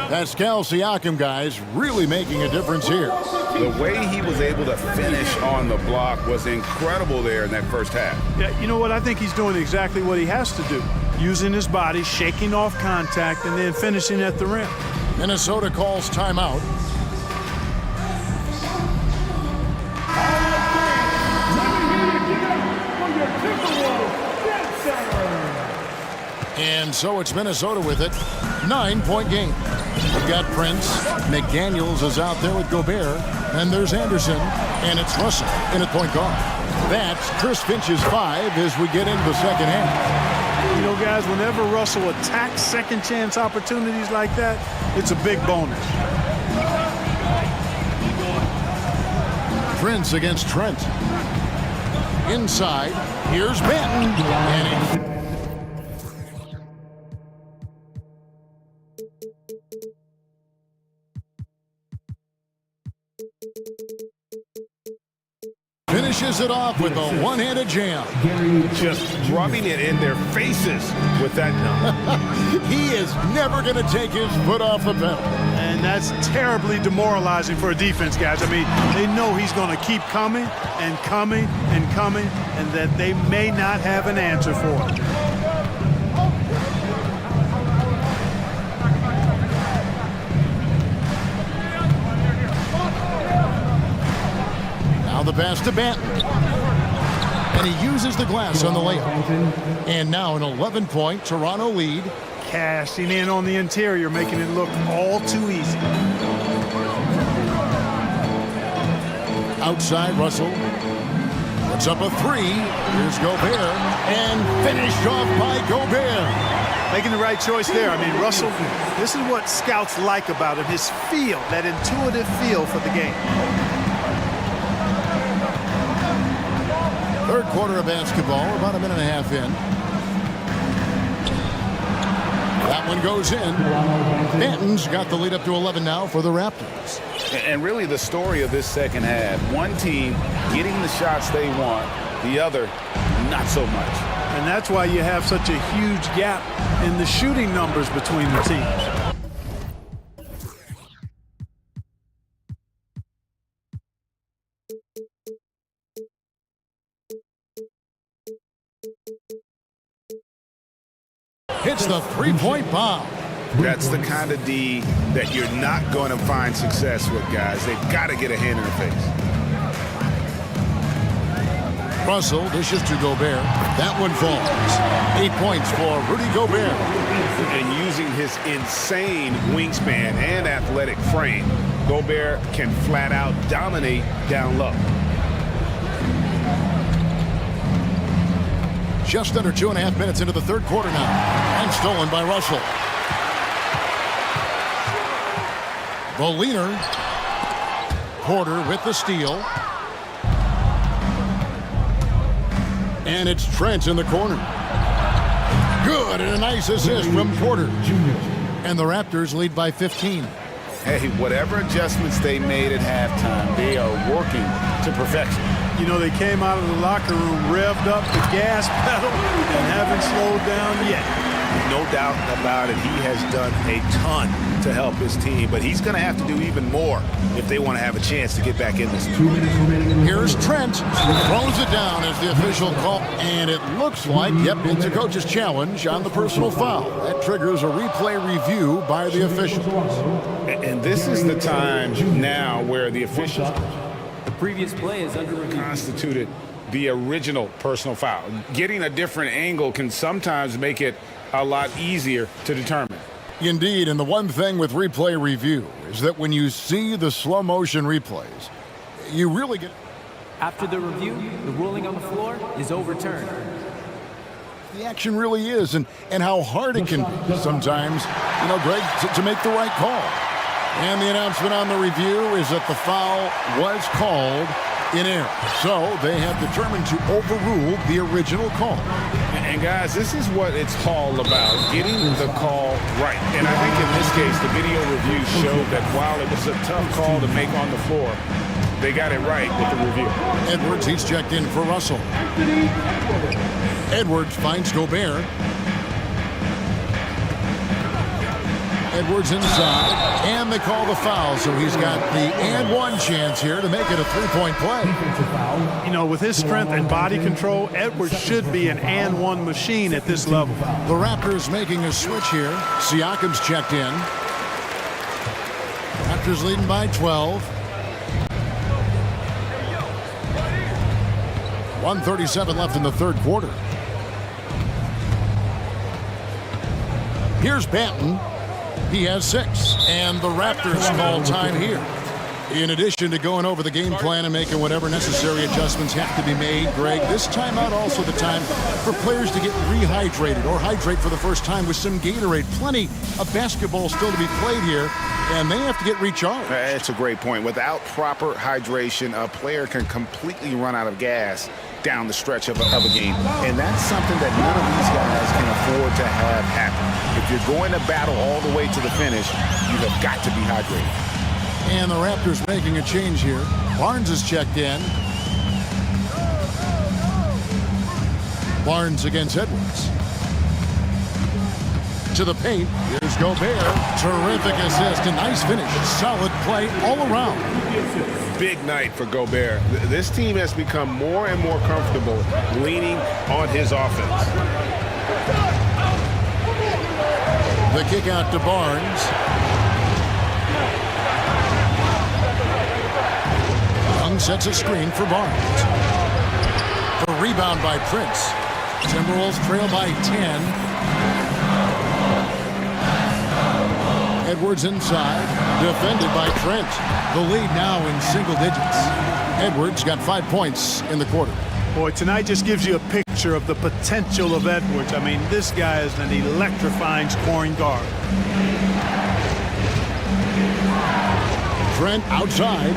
Pascal Siakam, guys, really making a difference here. The way he was able to finish on the block was incredible there in that first half. Yeah, you know what? I think he's doing exactly what he has to do. Using his body, shaking off contact, and then finishing at the rim. Minnesota calls timeout. And so it's Minnesota with it. 9-point game. We've got Prince. McDaniels is out there with Gobert. And there's Anderson. And it's Russell in at point guard. That's Chris Finch's 5 as we get into the second half. You know, guys, whenever Russell attacks second chance opportunities like that, it's a big bonus. Prince against Trent. Inside, here's Benton. And finishes it off with a one-handed jam. Just rubbing it in their faces with that number. He is never going to take his foot off the pedal. And that's terribly demoralizing for a defense, guys. I mean, they know he's going to keep coming and coming and coming, and that they may not have an answer for it. Now the pass to Benton. And he uses the glass on the layup. And now an 11-point Toronto lead. Cashing in on the interior, making it look all too easy. Outside, Russell puts up a three. Here's Gobert, and finished off by Gobert. Making the right choice there. I mean, Russell, this is what scouts like about him, his feel, that intuitive feel for the game. Third quarter of basketball, about a minute and a half in. That one goes in. Benton's got the lead up to 11 now for the Raptors. And really the story of this second half, one team getting the shots they want, the other not so much. And that's why you have such a huge gap in the shooting numbers between the teams. Hits the three-point bomb. That's the kind of D that you're not going to find success with, guys. They've got to get a hand in the face. Russell dishes to Gobert. That one falls. 8 points for Rudy Gobert. And using his insane wingspan and athletic frame, Gobert can flat out dominate down low. Just under 2.5 minutes into the third quarter now. And stolen by Russell. The leaner. Porter with the steal. And it's Trent in the corner. Good, and a nice assist from Porter. And the Raptors lead by 15. Hey, whatever adjustments they made at halftime, they are working to perfection. You know, they came out of the locker room, revved up the gas pedal, and haven't slowed down yet. No doubt about it, he has done a ton to help his team, but he's going to have to do even more if they want to have a chance to get back in this. Here's Trent, throws it down as the official call, and it looks like, yep, it's a coach's challenge on the personal foul. That triggers a replay review by the officials. And this is the time now where the officials previous play is under review. Constituted the original personal foul. Getting a different angle can sometimes make it a lot easier to determine. Indeed, and the one thing with replay review is that when you see the slow motion replays, you really get... After the review, the ruling on the floor is overturned. The action really is, and how hard it can be sometimes, you know, Greg, to make the right call. And the announcement on the review is that the foul was called in error. So they have determined to overrule the original call. And guys, this is what it's all about, getting the call right. And I think in this case, the video review showed that while it was a tough call to make on the floor, they got it right with the review. Edwards, he's checked in for Russell. Edwards finds Gobert. Edwards inside, and they call the foul, so he's got the and one chance here to make it a three-point play. You know, with his strength and body control, Edwards should be an and one machine at this level. The Raptors making a switch here. Siakam's checked in. Raptors leading by 12. 1:37 left in the third quarter. Here's Benton. He has 6, and the Raptors call time here. In addition to going over the game plan and making whatever necessary adjustments have to be made, Greg, this timeout also the time for players to get rehydrated or hydrate for the first time with some Gatorade. Plenty of basketball still to be played here, and they have to get recharged. That's a great point. Without proper hydration, a player can completely run out of gas down the stretch of a game. And that's something that none of these guys can afford to have happen. If you're going to battle all the way to the finish, you have got to be hydrated. And the Raptors making a change here. Barnes is checked in. Barnes against Edwards. To the paint. Here's Gobert. Terrific assist. A nice finish. Solid play all around. Big night for Gobert. This team has become more and more comfortable leaning on his offense. The kick out to Barnes. Young sets a screen for Barnes. A rebound by Prince. Timberwolves trail by 10. Edwards inside, defended by Trent. The lead now in single digits. Edwards got 5 points in the quarter. Boy, tonight just gives you a picture of the potential of Edwards. I mean, this guy is an electrifying scoring guard. Trent outside.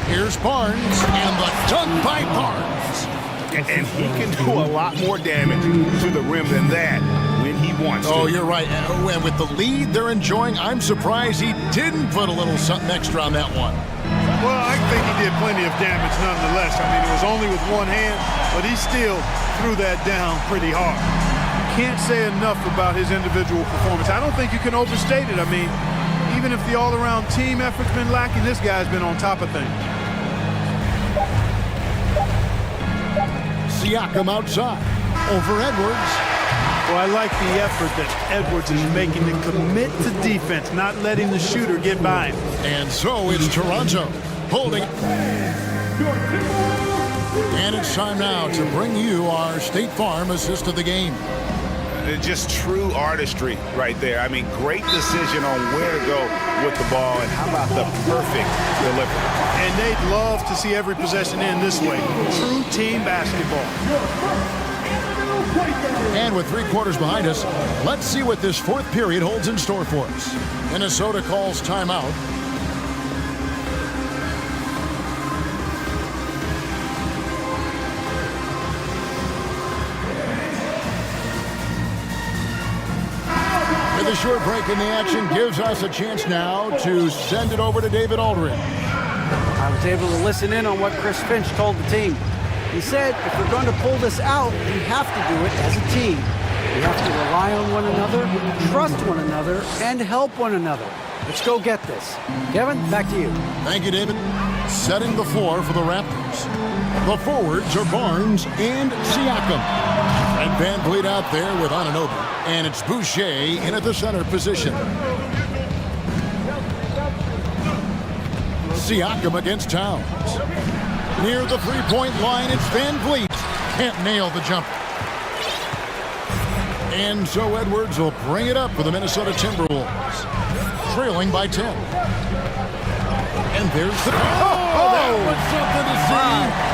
Here's Barnes, and the dunk by Barnes. And he can do a lot more damage to the rim than that when he wants to. Oh, you're right. And with the lead they're enjoying, I'm surprised he didn't put a little something extra on that one. Well, I think he did plenty of damage nonetheless. I mean, it was only with one hand, but he still threw that down pretty hard. You can't say enough about his individual performance. I don't think you can overstate it. I mean, even if the all-around team effort's been lacking, this guy's been on top of things. Siakam outside. Over Edwards. Well, I like the effort that Edwards is making to commit to defense, not letting the shooter get by him. And so it's Toronto holding. And it's time now to bring you our State Farm assist of the game. Just true artistry right there. I mean, great decision on where to go with the ball, and how about the perfect delivery. And they'd love to see every possession end this way. True team basketball. And with 3 quarters behind us, let's see what this fourth period holds in store for us. Minnesota calls timeout. With a short break in the action gives us a chance now to send it over to David Aldridge. I was able to listen in on what Chris Finch told the team. He said, if we're going to pull this out, we have to do it as a team. We have to rely on one another, trust one another, and help one another. Let's go get this. Kevin, back to you. Thank you, David. Setting the floor for the Raptors. The forwards are Barnes and Siakam. And Van Vliet out there with Anunoby. And it's Boucher in at the center position. Siakam against Towns. Near the three-point line, it's Van Vliet. Can't nail the jumper. And so Edwards will bring it up for the Minnesota Timberwolves. Trailing by 10. And there's the... Oh, that was something to see.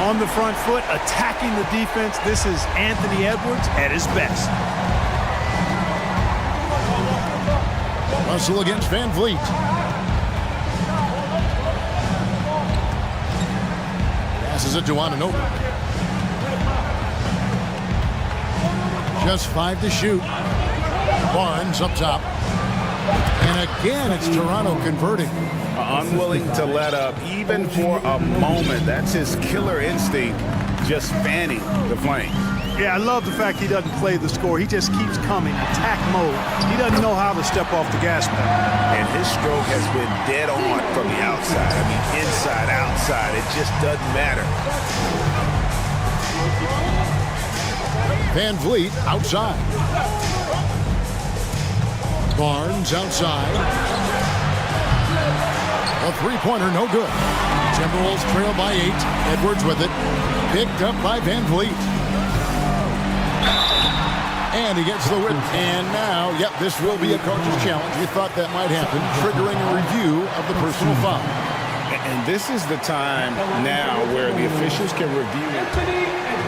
On the front foot, attacking the defense. This is Anthony Edwards at his best. Russell against Van Vliet. Passes it to Anunoby. Just 5 to shoot. Barnes up top. And again, it's Toronto converting. Unwilling to let up even for a moment. That's his killer instinct, just fanning the flame. Yeah, I love the fact he doesn't play the score. He just keeps coming, attack mode. He doesn't know how to step off the gas pedal. And his stroke has been dead on from the outside. I mean, inside, outside, it just doesn't matter. Van Vliet outside. Barnes outside. A three-pointer, no good. Timberwolves trail by 8. Edwards with it. Picked up by Van Vliet. And he gets the whip. And now, yep, this will be a coach's challenge. We thought that might happen, triggering a review of the personal foul. And this is the time now where the officials can review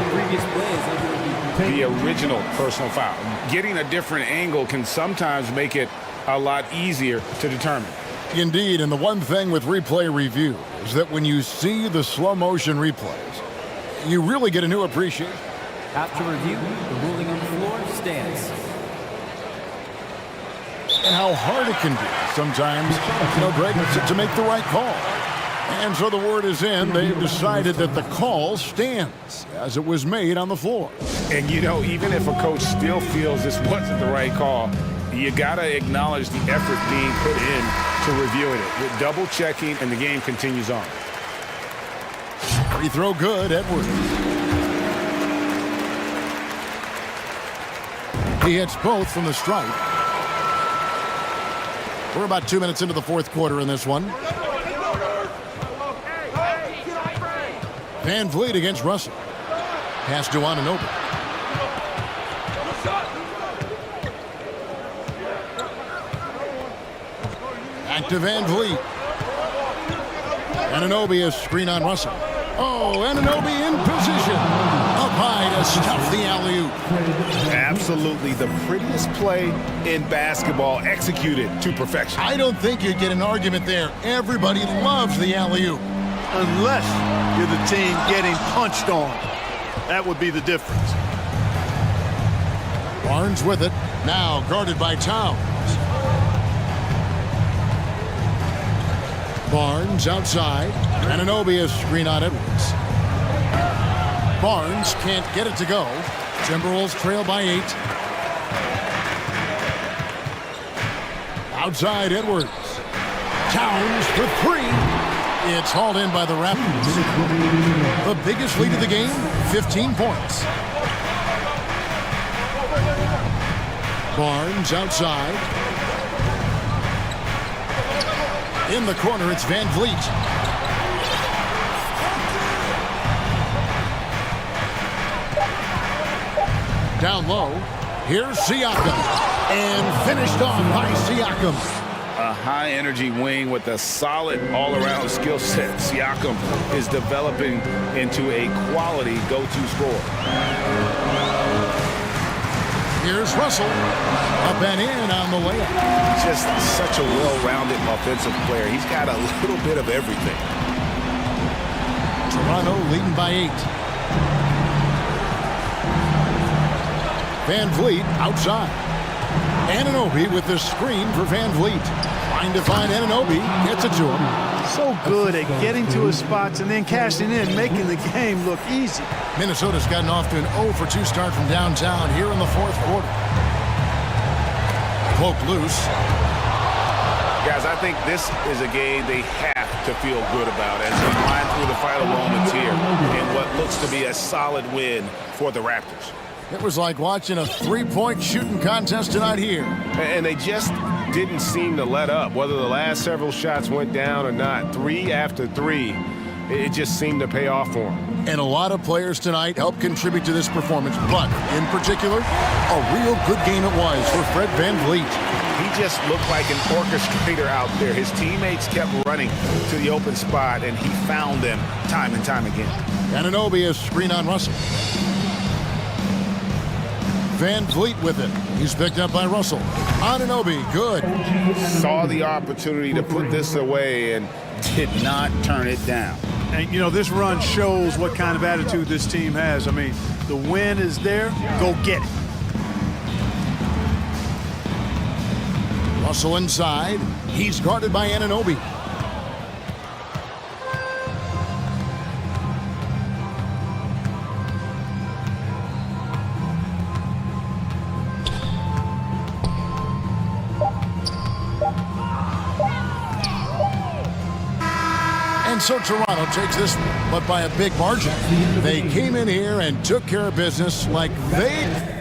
The previous play is able to be the original personal foul. Getting a different angle can sometimes make it a lot easier to determine. Indeed, and the one thing with replay review is that when you see the slow motion replays, you really get a new appreciation. After review, the ruling on the floor stands. And how hard it can be sometimes, Greg, to make the right call. And so the word is in. They've decided that the call stands as it was made on the floor. And, even if a coach still feels this wasn't the right call, you got to acknowledge the effort being put in to reviewing it. With double checking, and the game continues on. Free throw good, Edwards. He hits both from the stripe. We're about 2 minutes into the fourth quarter in this one. Van Vliet against Russell. Pass to Anunoby. Back to Van Vliet. Anunoby is screen on Russell. Oh, Anunoby in position. Up high to stuff the alley-oop. Absolutely the prettiest play in basketball, executed to perfection. I don't think you'd get an argument there. Everybody loves the alley-oop. Unless you're the team getting punched on. That would be the difference. Barnes with it. Now guarded by Towns. Barnes outside. Anunoby is screen on Edwards. Barnes can't get it to go. Timberwolves trail by 8. Outside Edwards. Towns for 3. It's hauled in by the Raptors. The biggest lead of the game, 15 points. Barnes outside. In the corner, it's Van Vliet. Down low, here's Siakam. And finished off by Siakam. A high-energy wing with a solid all-around skill set. Siakam is developing into a quality go-to scorer. Here's Russell. Up and in on the layup. Just such a well-rounded offensive player. He's got a little bit of everything. Toronto leading by 8. Van Vliet outside. Anunoby with the screen for Van Vliet. Trying to find Anunoby. Gets it to him. So good at getting to his spots and then cashing in, making the game look easy. Minnesota's gotten off to an 0 for 2 start from downtown here in the fourth quarter. Poke loose. Guys, I think this is a game they have to feel good about as we wind through the final moments here in what looks to be a solid win for the Raptors. It was like watching a three-point shooting contest tonight here. And they just didn't seem to let up, whether the last several shots went down or not. 3 after 3, it just seemed to pay off for them. And a lot of players tonight helped contribute to this performance, but in particular, a real good game it was for Fred Van Vliet. He just looked like an orchestrator out there. His teammates kept running to the open spot, and he found them time and time again. Anunoby is screen on Russell. Van Vliet with it. He's picked up by Russell. Anunoby, good. Saw the opportunity to put this away and did not turn it down. And, this run shows what kind of attitude this team has. I mean, the win is there. Go get it. Russell inside. He's guarded by Anunoby. And so Toronto takes this one, but by a big margin. They came in here and took care of business like they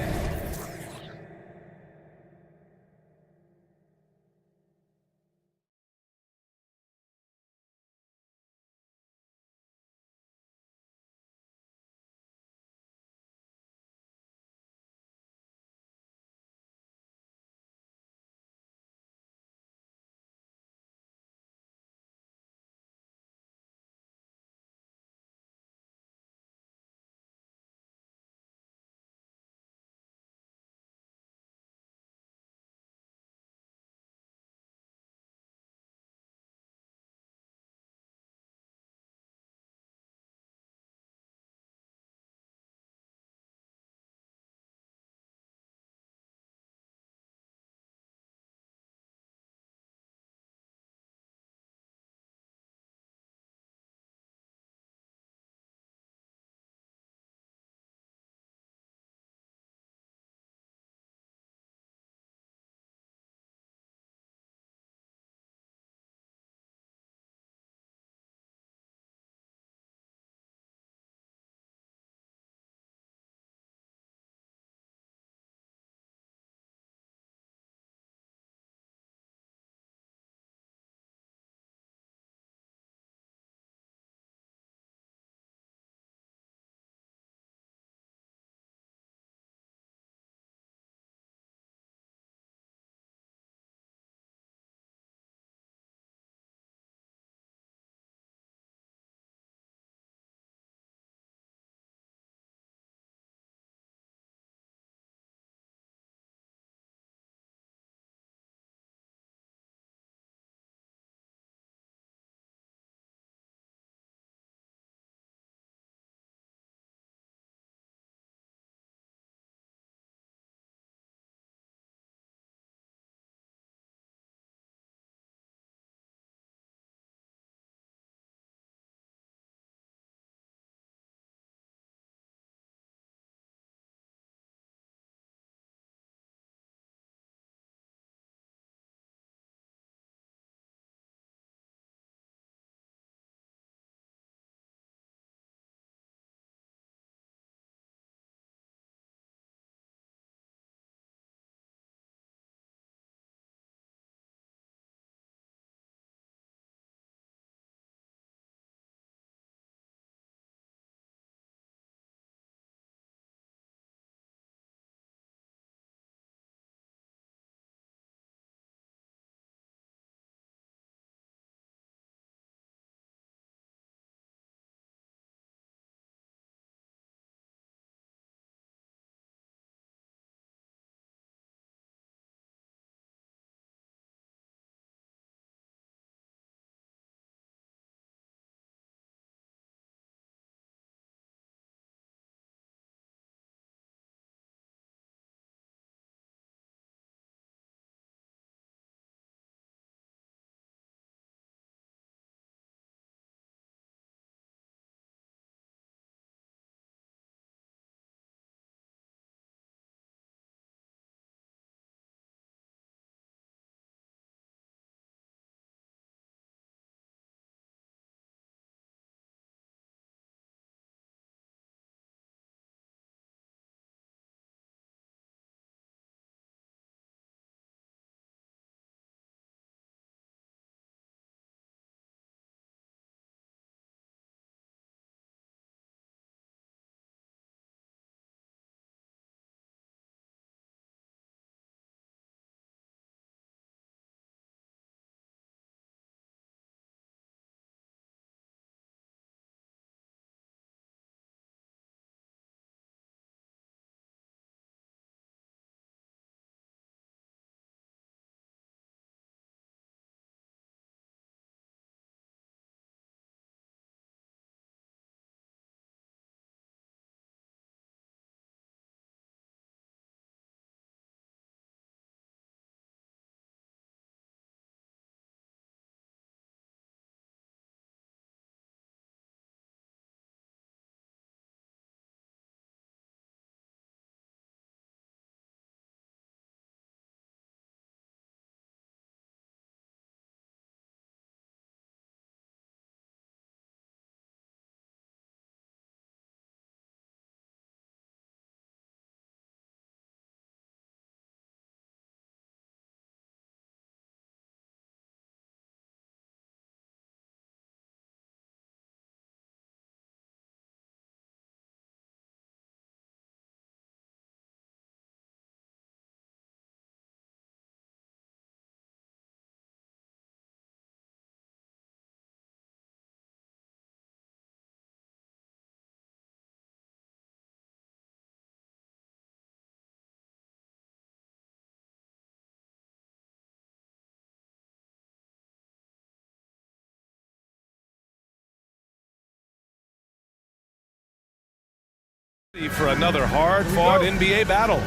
For another hard-fought NBA battle.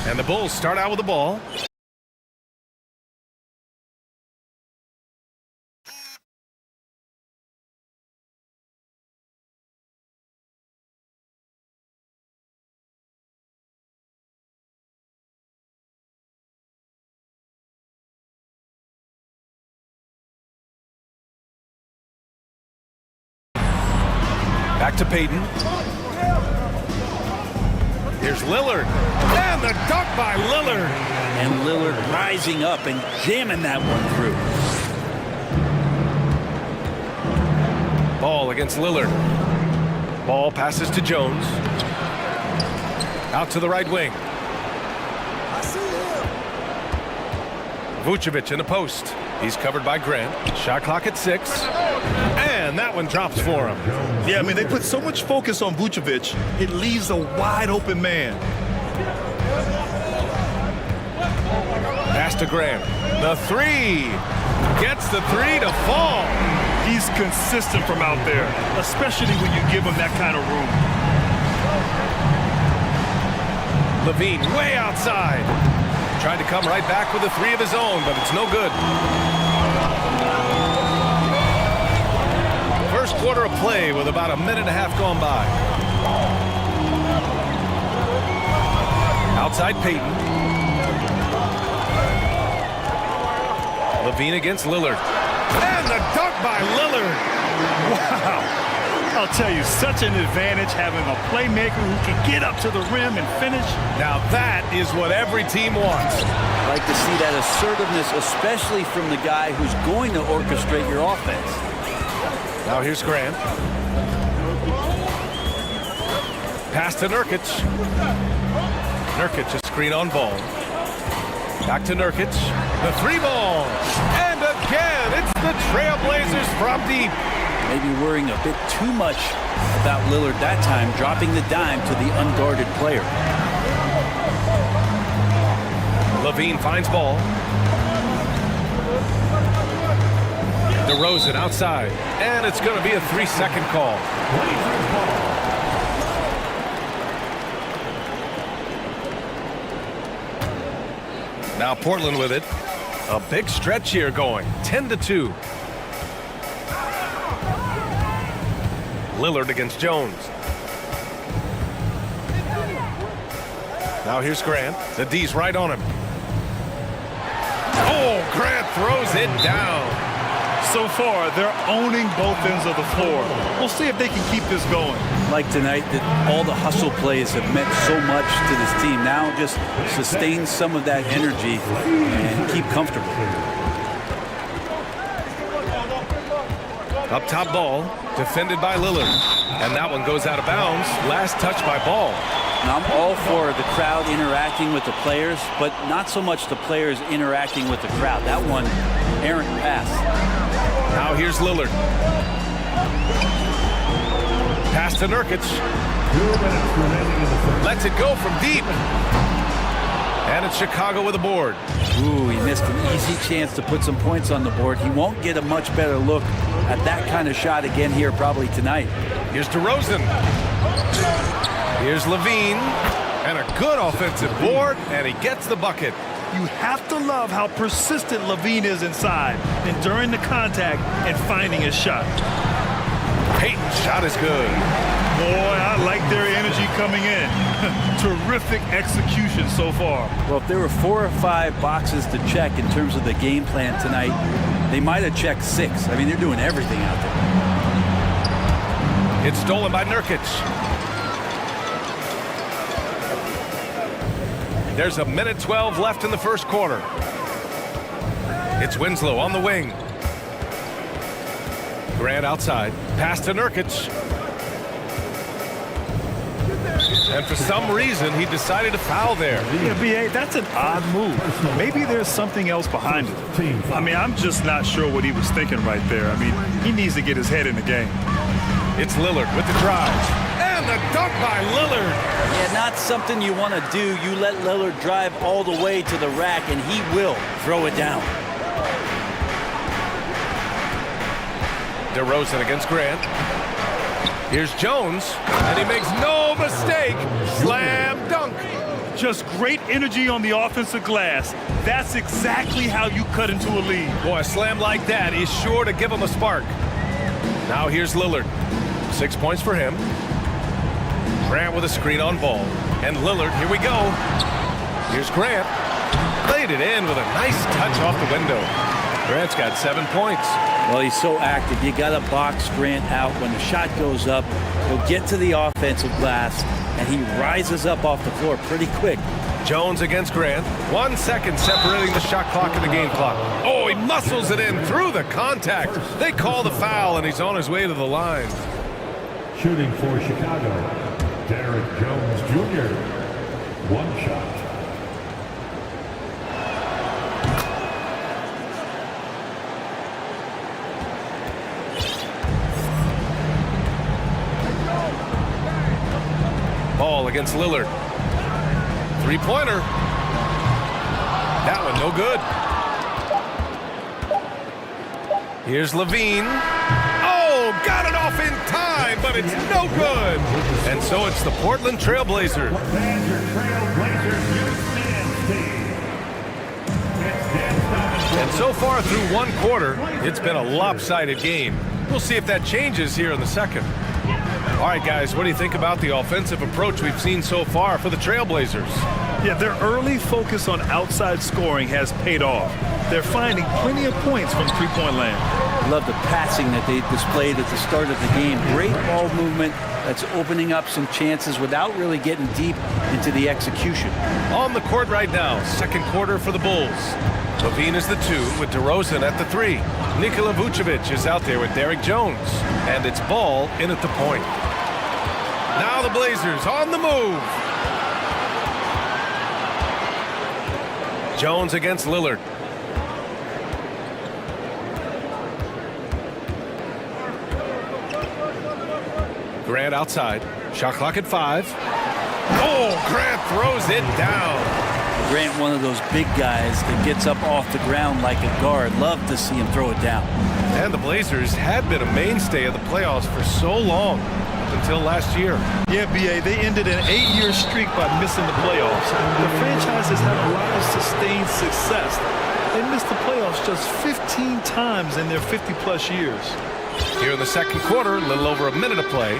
And the Bulls start out with the ball. Back to Payton. Here's Lillard. And the dunk by Lillard. And Lillard rising up and jamming that one through. Ball against Lillard. Ball passes to Jones. Out to the right wing. Vucevic in the post. He's covered by Grant. Shot clock at 6. And that one drops for him. Yeah, I mean, they put so much focus on Vucevic, it leaves a wide open man. Pass to Grant. The 3. Gets the 3 to fall. He's consistent from out there, especially when you give him that kind of room. Levine way outside. Tried to come right back with a 3 of his own, but it's no good. First quarter of play with about a minute and a half gone by. Outside Payton. Levine against Lillard. And the dunk by Lillard. Wow. I'll tell you, such an advantage having a playmaker who can get up to the rim and finish. Now that is what every team wants. I like to see that assertiveness, especially from the guy who's going to orchestrate your offense. Now here's Grant. Pass to Nurkic. Nurkic, a screen on ball. Back to Nurkic. The 3 ball. And again, it's the Trailblazers from deep. Maybe worrying a bit too much about Lillard that time, dropping the dime to the unguarded player. Levine finds ball. DeRozan outside. And it's going to be a 3-second call. Now Portland with it. A big stretch here going. 10-2. Lillard against Jones. Now here's Grant. The D's right on him. Oh, Grant throws it down. So far, they're owning both ends of the floor. We'll see if they can keep this going. Like tonight, that all the hustle plays have meant so much to this team. Now just sustain some of that energy and keep comfortable. Up top ball, defended by Lillard. And that one goes out of bounds. Last touch by Ball. Now, I'm all for the crowd interacting with the players, but not so much the players interacting with the crowd. That one, errant pass. Now here's Lillard. Pass to Nurkic. Lets it go from deep. And it's Chicago with a board. Ooh, he missed an easy chance to put some points on the board. He won't get a much better look at that kind of shot again here probably tonight. Here's DeRozan. Here's Levine. And a good offensive board, and he gets the bucket. You have to love how persistent Levine is inside, enduring the contact and finding his shot. Payton's shot is good. Boy, I like their energy coming in. Terrific execution so far. Well, if there were 4 or 5 boxes to check in terms of the game plan tonight, they might have checked 6. I mean, they're doing everything out there. It's stolen by Nurkic. There's a minute 12 left in the first quarter. It's Winslow on the wing. Grant outside. Pass to Nurkic. And for some reason, he decided to foul there. Yeah, B.A., that's an odd move. Maybe there's something else behind it. I mean, I'm just not sure what he was thinking right there. I mean, he needs to get his head in the game. It's Lillard with the drive. And the dunk by Lillard. Yeah, not something you want to do. You let Lillard drive all the way to the rack, and he will throw it down. DeRozan against Grant. Here's Jones, and he makes no mistake. Slam dunk. Just great energy on the offensive glass. That's exactly how you cut into a lead. Boy, a slam like that is sure to give him a spark. Now here's Lillard. 6 points for him. Grant with a screen on ball. And Lillard, here we go. Here's Grant. Laid it in with a nice touch off the window. Grant's got 7 points. Well, he's so active. You got to box Grant out. When the shot goes up, he'll get to the offensive glass, and he rises up off the floor pretty quick. Jones against Grant. 1 second separating the shot clock and the game clock. Oh, he muscles it in through the contact. They call the foul, and he's on his way to the line. Shooting for Chicago, Derek Jones Jr. 1 shot. Ball against Lillard. Three-pointer. That one no good. Here's Levine. Oh, got it off in time, but it's no good. And so it's the Portland Trailblazers. And so far through 1 quarter, it's been a lopsided game. We'll see if that changes here in the second. All right, guys, what do you think about the offensive approach we've seen so far for the Trailblazers? Yeah, their early focus on outside scoring has paid off. They're finding plenty of points from three-point land. I love the passing that they displayed at the start of the game. Great ball movement that's opening up some chances without really getting deep into the execution. On the court right now, second quarter for the Bulls. Levine is the 2 with DeRozan at the 3. Nikola Vucevic is out there with Derek Jones. And it's Ball in at the point. Now the Blazers on the move. Jones against Lillard. Grant outside. Shot clock at 5. Oh, Grant throws it down. Grant, one of those big guys that gets up off the ground like a guard. Love to see him throw it down. And the Blazers had been a mainstay of the playoffs for so long, until last year. Yeah, B.A., they ended an 8-year streak by missing the playoffs. The franchise has had a lot of sustained success. They missed the playoffs just 15 times in their 50-plus years. Here in the second quarter, a little over a minute of play.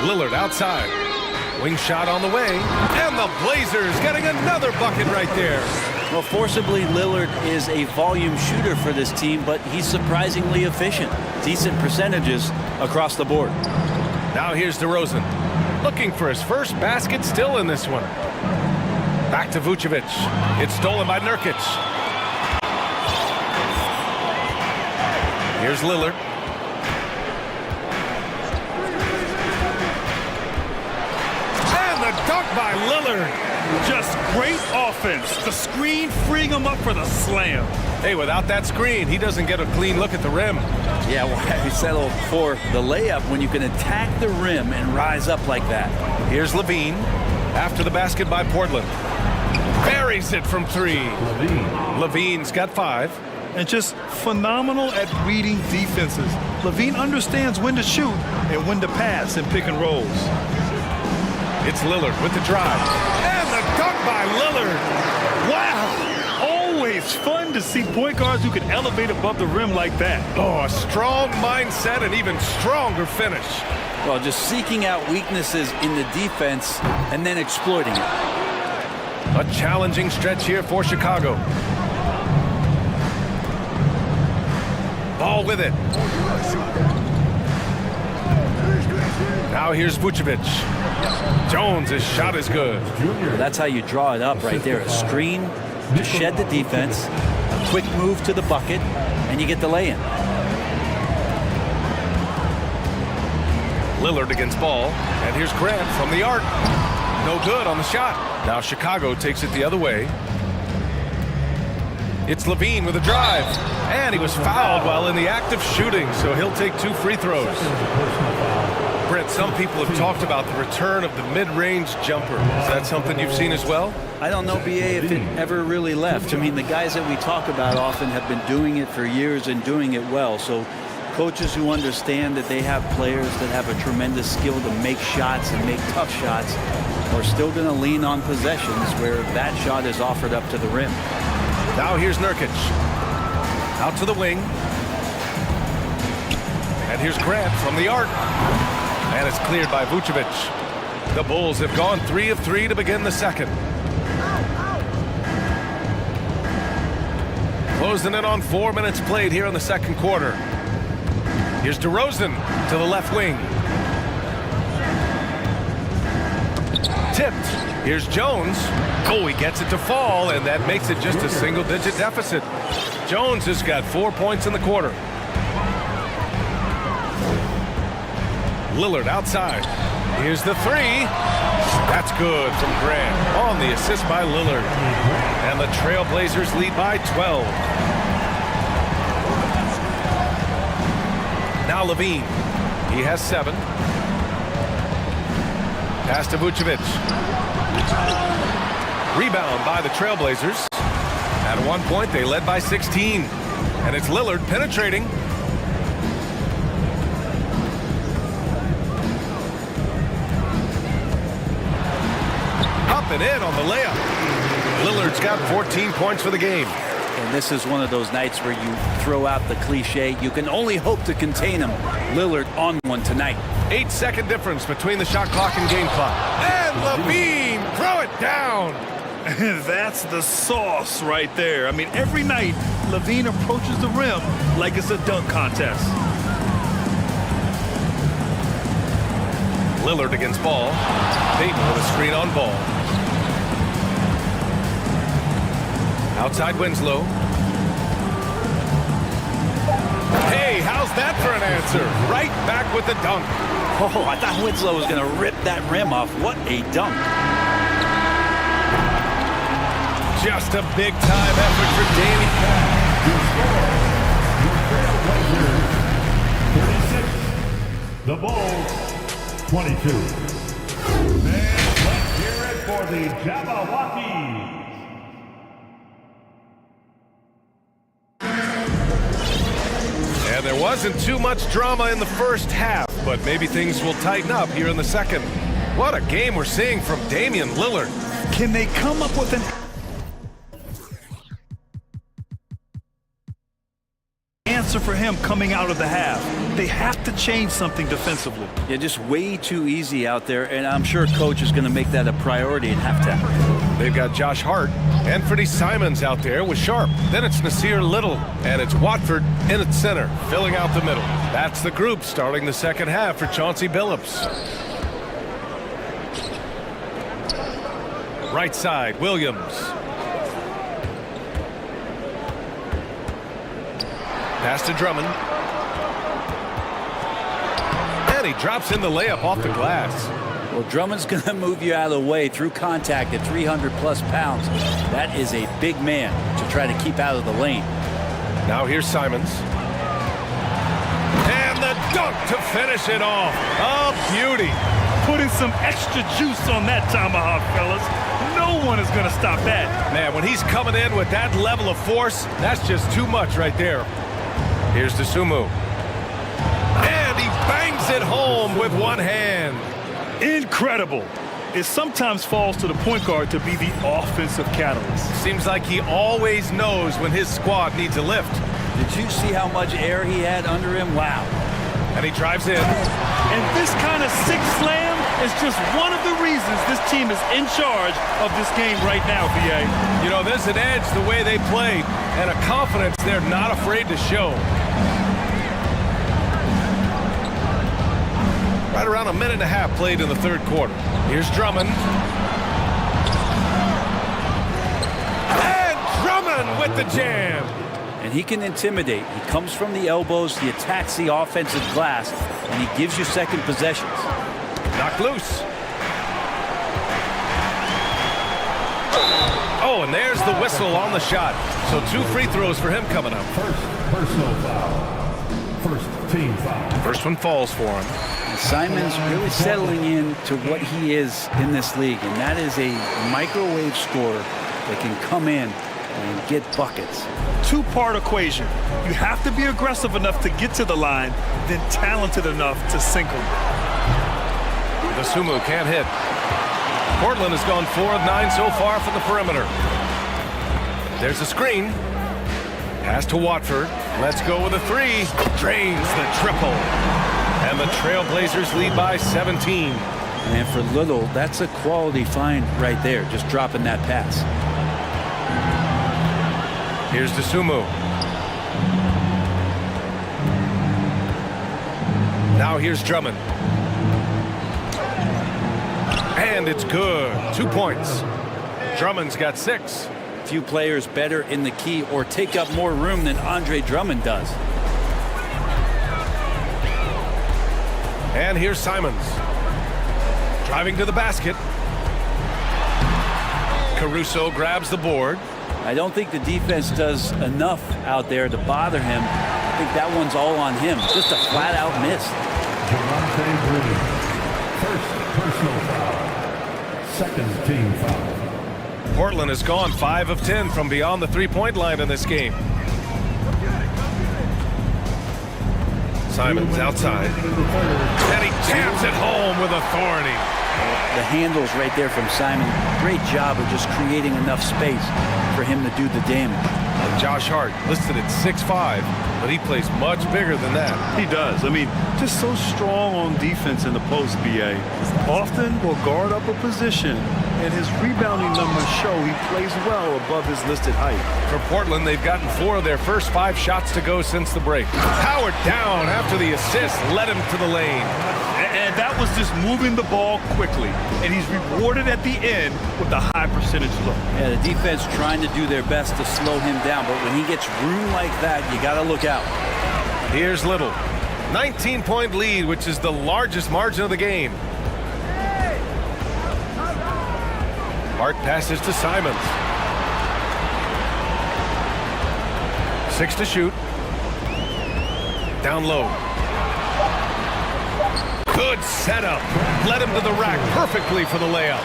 Lillard outside. Wing shot on the way, and the Blazers getting another bucket right there. Well, forcibly, Lillard is a volume shooter for this team, but he's surprisingly efficient. Decent percentages across the board. Now here's DeRozan, looking for his first basket still in this one. Back to Vucevic. It's stolen by Nurkic. Here's Lillard. Dunk by Lillard. Just great offense. The screen freeing him up for the slam. Hey, without that screen, he doesn't get a clean look at the rim. Yeah, why we settle for the layup when you can attack the rim and rise up like that? Here's Levine after the basket by Portland. Buries it from 3. Levine's got 5. And just phenomenal at reading defenses. Levine understands when to shoot and when to pass in pick and rolls. It's Lillard with the drive. And the dunk by Lillard. Wow! Always fun to see point guards who can elevate above the rim like that. Oh, a strong mindset and even stronger finish. Well, just seeking out weaknesses in the defense and then exploiting it. A challenging stretch here for Chicago. Ball with it. Now here's Vucevic. Jones' shot is good. That's how you draw it up right there. A screen to shed the defense, a quick move to the bucket, and you get the lay-in. Lillard against Ball, and here's Grant from the arc. No good on the shot. Now Chicago takes it the other way. It's Levine with a drive, and he was fouled while in the act of shooting, so he'll take 2 free throws. Brent, some people have talked about the return of the mid-range jumper. Is that something you've seen as well? I don't know, B.A., if it ever really left. I mean, the guys that we talk about often have been doing it for years and doing it well. So Coaches who understand that they have players that have a tremendous skill to make shots and make tough shots are still going to lean on possessions where that shot is offered up to the rim. Now here's Nurkic. Out to the wing. And here's Grant from the arc. And it's cleared by Vucevic. The Bulls have gone 3 of 3 to begin the second. Closing in on 4 minutes played here in the second quarter. Here's DeRozan to the left wing. Tipped. Here's Jones. Oh, he gets it to fall, and that makes it just a single-digit deficit. Jones has got 4 points in the quarter. Lillard outside. Here's the three. That's good from Grant on the assist by Lillard. And the Trailblazers lead by 12. Now Levine. He has 7. Pass to Vucevic. Rebound by the Trailblazers. At one point, they led by 16. And it's Lillard penetrating. Up and in on the layup. Lillard's got 14 points for the game. And this is one of those nights where you throw out the cliche, you can only hope to contain him. Lillard on one tonight. 8-second difference between the shot clock and game clock. And Levine, throw it down. That's the sauce right there. I mean, every night, Levine approaches the rim like it's a dunk contest. Lillard against Ball. Payton with a screen on Ball. Outside Winslow. Hey, how's that for an answer? Right back with the dunk. Oh, I thought Winslow was going to rip that rim off. What a dunk. Just a big-time effort for Damian. 36. The Bulls, 22. And let's hear it for the Jabbawockeez. And there wasn't too much drama in the first half, but maybe things will tighten up here in the second. What a game we're seeing from Damian Lillard. Can they come up with an answer for him coming out of the half? They have to change something defensively. Yeah, just way too easy out there, and I'm sure coach is going to make that a priority at halftime. They've got Josh Hart and Freddie Simons out there with Sharp. Then it's Nasir Little, and it's Watford in its center, filling out the middle. That's the group starting the second half for Chauncey Billups. Right side, Williams. Pass to Drummond. And he drops in the layup off the glass. Well, Drummond's going to move you out of the way through contact at 300-plus pounds. That is a big man to try to keep out of the lane. Now here's Simons. And the dunk to finish it off. A beauty. Putting some extra juice on that tomahawk, fellas. No one is going to stop that. Man, when he's coming in with that level of force, that's just too much right there. Here's Dosunmu. And he bangs it home with one hand. Incredible. It sometimes falls to the point guard to be the offensive catalyst. Seems like he always knows when his squad needs a lift. Did you see how much air he had under him? Wow. And he drives in. And this kind of sick slam is just one of the reasons this team is in charge of this game right now, VA. You know, there's an edge the way they play and a confidence they're not afraid to show. Right around a minute and a half played in the third quarter. Here's Drummond. And Drummond with the jam. And he can intimidate. He comes from the elbows, he attacks the offensive glass, and he gives you second possessions. Knocked loose. Oh, and there's the whistle on the shot. So 2 free throws for him coming up. First personal foul. First team foul. First one falls for him. And Simons really settling in to what he is in this league, and that is a microwave scorer that can come in and get buckets. Two-part equation. You have to be aggressive enough to get to the line, then talented enough to sink them. The Sumu can't hit. Portland has gone 4 of 9 so far from the perimeter. There's a screen. Pass to Watford. Let's go with a 3. Drains the triple. And the Trailblazers lead by 17. And for Little, that's a quality find right there, just dropping that pass. Here's the Sumu. Now here's Drummond. And it's good. 2 points. Drummond's got 6. Few players better in the key or take up more room than Andre Drummond does. And here's Simons. Driving to the basket. Caruso grabs the board. I don't think the defense does enough out there to bother him. I think that one's all on him. Just a flat-out miss. First personal foul. Second team foul. Portland has gone 5 of 10 from beyond the three-point line in this game. Simons outside. And he jams it home with authority. The handles right there from Simon. Great job of just creating enough space for him to do the damage. Josh Hart listed at 6'5", but he plays much bigger than that. He does. I mean, just so strong on defense in the post, BA. Often will guard up a position, and his rebounding numbers show he plays well above his listed height. For Portland, they've gotten 4 of their first 5 shots to go since the break. Howard down after the assist led him to the lane. And that was just moving the ball quickly. And he's rewarded at the end with a high percentage look. Yeah, the defense trying to do their best to slow him down, but when he gets room like that, you got to look out. Here's Little. 19-point lead, which is the largest margin of the game. Hart passes to Simons. 6 to shoot. Down low. Good setup. Led him to the rack perfectly for the layup.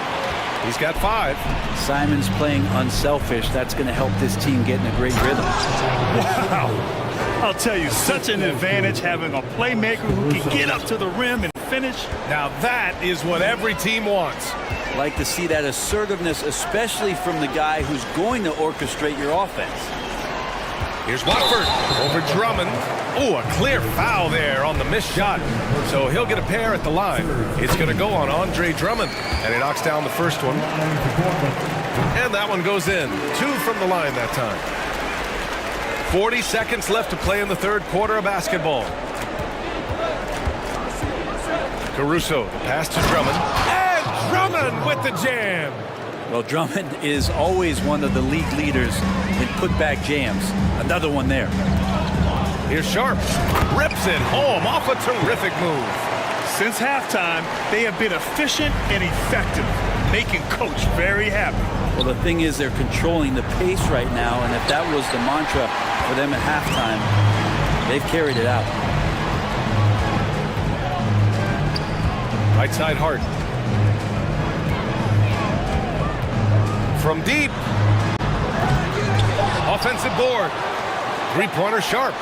He's got 5. Simons playing unselfish. That's going to help this team get in a great rhythm. Wow. I'll tell you, such an advantage having a playmaker who can get up to the rim and finish. Now that is what every team wants. Like to see that assertiveness, especially from the guy who's going to orchestrate your offense. Here's Watford over Drummond. Oh, a clear foul there on the missed shot. So he'll get a pair at the line. It's going to go on Andre Drummond. And he knocks down the first one. And that one goes in. 2 from the line that time. 40 seconds left to play in the third quarter of basketball. Caruso, the pass to Drummond. And Drummond with the jam. Well, Drummond is always one of the league leaders in putback jams. Another one there. Here's Sharp. Rips it home off a terrific move. Since halftime, they have been efficient and effective, making Coach very happy. Well, the thing is they're controlling the pace right now, and if that was the mantra for them at halftime, they've carried it out. Right side Hart. From deep. Offensive board. Three-pointer Sharp.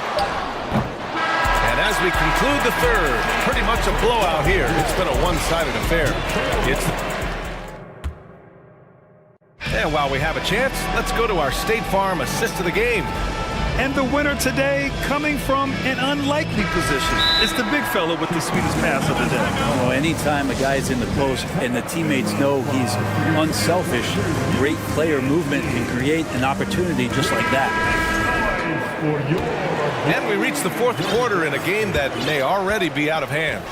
And as we conclude the third, pretty much a blowout here. It's been a one-sided affair. And while we have a chance, let's go to our State Farm assist of the game. And the winner today coming from an unlikely position. It's the big fella with the sweetest pass of the day. Well, anytime a guy's in the post and the teammates know he's unselfish, great player movement can create an opportunity just like that. And we reach the fourth quarter in a game that may already be out of hand.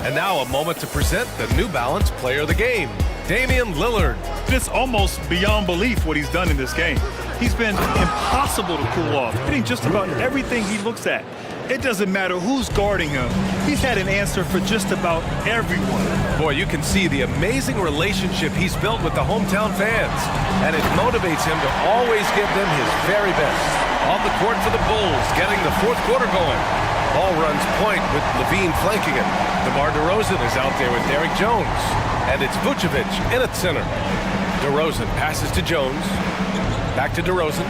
And now a moment to present the New Balance Player of the Game, Damian Lillard. It's almost beyond belief what he's done in this game. He's been impossible to cool off, hitting just about everything he looks at. It doesn't matter who's guarding him. He's had an answer for just about everyone. Boy, you can see the amazing relationship he's built with the hometown fans. And it motivates him to always give them his very best. On the court for the Bulls, getting the fourth quarter going. Ball runs point with Levine flanking it. DeMar DeRozan is out there with Derrick Jones. And it's Vucevic in at center. DeRozan passes to Jones. Back to DeRozan.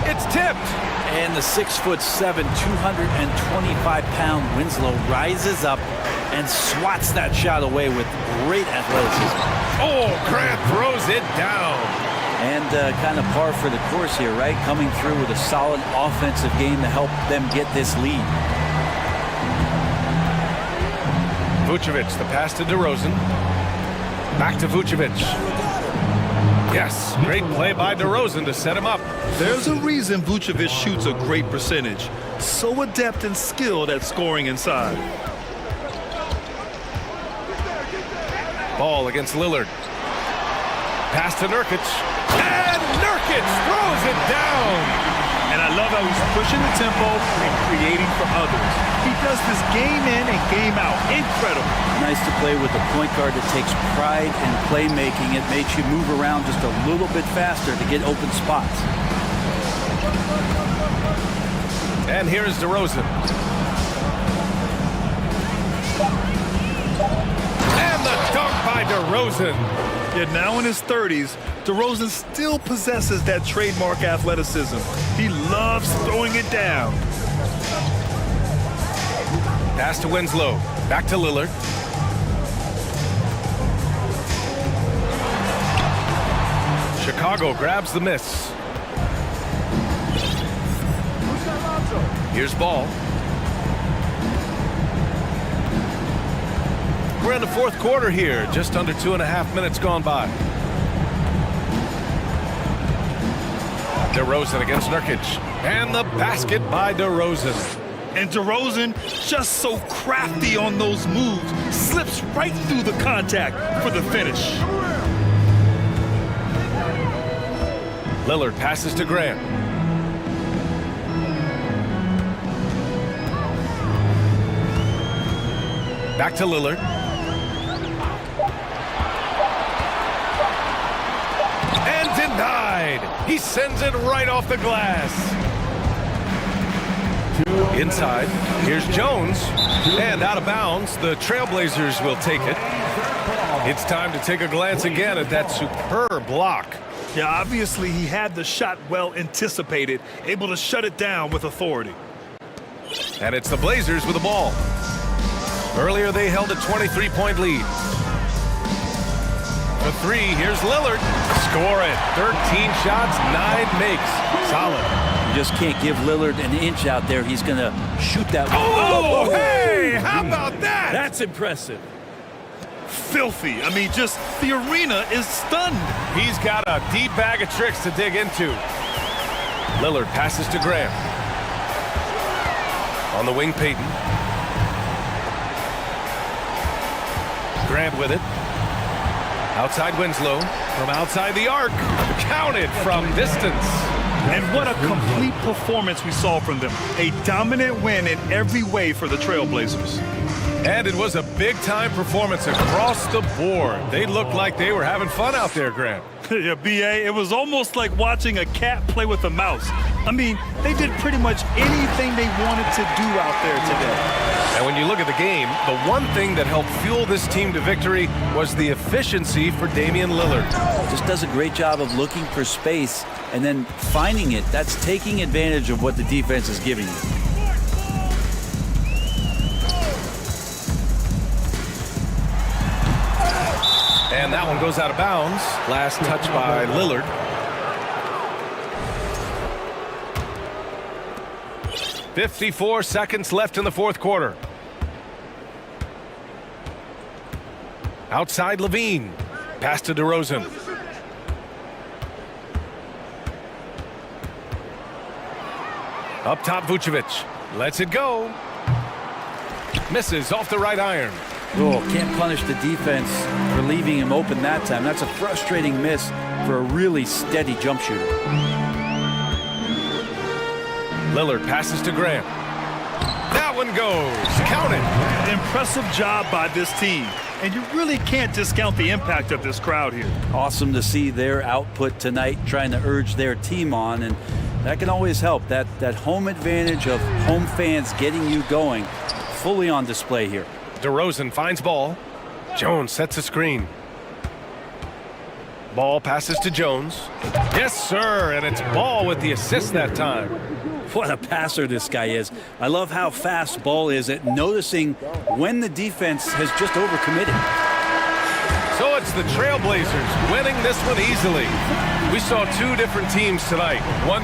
It's tipped. And the 6'7", 225-pound Winslow rises up and swats that shot away with great athleticism. Oh, Grant throws it down. And kind of par for the course here, right? Coming through with a solid offensive game to help them get this lead. Vucevic, the pass to DeRozan. Back to Vucevic. Yes, great play by DeRozan to set him up. There's a reason Vucevic shoots a great percentage. So adept and skilled at scoring inside. Ball against Lillard. Pass to Nurkic. And Nurkic throws it down. And I love how he's pushing the tempo and creating for others. He does this game in and game out. Incredible. Nice to play with a point guard that takes pride in playmaking. It makes you move around just a little bit faster to get open spots. And here's DeRozan. And the dunk by DeRozan. Yet now in his 30s, DeRozan still possesses that trademark athleticism. He loves throwing it down. Pass to Winslow. Back to Lillard. Chicago grabs the miss. Here's Ball. We're in the fourth quarter here, just under 2.5 minutes gone by. DeRozan against Nurkic. And the basket by DeRozan. And DeRozan, just so crafty on those moves, slips right through the contact for the finish. Lillard passes to Grant. Back to Lillard. And denied. He sends it right off the glass. Inside, here's Jones. And out of bounds, the Trailblazers will take it. It's time to take a glance again at that superb block. Yeah, obviously he had the shot well anticipated, able to shut it down with authority. And it's the Blazers with the ball. Earlier they held a 23-point lead. For three, here's Lillard. Score it. 13 shots, 9 makes. Solid. You just can't give Lillard an inch out there. He's going to shoot that. Oh, hey, how about that? That's impressive. Filthy. I mean, just the arena is stunned. He's got a deep bag of tricks to dig into. Lillard passes to Graham. On the wing, Payton. Grant with it. Outside Winslow. From outside the arc. Counted from distance. And what a complete performance we saw from them. A dominant win in every way for the Trailblazers. And it was a big-time performance across the board. They looked like they were having fun out there, Grant. Yeah, B.A., it was almost like watching a cat play with a mouse. I mean, they did pretty much anything they wanted to do out there today. And when you look at the game, the one thing that helped fuel this team to victory was the efficiency for Damian Lillard. Just does a great job of looking for space and then finding it. That's taking advantage of what the defense is giving you. And that one goes out of bounds. Last touch by Lillard. .54 seconds left in the fourth quarter. Outside Levine. Pass to DeRozan. Up top Vucevic. Lets it go. Misses off the right iron. Oh, can't punish the defense for leaving him open that time. That's a frustrating miss for a really steady jump shooter. Lillard passes to Grant. That one goes. Count it. Impressive job by this team. And you really can't discount the impact of this crowd here. Awesome to see their output tonight, trying to urge their team on. And that can always help. That home advantage of home fans getting you going, fully on display here. DeRozan finds ball. Jones sets a screen. Ball passes to Jones. Yes, sir, and it's Ball with the assist that time. What a passer this guy is. I love how fast Ball is at noticing when the defense has just overcommitted. So it's the Trailblazers winning this one easily. We saw two different teams tonight. One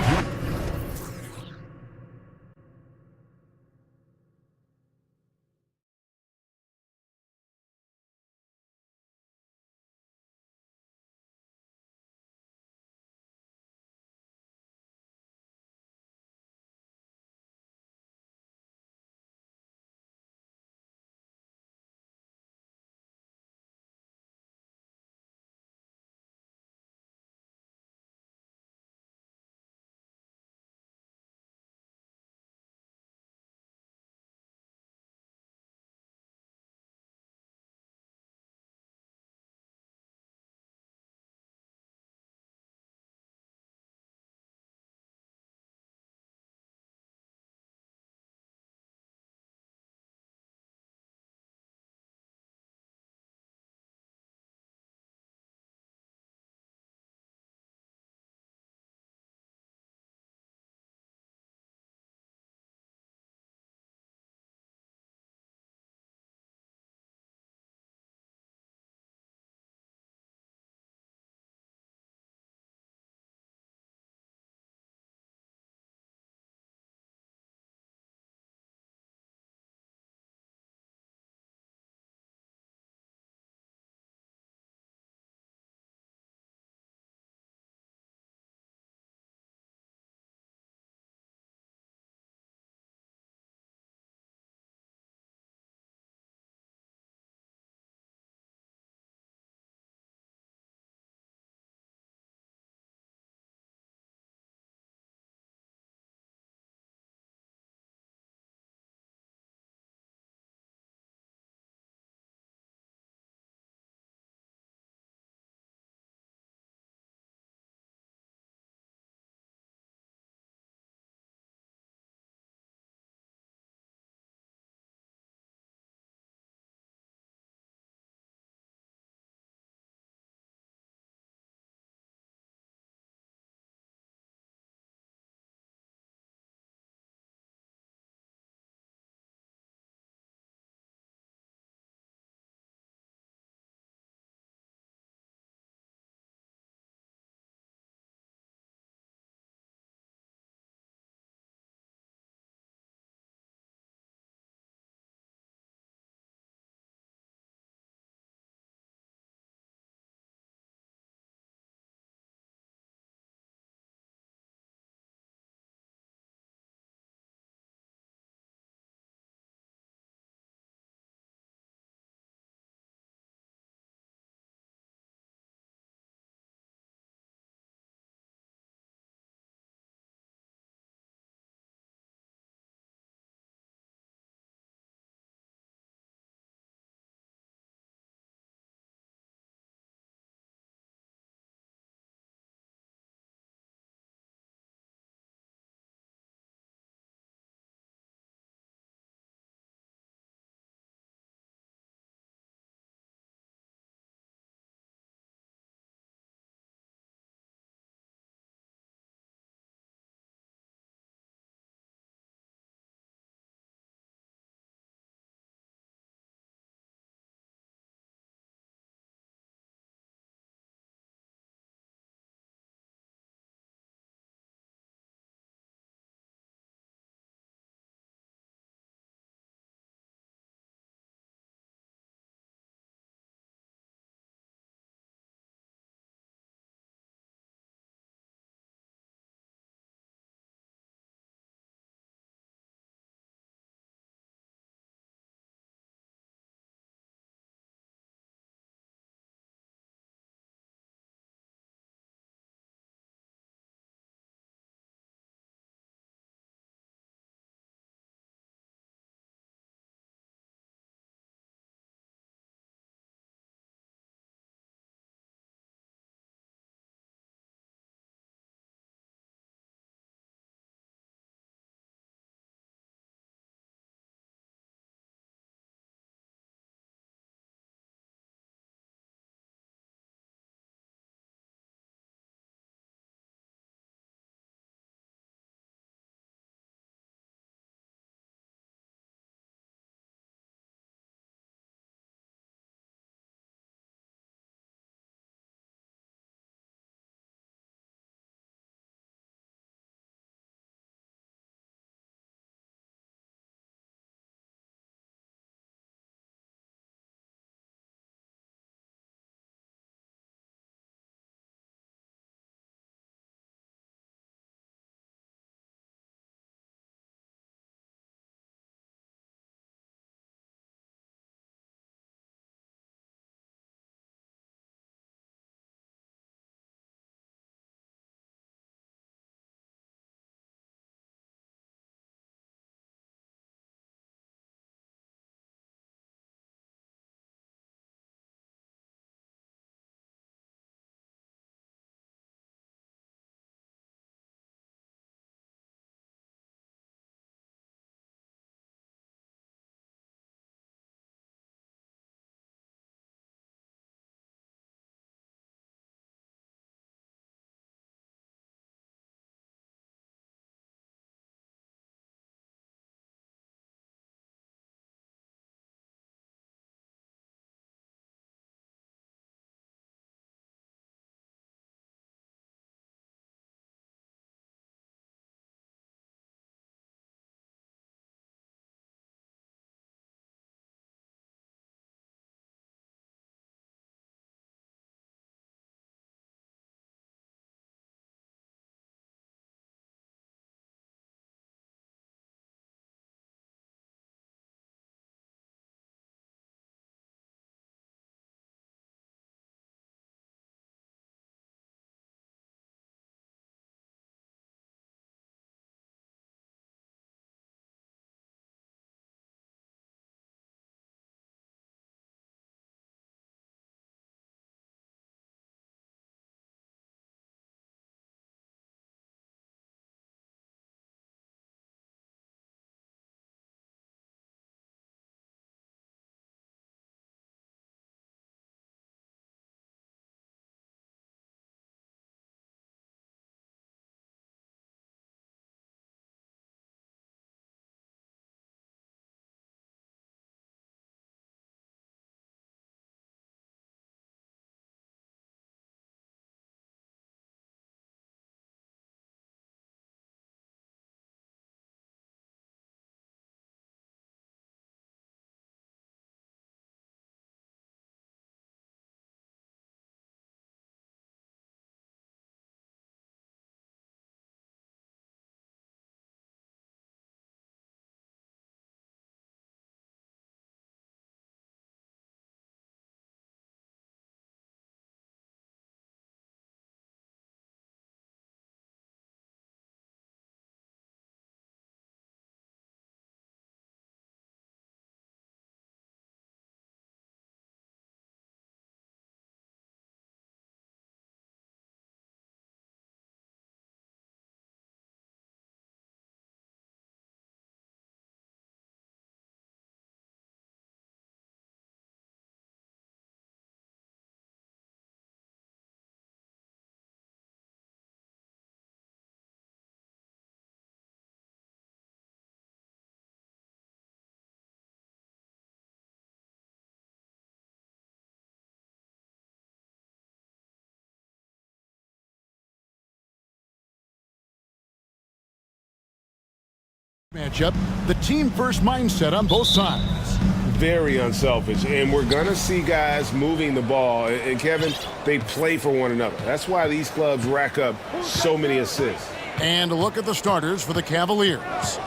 Matchup, the team-first mindset on both sides. Very unselfish, and we're going to see guys moving the ball. And Kevin, they play for one another. That's why these clubs rack up so many assists. And a look at the starters for the Cavaliers.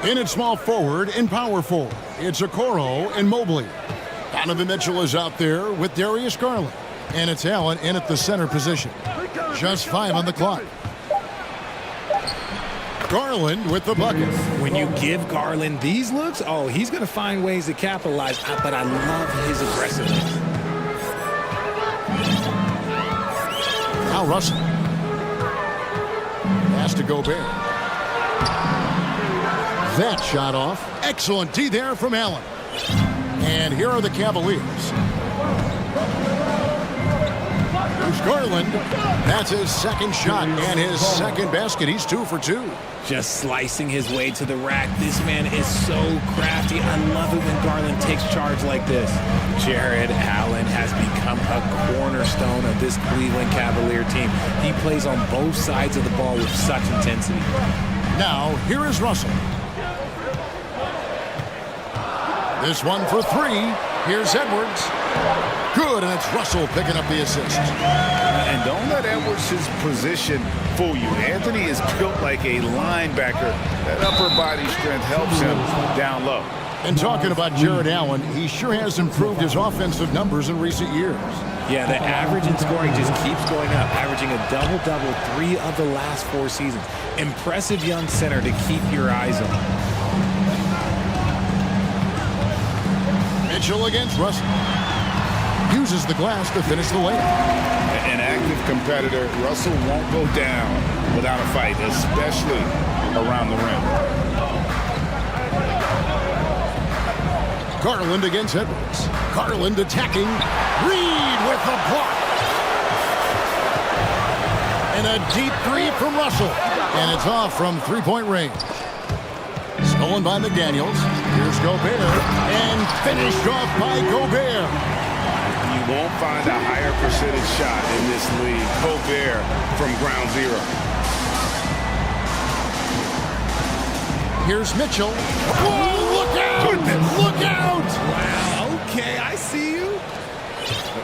In at small forward and power forward, it's Okoro and Mobley. Donovan Mitchell is out there with Darius Garland. And it's Allen in at the center position. Just 5 on the clock. Garland with the bucket. When you give Garland these looks, oh, he's going to find ways to capitalize, but I love his aggressiveness. Now Russell. Pass to Gobert. That shot off. Excellent D there from Allen. And here are the Cavaliers. Here's Garland. That's his second shot and his second basket. He's 2 for 2. Just slicing his way to the rack. This man is so crafty. I love it when Garland takes charge like this. Jared Allen has become a cornerstone of this Cleveland Cavalier team. He plays on both sides of the ball with such intensity. Now, here is Russell. This one for 3. Here's Edwards. Good, and it's Russell picking up the assist. And don't let Edwards' position fool you. Anthony is built like a linebacker. That upper body strength helps him down low. And talking about Jared Allen, he sure has improved his offensive numbers in recent years. Yeah, the average in scoring just keeps going up, averaging a double-double 3 of the last 4 seasons. Impressive young center to keep your eyes on. Mitchell against Russell. Uses the glass to finish the layup. An active competitor, Russell won't go down without a fight, especially around the rim. Garland against Edwards. Garland attacking. Reed with the block. And a deep 3 from Russell. And it's off from 3-point range. Stolen by McDaniels. Here's Gobert. And finished off by Gobert. You won't find a higher percentage shot in this league. Gobert from ground zero. Here's Mitchell. Whoa, look out! Goodness. Look out! Wow, okay, I see you.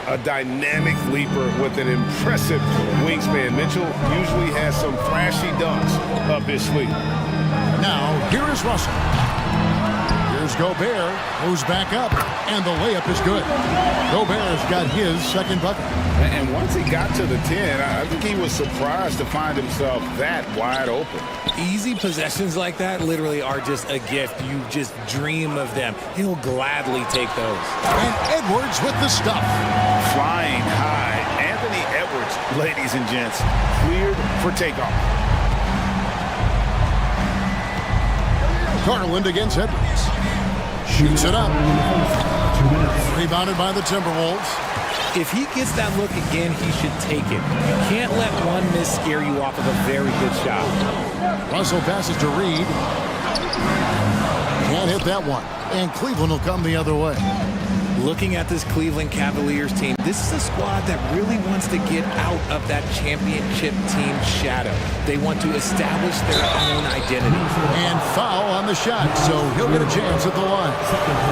A dynamic leaper with an impressive wingspan. Mitchell usually has some flashy dunks up his sleeve. Now, here is Russell. Here's Gobert, moves back up, and the layup is good. Gobert's got his second bucket. And once he got to the 10, I think he was surprised to find himself that wide open. Easy possessions like that literally are just a gift. You just dream of them. He'll gladly take those. And Edwards with the stuff. Flying high. Anthony Edwards, ladies and gents, cleared for takeoff. Garland against Edwards. Shoots it up. Rebounded by the Timberwolves. If he gets that look again, he should take it. You can't let one miss scare you off of a very good shot. Russell passes to Reed. Can't hit that one. And Cleveland will come the other way. Looking at this Cleveland Cavaliers team, this is a squad that really wants to get out of that championship team shadow. They want to establish their own identity. And foul on the shot, so he'll get a chance at the line.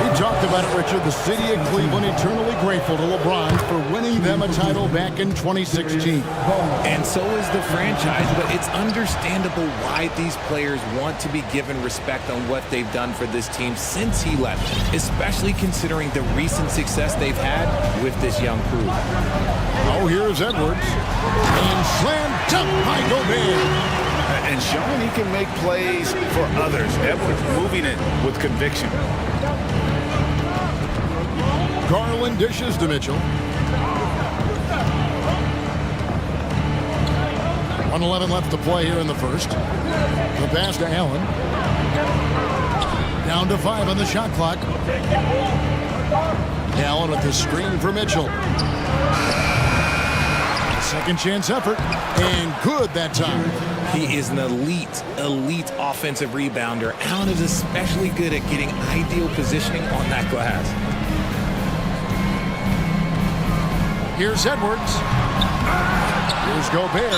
We talked about it, Richard. The city of Cleveland eternally grateful to LeBron for winning them a title back in 2016. And so is the franchise, but it's understandable why these players want to be given respect on what they've done for this team since he left, especially considering the recent success they've had with this young crew. Oh, here's Edwards. And slam dunk by Gobert. And showing he can make plays for others. Edwards moving it with conviction. Garland dishes to Mitchell. 1:11 left to play here in the first. The pass to Allen. Down to 5 on the shot clock. Allen with the screen for Mitchell. Second chance effort, and good that time. He is an elite offensive rebounder. Allen is especially good at getting ideal positioning on that glass. Here's Edwards. Here's Gobert.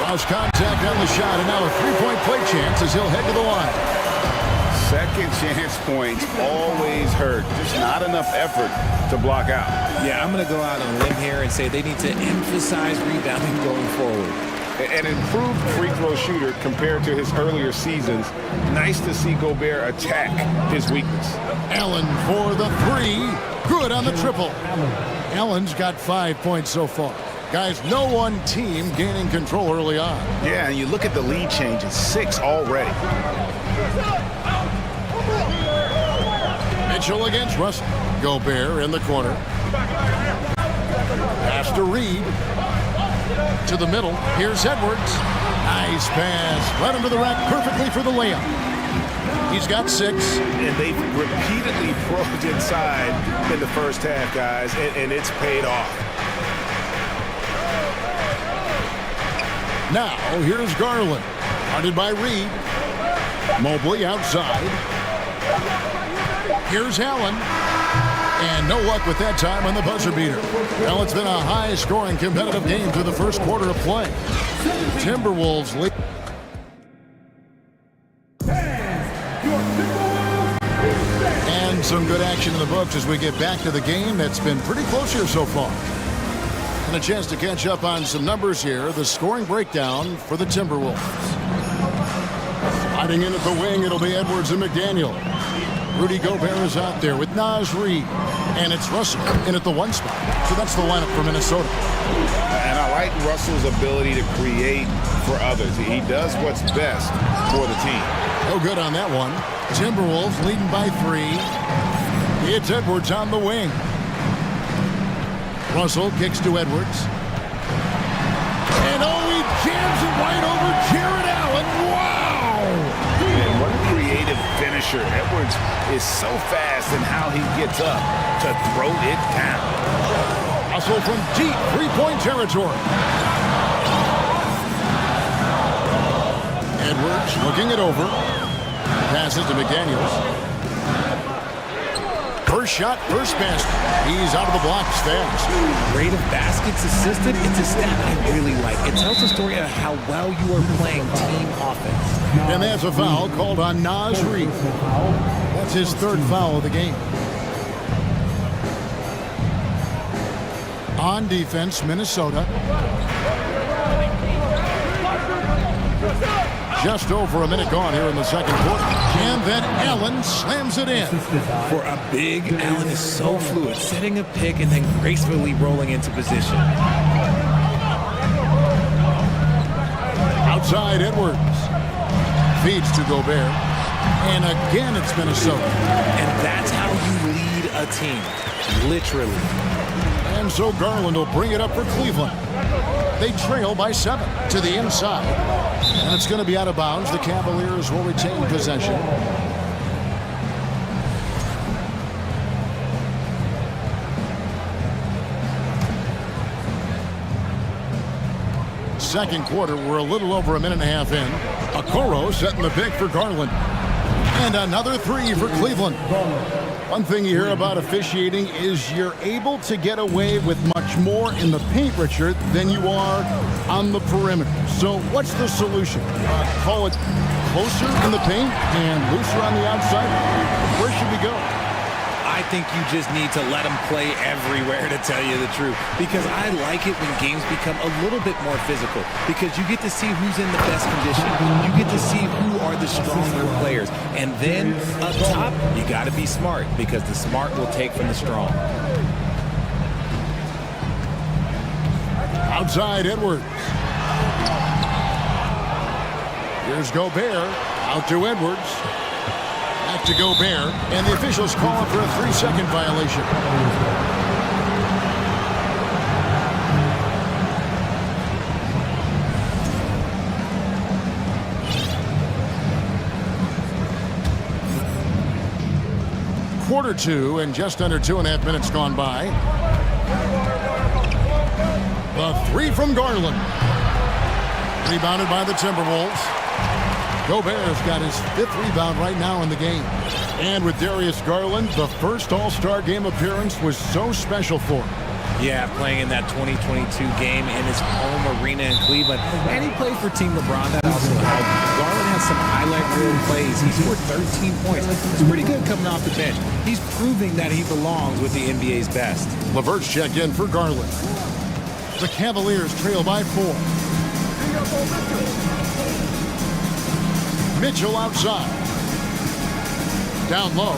Lost contact on the shot, and now a three-point play chance as he'll head to the line. Second chance points always hurt. Just not enough effort to block out. Yeah, I'm going to go out on a limb here and say they need to emphasize rebounding going forward. An improved free throw shooter compared to his earlier seasons. Nice to see Gobert attack his weakness. Allen for the three. Good on the triple. Allen's got 5 points so far. Guys, no one team gaining control early on. Yeah, and you look at the lead changes, 6 already. Mitchell against Russell. Gobert in the corner. Pass to Reed. To the middle. Here's Edwards. Nice pass. Right under the rack perfectly for the layup. He's got 6. And they've repeatedly probed inside in the first half, guys, and it's paid off. Now, here's Garland. Guarded by Reed. Mobley outside. Here's Allen. And no luck with that time on the buzzer beater. Well, it's been a high-scoring competitive game through the first quarter of play. Timberwolves lead. And some good action in the books as we get back to the game that's been pretty close here so far. And a chance to catch up on some numbers here. The scoring breakdown for the Timberwolves. Sliding in at the wing, it'll be Edwards and McDaniel. Rudy Gobert is out there with Naz Reid. And it's Russell in at the 1 spot. So that's the lineup for Minnesota. And I like Russell's ability to create for others. He does what's best for the team. No good on that one. Timberwolves leading by 3. It's Edwards on the wing. Russell kicks to Edwards. And he jams it right over Jared Allen. Wow! And what a creative finisher. Edwards is so fast in how he gets up to throw it down. Russell from deep three-point territory. Edwards looking it over. Passes to McDaniels. First shot, first basket. He's out of the blocks fast. Rate of baskets assisted, it's a stat I really like. It tells a story of how well you are playing team offense. And that's a foul called on Naz Reid. That's his 3rd foul of the game. On defense, Minnesota. Just over a minute gone here in the second quarter. And then Allen slams it in. For a big, Allen is so fluid, setting a pick and then gracefully rolling into position. Outside Edwards. Feeds to Gobert. And again it's Minnesota. And that's how you lead a team. Literally. And so Garland will bring it up for Cleveland. They trail by 7 to the inside. And it's going to be out of bounds. The Cavaliers will retain possession. Second quarter, we're a little over a minute and a half in. Okoro setting the pick for Garland. And another 3 for Cleveland. One thing you hear about officiating is you're able to get away with much more in the paint, Richard, than you are on the perimeter. So what's the solution? Call it closer in the paint and looser on the outside? Where should we go? I think you just need to let them play everywhere, to tell you the truth. Because I like it when games become a little bit more physical. Because you get to see who's in the best condition. You get to see who are the stronger players. And then up top, you got to be smart. Because the smart will take from the strong. Outside Edwards. Here's Gobert. Out to Edwards. Back to Gobert. And the officials call him for a 3-second violation. Quarter 2 and just under 2.5 minutes gone by. The 3 from Garland. Rebounded by the Timberwolves. Gobert's got his 5th rebound right now in the game. And with Darius Garland, the first All-Star game appearance was so special for him. Yeah, playing in that 2022 game in his home arena in Cleveland. And he played for Team LeBron. That also helped. Garland has some highlight reel plays. He scored 13 points. It's pretty good coming off the bench. He's proving that he belongs with the NBA's best. LeVert's checked in for Garland. The Cavaliers trail by 4. Mitchell outside. Down low.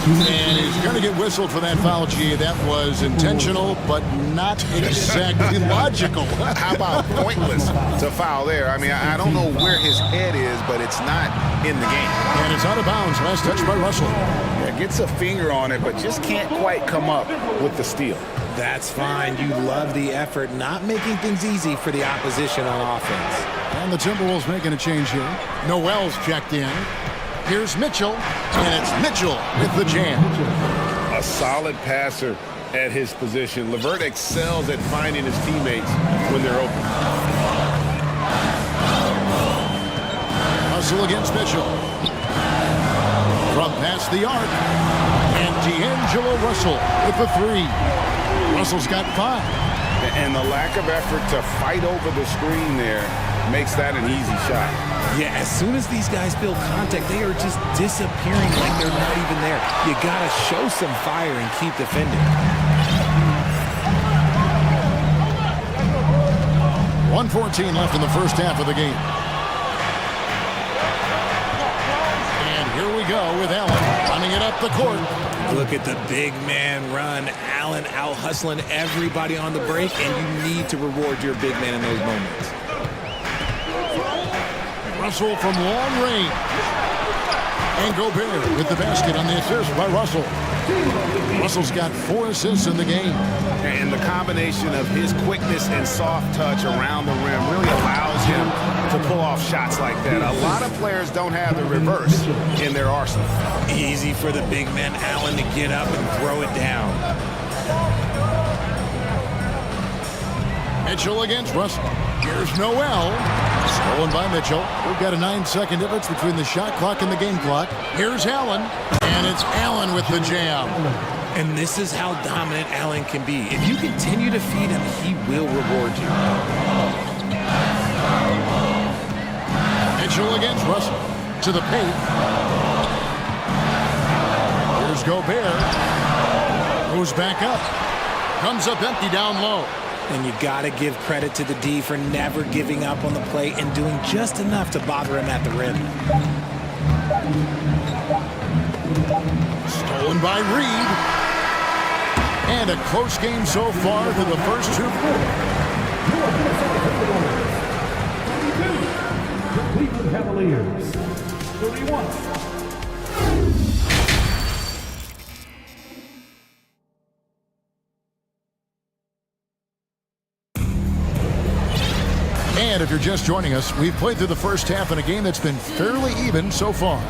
And he's going to get whistled for that foul, G. That was intentional, but not exactly logical. How about pointless to foul there? I mean, I don't know where his head is, but it's not in the game. And it's out of bounds. Last touch by Russell. Yeah, gets a finger on it, but just can't quite come up with the steal. That's fine. You love the effort, not making things easy for the opposition on offense. And the Timberwolves making a change here. Noel's checked in. Here's Mitchell, and it's Mitchell with the jam. A solid passer at his position. LeVert excels at finding his teammates when they're open. Hustle against Mitchell. From past the arc. And D'Angelo Russell with the 3. Russell's got 5. And the lack of effort to fight over the screen there makes that an easy shot. Yeah, as soon as these guys feel contact, they are just disappearing like they're not even there. You gotta show some fire and keep defending. 1:14 left in the first half of the game. And here we go with Allen running it up the court. Look at the big man run. Allen out hustling everybody on the break, and you need to reward your big man in those moments. Russell from long range. And Gobert with the basket on the assist by Russell. Russell's got 4 assists in the game. And the combination of his quickness and soft touch around the rim really allows him to pull off shots like that. A lot of players don't have the reverse in their arsenal. Easy for the big man Allen to get up and throw it down. Mitchell against Russell. Here's Noel. Stolen by Mitchell. We've got a 9-second difference between the shot clock and the game clock. Here's Allen. And it's Allen with the jam. And this is how dominant Allen can be. If you continue to feed him, he will reward you. Mitchell against Russell. To the paint. Here's Gobert. Goes back up. Comes up empty down low. And you got to give credit to the D for never giving up on the play and doing just enough to bother him at the rim. Stolen by Reed. And a close game so far for the first 2 Cleveland Cavaliers, 31. And if you're just joining us, we've played through the first half in a game that's been fairly even so far.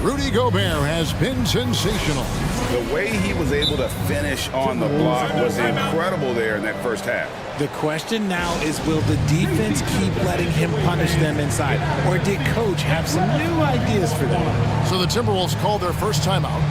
Rudy Gobert has been sensational. The way he was able to finish on the block was incredible there in that first half. The question now is, will the defense keep letting him punish them inside? Or did Coach have some new ideas for them? So the Timberwolves called their first timeout.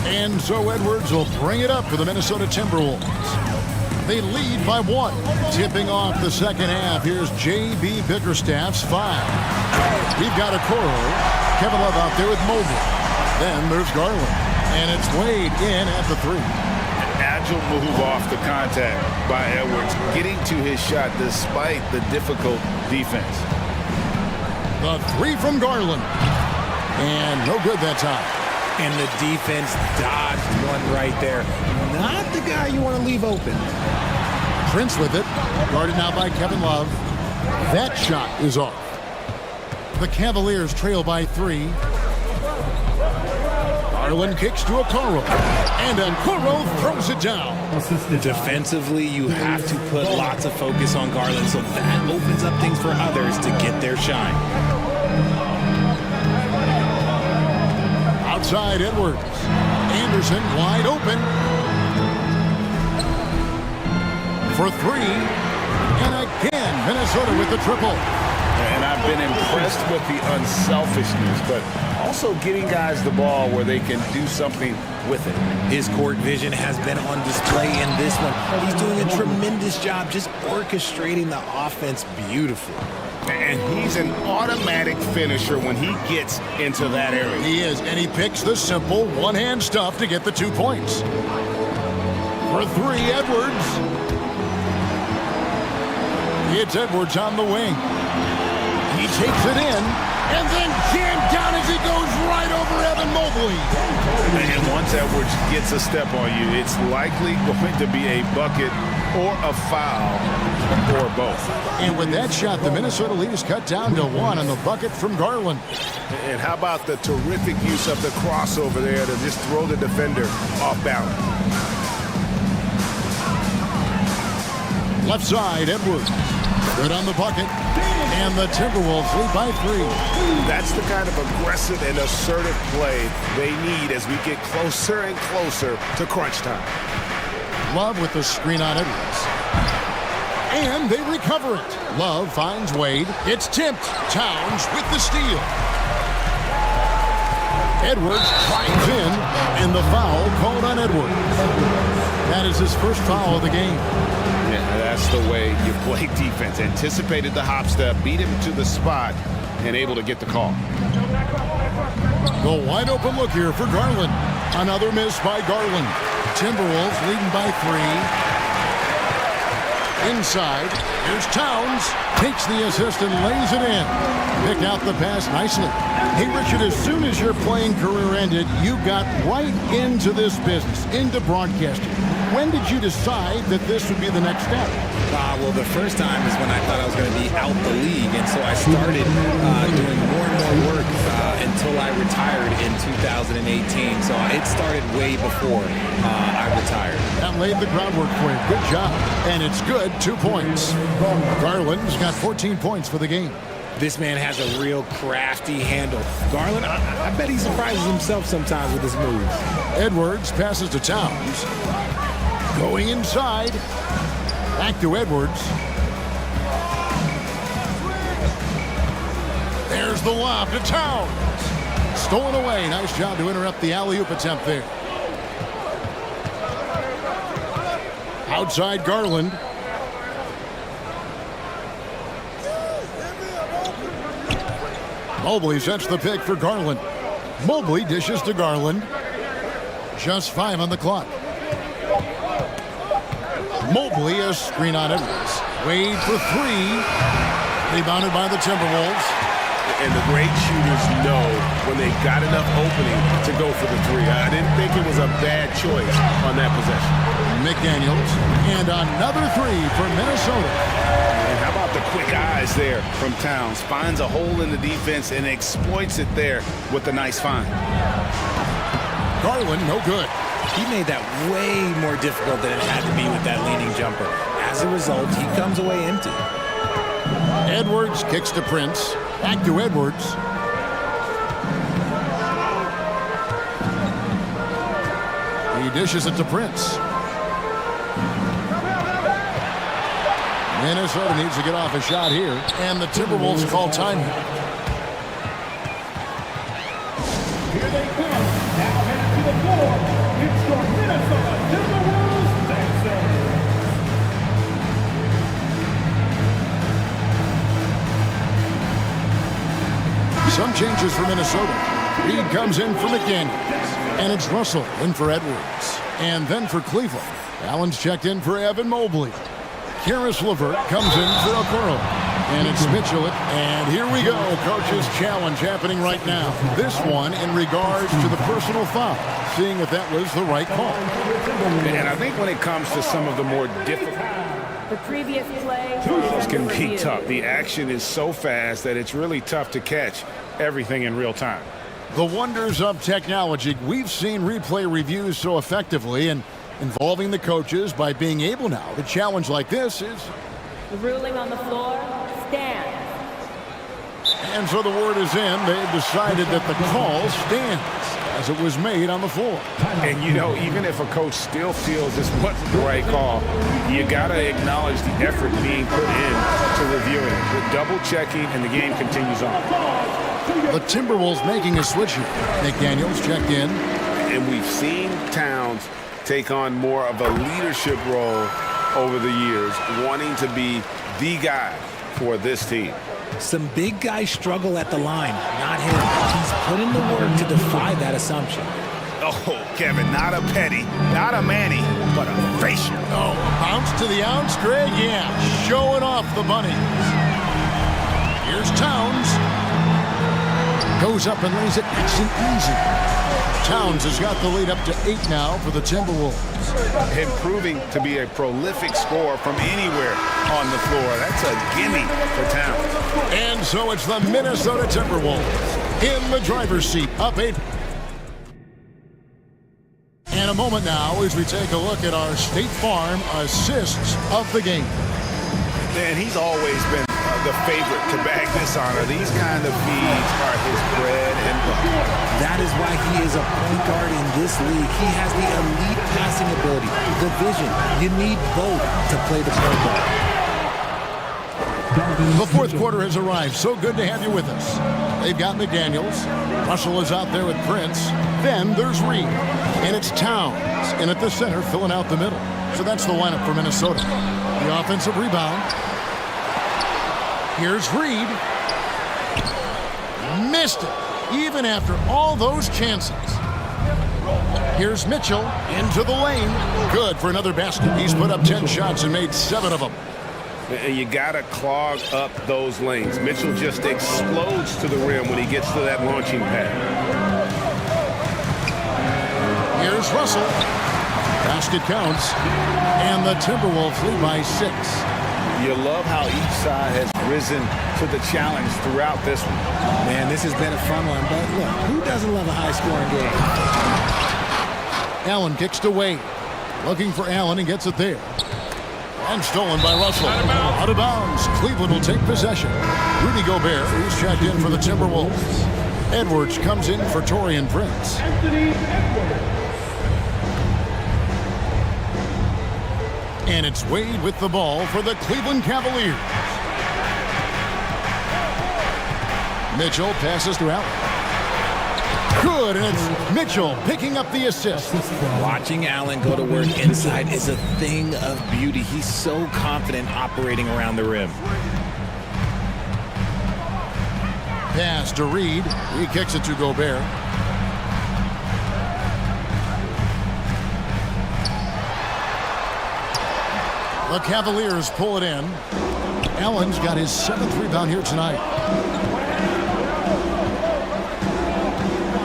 And so Edwards will bring it up for the Minnesota Timberwolves. They lead by 1. Tipping off the second half, here's J.B. Bickerstaff's 5. We've got Okoro. Kevin Love out there with Mobley. Then there's Garland. And it's Wade in at the 3. An agile move off the contact by Edwards, getting to his shot despite the difficult defense. The 3 from Garland. And no good that time. And the defense dodged one right there. Not the guy you want to leave open. Prince with it. Guarded now by Kevin Love. That shot is off. The Cavaliers trail by 3. Garland kicks to Okoro, and Okoro throws it down. Defensively, you have to put lots of focus on Garland, so that opens up things for others to get their shine. Outside Edwards. Anderson wide open for 3. And again, Minnesota with the triple. And I've been impressed with the unselfishness, but also getting guys the ball where they can do something with it. His court vision has been on display in this one. He's doing a tremendous job just orchestrating the offense beautifully. And he's an automatic finisher when he gets into that area. He is, and he picks the simple one-hand stuff to get the 2 points. For 3, Edwards. It's Edwards on the wing. He takes it in, and then jammed down as he goes right over Evan Mobley. And once Edwards gets a step on you, it's likely going to be a bucket or a foul or both. And with that shot, the Minnesota lead is cut down to 1 on the bucket from Garland. And how about the terrific use of the crossover there to just throw the defender off balance. Left side, Edwards. Good on the bucket. And the Timberwolves lead by 3. That's the kind of aggressive and assertive play they need as we get closer and closer to crunch time. Love with the screen on Edwards. And they recover it. Love finds Wade. It's tipped. Towns with the steal. Edwards climbs in, and the foul called on Edwards. That is his first foul of the game. Yeah, that's the way you play defense. Anticipated the hop step, beat him to the spot, and able to get the call. The wide open look here for Garland. Another miss by Garland. Timberwolves leading by 3. Inside, here's Towns. Takes the assist and lays it in. Picked out the pass nicely. Hey, Richard, as soon as your playing career ended, you got right into this business, into broadcasting. When did you decide that this would be the next step? Well, the first time is when I thought I was going to be out the league, and so I started doing more and more work until I retired in 2018. So it started way before I retired. That laid the groundwork for you. Good job. And it's good, 2 points. Garland's got 14 points for the game. This man has a real crafty handle. Garland, I bet he surprises himself sometimes with his moves. Edwards passes to Towns. Going inside. Back to Edwards. There's the lob to Towns. Stolen away. Nice job to interrupt the alley-oop attempt there. Outside Garland. Mobley sets the pick for Garland. Mobley dishes to Garland. Just 5 on the clock. Mobley, a screen on Edwards. Wade for 3. Rebounded by the Timberwolves. And the great shooters know when they got enough opening to go for the 3. I didn't think it was a bad choice on that possession. McDaniels. And another 3 for Minnesota. And how about the quick eyes there from Towns? Finds a hole in the defense and exploits it there with a nice find. Garland, no good. He made that way more difficult than it had to be with that leading jumper. As a result, he comes away empty. Edwards kicks to Prince. Back to Edwards. He dishes it to Prince. Minnesota needs to get off a shot here, and the Timberwolves call timeout. Here they come. Now headed to the floor. It's your Minnesota Timberwolves dancers. Some changes for Minnesota. Reed comes in for McDaniels. And it's Russell in for Edwards. And then for Cleveland, Allen's checked in for Evan Mobley. Karis LeVert comes in for Okoro. And it's Mitchell. And here we go. Coach's challenge happening right now. This one in regards to the personal foul. Seeing if that was the right call. And I think when it comes to some of the more difficult... The previous play is This under can be review. tough. The action is so fast that it's really tough to catch everything in real time. The wonders of technology. We've seen replay reviews so effectively, and involving the coaches by being able now to challenge like this is... The ruling on the floor stands. And so the word is in. They've decided that the call stands as it was made on the floor. And, you know, even if a coach still feels this wasn't the right call, you got to acknowledge the effort being put in to reviewing it. The double-checking, and the game continues on. The Timberwolves making a switch here. McDaniels checked in. And we've seen Towns take on more of a leadership role over the years, wanting to be the guy for this team. Some big guys struggle at the line, not him. He's put in the work to defy that assumption. Oh, Kevin, not a Petty, not a Manny, but a Frazier. Oh, bounce to the ounce, Greg. Yeah, showing off the bunnies. Here's Towns. Goes up and lays it nice and easy. Towns has got the lead up to 8 now for the Timberwolves. Him proving to be a prolific scorer from anywhere on the floor. That's a gimme for Towns. And so it's the Minnesota Timberwolves in the driver's seat, up 8. And a moment now as we take a look at our State Farm assists of the game. Man, he's always been the favorite to bag this honor. These kind of feeds are his bread and butter. That is why he is a point guard in this league. He has the elite passing ability, the vision. You need both to play the point guard. The fourth quarter has arrived. So good to have you with us. They've got McDaniels. Russell is out there with Prince. Then there's Reed. And it's Towns in at the center, filling out the middle. So that's the lineup for Minnesota. The offensive rebound. Here's Reed. Missed it, even after all those chances. Here's Mitchell into the lane. Good for another basket. He's put up 10 shots and made 7 of them. And you got to clog up those lanes. Mitchell just explodes to the rim when he gets to that launching pad. Here's Russell. Basket counts. And the Timberwolves lead by 6. You love how each side has risen to the challenge throughout this one. Man, this has been a fun one, but look, who doesn't love a high-scoring game? Allen kicks to Wade. Looking for Allen and gets it there. And stolen by Russell. Out of bounds. Cleveland will take possession. Rudy Gobert is checked in for the Timberwolves. Edwards comes in for Taurean Prince. And it's Wade with the ball for the Cleveland Cavaliers. Mitchell passes to Allen. Good, and it's Mitchell picking up the assist. Watching Allen go to work inside is a thing of beauty. He's so confident operating around the rim. Pass to Reed. He kicks it to Gobert. The Cavaliers pull it in. Allen's got his 7th rebound here tonight.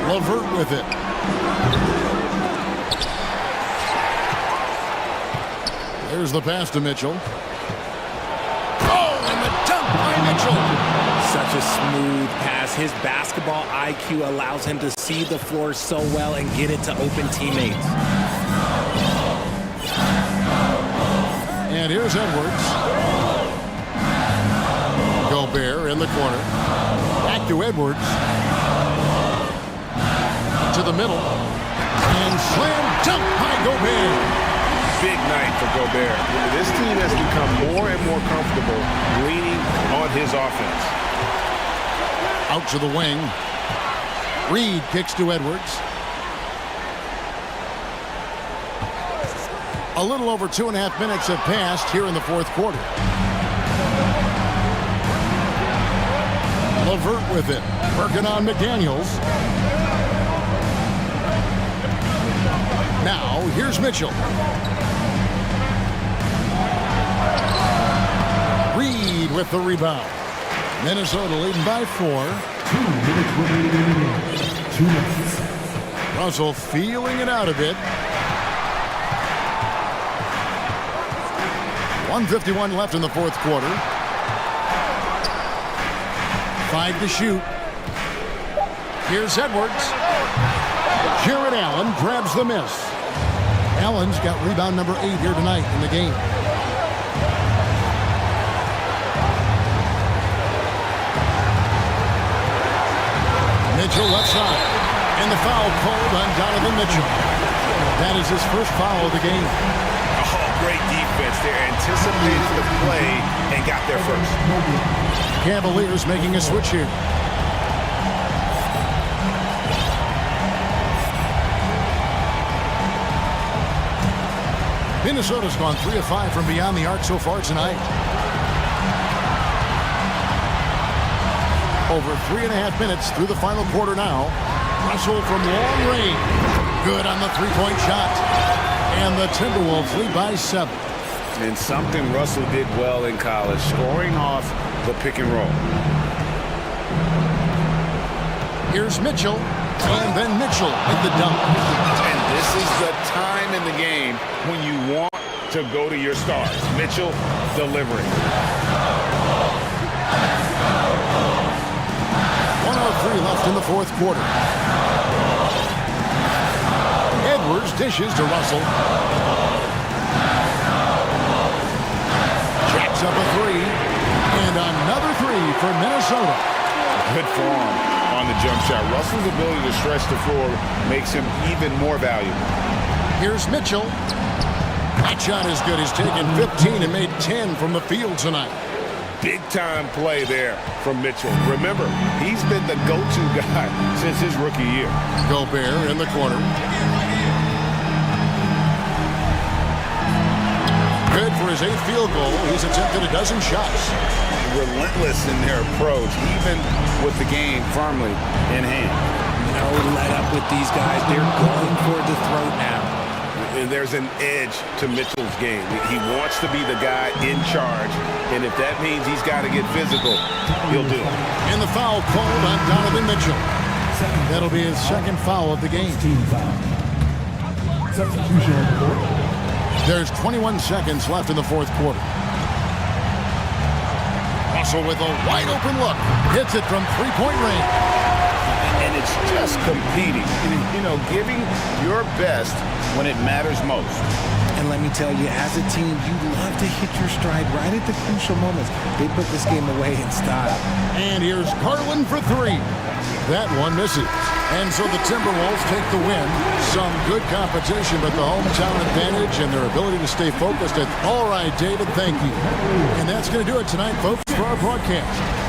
LeVert with it. There's the pass to Mitchell. Oh, and the dunk by Mitchell. Such a smooth pass. His basketball IQ allows him to see the floor so well and get it to open teammates. And here's Edwards. Gobert in the corner. Back to Edwards. To the middle. And slam dunk by Gobert. Big night for Gobert. This team has become more and more comfortable leaning on his offense. Out to the wing. Reed kicks to Edwards. A little over 2.5 minutes have passed here in the fourth quarter. LeVert with it. Working on McDaniels. Now, here's Mitchell. Reed with the rebound. Minnesota leading by 4. 2 minutes remaining. 2 minutes. Russell feeling it out a bit. 1:51 left in the fourth quarter. 5 to shoot. Here's Edwards. Jared Allen grabs the miss. Allen's got rebound number 8 here tonight in the game. Mitchell left side. And the foul called on Donovan Mitchell. That is his first foul of the game. Oh, great defense there. Anticipated the play and got there first. Cavaliers making a switch here. Minnesota's gone 3 of 5 from beyond the arc so far tonight. Over 3.5 minutes through the final quarter now. Russell from long range. Good on the three-point shot. And the Timberwolves lead by 7. And something Russell did well in college, scoring off the pick and roll. Here's Mitchell. And then Mitchell with the dunk. And this is the time in the game when you want to go to your stars. Mitchell delivering. 1:03 left in the fourth quarter. Edwards dishes to Russell. Jacks up a 3. And another 3 for Minnesota. Good form on the jump shot. Russell's ability to stretch the floor makes him even more valuable. Here's Mitchell. That shot is good. He's taken 15 and made 10 from the field tonight. Big-time play there from Mitchell. Remember, he's been the go-to guy since his rookie year. Gobert in the corner. Good for his 8th field goal. He's attempted a dozen shots. Relentless in their approach, even with the game firmly in hand. No let up with these guys. They're going for the throat now. And there's an edge to Mitchell's game. He wants to be the guy in charge, and if that means he's got to get physical, he'll do it. And the foul called on Donovan Mitchell. That'll be his second foul of the game. Substitution on the court. There's 21 seconds left in the fourth quarter. Russell with a wide open look. Hits it from three-point range. And it's just competing. You know, giving your best when it matters most. And let me tell you, as a team, you love to hit your stride right at the crucial moments. They put this game away in style. And here's Garland for 3. That one misses. And so the Timberwolves take the win. Some good competition, but the hometown advantage and their ability to stay focused. All right, David, thank you. And that's going to do it tonight, folks, for our broadcast.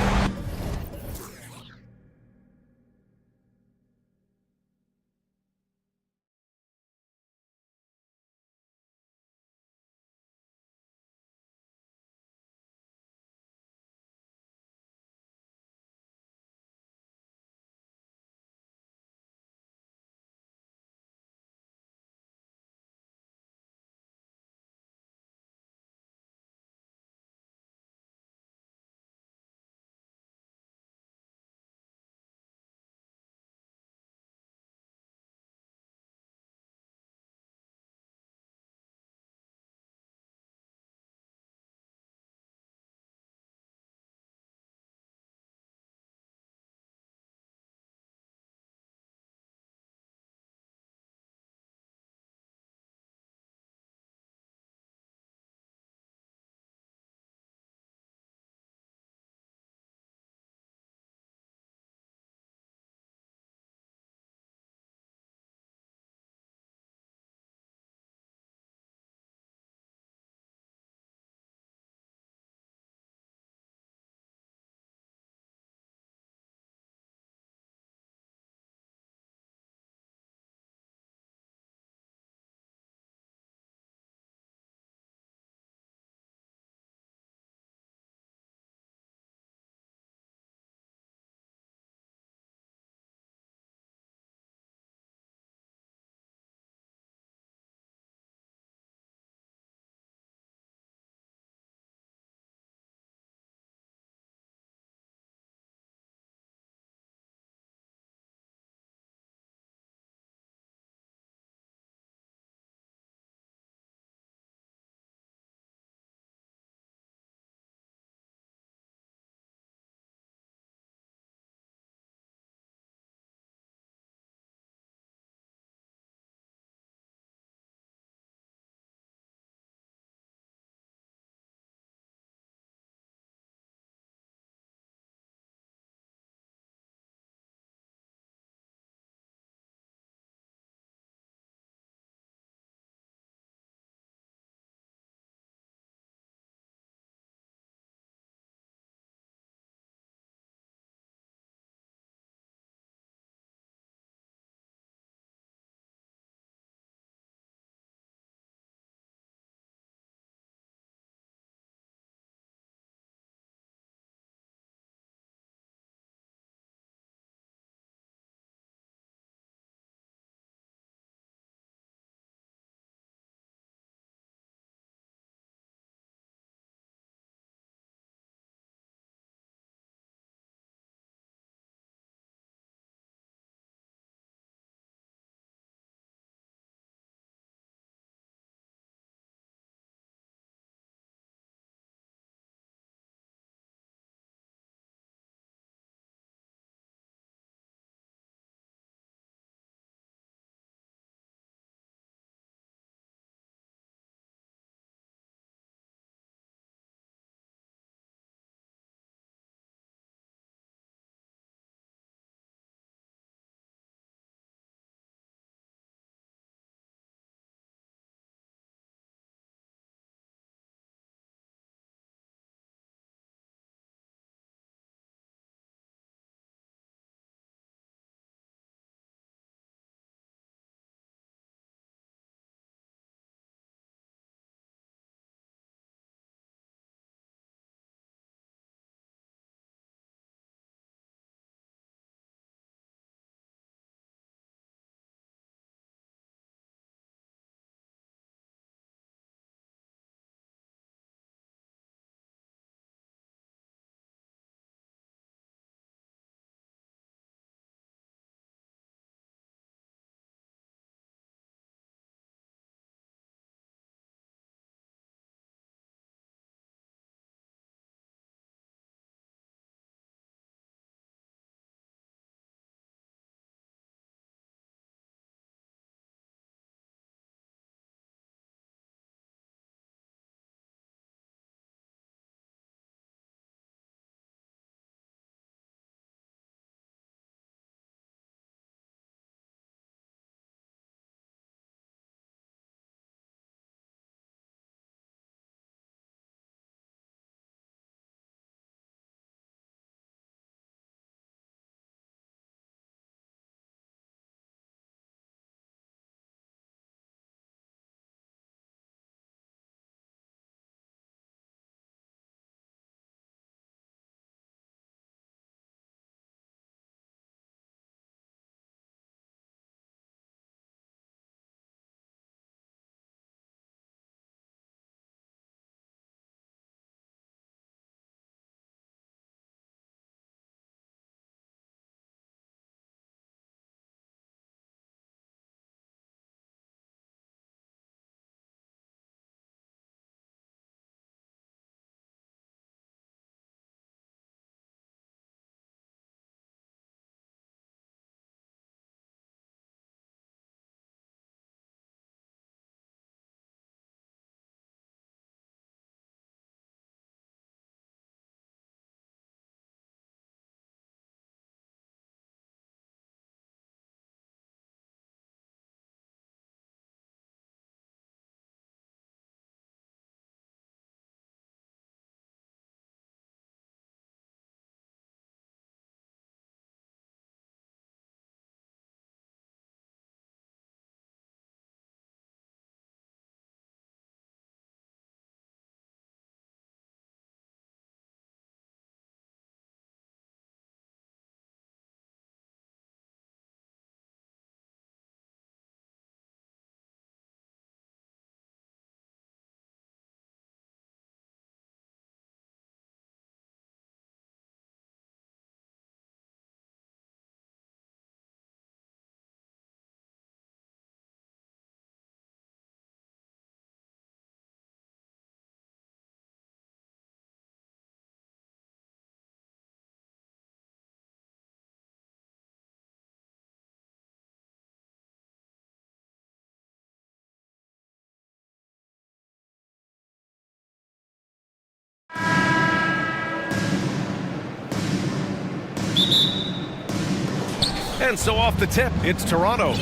And so off the tip, it's Toronto.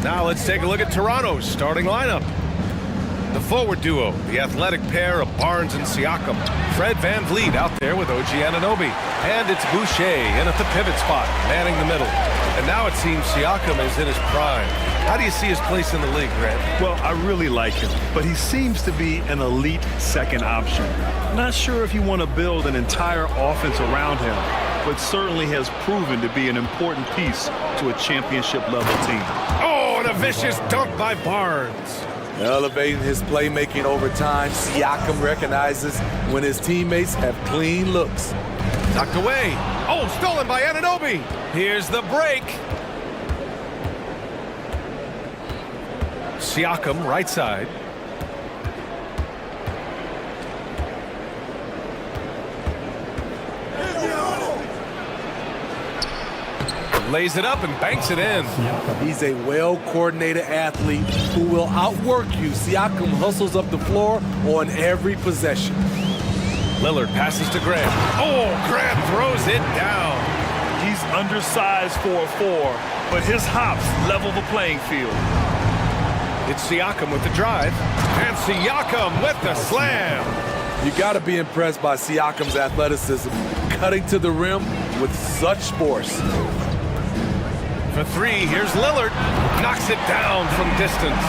Now let's take a look at Toronto's starting lineup. The forward duo, the athletic pair of Barnes and Siakam. Fred VanVleet out there with OG Anunoby. And it's Boucher in at the pivot spot, manning the middle. And now it seems Siakam is in his prime. How do you see his place in the league, Grant? Well, I really like him, but he seems to be an elite second option. Not sure if you want to build an entire offense around him, but certainly has proven to be an important piece to a championship-level team. Oh, and a vicious dunk by Barnes. Elevating his playmaking over time, Siakam recognizes when his teammates have clean looks. Tucked away. Oh, stolen by Anunoby. Here's the break. Siakam, right side. Lays it up and banks it in. He's a well-coordinated athlete who will outwork you. Siakam hustles up the floor on every possession. Lillard passes to Grant. Oh, Grant throws it down. He's undersized for a 4, but his hops level the playing field. It's Siakam with the drive. And Siakam with the slam. You got to be impressed by Siakam's athleticism, cutting to the rim with such force. For three, here's Lillard. Knocks it down from distance.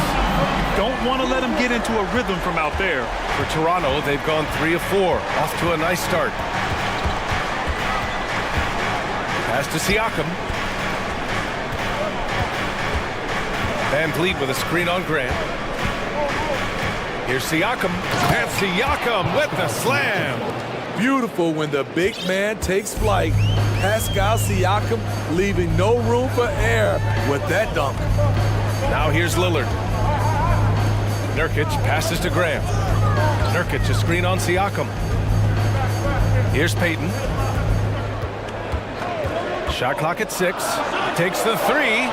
Don't want to let him get into a rhythm from out there. For Toronto, they've gone 3 of 4. Off to a nice start. Pass to Siakam. VanVleet with a screen on Grant. Here's Siakam. And Siakam with the slam. Beautiful when the big man takes flight. Pascal Siakam leaving no room for error with that dunk. Now here's Lillard. Nurkic passes to Grant. Nurkic a screen on Siakam. Here's Payton. Shot clock at 6. Takes the 3.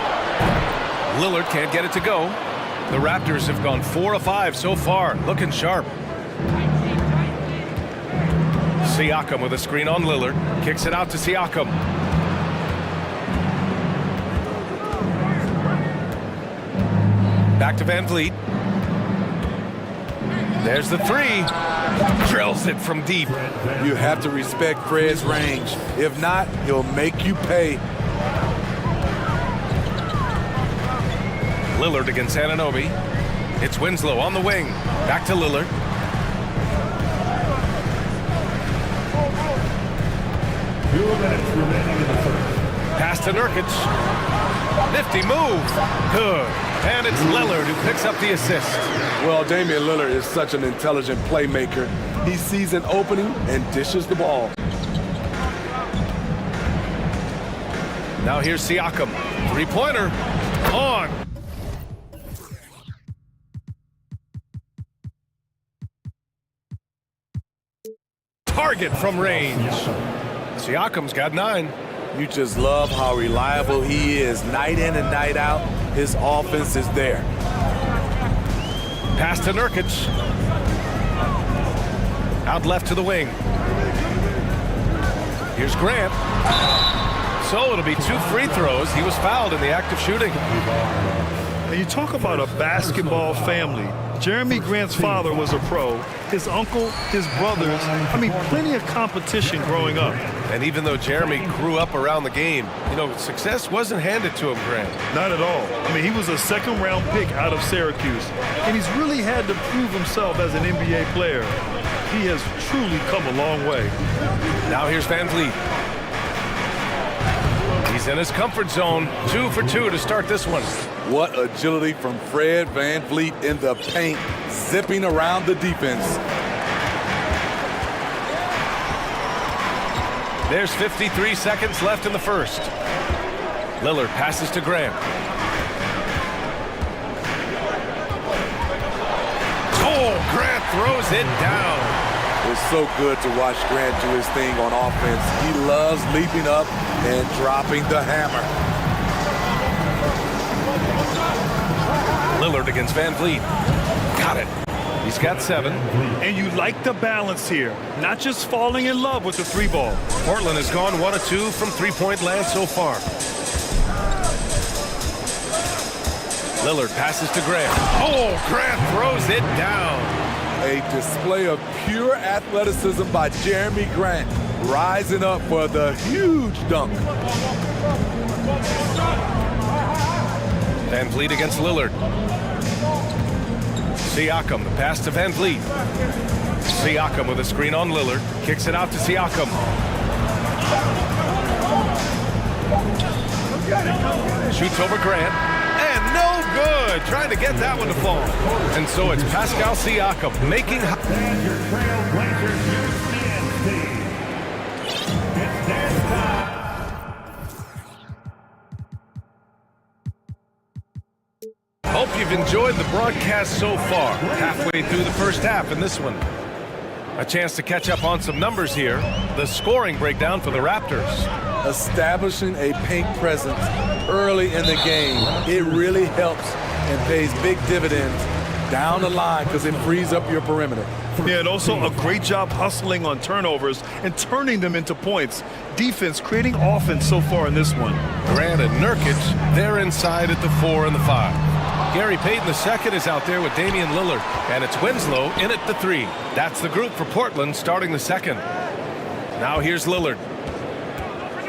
Lillard can't get it to go. The Raptors have gone 4 of 5 so far. Looking sharp. Siakam with a screen on Lillard. Kicks it out to Siakam. Back to VanVleet. There's the 3. Drills it from deep. You have to respect Fred's range. If not, he'll make you pay. Lillard against Anunoby. It's Winslow on the wing. Back to Lillard. Pass to Nurkic. Nifty move. Good. And it's Lillard who picks up the assist. Well, Damian Lillard is such an intelligent playmaker. He sees an opening and dishes the ball. Now here's Siakam. Three-pointer. On. Target from range. Siakam's got 9. You just love how reliable he is night in and night out. His offense is there. Pass to Nurkic. Out left to the wing. Here's Grant. So it'll be 2 free throws. He was fouled in the act of shooting. Now you talk about a basketball family. Jeremy Grant's father was a pro. His uncle, his brothers, plenty of competition growing up. And even though Jeremy grew up around the game, success wasn't handed to him, Grant. Not at all. He was a second-round pick out of Syracuse, and he's really had to prove himself as an NBA player. He has truly come a long way. Now here's VanVleet. He's in his comfort zone. 2 for 2 to start this one. What agility from Fred VanVleet in the paint, zipping around the defense. There's 53 seconds left in the first. Lillard passes to Grant. Oh, Grant throws it down. It's so good to watch Grant do his thing on offense. He loves leaping up and dropping the hammer. Lillard against VanVleet. Got it. He's got 7. And you like the balance here, not just falling in love with the 3 ball. Portland has gone 1 of 2 from three-point land so far. Lillard passes to Grant. Oh, Grant throws it down. A display of pure athleticism by Jeremy Grant, rising up for the huge dunk. Van Vliet against Lillard. Siakam, the pass to Van Vliet. Siakam with a screen on Lillard. Kicks it out to Siakam. Shoots over Grant. And no good. Trying to get that one to fall. And so it's Pascal Siakam making... Hope you've enjoyed the broadcast so far. Halfway through the first half in this one. A chance to catch up on some numbers here. The scoring breakdown for the Raptors. Establishing a paint presence early in the game, it really helps and pays big dividends down the line because it frees up your perimeter. Yeah, and also a great job hustling on turnovers and turning them into points. Defense creating offense so far in this one. Grant and Nurkic, they're inside at the 4 and the 5. Gary Payton II is out there with Damian Lillard, and it's Winslow in at the 3. That's the group for Portland starting the second. Now here's Lillard.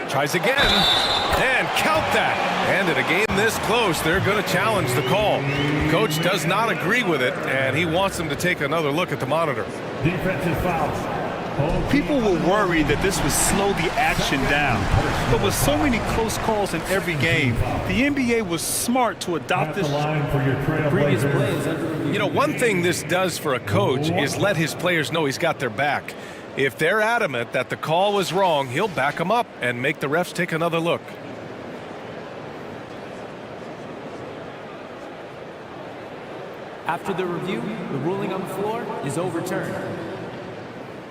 Tries again, and count that. And in a game this close, they're going to challenge the call. Coach does not agree with it, and he wants them to take another look at the monitor. Defensive foul. People were worried that this would slow the action down. But with so many close calls in every game, the NBA was smart to adopt this. You know, one thing this does for a coach is let his players know he's got their back. If they're adamant that the call was wrong, he'll back them up and make the refs take another look. After the review, the ruling on the floor is overturned.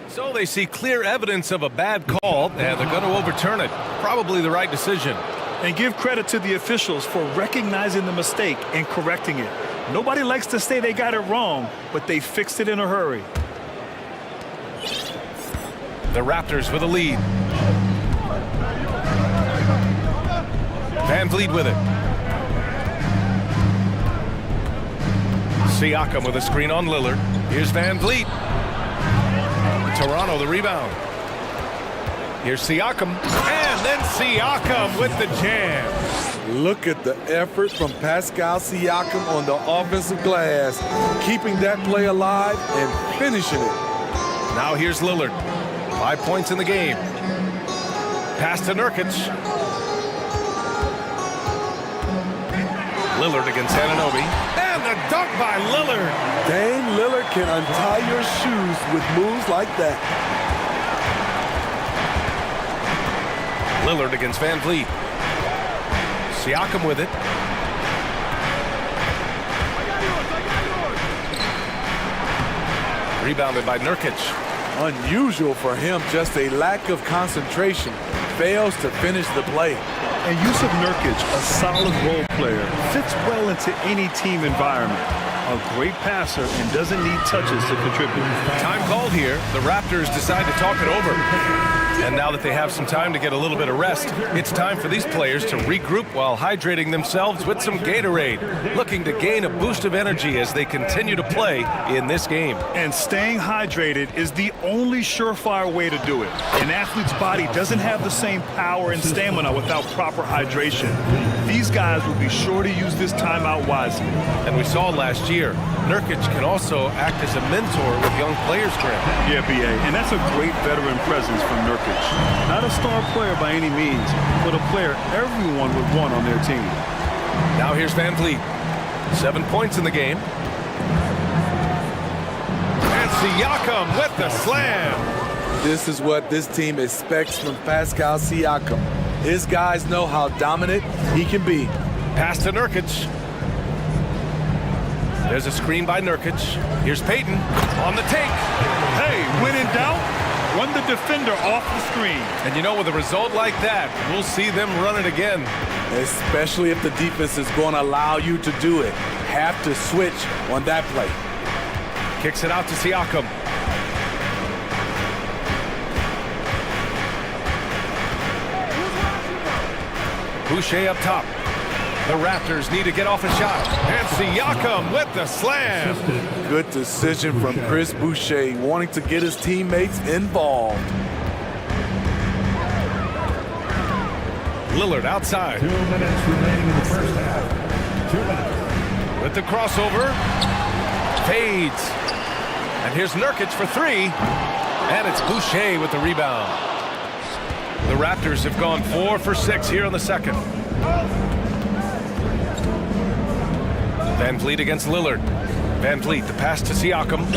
So they see clear evidence of a bad call, and they're going to overturn it. Probably the right decision. And give credit to the officials for recognizing the mistake and correcting it. Nobody likes to say they got it wrong, but they fixed it in a hurry. The Raptors with a lead. Van Vliet with it. Siakam with a screen on Lillard. Here's Van Vliet. Toronto the rebound. Here's Siakam. And then Siakam with the jam. Look at the effort from Pascal Siakam on the offensive glass, keeping that play alive and finishing it. Now here's Lillard. 5 points in the game. Pass to Nurkic. Lillard against Anunoby. And the dunk by Lillard. Dame Lillard can untie your shoes with moves like that. Lillard against Van Vliet. Siakam with it. Rebounded by Nurkic. Unusual for him, just a lack of concentration. Fails to finish the play. And use of Nurkic, a solid role player, fits well into any team environment. A great passer and doesn't need touches to contribute. Time called here. The Raptors decide to talk it over. And now that they have some time to get a little bit of rest, it's time for these players to regroup while hydrating themselves with some Gatorade, looking to gain a boost of energy as they continue to play in this game. And staying hydrated is the only surefire way to do it. An athlete's body doesn't have the same power and stamina without proper hydration. These guys will be sure to use this timeout wisely. And we saw last year, Nurkic can also act as a mentor with young players, Grant. Yeah, B.A., and that's a great veteran presence from Nurkic. Not a star player by any means, but a player everyone would want on their team. Now here's Van Vliet. 7 points in the game. And Siakam with the slam. This is what this team expects from Pascal Siakam. His guys know how dominant he can be. Pass to Nurkic. There's a screen by Nurkic. Here's Payton on the take. Hey, when in doubt, run the defender off the screen. And you know, with a result like that, we'll see them run it again. Especially if the defense is going to allow you to do it. Have to switch on that play. Kicks it out to Siakam. Boucher up top. The Raptors need to get off a shot. And Siakam with the slam. Good decision from Chris Boucher, wanting to get his teammates involved. Lillard outside. 2 minutes remaining in the first half. 2 minutes. With the crossover. Fades. And here's Nurkic for three. And it's Boucher with the rebound. The Raptors have gone 4 for 6 here in the second. Van Vliet against Lillard. Van Vliet, the pass to Siakam. And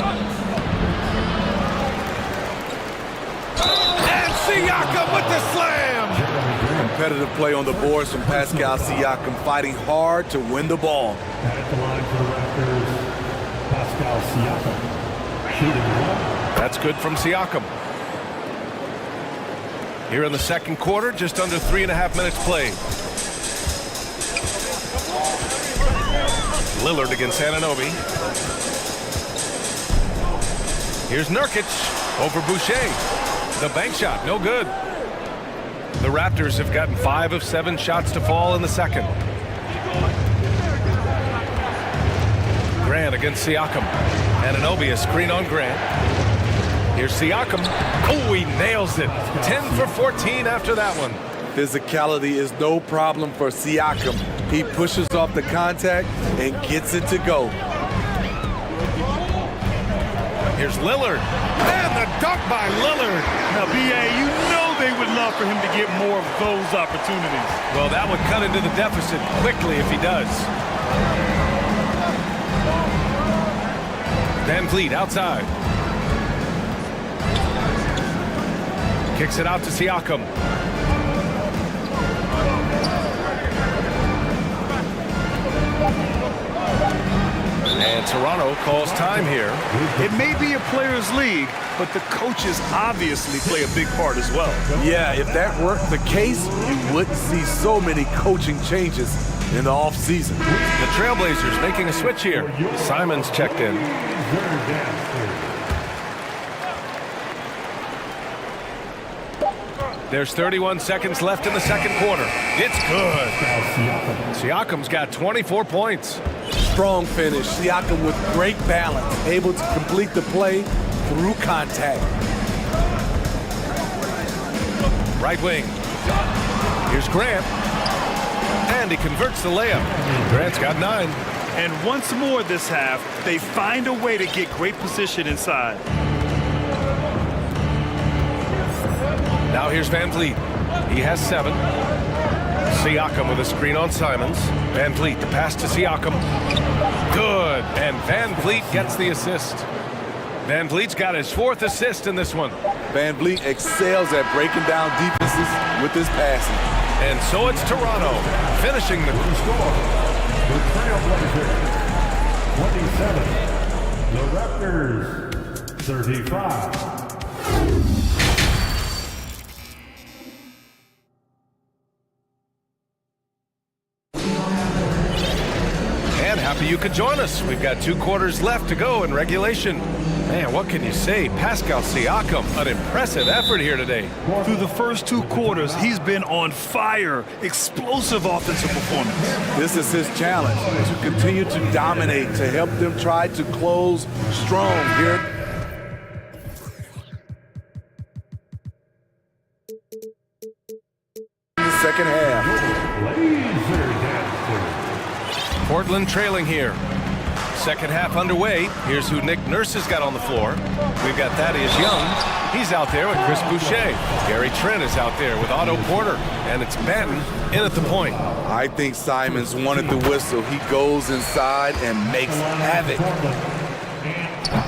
Siakam with the slam! Competitive play on the boards from Pascal Siakam, fighting hard to win the ball. And at the line for the Raptors, Pascal Siakam. Shooting one. That's good from Siakam. Here in the second quarter, just under 3.5 minutes played. Lillard against Anunoby. Here's Nurkic over Boucher. The bank shot, no good. The Raptors have gotten 5 of 7 shots to fall in the second. Grant against Siakam. Anunoby, a screen on Grant. Here's Siakam. Oh, he nails it. 10 for 14 after that one. Physicality is no problem for Siakam. He pushes off the contact and gets it to go. Here's Lillard. And the dunk by Lillard. Now, B.A., you know they would love for him to get more of those opportunities. Well, that would cut into the deficit quickly if he does. Van Vliet outside. Kicks it out to Siakam. And Toronto calls time here. It may be a players' league, but the coaches obviously play a big part as well. Yeah, if that were the case, you wouldn't see so many coaching changes in the offseason. The Trailblazers making a switch here. Simons checked in. There's 31 seconds left in the second quarter. It's good. Siakam's got 24 points. Strong finish. Siakam with great balance, able to complete the play through contact. Right wing. Here's Grant. And he converts the layup. Grant's got 9. And once more this half, they find a way to get great position inside. Now here's Van Vliet. He has 7. Siakam with a screen on Simons. Van Vliet, the pass to Siakam. Good. And Van Vliet gets the assist. Van Vliet's got his 4th assist in this one. Van Vliet excels at breaking down defenses with his passing. And so it's Toronto finishing the score. The Trailblazers 27. The Raptors 35. Happy you could join us. We've got 2 quarters left to go in regulation. Man, what can you say? Pascal Siakam, an impressive effort here today. Through the first 2 quarters, he's been on fire. Explosive offensive performance. This is his challenge, to continue to dominate, to help them try to close strong here. In the second half. Portland trailing here. Second half underway. Here's who Nick Nurse has got on the floor. We've got Thaddeus Young. He's out there with Chris Boucher. Gary Trent is out there with Otto Porter. And it's Banton in at the point. I think Simons wanted the whistle. He goes inside and makes havoc.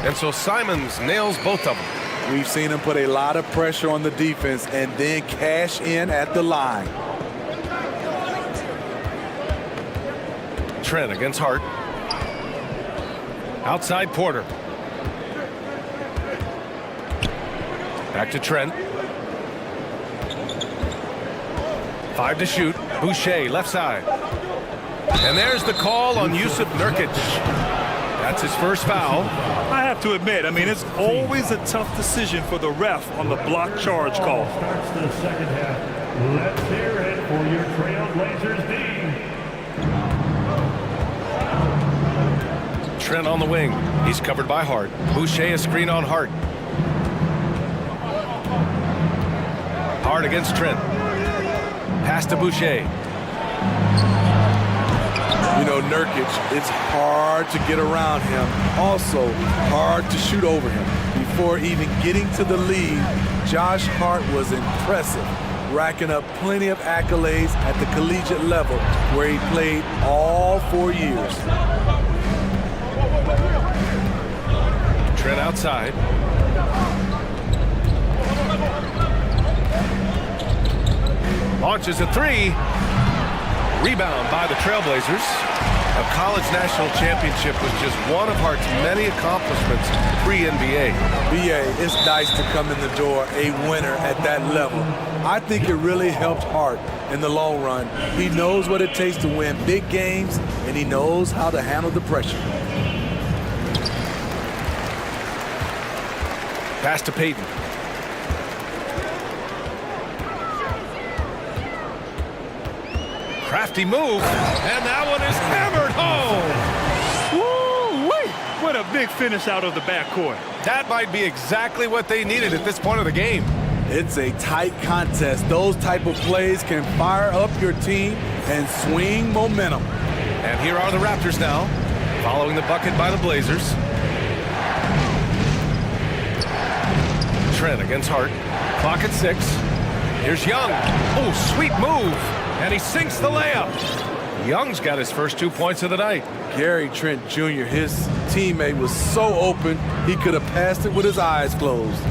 And so Simons nails both of them. We've seen him put a lot of pressure on the defense and then cash in at the line. Trent against Hart. Outside Porter. Back to Trent. 5 to shoot. Boucher left side. And there's the call on Jusuf Nurkic. That's his first foul. I have to admit, I mean, it's always a tough decision for the ref on the block charge call. Starts the second half. Let's hear it for your Trailblazers team. Trent on the wing. He's covered by Hart. Boucher a screen on Hart. Hart against Trent. Pass to Boucher. You know, Nurkic, it's hard to get around him. Also, hard to shoot over him. Before even getting to the lead, Josh Hart was impressive, racking up plenty of accolades at the collegiate level where he played all 4 years. Trent outside. Launches a three. Rebound by the Trailblazers. A college national championship was just one of Hart's many accomplishments pre-NBA. BA, it's nice to come in the door a winner at that level. I think it really helped Hart in the long run. He knows what it takes to win big games, and he knows how to handle the pressure. Pass to Payton. Crafty move, and that one is hammered home. Woo-wee! What a big finish out of the backcourt. That might be exactly what they needed at this point of the game. It's a tight contest. Those type of plays can fire up your team and swing momentum. And here are the Raptors now, following the bucket by the Blazers. Trent against Hart. Clock at 6. Here's Young. Oh, sweet move. And he sinks the layup. Young's got his first 2 points of the night. Gary Trent Jr., his teammate, was so open, he could have passed it with his eyes closed.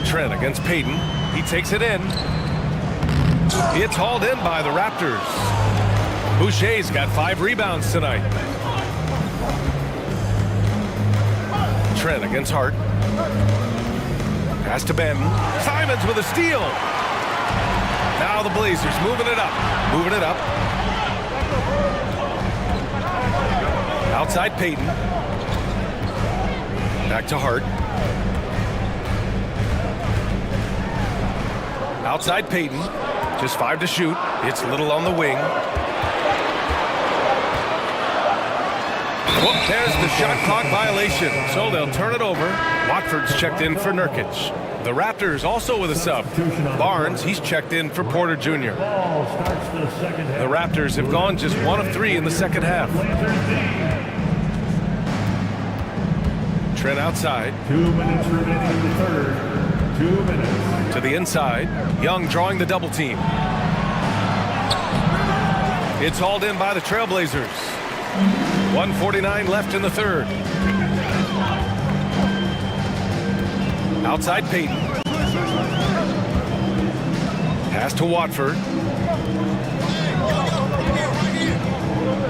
Trent against Payton. He takes it in. It's hauled in by the Raptors. Boucher's got 5 rebounds tonight. Trent against Hart. Pass to Benton. Simons with a steal. Now the Blazers moving it up. Moving it up. Outside Payton. Back to Hart. Outside Payton. Just 5 to shoot. It's Little on the wing. Whoop, there's the shot clock violation. So they'll turn it over. Watford's checked in for Nurkic. The Raptors also with a sub. Barnes, he's checked in for Porter Jr. The Raptors have gone just 1 of 3 in the second half. Trent outside. 2 minutes remaining in the third. 2 minutes. To the inside. Young drawing the double team. It's hauled in by the Trailblazers. 1:49 left in the third. Outside Payton. Pass to Watford.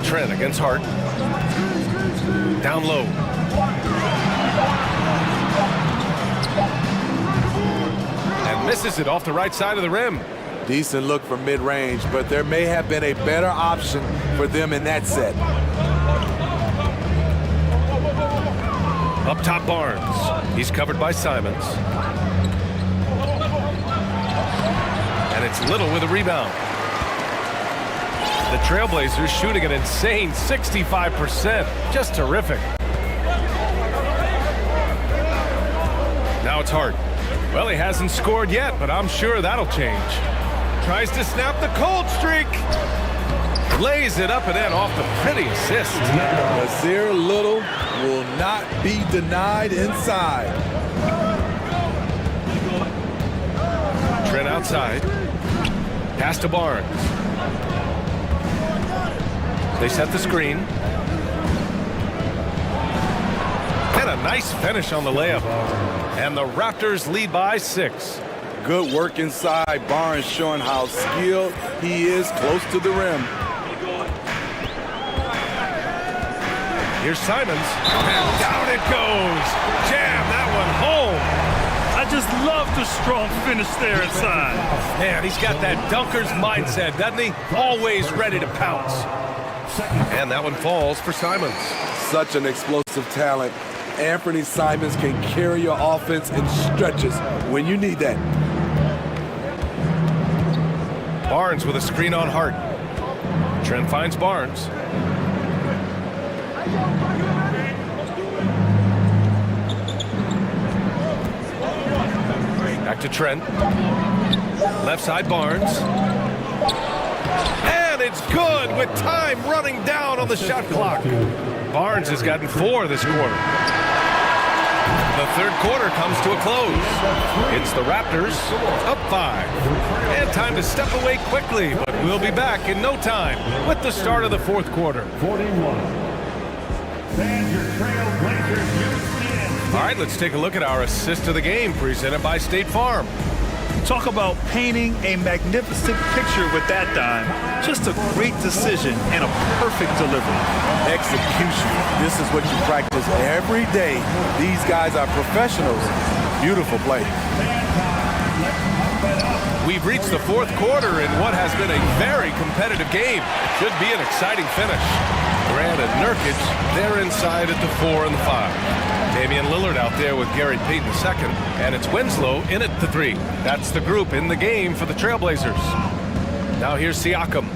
Trent against Hart. Down low. And misses it off the right side of the rim. Decent look from mid-range, but there may have been a better option for them in that set. Up top Barnes. He's covered by Simons. And it's Little with a rebound. The Trailblazers shooting an insane 65%. Just terrific. Now it's Hart. Well, he hasn't scored yet, but I'm sure that'll change. Tries to snap the cold streak. Lays it up and in off the pretty assist. Nasir Little will not be denied inside. Trent outside. Pass to Barnes. They set the screen. And a nice finish on the layup. And the Raptors lead by 6. Good work inside. Barnes showing how skilled he is close to the rim. Here's Simons. And down it goes. Jam that one home. I just love the strong finish there inside. Man, he's got that dunker's mindset, doesn't he? Always ready to pounce. And that one falls for Simons. Such an explosive talent. Anthony Simons can carry your offense in stretches when you need that. Barnes with a screen on Hart. Trent finds Barnes. Back to Trent. Left side Barnes. And it's good with time running down on the shot clock. Barnes has gotten 4 this quarter. The third quarter comes to a close. It's the Raptors up 5. And time to step away quickly, but we'll be back in no time with the start of the fourth quarter. 41. Stand your Trailblazers units. All right, let's take a look at our assist of the game presented by State Farm. Talk about painting a magnificent picture with that dime. Just a great decision and a perfect delivery. Execution. This is what you practice every day. These guys are professionals. Beautiful play. We've reached the fourth quarter in what has been a very competitive game. Should be an exciting finish. Grant and Nurkic, they're inside at the 4 and the 5. Damian Lillard out there with Gary Payton II, and it's Winslow in at the 3. That's the group in the game for the Trailblazers. Now here's Siakam.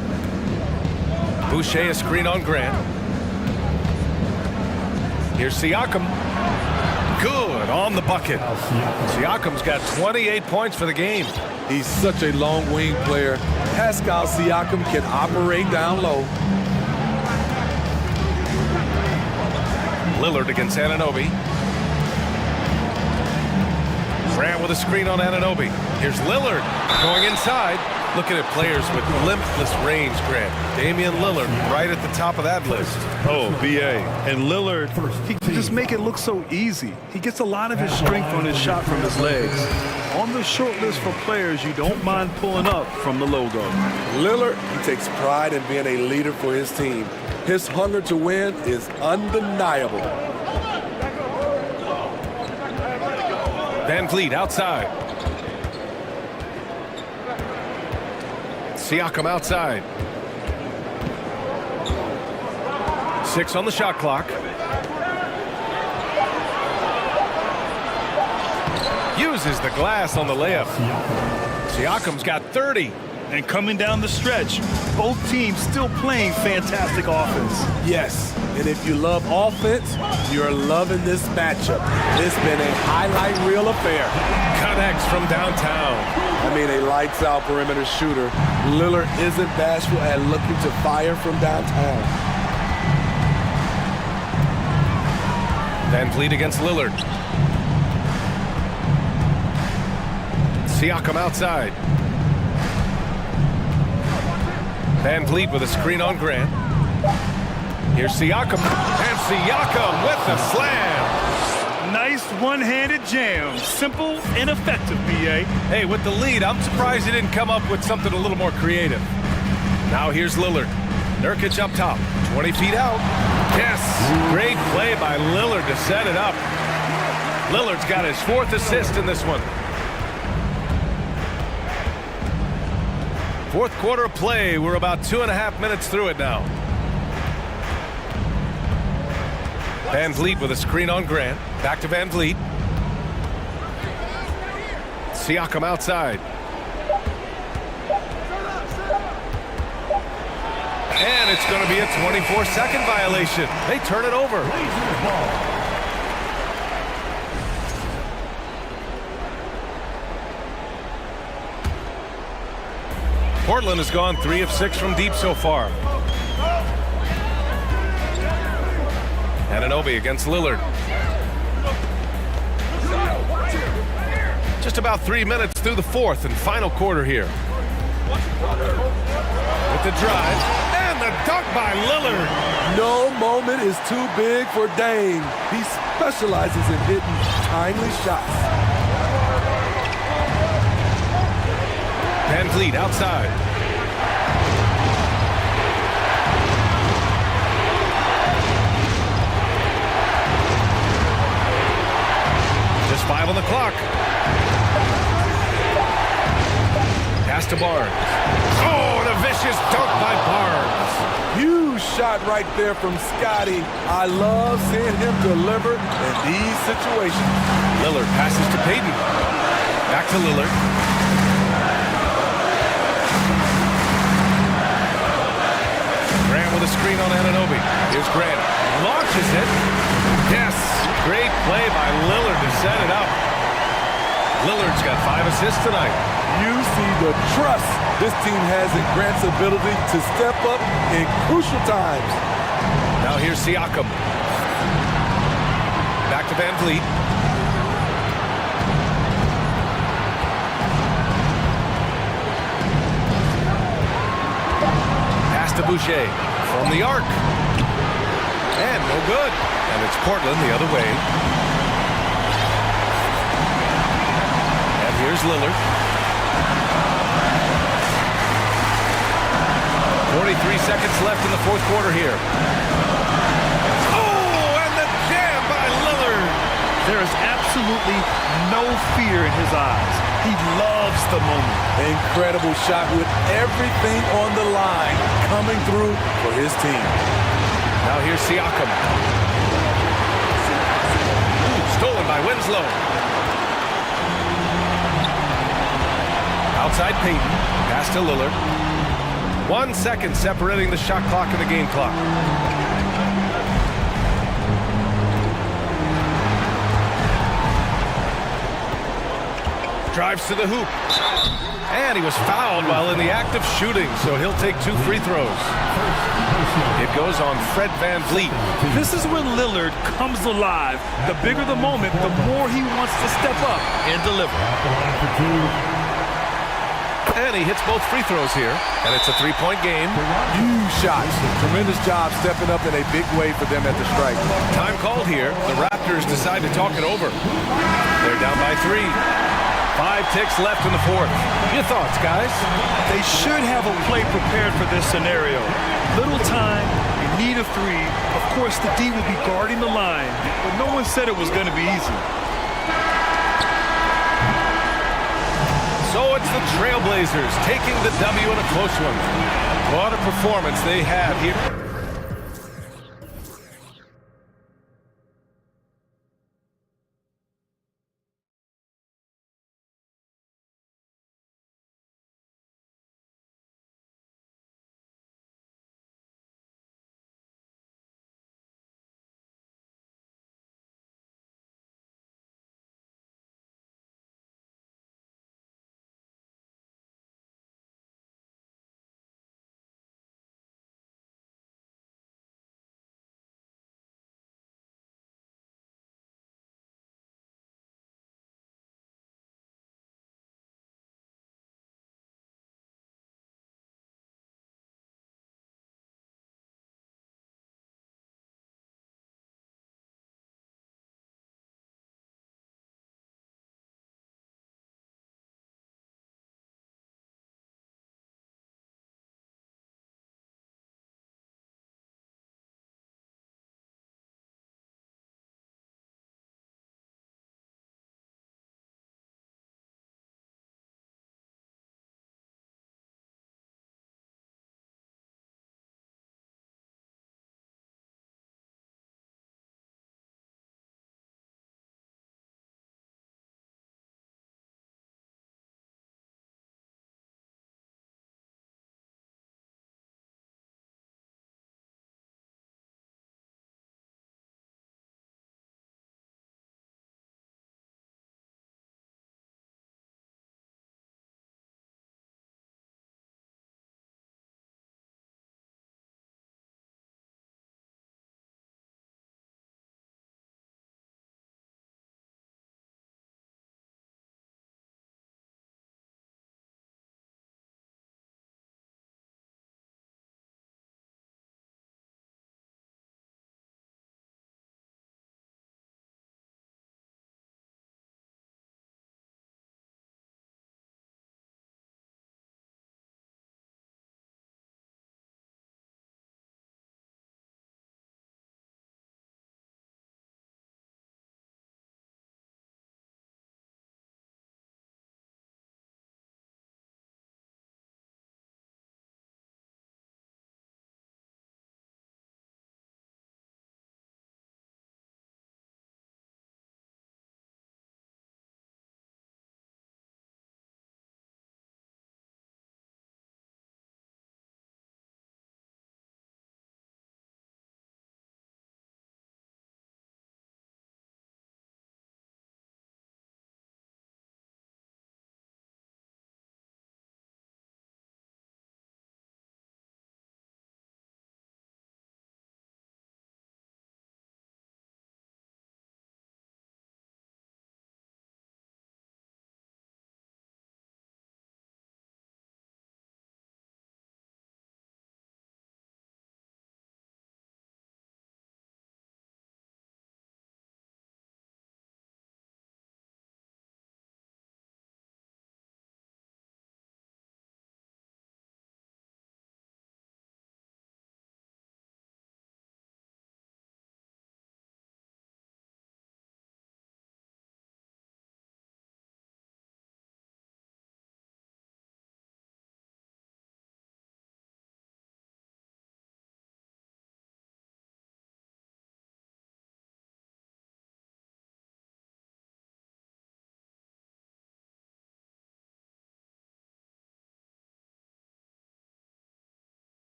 Boucher a screen on Grant. Here's Siakam. Good on the bucket. Siakam's got 28 points for the game. He's such a long wing player. Pascal Siakam can operate down low. Lillard against Anunoby. Grant with a screen on Anunoby. Here's Lillard going inside. Looking at players with limitless range, Grant. Damian Lillard right at the top of that list. Oh, BA. And Lillard, he can just make it look so easy. He gets a lot of his strength on his shot from his legs. On the short list for players you don't mind pulling up from the logo. Lillard, he takes pride in being a leader for his team. His hunger to win is undeniable. Van Vliet outside. Siakam outside. 6 on the shot clock. Uses the glass on the layup. Siakam's got 30. And coming down the stretch, both teams still playing fantastic offense. Yes, and if you love offense, you're loving this matchup. It's been a highlight reel affair. Connects from downtown. I mean, a lights-out perimeter shooter. Lillard isn't bashful at looking to fire from downtown. Van Vliet against Lillard. Siakam outside. Van Vliet with a screen on Grant. Here's Siakam. And Siakam with the slam. Nice one-handed jam. Simple and effective, BA. Hey, with the lead, I'm surprised he didn't come up with something a little more creative. Now here's Lillard. Nurkic up top. 20 feet out. Yes. Great play by Lillard to set it up. Lillard's got his 4th assist in this one. Fourth quarter of play. We're about 2.5 minutes through it now. Van Vliet with a screen on Grant. Back to Van Vliet. Siakam outside. And it's going to be a 24-second violation. They turn it over. Portland has gone 3 of 6 from deep so far. Anunoby against Lillard. Just about 3 minutes through the fourth and final quarter here. With the drive and the dunk by Lillard. No moment is too big for Dame. He specializes in hitting timely shots. Van Vliet outside. Just 5 on the clock. Pass to Barnes. Oh, and a vicious dunk by Barnes. Huge shot right there from Scotty. I love seeing him deliver in these situations. Lillard passes to Payton. Back to Lillard. Grant with a screen on Anunoby. Here's Grant. Launches it. Yes. Great play by Lillard to set it up. Lillard's got 5 assists tonight. You see the trust this team has in Grant's ability to step up in crucial times. Now here's Siakam. Back to Van Vliet. Pass to Boucher from the arc. And no good. And it's Portland the other way. And here's Lillard. 43 seconds left in the fourth quarter here. Oh, and the jam by Lillard. There is absolutely no fear in his eyes. He loves the moment. Incredible shot with everything on the line coming through for his team. Now here's Siakam. Stolen by Winslow. Outside Payton. Pass to Lillard. 1 second separating the shot clock and the game clock. Drives to the hoop. And he was fouled while in the act of shooting, so he'll take 2 free throws. It goes on Fred Van Vliet. This is when Lillard comes alive. The bigger the moment, the more he wants to step up and deliver. And he hits both free throws here, and it's a 3-point game. Huge shots. Tremendous job stepping up in a big way for them at the strike. Time called here. The Raptors decide to talk it over. They're down by 3. 5 ticks left in the fourth. Your thoughts, guys? They should have a play prepared for this scenario. Little time, in need of 3. Of course, the D will be guarding the line, but no one said it was going to be easy. So it's the Trailblazers taking the W in a close one. What a performance they had here.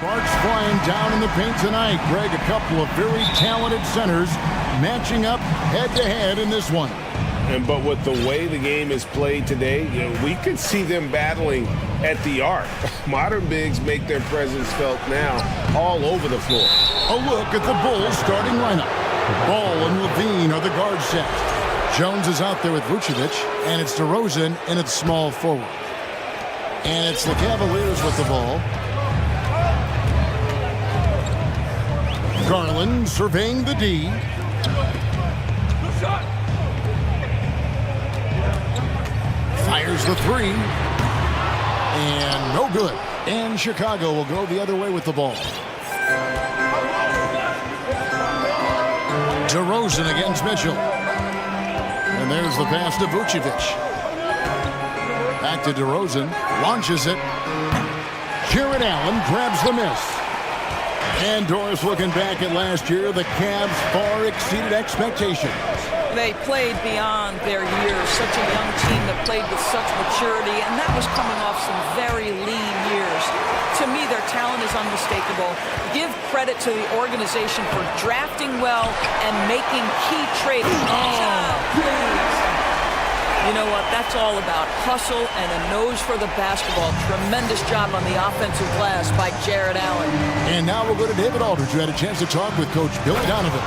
Sparks flying down in the paint tonight. Greg, a couple of very talented centers matching up head-to-head in this one. But with the way the game is played today, we could see them battling at the arc. Modern bigs make their presence felt now all over the floor. A look at the Bulls starting lineup. Ball and Levine are the guard set. Jones is out there with Vucevic, and it's DeRozan in its small forward. And it's the Cavaliers with the ball. Garland surveying the D. Fires the three. And no good. And Chicago will go the other way with the ball. DeRozan against Mitchell. And there's the pass to Vucevic. Back to DeRozan. Launches it. Jared Allen grabs the miss. And Doris, looking back at last year, the Cavs far exceeded expectations. They played beyond their years. Such a young team that played with such maturity, and that was coming off some very lean years. To me, their talent is unmistakable. Give credit to the organization for drafting well and making key trades. Please. You know what? That's all about hustle and a nose for the basketball. Tremendous job on the offensive glass by Jared Allen. And now we'll go to David Aldridge, who had a chance to talk with Coach Billy Donovan.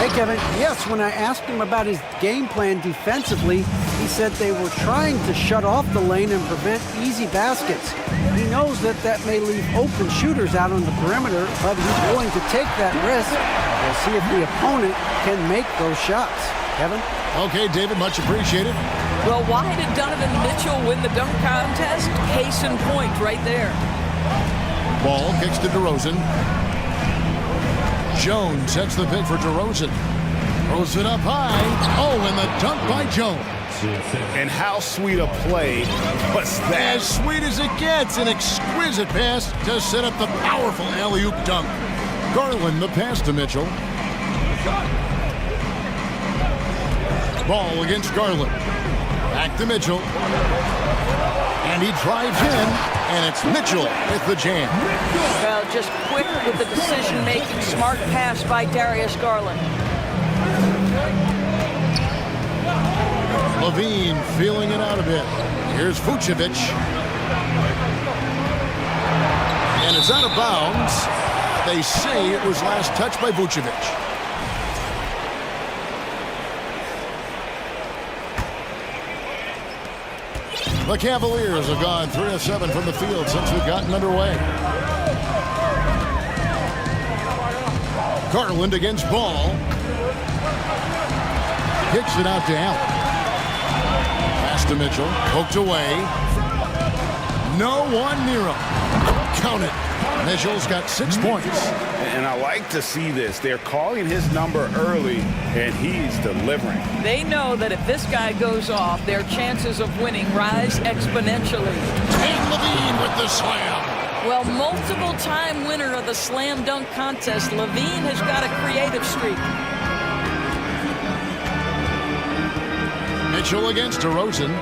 Hey, Kevin. Yes, when I asked him about his game plan defensively, he said they were trying to shut off the lane and prevent easy baskets. He knows that that may leave open shooters out on the perimeter, but he's willing to take that risk. We'll see if the opponent can make those shots. Kevin? Okay, David, much appreciated. Well, why did Donovan Mitchell win the dunk contest? Case in point right there. Ball kicks to DeRozan. Jones sets the pick for DeRozan. Throws it up high. Oh, and the dunk by Jones. And how sweet a play was that? As sweet as it gets. An exquisite pass to set up the powerful alley-oop dunk. Garland, the pass to Mitchell. Ball against Garland. Back to Mitchell. And he drives in, and it's Mitchell with the jam. Well, just quick with the decision-making. Smart pass by Darius Garland. Levine feeling it out a bit. Here's Vucevic. And it's out of bounds. They say it was last touched by Vucevic. The Cavaliers have gone 3 of 7 from the field since we've gotten underway. Garland against Ball. Kicks it out to Allen. Pass to Mitchell. Poked away. No one near him. Count it. Mitchell's got 6 points. And I like to see this. They're calling his number early, and he's delivering. They know that if this guy goes off, their chances of winning rise exponentially. And Levine with the slam. Well, multiple-time winner of the slam dunk contest, Levine has got a creative streak. Mitchell against DeRozan.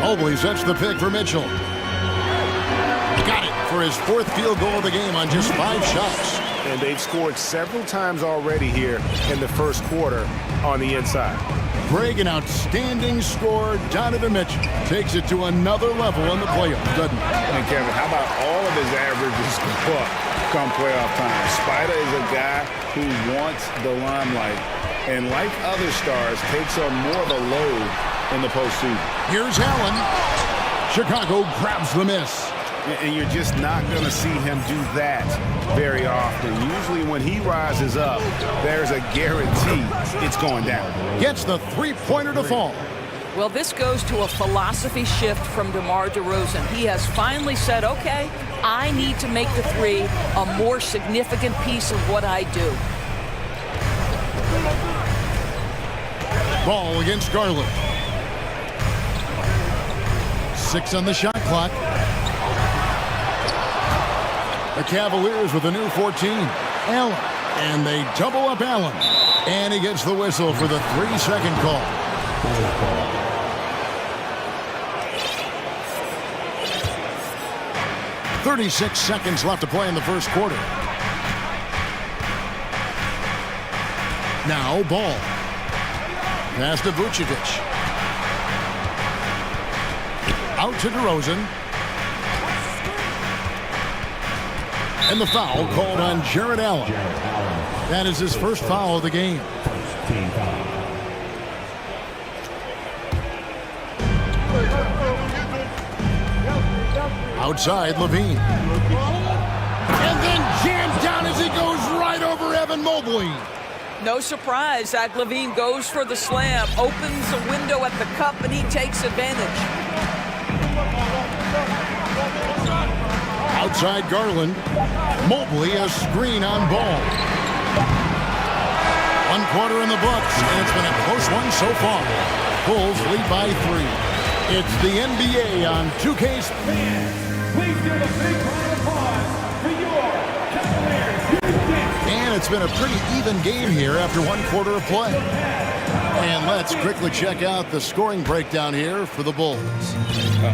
Mobley sets the pick for Mitchell. Got it for his 4th field goal of the game on just 5 shots. And they've scored several times already here in the first quarter on the inside. Greg, an outstanding scorer. Donovan Mitchell takes it to another level in the playoffs, doesn't he? And Kevin, how about all of his averages go up come playoff time? Spider is a guy who wants the limelight, and like other stars, takes on more of a load in the postseason. Here's Allen. Chicago grabs the miss. And you're just not going to see him do that very often. Usually when he rises up, there's a guarantee it's going down. Gets the three-pointer to fall. Well, this goes to a philosophy shift from DeMar DeRozan. He has finally said, okay, I need to make the three a more significant piece of what I do. Ball against Garland. 6 on the shot clock. The Cavaliers with a new 14. Allen. And they double up Allen. And he gets the whistle for the 3-second call. 36 seconds left to play in the first quarter. Now ball. Pass to Vucevic. Out to DeRozan. And the foul called on Jared Allen. That is his first foul of the game. Outside, Levine. And then jams down as he goes right over Evan Mobley. No surprise, Zach LaVine goes for the slam, opens a window at the cup, and he takes advantage. Outside Garland. Mobley a screen on ball. 1 quarter in the books, and it's been a close one so far. Bulls lead by 3. It's the NBA on 2K. Please give a big round of applause for your Cavaliers. And it's been a pretty even game here after 1 quarter of play. And let's quickly check out the scoring breakdown here for the Bulls.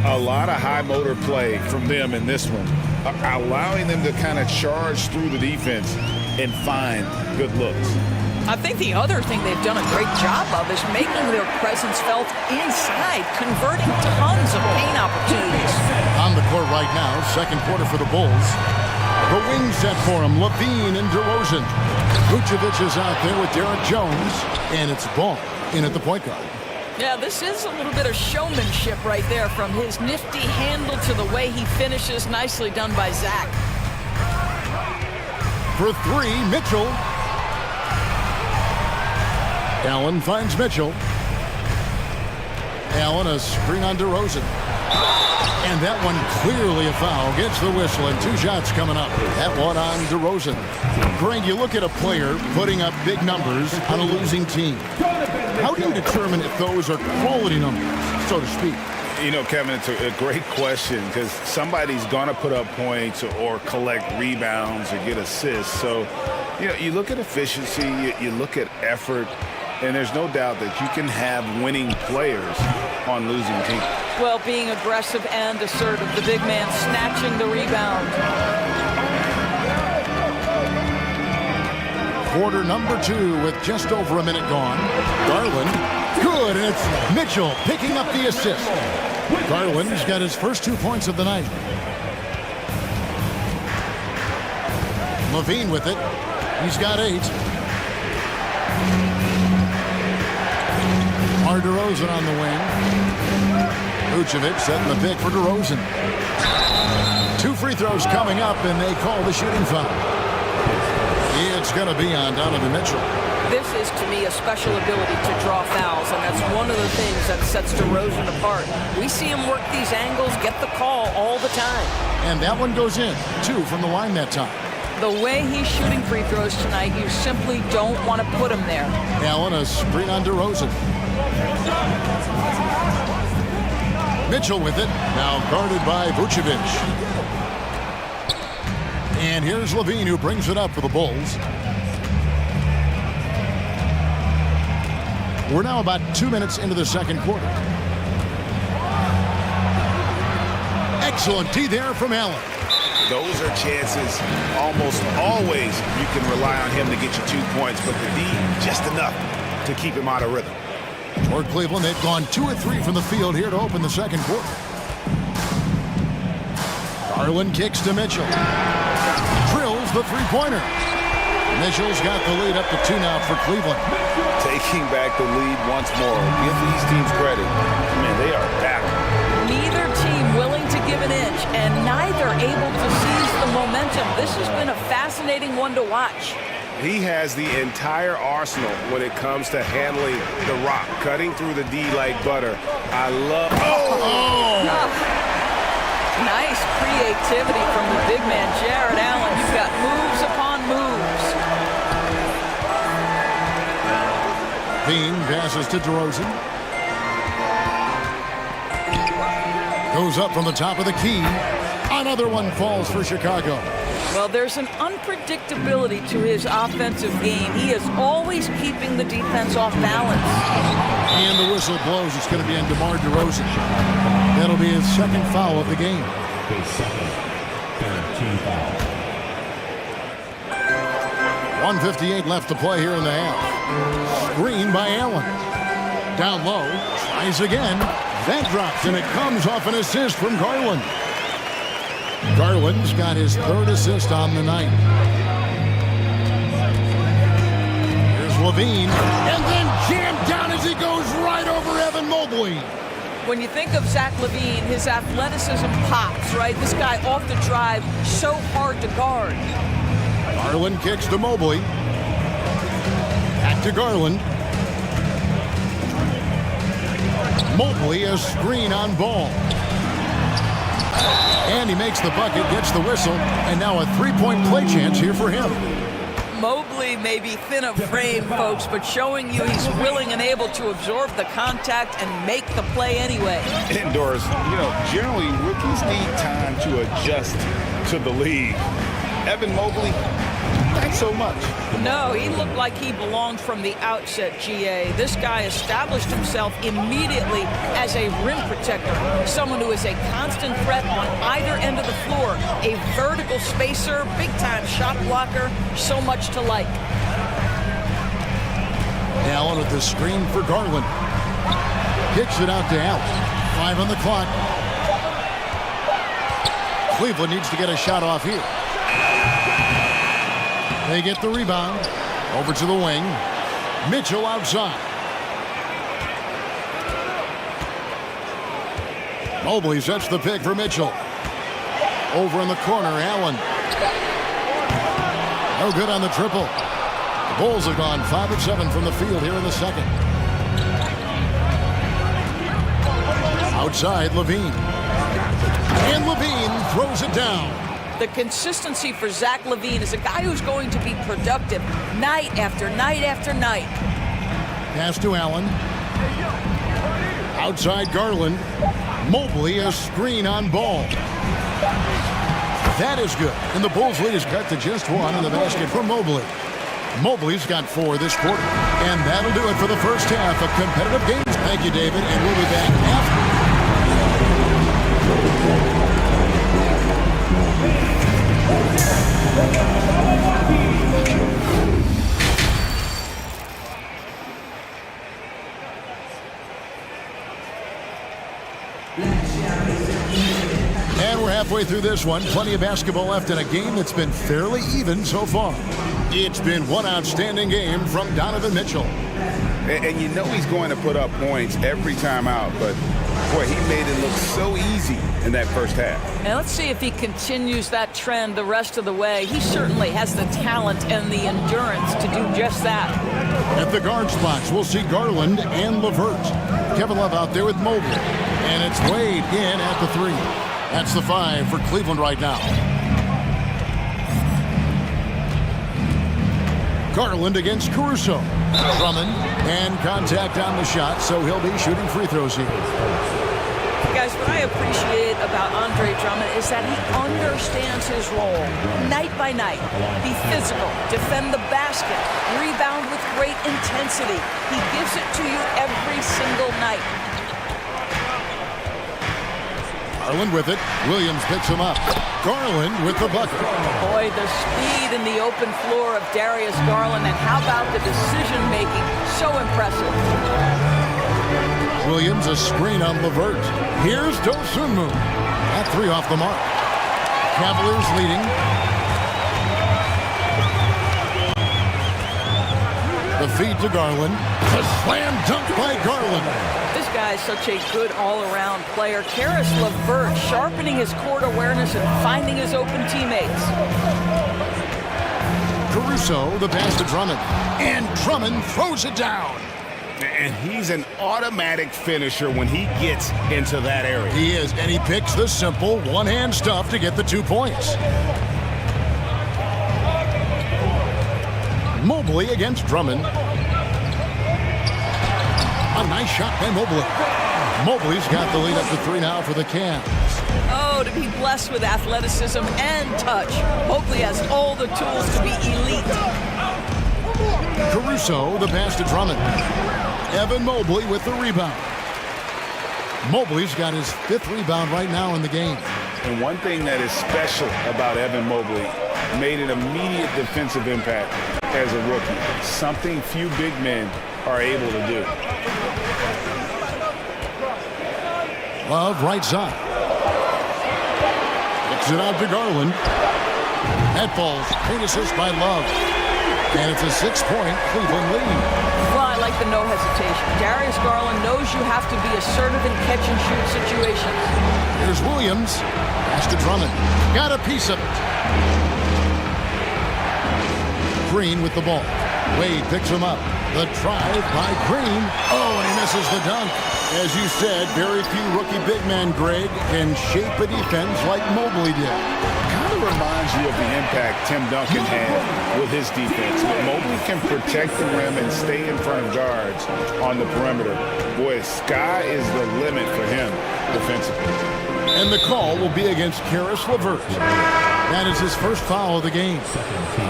A lot of high motor play from them in this one, allowing them to kind of charge through the defense and find good looks. I think the other thing they've done a great job of is making their presence felt inside, converting tons of paint opportunities. On the court right now, second quarter for the Bulls. The wing set for him, Levine and DeRozan. Vucevic is out there with Derek Jones, and it's Ball in at the point guard. Yeah, this is a little bit of showmanship right there, from his nifty handle to the way he finishes. Nicely done by Zach. For 3, Mitchell. Allen finds Mitchell. Allen a screen on DeRozan. And that one clearly a foul. Gets the whistle, and 2 shots coming up. That one on DeRozan. Greg, you look at a player putting up big numbers on a losing team. How do you determine if those are quality numbers, so to speak? You know, Kevin, it's a great question, because somebody's going to put up points or collect rebounds or get assists. So, you know, you look at efficiency, you look at effort, and there's no doubt that you can have winning players on losing teams. Well, being aggressive and assertive, the big man snatching the rebound. Quarter number 2 with just over a minute gone. Garland, good, and it's Mitchell picking up the assist. Garland's got his first 2 points of the night. Levine with it. He's got 8. DeRozan on the wing. Vucevic setting the pick for DeRozan. 2 free throws coming up, and they call the shooting foul. It's going to be on Donovan Mitchell. This is, to me, a special ability to draw fouls, and that's one of the things that sets DeRozan apart. We see him work these angles, get the call all the time. And that one goes in. 2 from the line that time. The way he's shooting free throws tonight, you simply don't want to put him there. Allen a screen on DeRozan. Mitchell with it, now guarded by Vucevic. And here's Levine, who brings it up for the Bulls. We're now about 2 minutes into the second quarter. Excellent D there from Allen. Those are chances almost always you can rely on him to get you 2 points, but the D, just enough to keep him out of rhythm. Toward Cleveland, they've gone 2 of 3 from the field here to open the second quarter. Garland kicks to Mitchell. Drills the three-pointer. Mitchell's got the lead up to 2 now for Cleveland. Taking back the lead once more. Give these teams credit. Man, they are battling. Neither team willing to give an inch, and neither able to seize the momentum. This has been a fascinating one to watch. He has the entire arsenal when it comes to handling the rock, cutting through the D like butter. I love... Nice creativity from the big man, Jared Allen. You've got moves upon moves. Bean passes to DeRozan. Goes up from the top of the key. Another one falls for Chicago. Well, there's an unpredictability to his offensive game. He is always keeping the defense off balance. And the whistle blows. It's going to be on DeMar DeRozan. That'll be his second foul of the game. .158 left to play here in the half. Screen by Allen. Down low, tries again. That drops, and it comes off an assist from Garland. Garland's got his third assist on the night. Here's Levine, and then jammed down as he goes right over Evan Mobley. When you think of Zach LaVine, his athleticism pops, right? This guy off the drive, so hard to guard. Garland kicks to Mobley. Back to Garland. Mobley a screen on Ball. And he makes the bucket, gets the whistle, and now a three-point play chance here for him. Mobley may be thin of frame, folks, but showing you he's willing and able to absorb the contact and make the play anyway. Indoors, generally rookies need time to adjust to the league. Evan Mobley, not so much. No, he looked like he belonged from the outset, GA. This guy established himself immediately as a rim protector, someone who is a constant threat on either end of the floor, a vertical spacer, big-time shot blocker, so much to like. Allen with the screen for Garland. Kicks it out to Allen. 5 on the clock. Cleveland needs to get a shot off here. They get the rebound. Over to the wing. Mitchell outside. Mobley sets the pick for Mitchell. Over in the corner, Allen. No good on the triple. The Bulls have gone 5 of 7 from the field here in the second. Outside, Levine. And Levine throws it down. The consistency for Zach LaVine is a guy who's going to be productive night after night after night. Pass to Allen. Outside Garland. Mobley a screen on Ball. That is good. And the Bulls lead is cut to just 1 in the basket for Mobley. Mobley's got 4 this quarter. And that'll do it for the first half of competitive games. Thank you, David, and we'll be back after. And we're halfway through this one. Plenty of basketball left in a game that's been fairly even so far. It's been one outstanding game from Donovan Mitchell. And you know he's going to put up points every time out, but boy, he made it look so easy in that first half. And let's see if he continues that trend the rest of the way. He certainly has the talent and the endurance to do just that. At the guard spots, we'll see Garland and LeVert. Kevin Love out there with Mobley. And it's Wade in at the 3. That's the 5 for Cleveland right now. Garland against Caruso. Drummond, and contact on the shot, so he'll be shooting free throws here. Guys, what I appreciate about Andre Drummond is that he understands his role night by night. Be physical, defend the basket, rebound with great intensity. He gives it to you every single night. Garland with it. Williams picks him up. Garland with the bucket. Boy, the speed in the open floor of Darius Garland, and how about the decision-making? So impressive. Williams a screen on LeVert. Here's Dosunmu. That 3 off the mark. Cavaliers leading. The feed to Garland. The slam dunk by Garland. This guy is such a good all-around player. Karis LeVert sharpening his court awareness and finding his open teammates. Caruso, the pass to Drummond. And Drummond throws it down. And he's an automatic finisher when he gets into that area. He is, and he picks the simple one-hand stuff to get the 2 points. Mobley against Drummond. A nice shot by Mobley. Mobley's got the lead up to 3 now for the Cavs. Oh, to be blessed with athleticism and touch. Mobley has all the tools to be elite. Caruso, the pass to Drummond. Evan Mobley with the rebound. Mobley's got his 5th rebound right now in the game. And one thing that is special about Evan Mobley, made an immediate defensive impact as a rookie. Something few big men are able to do. Love right side. Kicks it out to Garland. That falls. Great assist by Love. And it's a 6-point Cleveland lead. Well, I like the no hesitation. Darius Garland knows you have to be assertive in catch-and-shoot situations. Here's Williams. Pass to Drummond. Got a piece of it. Green with the ball. Wade picks him up. The drive by Green. Oh, and he misses the dunk. As you said, very few rookie big men, Greg, can shape a defense like Mobley did. Kind of reminds you of the impact Tim Duncan had with his defense. Mobley can protect the rim and stay in front of guards on the perimeter. Boy, sky is the limit for him defensively. And the call will be against Karis LeVert. That is his first foul of the game.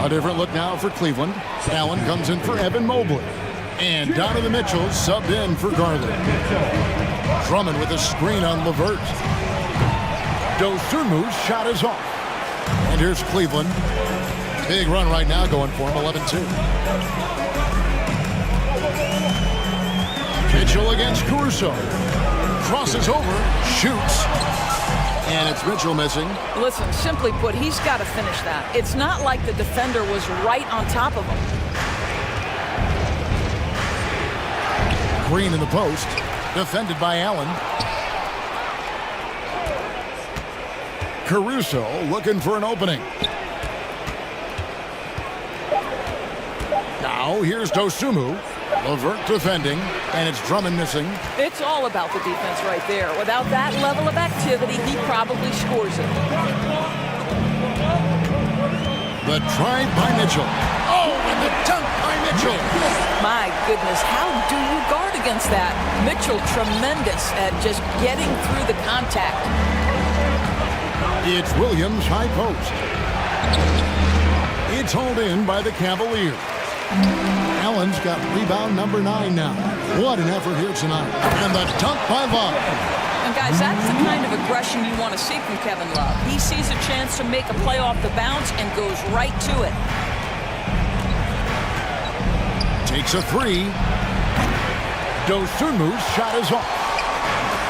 A different look now for Cleveland. Allen comes in for Evan Mobley. And Donovan Mitchell subbed in for Garland. Drummond with a screen on LeVert. Dosunmu's shot is off. And here's Cleveland. Big run right now going for him, 11-2. Mitchell against Caruso. Crosses over, shoots. And it's Mitchell missing. Listen, simply put, he's got to finish that. It's not like the defender was right on top of him. Green in the post, defended by Allen. Caruso looking for an opening. Now here's Dosunmu. LeVert defending, and it's Drummond missing. It's all about the defense right there. Without that level of activity, he probably scores it. The drive by Mitchell. Oh, and the dunk by Mitchell. My goodness, how do you guard against that? Mitchell tremendous at just getting through the contact. It's Williams high post. It's hauled in by the Cavaliers. Allen's got rebound number 9 now. What an effort here tonight. And the dunk by Love. And guys, that's the kind of aggression you want to see from Kevin Love. He sees a chance to make a play off the bounce and goes right to it. Takes a 3. Dosunmu's shot is off.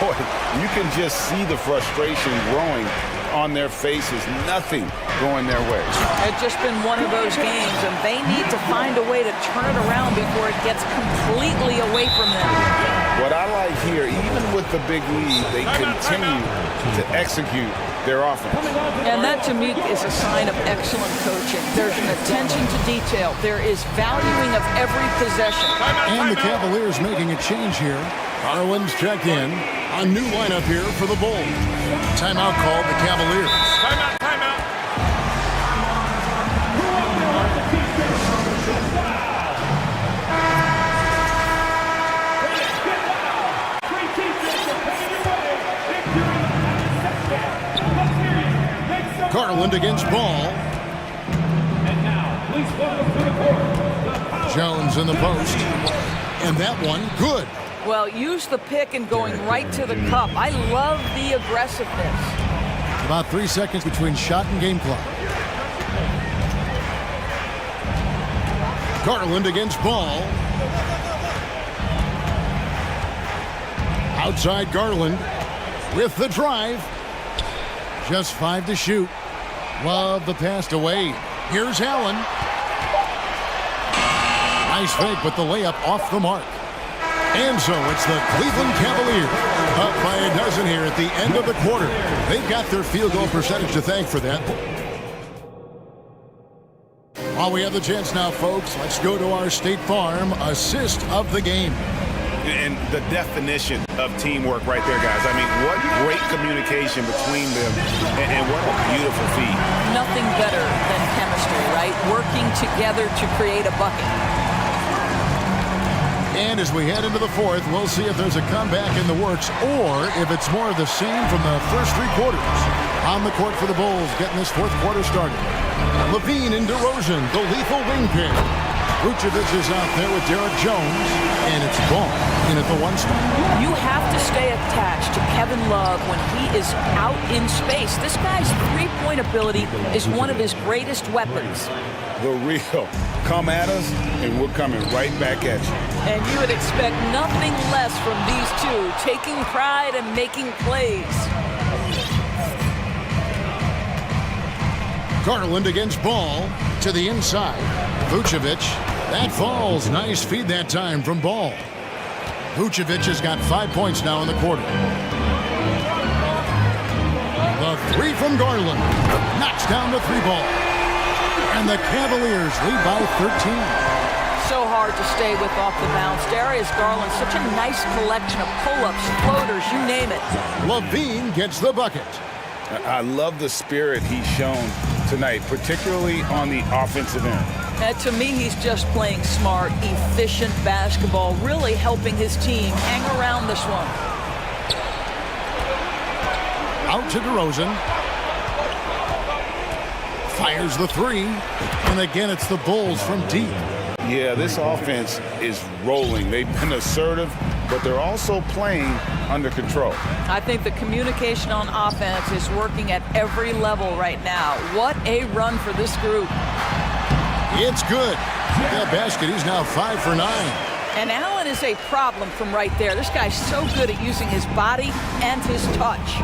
Boy, you can just see the frustration growing on their faces. Nothing going their way. It's just been one of those games, and they need to find a way to turn it around before it gets completely away from them. What I like here, even with the big lead, they continue to execute their offense. And that, to me, is a sign of excellent coaching. There's an attention to detail. There is valuing of every possession. And the Cavaliers making a change here. Garland's checked in. A new lineup here for the Bulls. Timeout called the Cavaliers. Timeout, timeout. Garland against Ball. And now, please welcome to the court. Jones in the post. And that one, good. Well, use the pick and going right to the cup. I love the aggressiveness. About 3 seconds between shot and game clock. Garland against Ball. Outside Garland with the drive. Just 5 to shoot. Love the pass to Wade. Here's Allen. Nice fake, but the layup off the mark. And so it's the Cleveland Cavaliers up by a dozen here at the end of the quarter. They've got their field goal percentage to thank for that. While we have the chance now, folks, let's go to our State Farm assist of the game. And the definition of teamwork right there, guys. I mean, what great communication between them, and what a beautiful feat. Nothing better than chemistry, right? Working together to create a bucket. And as we head into the fourth, we'll see if there's a comeback in the works or if it's more of the same from the first 3 quarters. On the court for the Bulls, getting this fourth quarter started. Levine and DeRozan, the lethal wing pair. Vucevic is out there with Derek Jones, and it's ball in at the 1 spot. You have to stay attached to Kevin Love when he is out in space. This guy's three-point ability is one of his greatest weapons. The real. Come at us, and we're coming right back at you. And you would expect nothing less from these two, taking pride and making plays. Garland against Ball to the inside. Vucevic, that falls. Nice feed that time from Ball. Vucevic has got 5 points now in the quarter. The three from Garland. Knocks down the 3-ball. And the Cavaliers lead by 13. So hard to stay with off the bounce. Darius Garland, such a nice collection of pull-ups, floaters, you name it. LaVine gets the bucket. I love the spirit he's shown tonight, particularly on the offensive end. To me, he's just playing smart, efficient basketball, really helping his team hang around this one. Out to DeRozan. Fires the 3. And again, it's the Bulls from deep. Yeah, this offense is rolling. They've been assertive, but they're also playing under control. I think the communication on offense is working at every level right now. What a run for this group. It's good. That basket, he's now 5 for 9. And Allen is a problem from right there. This guy's so good at using his body and his touch.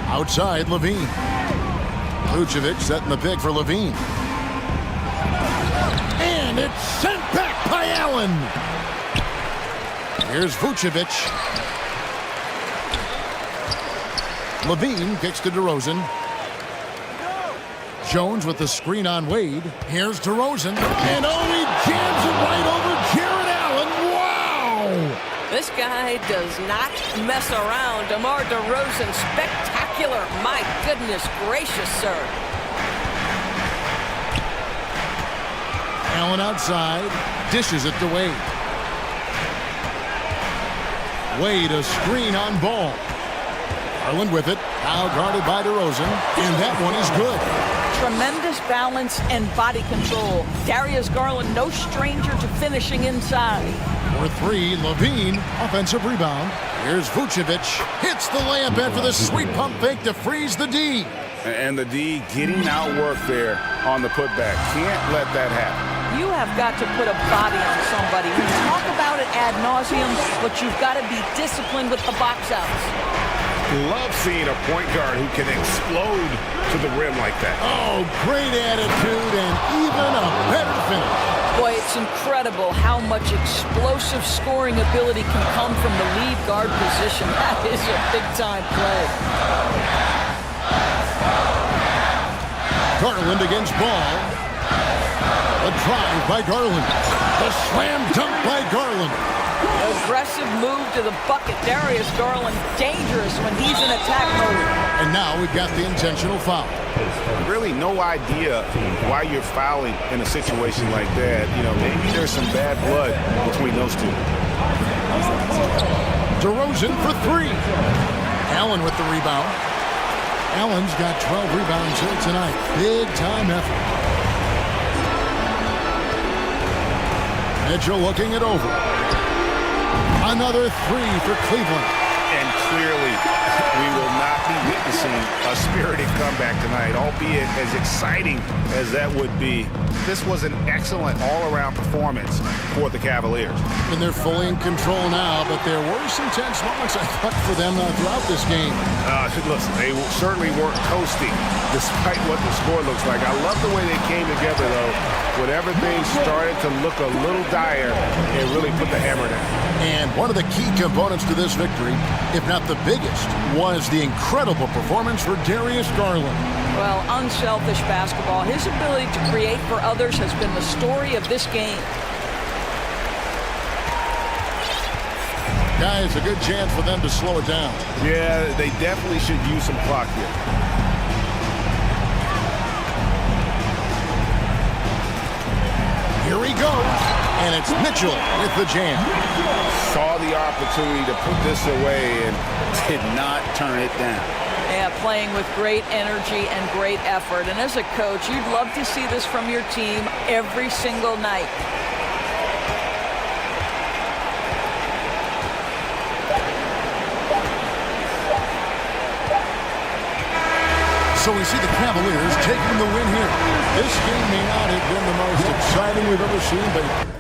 Outside, LaVine. Vucevic setting the pick for LaVine. And it's sent back by Allen. Here's Vucevic. LaVine kicks to DeRozan. Jones with the screen on Wade. Here's DeRozan. And he jams it right over Jared Allen. Wow! This guy does not mess around. DeMar DeRozan, spectacular. My goodness gracious, sir. Allen outside. Dishes it to Wade. Wade, a screen on Ball. Garland with it. Now guarded by DeRozan. And that one is good. Tremendous balance and body control. Darius Garland, no stranger to finishing inside. For 3, LaVine, offensive rebound. Here's Vucevic. Hits the layup after the sweet pump fake to freeze the D. And the D getting outworked there on the putback. Can't let that happen. You have got to put a body on somebody. We talk about it ad nauseum, but you've got to be disciplined with the box outs. Love seeing a point guard who can explode to the rim like that. Oh, great attitude and even a better finish. Boy, it's incredible how much explosive scoring ability can come from the lead guard position. That is a big-time play. Garland against Ball. A drive by Garland. The slam dunk by Garland. Aggressive move to the bucket. Darius Garland, dangerous when he's in attack mode. And now we've got the intentional foul. Really no idea why you're fouling in a situation like that. You know, maybe there's some bad blood between those two. DeRozan for 3. Allen with the rebound. Allen's got 12 rebounds here tonight. Big time effort. Mitchell looking it over. Another 3 for Cleveland. And clearly, we will not be witnessing a spirited comeback tonight, albeit as exciting as that would be. This was an excellent all-around performance for the Cavaliers. And they're fully in control now, but there were some tense moments, I thought, for them throughout this game. Listen, they certainly weren't coasting, despite what the score looks like. I love the way they came together, though. Whenever things started to look a little dire, it really put the hammer down. And one of the key components to this victory, if not the biggest, was the incredible performance for Darius Garland. Well, unselfish basketball. His ability to create for others has been the story of this game. Guys, a good chance for them to slow it down. Yeah, they definitely should use some clock here. Here he goes, and it's Mitchell with the jam. Saw the opportunity to put this away and did not turn it down. Yeah, playing with great energy and great effort. And as a coach, you'd love to see this from your team every single night. So we see the Cavaliers taking the win here. This game may not have been the most exciting we've ever seen, but